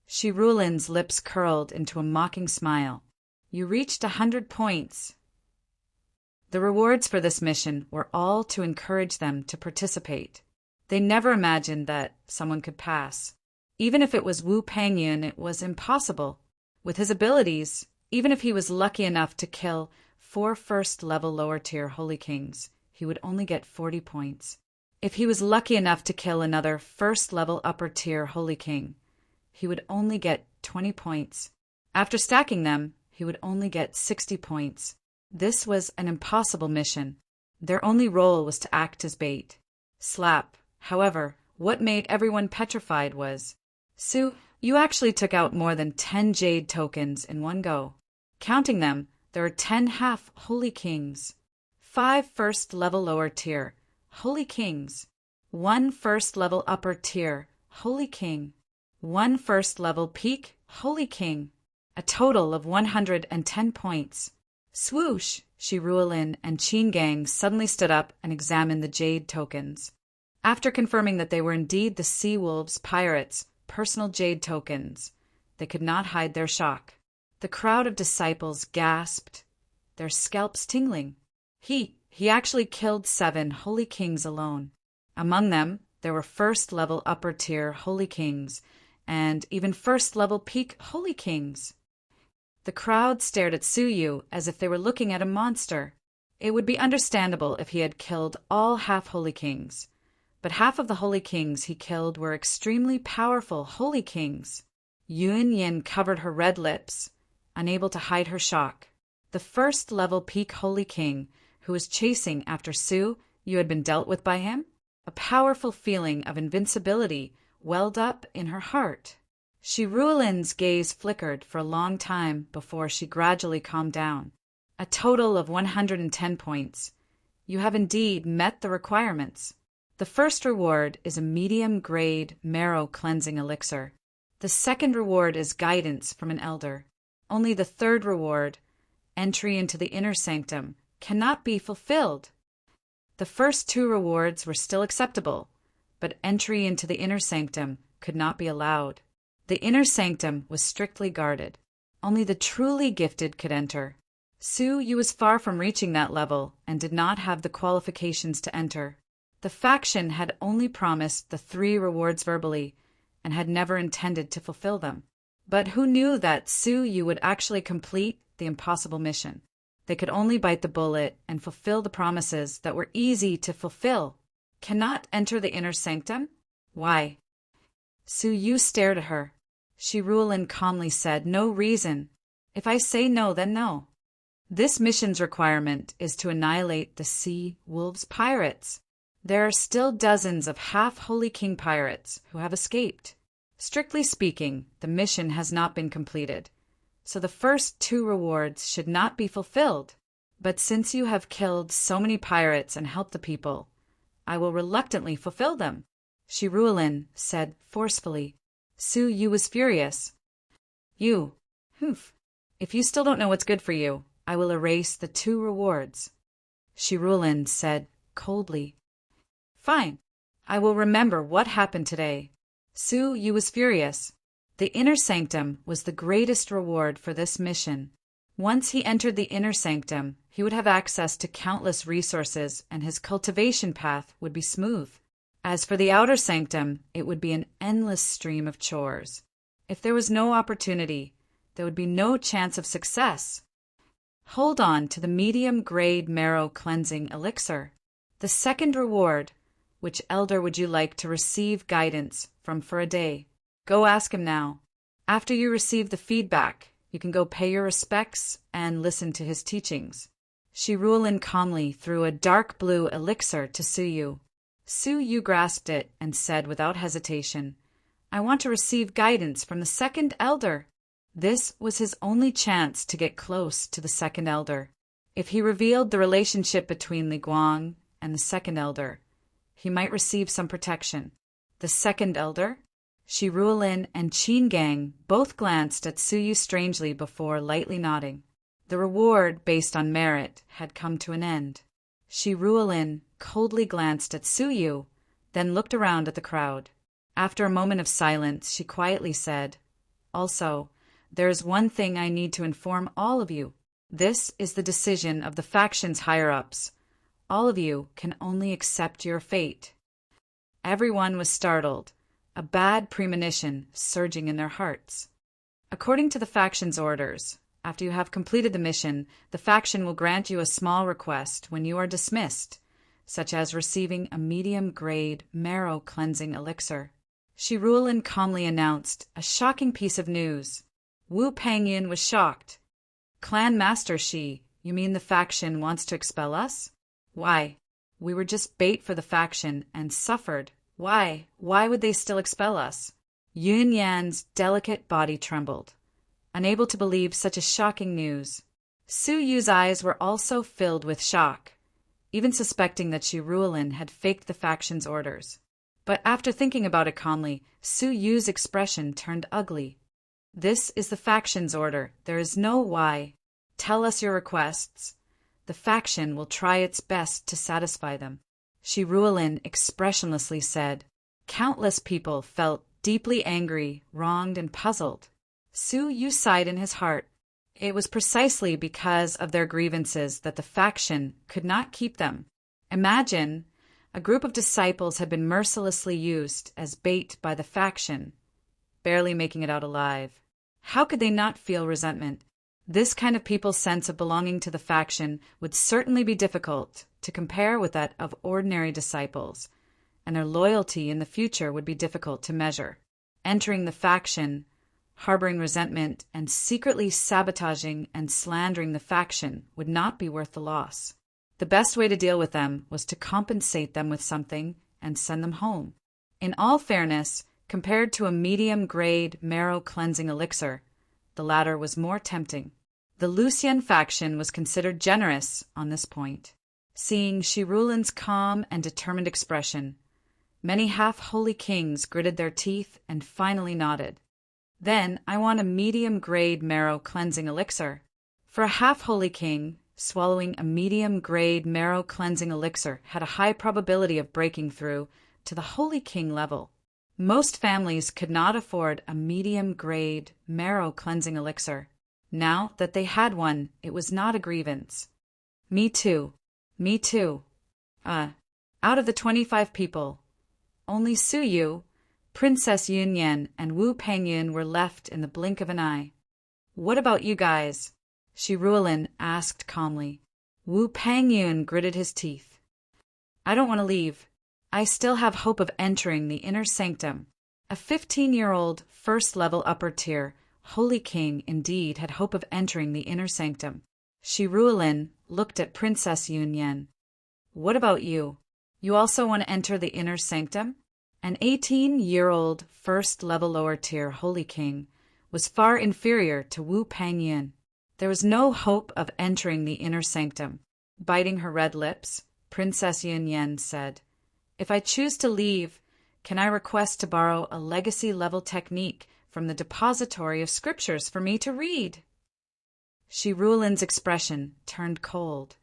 Shirulin's lips curled into a mocking smile. You reached 100 points. The rewards for this mission were all to encourage them to participate. They never imagined that someone could pass. Even if it was Wu Pengyan, it was impossible. With his abilities, even if he was lucky enough to kill 4 first-level lower-tier Holy Kings, he would only get 40 points. If he was lucky enough to kill another first-level upper-tier Holy King, he would only get 20 points. After stacking them, he would only get 60 points. This was an impossible mission. Their only role was to act as bait. Slap. However, what made everyone petrified was, "Su, you actually took out more than 10 jade tokens in one go. Counting them, there are 10 half Holy Kings, 5 first-level lower-tier Holy Kings, 1 first-level upper-tier Holy King, 1 first-level peak Holy King, a total of 110 points." Swoosh! Shirulin and Qingang suddenly stood up and examined the jade tokens. After confirming that they were indeed the Sea Wolves pirates' personal jade tokens, they could not hide their shock. The crowd of disciples gasped, their scalps tingling. He actually killed 7 Holy Kings alone. Among them, there were first-level upper-tier Holy Kings and even first-level peak Holy Kings. The crowd stared at Suyu as if they were looking at a monster. It would be understandable if he had killed all half-Holy Kings, but half of the Holy Kings he killed were extremely powerful Holy Kings. Yun Yin covered her red lips, unable to hide her shock. The first-level peak Holy King, who was chasing after Su, you had been dealt with by him? A powerful feeling of invincibility welled up in her heart. Shirulin's gaze flickered for a long time before she gradually calmed down. A total of 110 points. You have indeed met the requirements. The first reward is a medium-grade marrow-cleansing elixir. The second reward is guidance from an elder. Only the third reward, entry into the inner sanctum, cannot be fulfilled. The first 2 rewards were still acceptable, but entry into the inner sanctum could not be allowed. The inner sanctum was strictly guarded. Only the truly gifted could enter. Su Yu was far from reaching that level and did not have the qualifications to enter. The faction had only promised the 3 rewards verbally and had never intended to fulfill them. But who knew that Su Yu would actually complete the impossible mission? They could only bite the bullet and fulfill the promises that were easy to fulfill. Cannot enter the inner sanctum? Why? Su Yu stared at her. Shi Ruolin calmly said, "No reason. If I say no, then no. This mission's requirement is to annihilate the Sea Wolves pirates. There are still dozens of half-Holy King pirates who have escaped. Strictly speaking, the mission has not been completed, so the first 2 rewards should not be fulfilled. But since you have killed so many pirates and helped the people, I will reluctantly fulfill them," Shi Ruolin said forcefully. Su Yu was furious. "You, if you still don't know what's good for you, I will erase the 2 rewards," Shi Ruolin said coldly. "Fine. I will remember what happened today." Su Yu was furious. The inner sanctum was the greatest reward for this mission. Once he entered the inner sanctum, he would have access to countless resources and his cultivation path would be smooth. As for the outer sanctum, it would be an endless stream of chores. If there was no opportunity, there would be no chance of success. Hold on to the medium-grade marrow cleansing elixir. The second reward. Which elder would you like to receive guidance from for a day? Go ask him now. After you receive the feedback, you can go pay your respects and listen to his teachings. Shi Ruolin calmly threw a dark blue elixir to Su Yu. Su Yu grasped it and said without hesitation, "I want to receive guidance from the second elder." This was his only chance to get close to the second elder. If he revealed the relationship between Li Guang and the second elder, he might receive some protection. The second elder? Shi Ruolin and Qin Gang both glanced at Su Yu strangely before lightly nodding. The reward based on merit had come to an end. Shi Ruolin coldly glanced at Su Yu, then looked around at the crowd. After a moment of silence, she quietly said, "Also, there is one thing I need to inform all of you. This is the decision of the faction's higher-ups. All of you can only accept your fate." Everyone was startled, a bad premonition surging in their hearts. According to the faction's orders, after you have completed the mission, the faction will grant you a small request when you are dismissed, such as receiving a medium-grade marrow-cleansing elixir. Shi Ruolin calmly announced a shocking piece of news. Wu Pangyin was shocked. "Clan Master Shi, you mean the faction wants to expel us? Why? We were just bait for the faction and suffered. Why would they still expel us?" Yun Yan's delicate body trembled, unable to believe such a shocking news. Su Yu's eyes were also filled with shock, even suspecting that Shi Ruolin had faked the faction's orders. But after thinking about it calmly, Su Yu's expression turned ugly. "This is the faction's order. There is no why. Tell us your requests. The faction will try its best to satisfy them." Shi Ruolin expressionlessly said. Countless people felt deeply angry, wronged, and puzzled. Su Yu sighed in his heart. It was precisely because of their grievances that the faction could not keep them. Imagine, a group of disciples had been mercilessly used as bait by the faction, barely making it out alive. How could they not feel resentment? This kind of people's sense of belonging to the faction would certainly be difficult to compare with that of ordinary disciples, and their loyalty in the future would be difficult to measure. Entering the faction, harboring resentment, and secretly sabotaging and slandering the faction would not be worth the loss. The best way to deal with them was to compensate them with something and send them home. In all fairness, compared to a medium-grade marrow-cleansing elixir, the latter was more tempting. The Lucian faction was considered generous on this point. Seeing Shi Ruolin's calm and determined expression, many half-holy kings gritted their teeth and finally nodded. "Then I want a medium-grade marrow-cleansing elixir." For a half-holy king, swallowing a medium-grade marrow-cleansing elixir had a high probability of breaking through to the holy king level. Most families could not afford a medium-grade marrow-cleansing elixir. Now that they had one, it was not a grievance. Me too. Me too. Out of the 25 people, only Su Yu, Princess Yun Yan, and Wu Pangyun were left in the blink of an eye. What about you guys? Shi Ruolin asked calmly. Wu Pangyun gritted his teeth. I don't want to leave. I still have hope of entering the inner sanctum. A 15-year-old, first-level upper tier, holy king indeed had hope of entering the inner sanctum. Shi Ruolin looked at Princess Yun Yan. What about you? You also want to enter the inner sanctum? An 18-year-old, first-level lower tier holy king was far inferior to Wu Pangyun. There was no hope of entering the inner sanctum. Biting her red lips, Princess Yun Yan said, If I choose to leave, can I request to borrow a legacy-level technique from the depository of scriptures for me to read? Shi Ruolin's expression turned cold.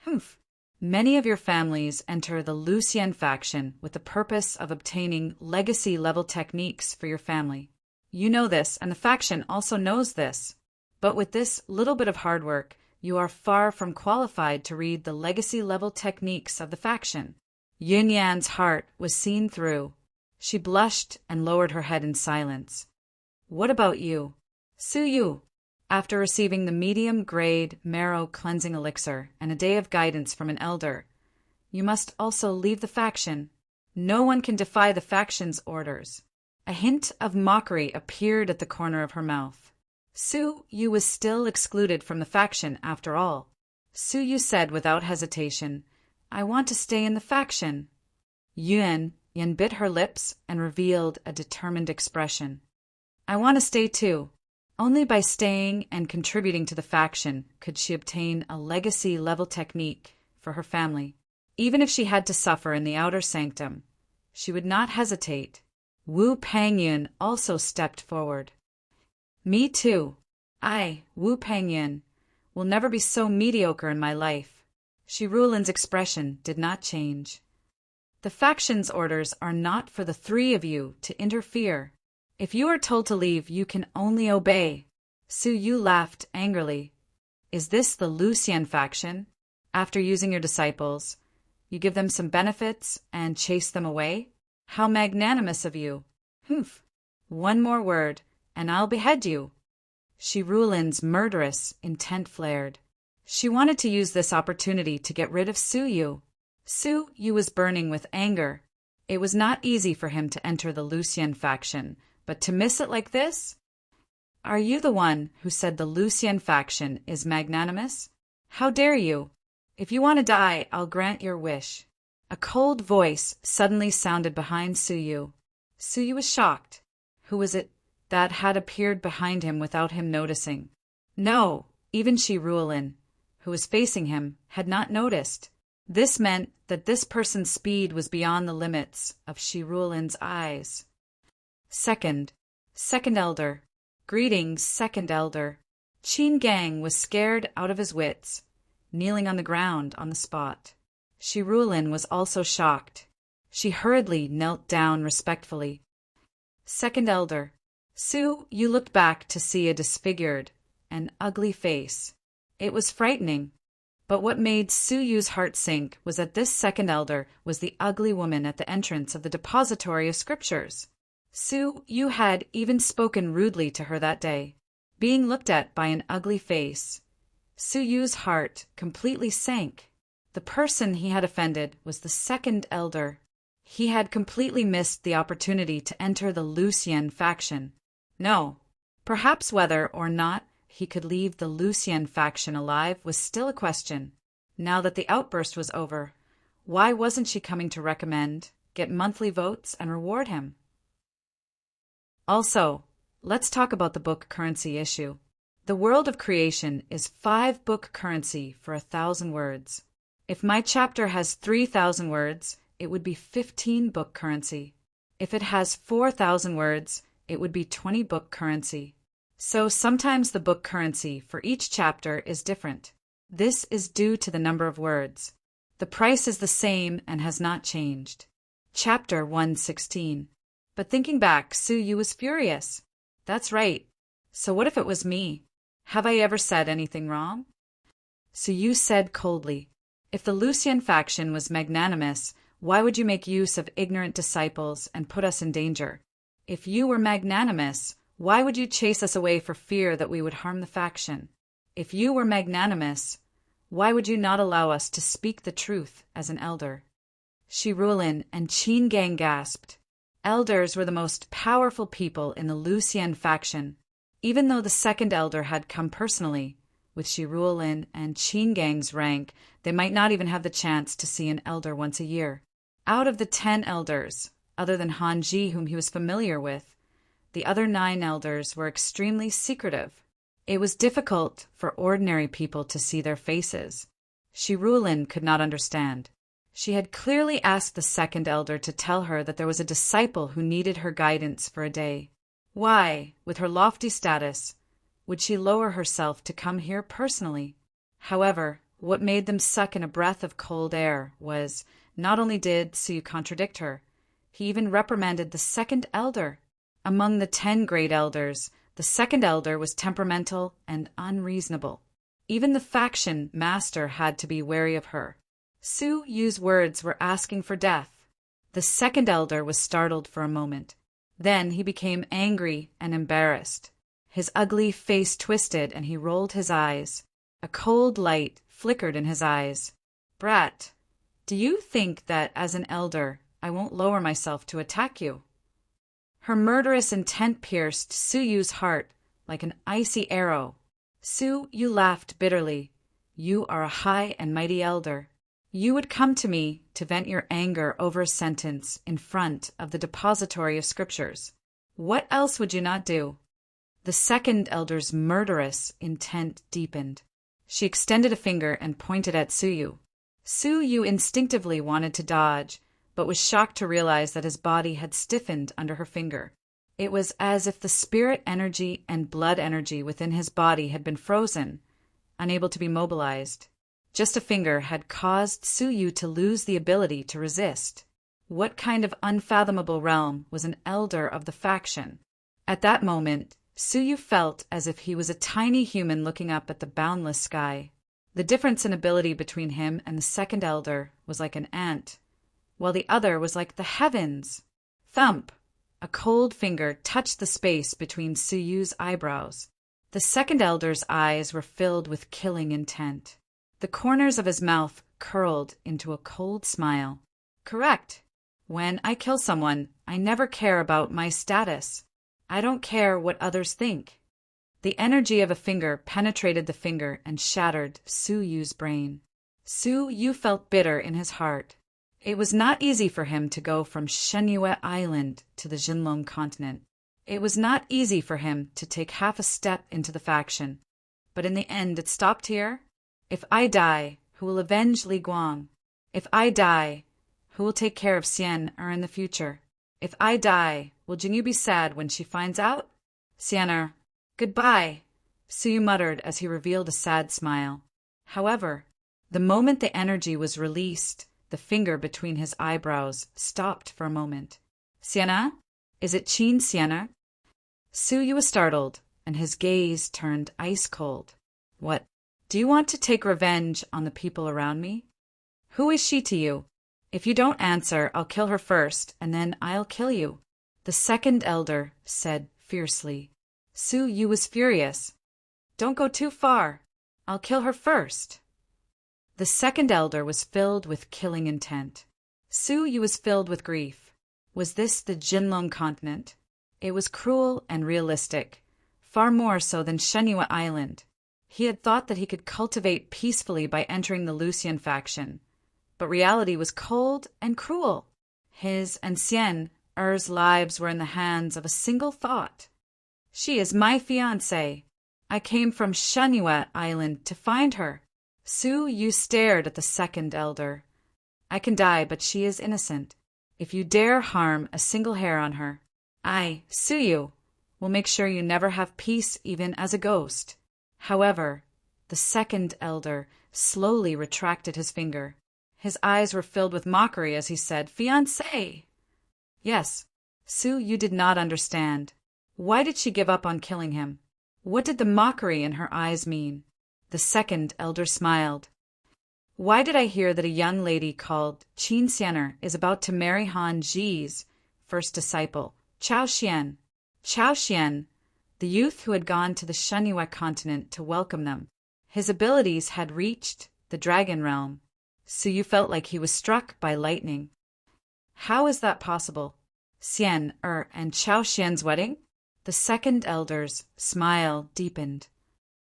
Humph. Many of your families enter the Lucian faction with the purpose of obtaining legacy-level techniques for your family. You know this, and the faction also knows this. But with this little bit of hard work, you are far from qualified to read the legacy-level techniques of the faction. Yun Yan's heart was seen through. She blushed and lowered her head in silence. What about you? Su Yu. After receiving the medium-grade marrow cleansing elixir and a day of guidance from an elder, you must also leave the faction. No one can defy the faction's orders. A hint of mockery appeared at the corner of her mouth. Su Yu was still excluded from the faction after all. Su Yu said without hesitation, I want to stay in the faction. Yun Yan bit her lips and revealed a determined expression. I want to stay too. Only by staying and contributing to the faction could she obtain a legacy-level technique for her family. Even if she had to suffer in the outer sanctum, she would not hesitate. Wu Pangyun also stepped forward. Me too. I, Wu Pangyun, will never be so mediocre in my life. Shi Ruolin's expression did not change. The faction's orders are not for the three of you to interfere. If you are told to leave, you can only obey. Su Yu laughed angrily. Is this the Lucian faction? After using your disciples, you give them some benefits and chase them away? How magnanimous of you. Humph. One more word, and I'll behead you. Shi Ruolin's murderous intent flared. She wanted to use this opportunity to get rid of Su Yu. Su Yu was burning with anger. It was not easy for him to enter the Lucian faction, but to miss it like this? Are you the one who said the Lucian faction is magnanimous? How dare you? If you want to die, I'll grant your wish. A cold voice suddenly sounded behind Su Yu. Su Yu was shocked. Who was it that had appeared behind him without him noticing? No, even Shi Ruolin, who was facing him, had not noticed. This meant that this person's speed was beyond the limits of Shi Ruolin's eyes. Second Elder. Greetings, Second Elder. Qin Gang was scared out of his wits, kneeling on the ground on the spot. Shi Ruolin was also shocked. She hurriedly knelt down respectfully. Second Elder. Su Yu looked back to see a disfigured and ugly face. It was frightening. But what made Su Yu's heart sink was that this Second Elder was the ugly woman at the entrance of the depository of scriptures. Su Yu had even spoken rudely to her that day. Being looked at by an ugly face, Su Yu's heart completely sank. The person he had offended was the Second Elder. He had completely missed the opportunity to enter the Lucian faction. No, perhaps whether or not he could leave the Lucian faction alive was still a question. Now that the outburst was over, why wasn't she coming to recommend, get monthly votes, and reward him? Also, let's talk about the book currency issue. The world of creation is 5 book currency for 1,000 words. If my chapter has 3,000 words, it would be 15 book currency. If it has 4,000 words, it would be 20 book currency. So sometimes the book currency for each chapter is different. This is due to the number of words. The price is the same and has not changed. Chapter 116. But thinking back, Su Yu was furious. That's right. So what if it was me? Have I ever said anything wrong? Su said coldly, if the Lucian faction was magnanimous, why would you make use of ignorant disciples and put us in danger? If you were magnanimous, why would you chase us away for fear that we would harm the faction? If you were magnanimous, why would you not allow us to speak the truth as an elder? Shirulin and Qin Gang gasped. Elders were the most powerful people in the Lucian faction. Even though the second elder had come personally, with Shirulin and Qin Gang's rank, they might not even have the chance to see an elder once a year. Out of the 10 elders, other than Hanji, whom he was familiar with, the other 9 elders were extremely secretive. It was difficult for ordinary people to see their faces. Shirulin could not understand. She had clearly asked the second elder to tell her that there was a disciple who needed her guidance for a day. Why, with her lofty status, would she lower herself to come here personally? However, what made them suck in a breath of cold air was, not only did Su contradict her, he even reprimanded the second elder. Among the 10 great elders, the second elder was temperamental and unreasonable. Even the faction master had to be wary of her. Su's words were asking for death. The second elder was startled for a moment. Then he became angry and embarrassed. His ugly face twisted and he rolled his eyes. A cold light flickered in his eyes. Brat, do you think that as an elder I won't lower myself to attack you? Her murderous intent pierced Su's heart like an icy arrow. Su laughed bitterly. You are a high and mighty elder. You would come to me to vent your anger over a sentence in front of the depository of scriptures. What else would you not do? The second elder's murderous intent deepened. She extended a finger and pointed at Suyu. Suyu instinctively wanted to dodge, but was shocked to realize that his body had stiffened under her finger. It was as if the spirit energy and blood energy within his body had been frozen, unable to be mobilized. Just a finger had caused Suyu to lose the ability to resist. What kind of unfathomable realm was an elder of the faction? At that moment, Suyu felt as if he was a tiny human looking up at the boundless sky. The difference in ability between him and the second elder was like an ant, while the other was like the heavens. Thump! A cold finger touched the space between Suyu's eyebrows. The second elder's eyes were filled with killing intent. The corners of his mouth curled into a cold smile. Correct. When I kill someone, I never care about my status. I don't care what others think. The energy of a finger penetrated the finger and shattered Suyu's brain. Suyu felt bitter in his heart. It was not easy for him to go from Shenyue Island to the Jinlong continent. It was not easy for him to take half a step into the faction. But in the end it stopped here. If I die, who will avenge Li Guang? If I die, who will take care of Xian in the future? If I die, will Jinyu be sad when she finds out? Xian goodbye, Suyu muttered as he revealed a sad smile. However, the moment the energy was released, the finger between his eyebrows stopped for a moment. Xian? Is it Qin Xian? Suyu was startled, and his gaze turned ice cold. What? Do you want to take revenge on the people around me? Who is she to you? If you don't answer, I'll kill her first, and then I'll kill you, the second elder said fiercely. Suyu was furious. Don't go too far. I'll kill her first. The second elder was filled with killing intent. Suyu was filled with grief. Was this the Jinlong continent? It was cruel and realistic, far more so than Shenyue Island. He had thought that he could cultivate peacefully by entering the Lucian faction, but reality was cold and cruel. His and Xian's lives were in the hands of a single thought. She is my fiancée. I came from Shenyue Island to find her. Suyu stared at the second elder. I can die, but she is innocent. If you dare harm a single hair on her, I, Suyu, will make sure you never have peace even as a ghost. However, the second elder slowly retracted his finger. His eyes were filled with mockery as he said, Fiancé! Yes, Suyu did not understand. Why did she give up on killing him? What did the mockery in her eyes mean? The second elder smiled. Why did I hear that a young lady called Qin Xianer is about to marry Han Ji's first disciple, Chao Xian? Chao Xian, the youth who had gone to the Shenyue continent to welcome them. His abilities had reached the dragon realm. Suyu felt like he was struck by lightning. How is that possible? Xian and Chao Xian's wedding? The second elder's smile deepened.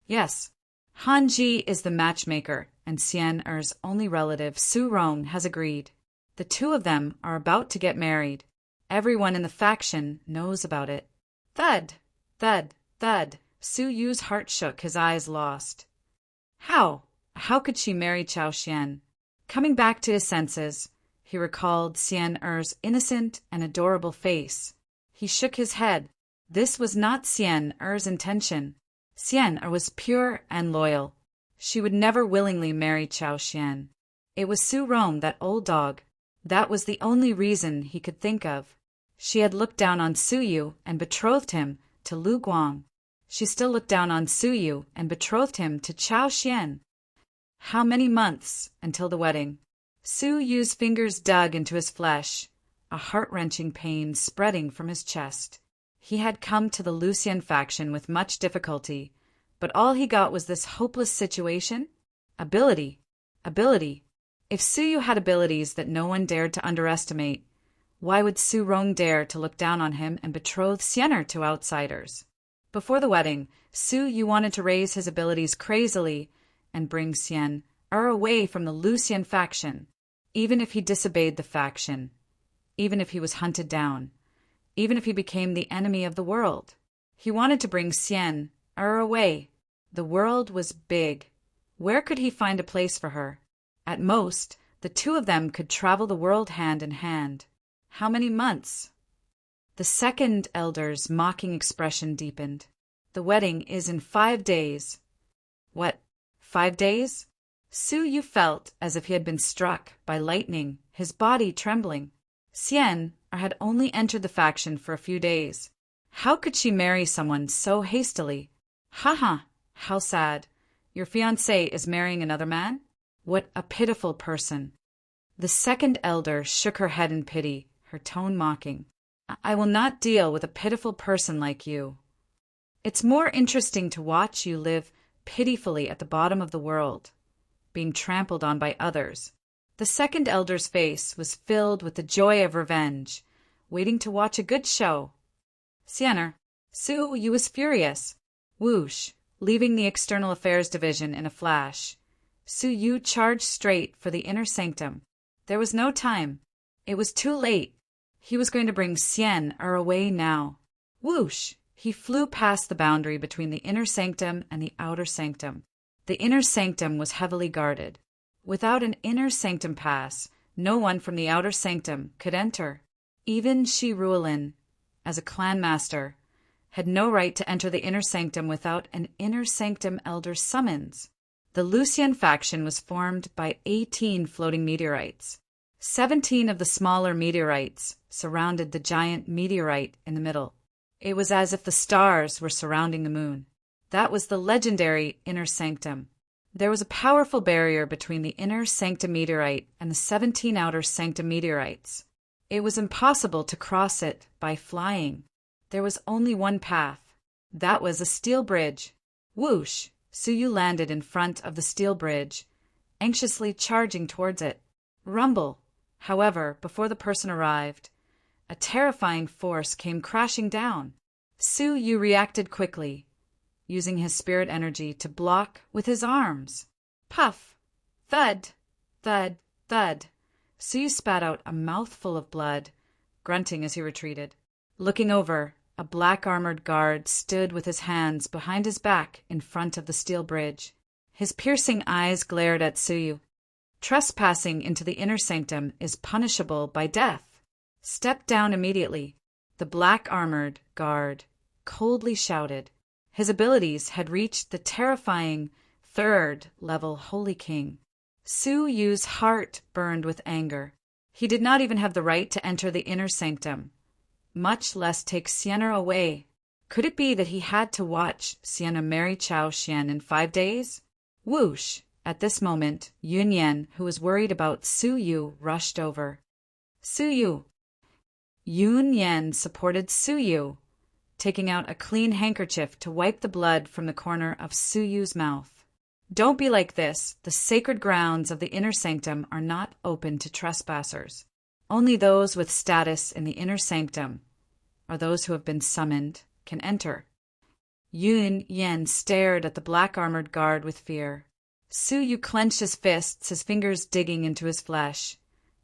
Yes, Han Ji is the matchmaker, and Xian Er's only relative, Su Rong, has agreed. The two of them are about to get married. Everyone in the faction knows about it. Thud, thud, thud. Su Yu's heart shook, his eyes lost. How? How could she marry Chao Xian? Coming back to his senses, he recalled Xian Er's innocent and adorable face. He shook his head. This was not Xian Er's intention. Xian Er was pure and loyal. She would never willingly marry Chao Xian. It was Su Rong, that old dog. That was the only reason he could think of. She had looked down on Su Yu and betrothed him to Lu Guang. She still looked down on Su Yu and betrothed him to Chao Xian. How many months until the wedding? Su Yu's fingers dug into his flesh, a heart-wrenching pain spreading from his chest. He had come to the Lucian faction with much difficulty, but all he got was this hopeless situation? Ability. If Su Yu had abilities that no one dared to underestimate, why would Su Rong dare to look down on him and betroth Xianer to outsiders? Before the wedding, Su Yu wanted to raise his abilities crazily and bring Xian Er away from the Lucian faction, even if he disobeyed the faction, even if he was hunted down, even if he became the enemy of the world. He wanted to bring Xian Er away. The world was big. Where could he find a place for her? At most, the two of them could travel the world hand in hand. How many months? The second elder's mocking expression deepened. The wedding is in 5 days. What, 5 days? Su Yu felt as if he had been struck by lightning, his body trembling. Xian had only entered the faction for a few days. How could she marry someone so hastily? Ha! How sad. Your fiancé is marrying another man? What a pitiful person. The second elder shook her head in pity, her tone mocking. I will not deal with a pitiful person like you. It's more interesting to watch you live pitifully at the bottom of the world, being trampled on by others. The second elder's face was filled with the joy of revenge, waiting to watch a good show. Xianer, Su Yu was furious. Whoosh, leaving the External Affairs Division in a flash. Su Yu charged straight for the inner sanctum. There was no time. It was too late. He was going to bring Xian Er away now. Whoosh! He flew past the boundary between the inner sanctum and the outer sanctum. The inner sanctum was heavily guarded. Without an inner sanctum pass, no one from the outer sanctum could enter. Even Shi Ruolin, as a clan master, had no right to enter the inner sanctum without an inner sanctum elder summons. The Lucian faction was formed by 18 floating meteorites. 17 of the smaller meteorites surrounded the giant meteorite in the middle. It was as if the stars were surrounding the moon. That was the legendary inner sanctum. There was a powerful barrier between the inner sanctum meteorite and the 17 outer sanctum meteorites. It was impossible to cross it by flying. There was only one path. That was a steel bridge. Whoosh! Su Yu landed in front of the steel bridge, anxiously charging towards it. Rumble! However, before the person arrived, a terrifying force came crashing down. Su Yu reacted quickly, using his spirit energy to block with his arms. Puff! Thud! Thud! Thud! Su Yu spat out a mouthful of blood, grunting as he retreated. Looking over, a black-armored guard stood with his hands behind his back in front of the steel bridge. His piercing eyes glared at Su Yu. Trespassing into the inner sanctum is punishable by death. Step down immediately, the black-armored guard coldly shouted. His abilities had reached the terrifying 3rd-level Holy King. Su Yu's heart burned with anger. He did not even have the right to enter the inner sanctum, much less take Xianer away. Could it be that he had to watch Sienna marry Chao Xian in 5 days? Whoosh! At this moment, Yun Yan, who was worried about Su Yu, rushed over. Su Yu! Yun Yan supported Su Yu, taking out a clean handkerchief to wipe the blood from the corner of Su Yu's mouth. Don't be like this. The sacred grounds of the inner sanctum are not open to trespassers. Only those with status in the inner sanctum, or those who have been summoned, can enter. Yun Yan stared at the black-armored guard with fear. Su Yu clenched his fists, his fingers digging into his flesh,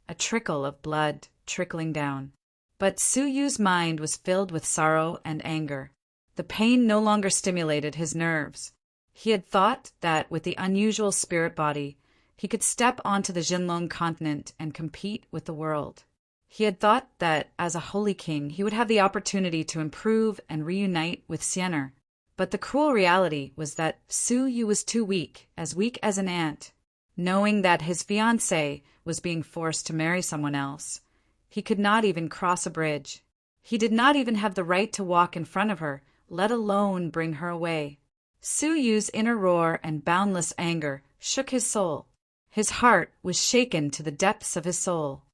a trickle of blood trickling down. But Su Yu's mind was filled with sorrow and anger. The pain no longer stimulated his nerves. He had thought that with the unusual spirit body, he could step onto the Jinlong continent and compete with the world. He had thought that, as a holy king, he would have the opportunity to improve and reunite with Sienna. But the cruel reality was that Su Yu was too weak as an ant. Knowing that his fiancée was being forced to marry someone else, he could not even cross a bridge. He did not even have the right to walk in front of her, let alone bring her away. Su Yu's inner roar and boundless anger shook his soul. His heart was shaken to the depths of his soul.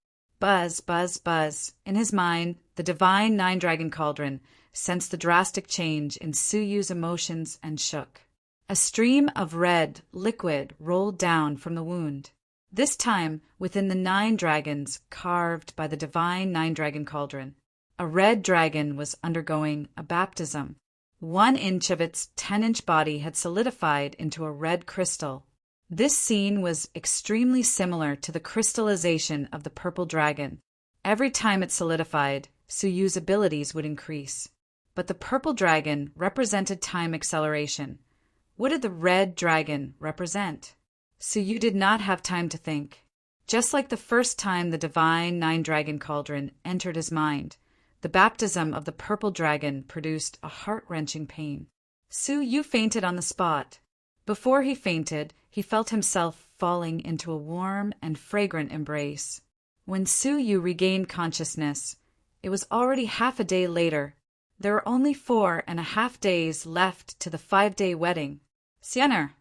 Buzz, buzz, buzz. In his mind, the divine nine-dragon cauldron sensed the drastic change in Su Yu's emotions and shook. A stream of red liquid rolled down from the wound. This time within the 9 dragons carved by the divine nine-dragon cauldron. A red dragon was undergoing a baptism. 1 inch of its 10-inch body had solidified into a red crystal. This scene was extremely similar to the crystallization of the purple dragon. Every time it solidified, Su Yu's abilities would increase. But the purple dragon represented time acceleration. What did the red dragon represent? Su Yu did not have time to think. Just like the first time the divine nine-dragon cauldron entered his mind, the baptism of the purple dragon produced a heart-wrenching pain. Su Yu fainted on the spot. Before he fainted, he felt himself falling into a warm and fragrant embrace. When Su Yu regained consciousness, it was already half a day later. There were only 4.5 days left to the 5-day wedding. Sienna!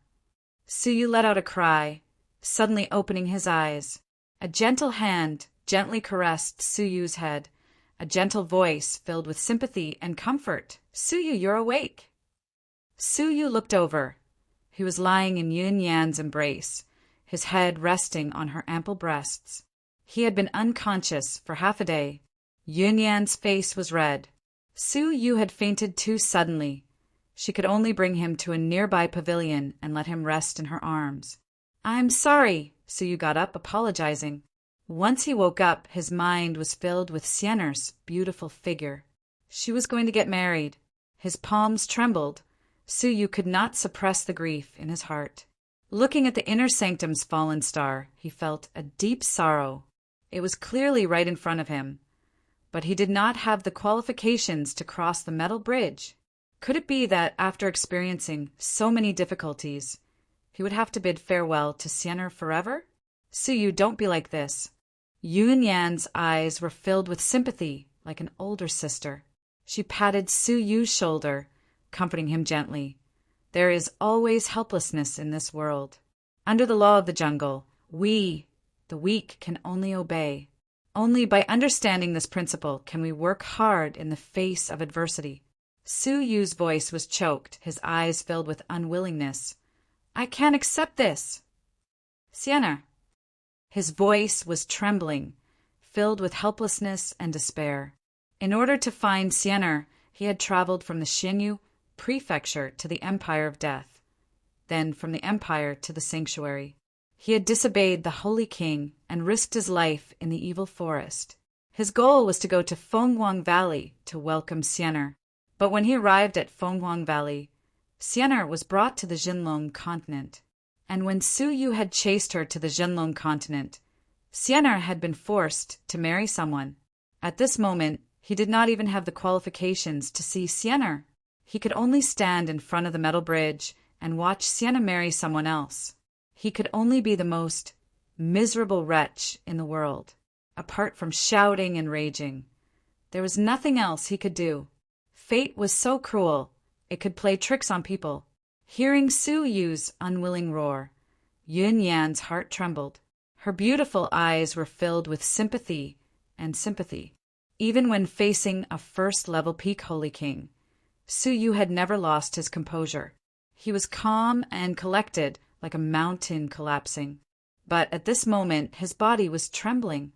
Su Yu let out a cry, suddenly opening his eyes. A gentle hand gently caressed Su Yu's head. A gentle voice filled with sympathy and comfort. Su Yu, you're awake. Su Yu looked over. He was lying in Yun Yan's embrace, his head resting on her ample breasts. He had been unconscious for half a day. Yun Yan's face was red. Su Yu had fainted too suddenly. She could only bring him to a nearby pavilion and let him rest in her arms. I'm sorry. Su Yu got up, apologizing. Once he woke up, his mind was filled with Sienna's beautiful figure. She was going to get married. His palms trembled. Su Yu could not suppress the grief in his heart. Looking at the inner sanctum's fallen star, he felt a deep sorrow. It was clearly right in front of him, but he did not have the qualifications to cross the metal bridge. Could it be that after experiencing so many difficulties, he would have to bid farewell to Sienna forever? Su Yu, don't be like this. Yun Yan's eyes were filled with sympathy, like an older sister. She patted Su Yu's shoulder, comforting him gently. There is always helplessness in this world. Under the law of the jungle, we, the weak, can only obey. Only by understanding this principle can we work hard in the face of adversity. Su Yu's voice was choked, his eyes filled with unwillingness. I can't accept this. Sienna. His voice was trembling, filled with helplessness and despair. In order to find Sienna, he had traveled from the Xinyu prefecture to the Empire of Death, then from the Empire to the Sanctuary. He had disobeyed the Holy King and risked his life in the evil forest. His goal was to go to Fenghuang Valley to welcome Sienna. But when he arrived at Fenghuang Valley, Sienna was brought to the Jinlong continent. And when Su Yu had chased her to the Jinlong continent, Sienna had been forced to marry someone. At this moment, he did not even have the qualifications to see Sienna. He could only stand in front of the metal bridge and watch Sienna marry someone else. He could only be the most miserable wretch in the world. Apart from shouting and raging, there was nothing else he could do. Fate was so cruel, it could play tricks on people. Hearing Su Yu's unwilling roar, Yun Yan's heart trembled. Her beautiful eyes were filled with sympathy and sympathy. Even when facing a first-level peak Holy King, Su Yu had never lost his composure. He was calm and collected, like a mountain collapsing. But at this moment, his body was trembling.